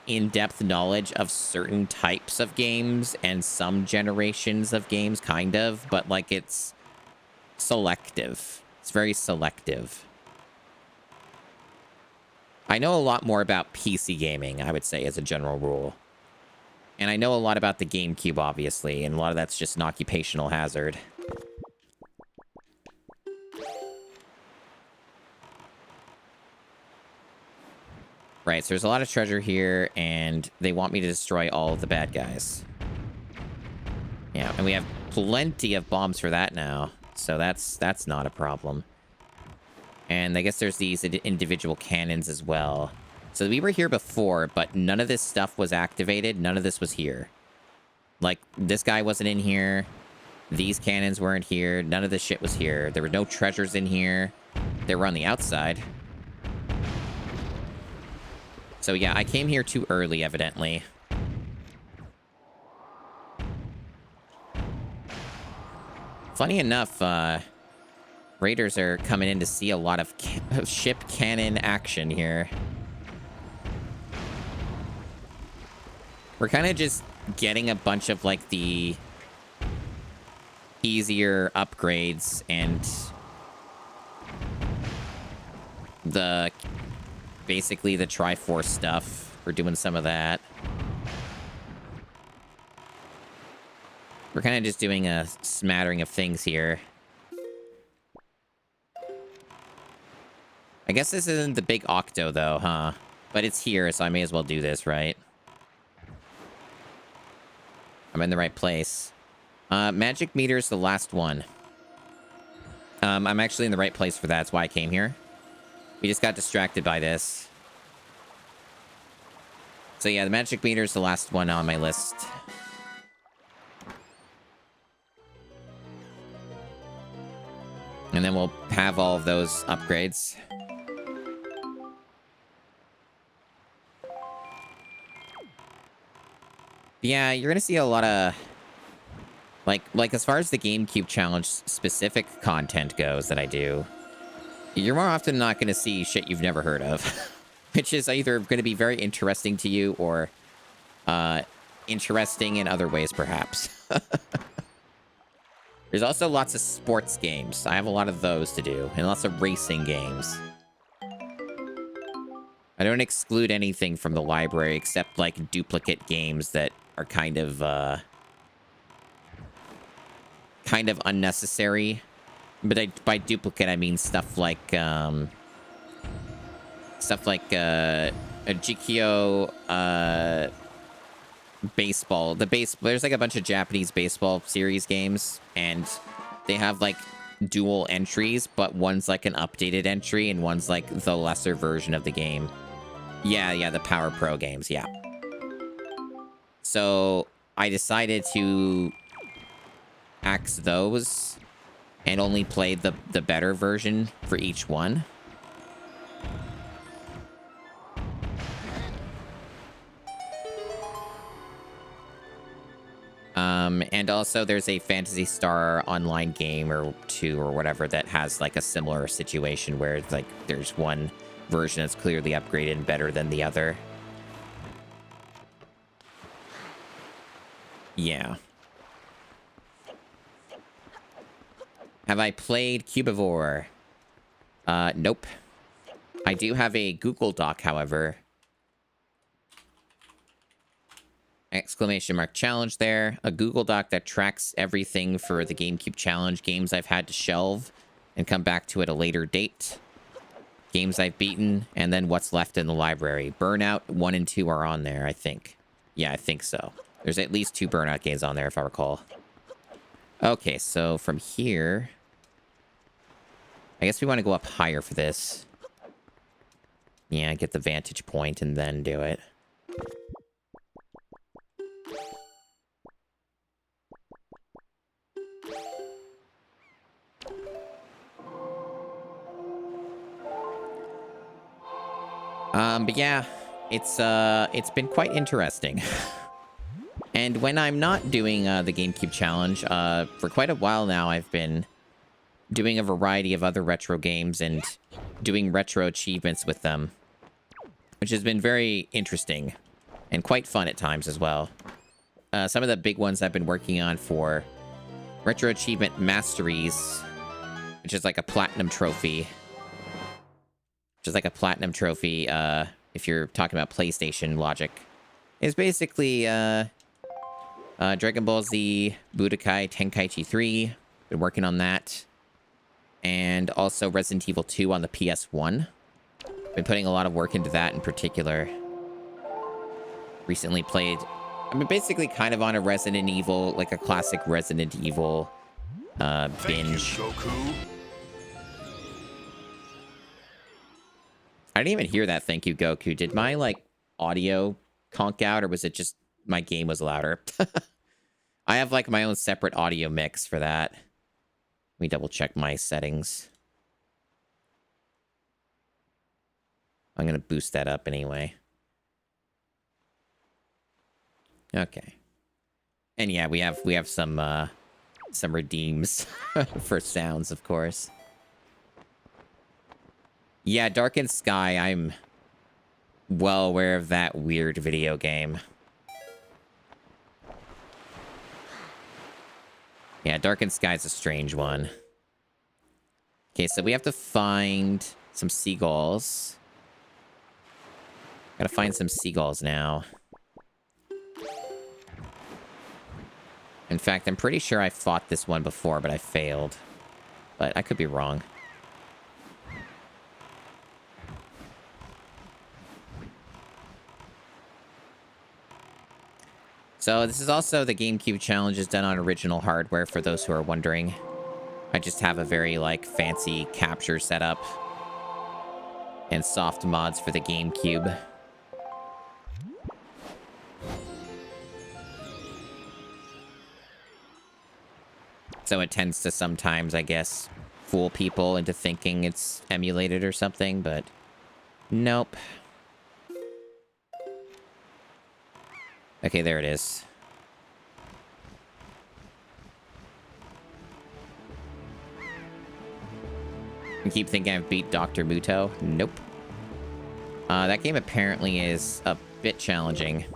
in-depth knowledge of certain types of games and some generations of games, kind of, but like it's selective. It's very selective. I know a lot more about PC gaming, I would say, as a general rule. And I know a lot about the GameCube, obviously, and a lot of that's just an occupational hazard. Right, so there's a lot of treasure here, and they want me to destroy all of the bad guys. Yeah, and we have plenty of bombs for that now, so that's not a problem. And I guess there's these individual cannons as well. So we were here before, but none of this stuff was activated. None of this was here. Like, this guy wasn't in here. These cannons weren't here. None of this shit was here. There were no treasures in here. They were on the outside. So yeah, I came here too early, evidently. Funny enough, raiders are coming in to see a lot of ship cannon action here. We're kind of just getting a bunch of, like, the easier upgrades and the... basically the Triforce stuff. We're doing some of that. We're kind of just doing a smattering of things here. I guess this isn't the big Octo, though, huh? But it's here, so I may as well do this, right? I'm in the right place. Magic meter's the last one. I'm actually in the right place for that. That's why I came here. We just got distracted by this. So yeah, the magic meter is the last one on my list. And then we'll have all of those upgrades. Yeah, you're gonna see a lot of... Like as far as the GameCube challenge specific content goes that I do, you're more often not going to see shit you've never heard of. Which is either going to be very interesting to you or interesting in other ways, perhaps. There's also lots of sports games. I have a lot of those to do. And lots of racing games. I don't exclude anything from the library except, like, duplicate games that are kind of unnecessary. But by duplicate, I mean stuff like a GKO baseball. There's like a bunch of Japanese baseball series games, and they have like dual entries, but one's like an updated entry and one's like the lesser version of the game. Yeah, the Power Pro games, yeah. So I decided to axe those and only play the better version for each one. And also there's a Phantasy Star online game or two or whatever that has like a similar situation where it's like there's one version that's clearly upgraded and better than the other. Yeah. Have I played Cubivore? Nope. I do have a Google Doc, however. Exclamation mark challenge there. A Google Doc that tracks everything for the GameCube challenge. Games I've had to shelve and come back to at a later date. Games I've beaten, and then what's left in the library. Burnout 1 and 2 are on there, I think. Yeah, I think so. There's at least 2 Burnout games on there, if I recall. Okay, so from here... I guess we want to go up higher for this. Yeah, get the vantage point and then do it. But yeah, it's been quite interesting. And when I'm not doing the GameCube challenge, for quite a while now, I've been doing a variety of other retro games and doing retro achievements with them, which has been very interesting and quite fun at times as well. Some of the big ones I've been working on for Retro Achievement Masteries, which is like a platinum trophy. Which is like a platinum trophy, if you're talking about PlayStation logic. Is basically, Dragon Ball Z Budokai Tenkaichi 3. Been working on that. And also Resident Evil 2 on the PS1. Been putting a lot of work into that in particular. Recently played... I mean, basically kind of on a Resident Evil, like a classic Resident Evil binge. I didn't even hear that thank you, Goku. Did my, like, audio conk out, or was it just my game was louder? I have, like, my own separate audio mix for that. Let me double check my settings. I'm going to boost that up anyway. Okay. And yeah, we have some redeems for sounds, of course. Yeah, Darkened Sky, I'm well aware of that weird video game. Yeah, Darkened Sky is a strange one. Okay, so we have to find some seagulls. Gotta find some seagulls now. In fact, I'm pretty sure I fought this one before, but I failed. But I could be wrong. So this is also the GameCube challenge is done on original hardware, for those who are wondering. I just have a very, like, fancy capture setup. And soft mods for the GameCube. So it tends to sometimes, I guess, fool people into thinking it's emulated or something, but nope. Okay, there it is. I keep thinking I've beat Dr. Muto. Nope. That game apparently is a bit challenging.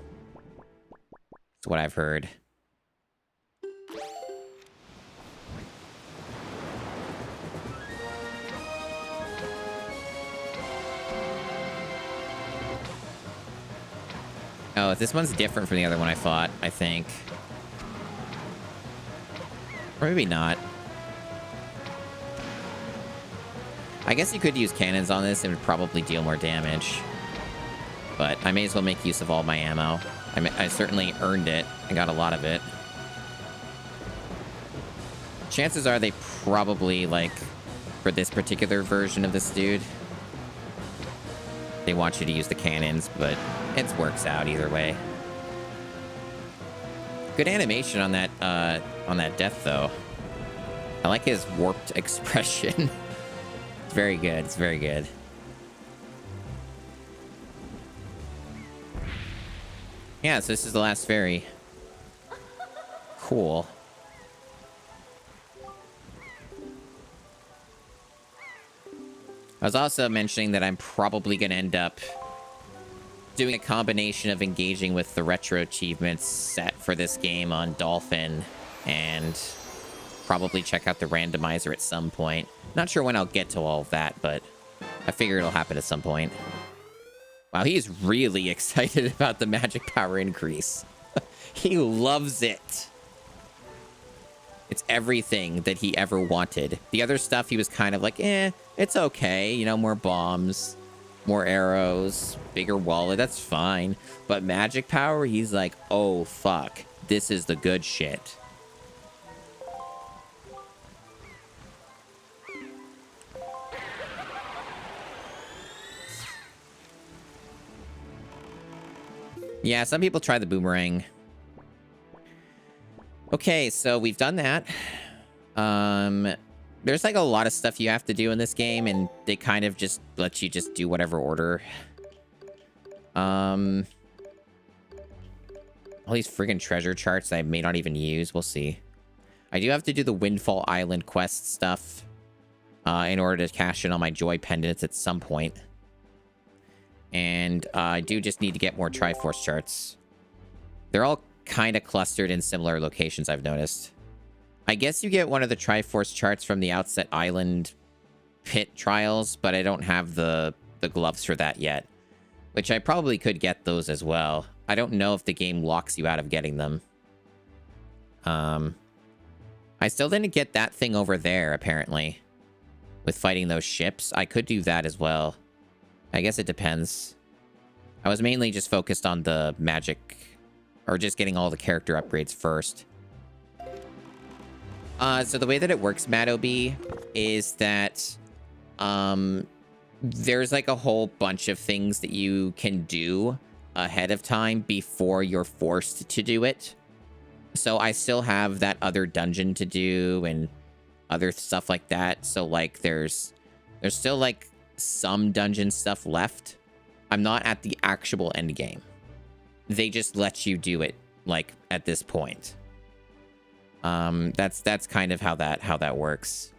That's what I've heard. Oh, this one's different from the other one I fought, I think. Or maybe not. I guess you could use cannons on this and it would probably deal more damage. But I may as well make use of all my ammo. I certainly earned it. I got a lot of it. Chances are they probably, like, for this particular version of this dude, they want you to use the cannons, but it works out either way. Good animation on that death, though. I like his warped expression. It's very good. It's very good. Yeah, so this is the last ferry. Cool. I was also mentioning that I'm probably going to end up doing a combination of engaging with the retro achievements set for this game on Dolphin and probably check out the randomizer at some point. Not sure when I'll get to all of that, but I figure it'll happen at some point. Wow, he's really excited about the magic power increase. He loves it. It's everything that he ever wanted. The other stuff, he was kind of like, it's okay. You know, more bombs, more arrows, bigger wallet, that's fine. But magic power, he's like, oh, fuck. This is the good shit. Yeah, some people try the boomerang. Okay, so we've done that. There's like a lot of stuff you have to do in this game, and they kind of just let you just do whatever order All these friggin' treasure charts I may not even use. We'll see. I do have to do the Windfall Island quest stuff in order to cash in on my Joy Pendants at some point. And I do just need to get more Triforce charts. They're all kind of clustered in similar locations, I've noticed. I guess you get one of the Triforce charts from the Outset Island pit trials, but I don't have the gloves for that yet. Which I probably could get those as well. I don't know if the game locks you out of getting them. I still didn't get that thing over there, apparently. With fighting those ships. I could do that as well. I guess it depends. I was mainly just focused on the magic, or just getting all the character upgrades first. So the way that it works, Matt OB, is that there's like a whole bunch of things that you can do ahead of time before you're forced to do it. So I still have that other dungeon to do and other stuff like that. So like there's still like some dungeon stuff left. I'm not at the actual end game. They just let you do it like at this point. That's kind of how that works.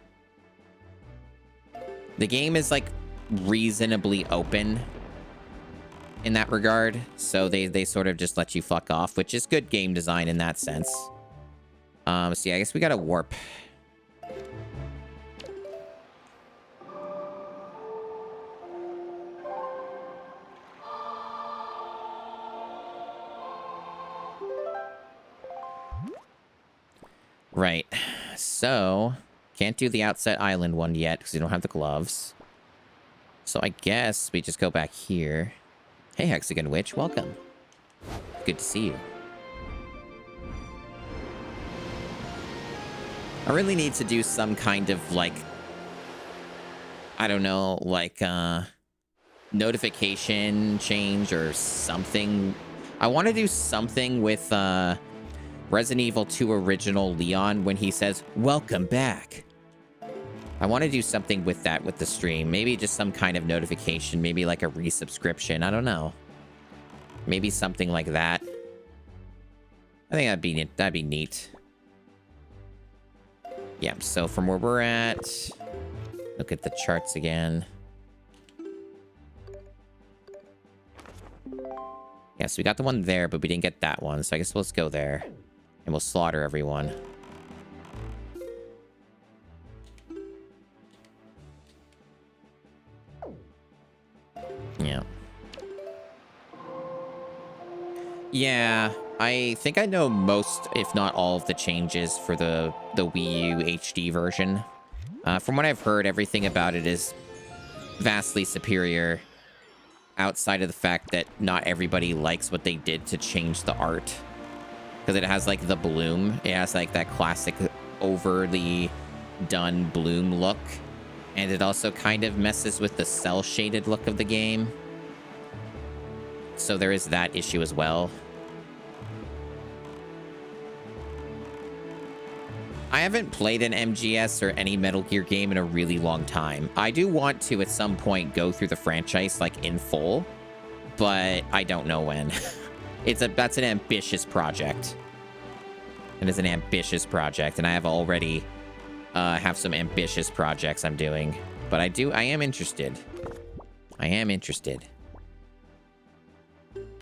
The game is like reasonably open in that regard, so they sort of just let you fuck off, which is good game design in that sense. So yeah, I guess we gotta warp. Right, so can't do the Outset Island one yet because we don't have the gloves. So I guess we just go back here. Hey, Hexagon Witch, welcome. Good to see you. I really need to do some kind of like, I don't know, like notification change or something. I want to do something with Resident Evil 2 Original Leon when he says, "Welcome back." I want to do something with that with the stream. Maybe just some kind of notification. Maybe like a resubscription. I don't know. Maybe something like that. I think that'd be neat. Yeah, so from where we're at, look at the charts again. Yeah, so we got the one there, but we didn't get that one. So I guess let's go there. And we'll slaughter everyone. Yeah. Yeah, I think I know most, if not all, of the changes for the Wii U HD version. From what I've heard, everything about it is vastly superior, outside of the fact that not everybody likes what they did to change the art. Because it has, like, the bloom. It has, like, that classic overly done bloom look. And it also kind of messes with the cel-shaded look of the game. So there is that issue as well. I haven't played an MGS or any Metal Gear game in a really long time. I do want to, at some point, go through the franchise, like, in full. But I don't know when. That's an ambitious project. It is an ambitious project, and I have already have some ambitious projects I'm doing. But I am interested. I am interested.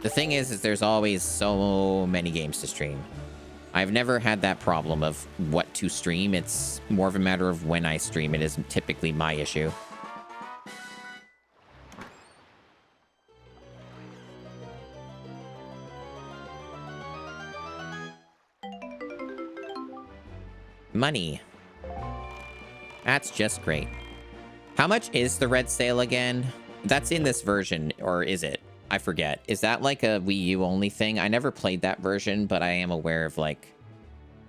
The thing is there's always so many games to stream. I've never had that problem of what to stream. It's more of a matter of when I stream. It is typically my issue. Money. That's just great. How much is the red sale again? That's in this version, or is it? I forget. Is that like a Wii U only thing? I never played that version, but I am aware of like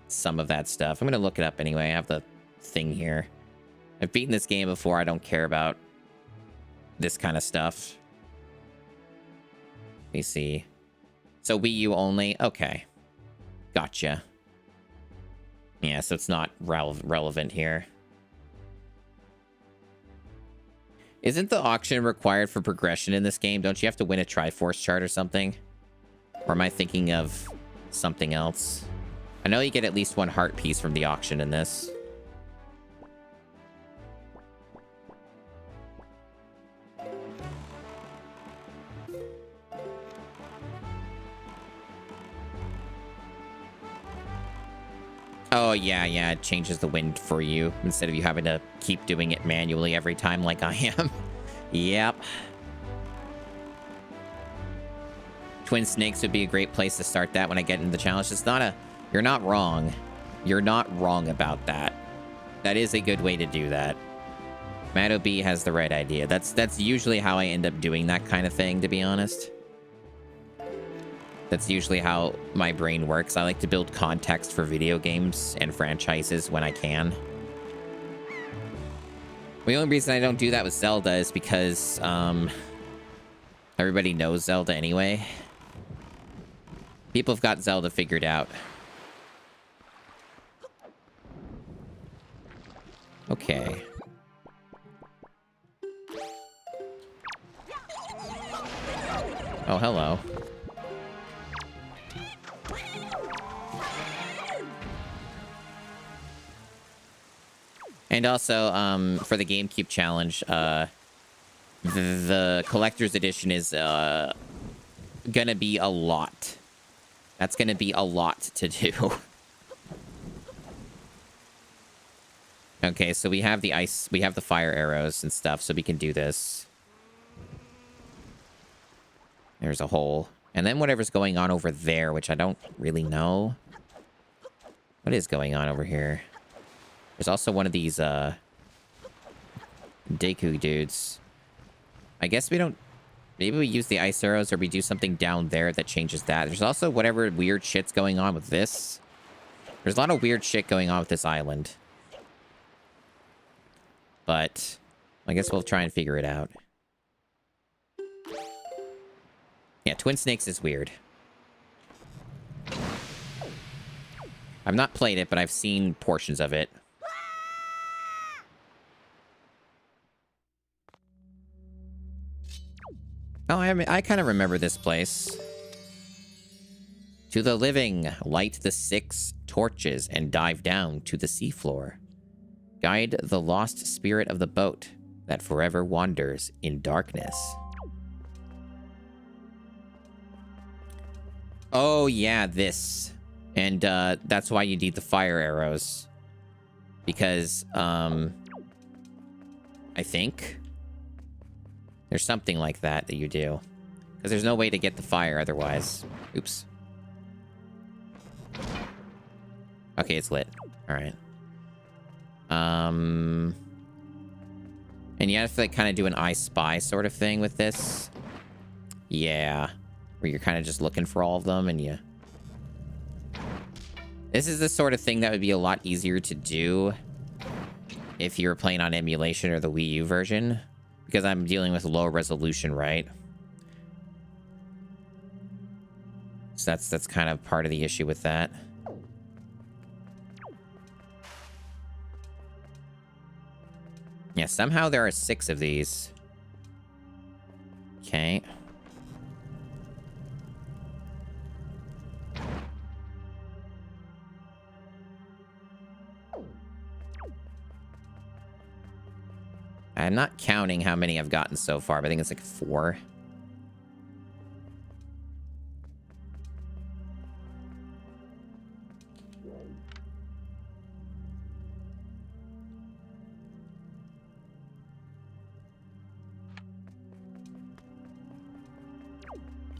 some of that stuff. I'm gonna look it up anyway. I have the thing here. I've beaten this game before. I don't care about this kind of stuff. Let me see. So Wii U only? Okay. Gotcha. Yeah, so it's not relevant here. Isn't the auction required for progression in this game? Don't you have to win a Triforce chart or something? Or am I thinking of something else? I know you get at least one heart piece from the auction in this. Oh, yeah, it changes the wind for you instead of you having to keep doing it manually every time like I am. Yep. Twin Snakes would be a great place to start that when I get into the challenge. It's not a... You're not wrong. You're not wrong about that. That is a good way to do that. Matto B has the right idea. That's usually how I end up doing that kind of thing, to be honest. That's usually how my brain works. I like to build context for video games and franchises when I can. The only reason I don't do that with Zelda is because everybody knows Zelda anyway. People have got Zelda figured out. Okay. Oh, hello. And also, for the GameCube challenge, the collector's edition is gonna be a lot. That's gonna be a lot to do. Okay, so we have the ice, we have the fire arrows and stuff, so we can do this. There's a hole. And then whatever's going on over there, which I don't really know. What is going on over here? There's also one of these, Deku dudes. I guess we don't... Maybe we use the ice arrows or we do something down there that changes that. There's also whatever weird shit's going on with this. There's a lot of weird shit going on with this island. But I guess we'll try and figure it out. Yeah, Twin Snakes is weird. I've not played it, but I've seen portions of it. Oh, I kind of remember this place. To the living, light the 6 torches and dive down to the seafloor. Guide the lost spirit of the boat that forever wanders in darkness. Oh, yeah, this. And that's why you need the fire arrows. Because, I think there's something like that you do. Because there's no way to get the fire otherwise. Oops. Okay, it's lit. All right. And you have to like kind of do an I Spy sort of thing with this. Yeah. Where you're kind of just looking for all of them and you... This is the sort of thing that would be a lot easier to do if you were playing on emulation or the Wii U version. Because I'm dealing with low resolution, right? So that's kind of part of the issue with that. Yeah, somehow there are 6 of these. Okay. I'm not counting how many I've gotten so far, but I think it's like 4.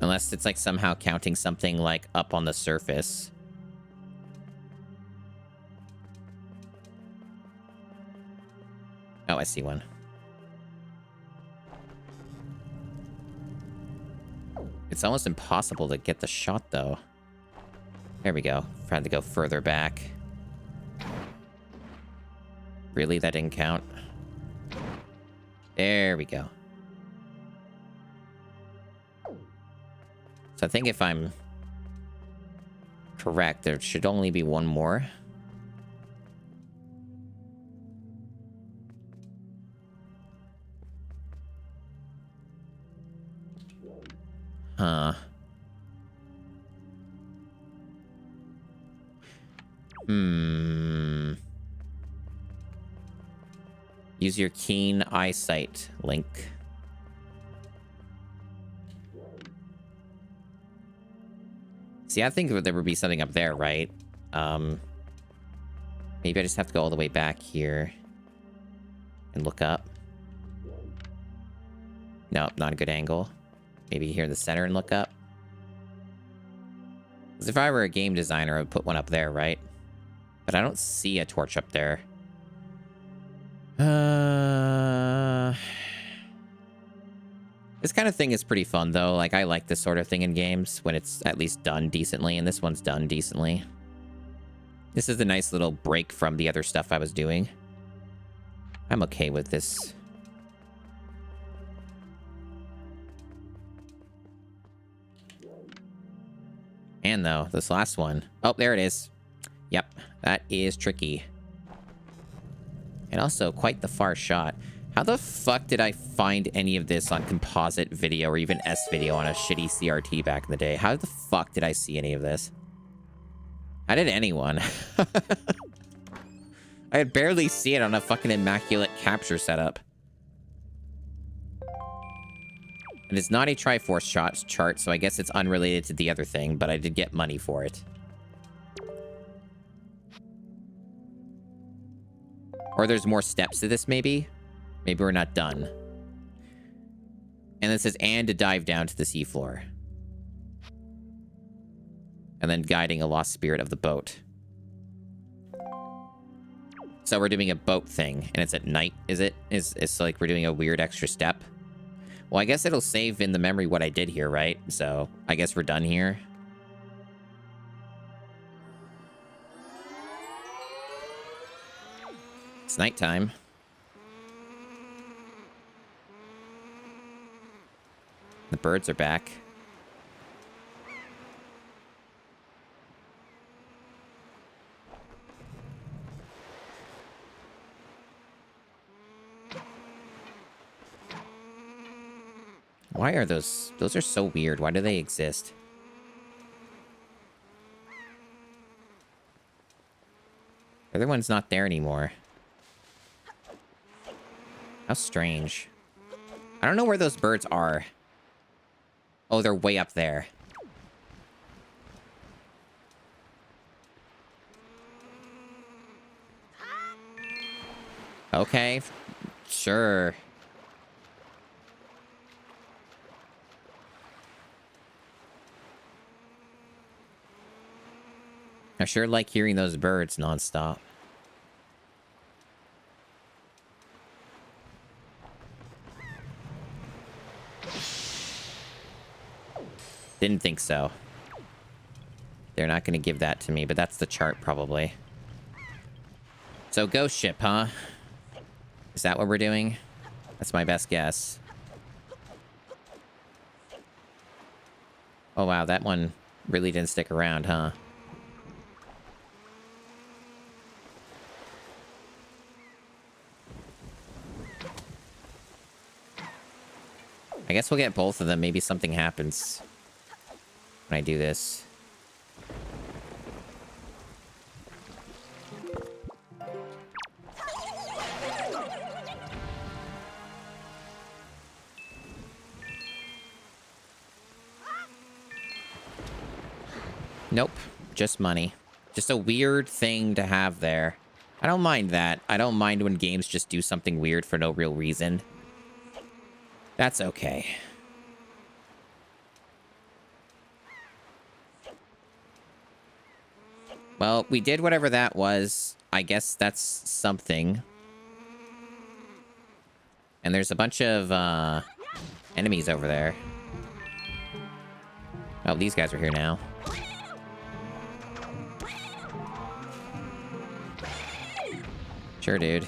Unless it's like somehow counting something like up on the surface. Oh, I see one. It's almost impossible to get the shot, though. There we go. I had to go further back. Really? That didn't count? There we go. So I think if I'm correct, there should only be one more. Huh. Use your keen eyesight, Link. See, I think there would be something up there, right? Maybe I just have to go all the way back here and look up. Nope, not a good angle. Maybe here in the center and look up. Because if I were a game designer, I would put one up there, right? But I don't see a torch up there. This kind of thing is pretty fun, though. Like, I like this sort of thing in games when it's at least done decently, and this one's done decently. This is a nice little break from the other stuff I was doing. I'm okay with this. And though, this last one. Oh, there it is. Yep, that is tricky. And also quite the far shot. How the fuck did I find any of this on composite video or even S video on a shitty CRT back in the day? How the fuck did I see any of this? How did anyone? I could barely see it on a fucking immaculate capture setup. And it's not a Triforce shots chart, so I guess it's unrelated to the other thing, but I did get money for it. Or there's more steps to this, maybe? Maybe we're not done. And it says, and to dive down to the seafloor. And then guiding a lost spirit of the boat. So we're doing a boat thing, and it's at night, is it? It's like we're doing a weird extra step? Well, I guess it'll save in the memory what I did here, right? So I guess we're done here. It's nighttime. The birds are back. Why are those? Those are so weird. Why do they exist? The other one's not there anymore. How strange. I don't know where those birds are. Oh, they're way up there. Okay. Sure. I sure like hearing those birds nonstop. Didn't think so. They're not going to give that to me, but that's the chart probably. So ghost ship, huh? Is that what we're doing? That's my best guess. Oh wow, that one really didn't stick around, huh? I guess we'll get both of them. Maybe something happens when I do this. Nope. Just money. Just a weird thing to have there. I don't mind that. I don't mind when games just do something weird for no real reason. That's okay. Well, we did whatever that was. I guess that's something. And there's a bunch of enemies over there. Oh, these guys are here now. Sure, dude.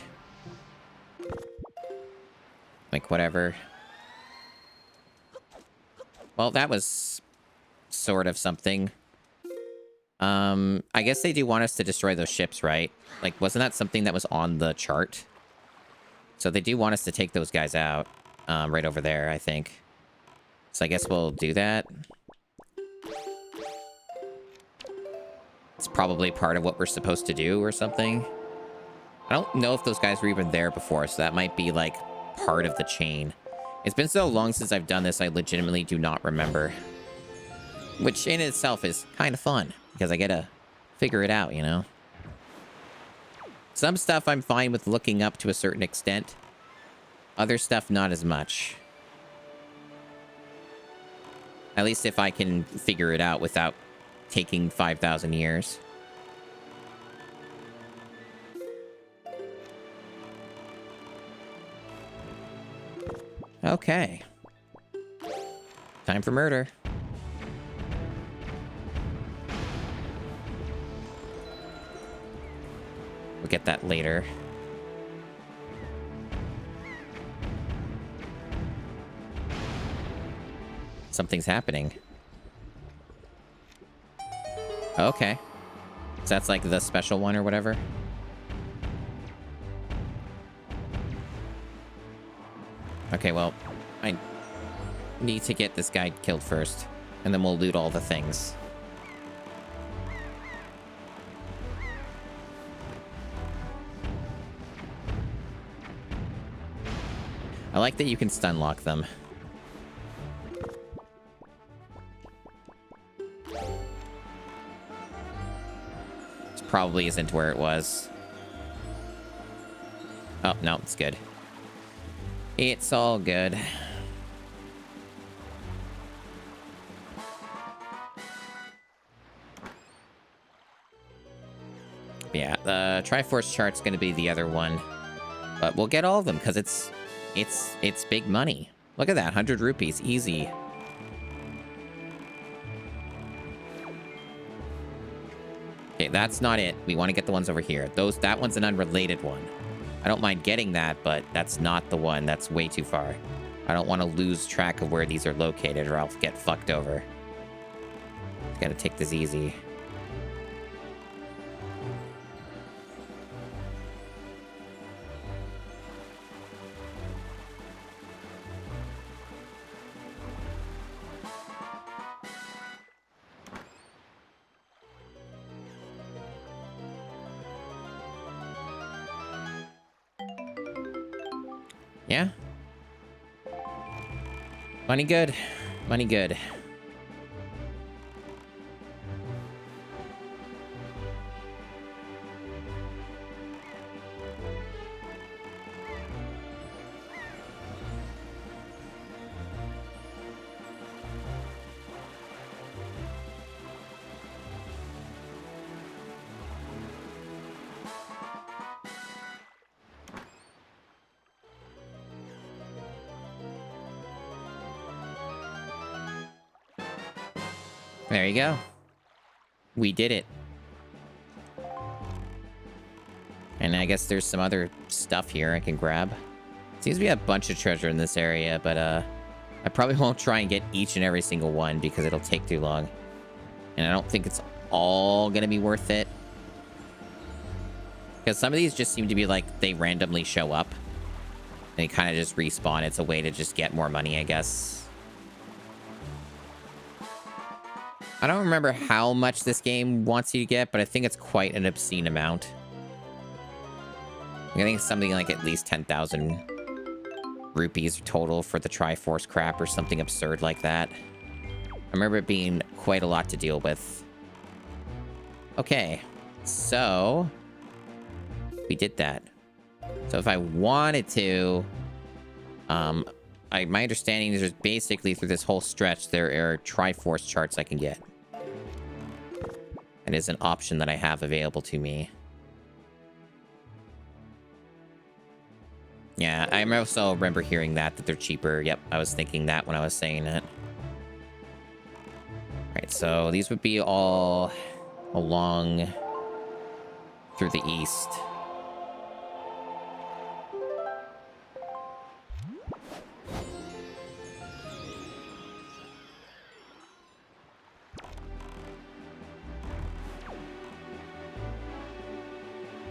Like, whatever. Well, that was sort of something. I guess they do want us to destroy those ships, right? Like, wasn't that something that was on the chart? So they do want us to take those guys out. Right over there, I think. So I guess we'll do that. It's probably part of what we're supposed to do or something. I don't know if those guys were even there before, so that might be like part of the chain. It's been so long since I've done this, I legitimately do not remember. Which in itself is kind of fun, because I get to figure it out, you know? Some stuff I'm fine with looking up to a certain extent. Other stuff, not as much. At least if I can figure it out without taking 5,000 years. Okay. Time for murder. We'll get that later. Something's happening. Okay. So that's like the special one or whatever. Okay, well, I need to get this guy killed first, and then we'll loot all the things. I like that you can stun lock them. This probably isn't where it was. Oh, no, it's good. It's all good. Yeah, the Triforce chart's going to be the other one. But we'll get all of them because it's big money. Look at that, 100 rupees, easy. Okay, that's not it. We want to get the ones over here. That one's an unrelated one. I don't mind getting that, but that's not the one. That's way too far. I don't want to lose track of where these are located or I'll get fucked over. Gotta take this easy. Yeah. Money good. Money good. There you go. We did it. And I guess there's some other stuff here I can grab. Seems to be a bunch of treasure in this area, but I probably won't try and get each and every single one because it'll take too long. And I don't think it's all gonna be worth it. Because some of these just seem to be like they randomly show up. And they kind of just respawn. It's a way to just get more money, I guess. I don't remember how much this game wants you to get, but I think it's quite an obscene amount. I think it's something like at least 10,000 rupees total for the Triforce crap or something absurd like that. I remember it being quite a lot to deal with. Okay, so we did that. So if I wanted to, my understanding is there's basically through this whole stretch, there are Triforce charts I can get. It is an option that I have available to me. Yeah, I also remember hearing that they're cheaper. Yep, I was thinking that when I was saying it. Right, so these would be all along through the east.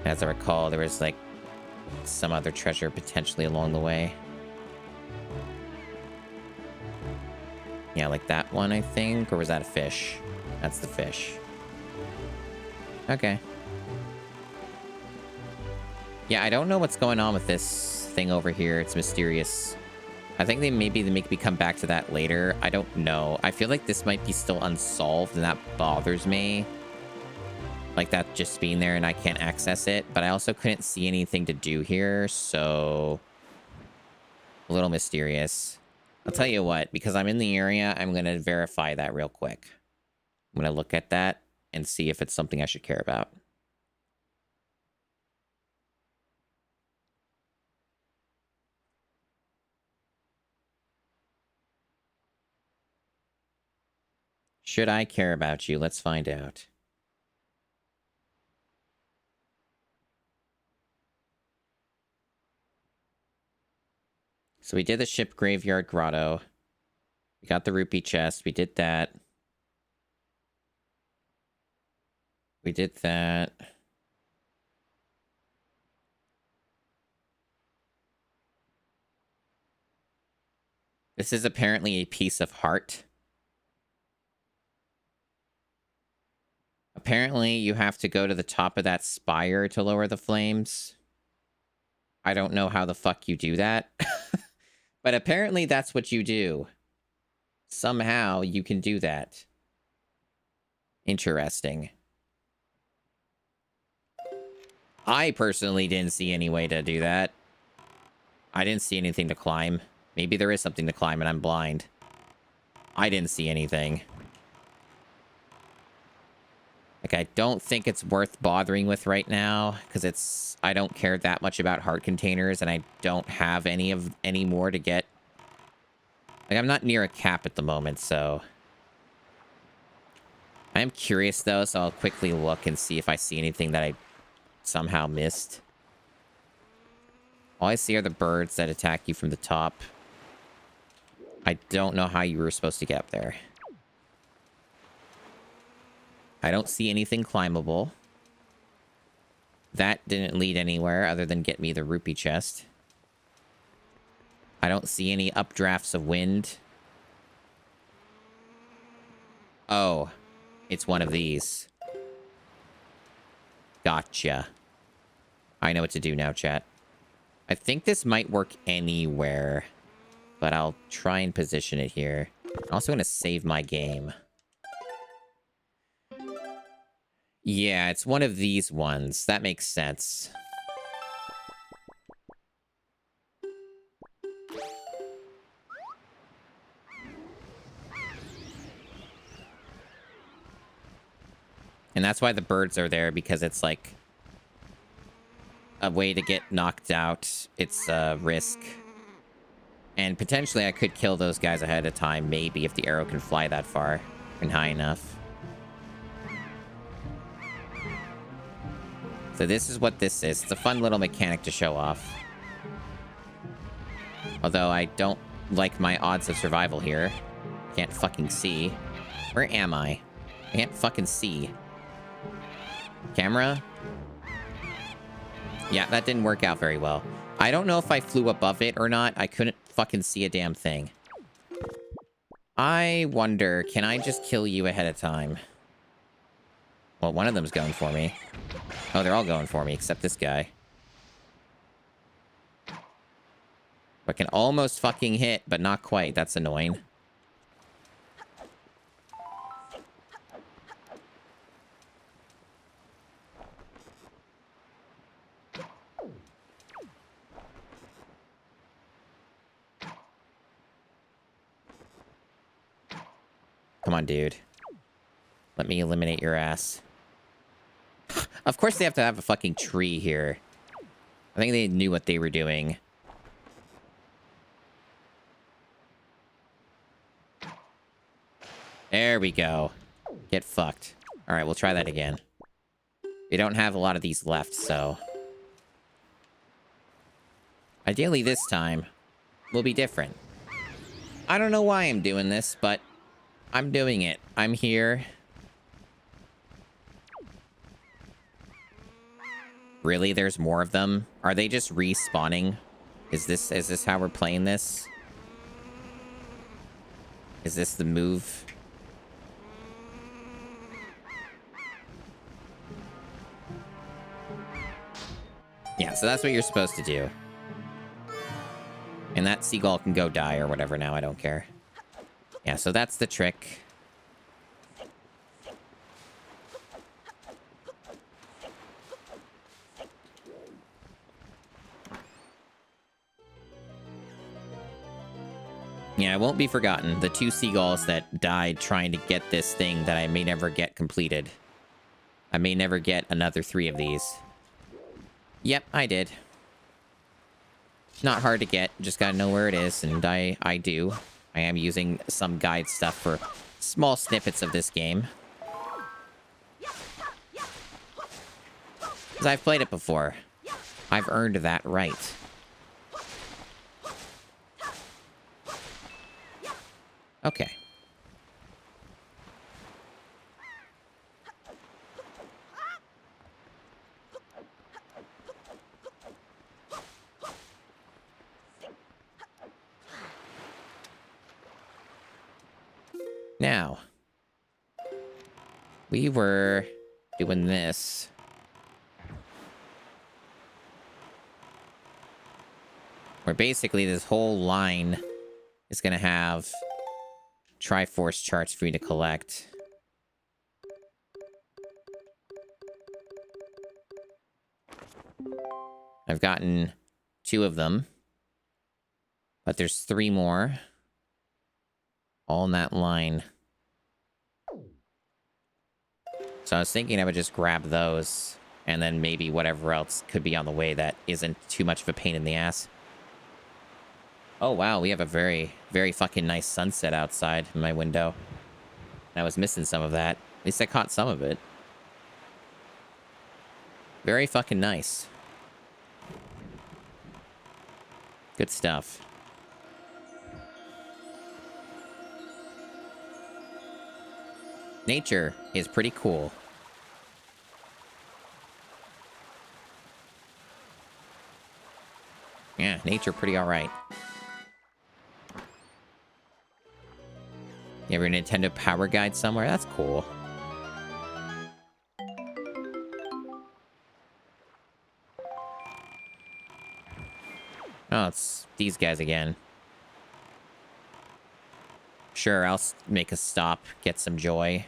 As I recall, there was like some other treasure potentially along the way. Yeah, like that one, I think. Or was that a fish? That's the fish. Okay. Yeah, I don't know what's going on with this thing over here. It's mysterious. I think they make me come back to that later. I don't know. I feel like this might be still unsolved, and that bothers me. Like that just being there and I can't access it. But I also couldn't see anything to do here, so... a little mysterious. I'll tell you what, because I'm in the area, I'm going to verify that real quick. I'm going to look at that and see if it's something I should care about. Should I care about you? Let's find out. So we did the ship graveyard grotto. We got the rupee chest. We did that. We did that. This is apparently a piece of heart. Apparently, you have to go to the top of that spire to lower the flames. I don't know how the fuck you do that. But apparently that's what you do. Somehow you can do that. Interesting. I personally didn't see any way to do that. I didn't see anything to climb. Maybe there is something to climb and I'm blind. I didn't see anything. Like, I don't think it's worth bothering with right now, because I don't care that much about heart containers, and I don't have any more to get. Like, I'm not near a cap at the moment, so... I am curious, though, so I'll quickly look and see if I see anything that I somehow missed. All I see are the birds that attack you from the top. I don't know how you were supposed to get up there. I don't see anything climbable. That didn't lead anywhere other than get me the rupee chest. I don't see any updrafts of wind. Oh, it's one of these. Gotcha. I know what to do now, chat. I think this might work anywhere, but I'll try and position it here. I'm also going to save my game. Yeah, it's one of these ones. That makes sense. And that's why the birds are there, because it's like a way to get knocked out. It's a risk. And potentially I could kill those guys ahead of time, maybe, if the arrow can fly that far and high enough. So this is what this is. It's a fun little mechanic to show off. Although I don't like my odds of survival here. Can't fucking see. Where am I? I can't fucking see. Camera? Yeah, that didn't work out very well. I don't know if I flew above it or not. I couldn't fucking see a damn thing. I wonder, can I just kill you ahead of time? Well, one of them's going for me. Oh, they're all going for me, except this guy. I can almost fucking hit, but not quite. That's annoying. Come on, dude. Let me eliminate your ass. Of course they have to have a fucking tree here. I think they knew what they were doing. There we go. Get fucked. Alright, we'll try that again. We don't have a lot of these left, so... ideally this time will be different. I don't know why I'm doing this, but I'm doing it. I'm here. Really? There's more of them? Are they just respawning? Is this how we're playing this? Is this the move? Yeah, so that's what you're supposed to do. And that seagull can go die or whatever now, I don't care. Yeah, so that's the trick. Yeah, it won't be forgotten. The 2 seagulls that died trying to get this thing that I may never get completed. I may never get another 3 of these. Yep, I did. Not hard to get, just gotta know where it is, and I do. I am using some guide stuff for small snippets of this game. Because I've played it before. I've earned that right. Okay. Now, we were doing this. Where basically this whole line is going to have Triforce charts for you to collect. I've gotten 2 of them. But there's 3 more. All in that line. So I was thinking I would just grab those. And then maybe whatever else could be on the way that isn't too much of a pain in the ass. Oh, wow. We have a very, very fucking nice sunset outside in my window. I was missing some of that. At least I caught some of it. Very fucking nice. Good stuff. Nature is pretty cool. Yeah, nature pretty alright. You have your Nintendo Power Guide somewhere? That's cool. Oh, it's these guys again. Sure, I'll make a stop, get some joy.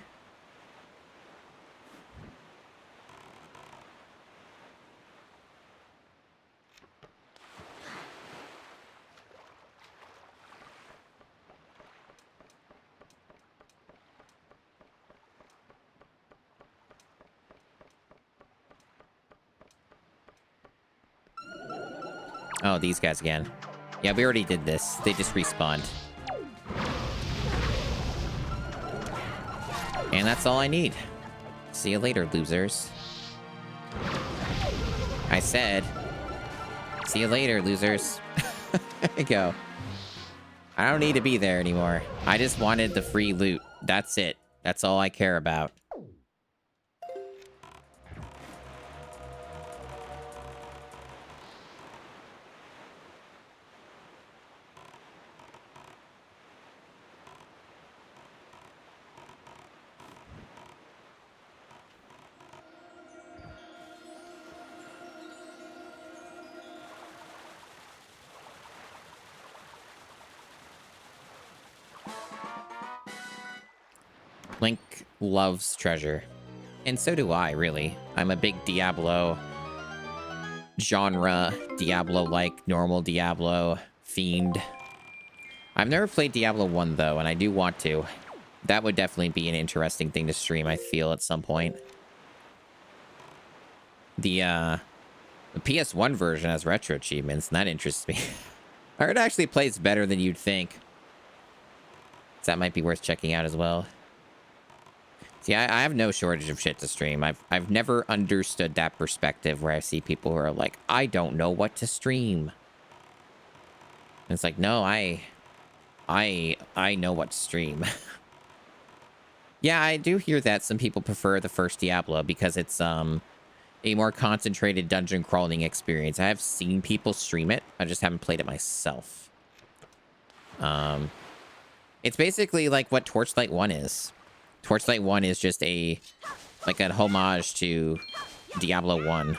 Oh, these guys again. Yeah, we already did this. They just respawned. And that's all I need. See you later, losers. I said, see you later, losers. There you go. I don't need to be there anymore. I just wanted the free loot. That's it. That's all I care about. Link loves treasure. And so do I, really. I'm a big Diablo genre, Diablo-like, normal Diablo fiend. I've never played Diablo 1, though, and I do want to. That would definitely be an interesting thing to stream, I feel, at some point. The PS1 version has retro achievements, and that interests me. I heard it actually plays better than you'd think. So that might be worth checking out as well. See, I have no shortage of shit to stream. I've never understood that perspective where I see people who are like, I don't know what to stream. And it's like, no, I know what to stream. Yeah, I do hear that some people prefer the first Diablo because it's a more concentrated dungeon crawling experience. I have seen people stream it. I just haven't played it myself. It's basically like what Torchlight 1 is. Torchlight 1 is just like a homage to Diablo 1.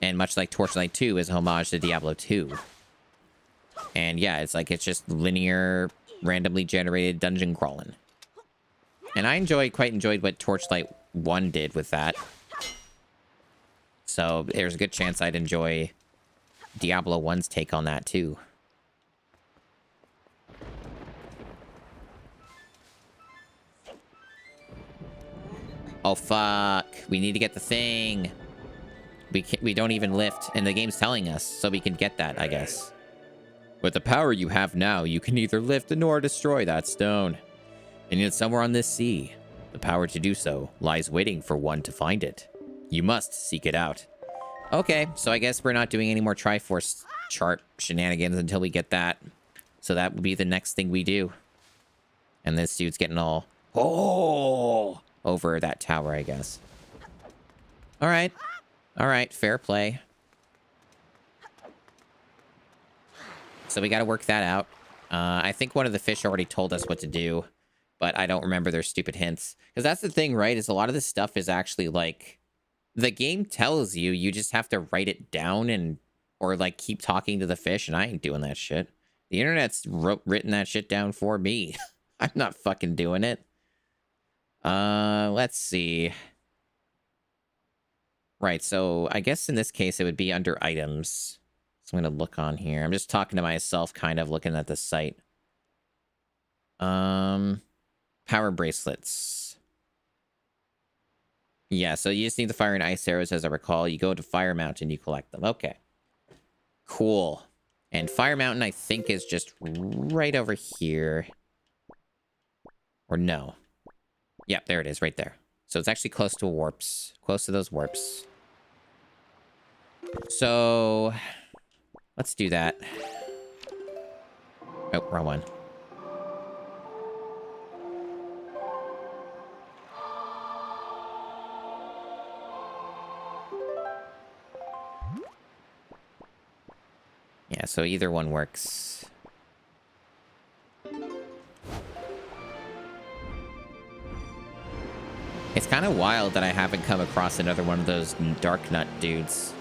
And much like Torchlight 2 is a homage to Diablo 2. And yeah, it's just linear, randomly generated dungeon crawling. And I quite enjoyed what Torchlight 1 did with that. So there's a good chance I'd enjoy Diablo 1's take on that too. Oh, fuck. We need to get the thing. We don't even lift, and the game's telling us, so we can get that, I guess. With the power you have now, you can neither lift nor destroy that stone. And yet somewhere on this sea, the power to do so lies waiting for one to find it. You must seek it out. Okay, so I guess we're not doing any more Triforce chart shenanigans until we get that. So that will be the next thing we do. And this dude's getting all... Oh! Over that tower, I guess. Alright. Alright, fair play. So we gotta work that out. I think one of the fish already told us what to do, but I don't remember their stupid hints. Because that's the thing, right? Is a lot of this stuff is actually like... The game tells you, you just have to write it down or like keep talking to the fish, and I ain't doing that shit. The internet's written that shit down for me. I'm not fucking doing it. Let's see. Right, so I guess in this case it would be under items. So I'm gonna look on here. I'm just talking to myself, kind of looking at the site. Power bracelets. Yeah, so you just need the fire and ice arrows, as I recall. You go to Fire Mountain, you collect them. Okay. Cool. And Fire Mountain, I think, is just right over here. Or no. Yep, there it is, right there. So it's actually close to warps. Close to those warps. So... let's do that. Oh, wrong one. Yeah, so either one works. It's kind of wild that I haven't come across another one of those Dark Nut dudes.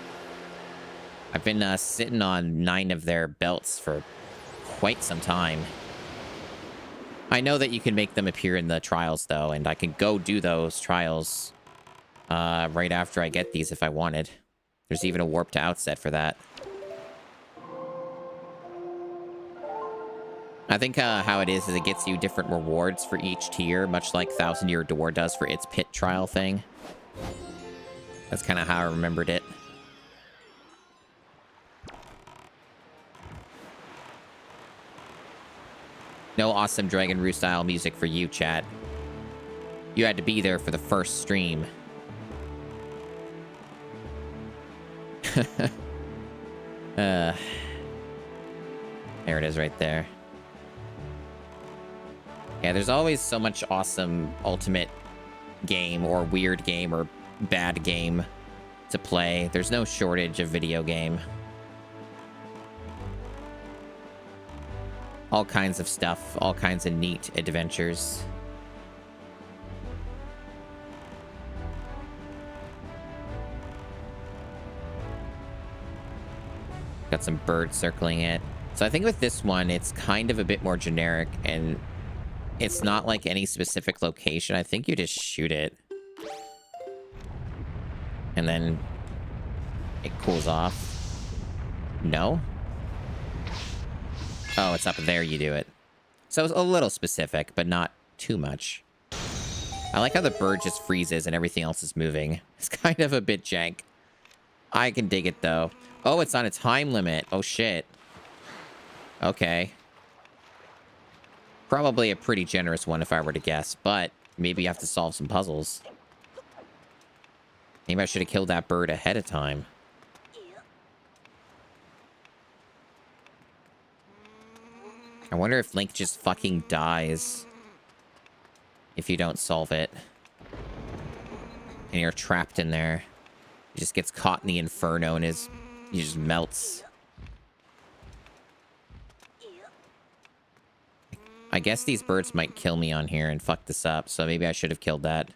I've been sitting on 9 of their belts for quite some time. I know that you can make them appear in the trials, though, and I can go do those trials right after I get these if I wanted. There's even a warp to outset for that. I think how it is it gets you different rewards for each tier, much like Thousand Year Door does for its pit trial thing. That's kind of how I remembered it. No awesome Dragon Roo style music for you, chat. You had to be there for the first stream. There it is right there. Yeah, there's always so much awesome ultimate game or weird game or bad game to play. There's no shortage of video game. All kinds of stuff, all kinds of neat adventures. Got some birds circling it. So I think with this one, it's kind of a bit more generic, and it's not like any specific location. I think you just shoot it. And then it cools off. No? Oh, it's up there you do it. So it's a little specific, but not too much. I like how the bird just freezes and everything else is moving. It's kind of a bit jank. I can dig it, though. Oh, it's on a time limit. Oh, shit. Okay. Probably a pretty generous one if I were to guess, but maybe you have to solve some puzzles. Maybe I should have killed that bird ahead of time. I wonder if Link just fucking dies if you don't solve it. And you're trapped in there. He just gets caught in the inferno and he just melts. I I guess these birds might kill me on here and fuck this up, so maybe I should have killed that.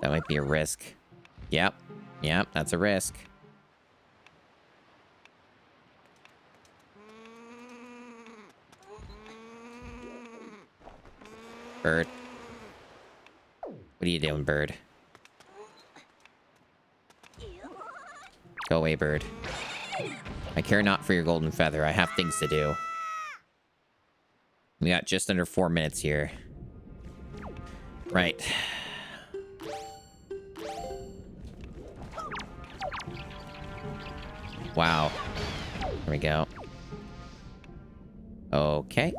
That might be a risk. Yep. Yep, that's a risk. Bird. What are you doing, bird? Go away, bird. I care not for your golden feather. I have things to do. We got just under 4 minutes here. Right. Wow. Here we go. Okay.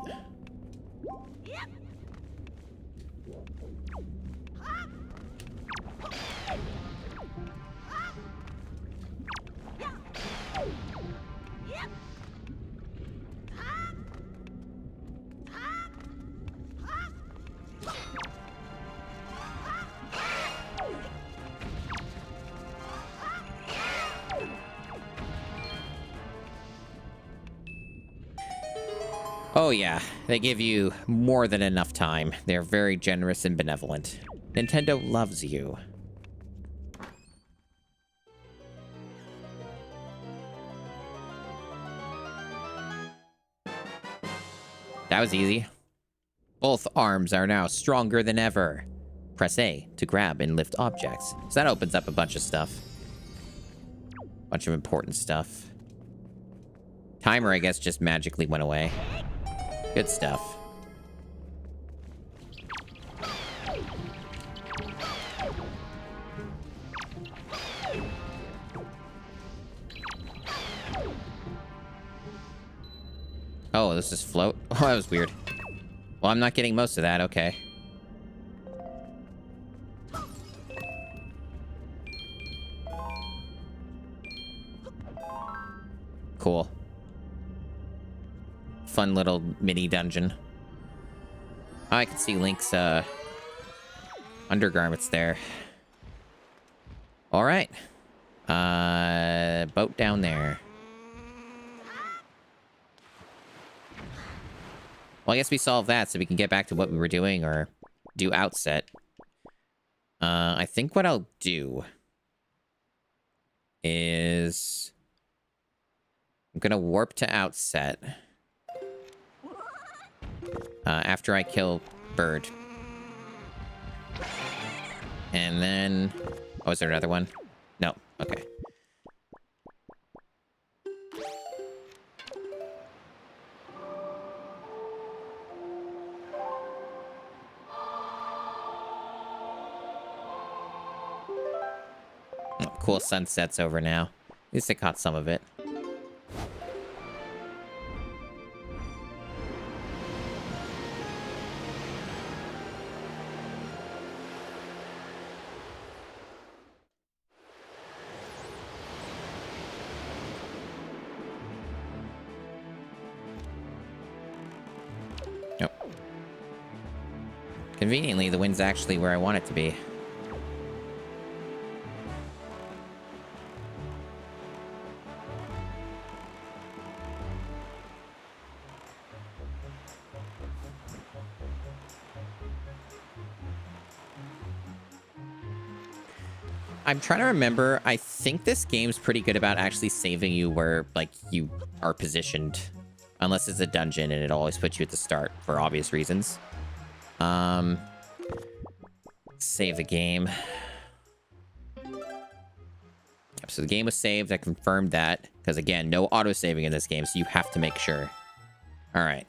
Oh yeah, they give you more than enough time. They're very generous and benevolent. Nintendo loves you. That was easy. Both arms are now stronger than ever. Press A to grab and lift objects. So that opens up a bunch of stuff. Bunch of important stuff. Timer, I guess, just magically went away. Good stuff. Oh, this is float? Oh, that was weird. Well, I'm not getting most of that. Okay. Cool. Fun little mini dungeon. Oh, I can see Link's undergarments there. All right. Boat down there. Well, I guess we solved that, so we can get back to what we were doing, or do outset. I think what I'll do is I'm gonna warp to outset after I kill Bird. And then... Oh, is there another one? No. Okay. Oh, cool, sunset's over now. At least I caught some of it. Conveniently, the wind's actually where I want it to be. I'm trying to remember. I think this game's pretty good about actually saving you where, like, you are positioned. Unless it's a dungeon, and it always puts you at the start for obvious reasons. Save the game. Yep, so the game was saved. I confirmed that. Because, again, no auto-saving in this game, so you have to make sure. All right.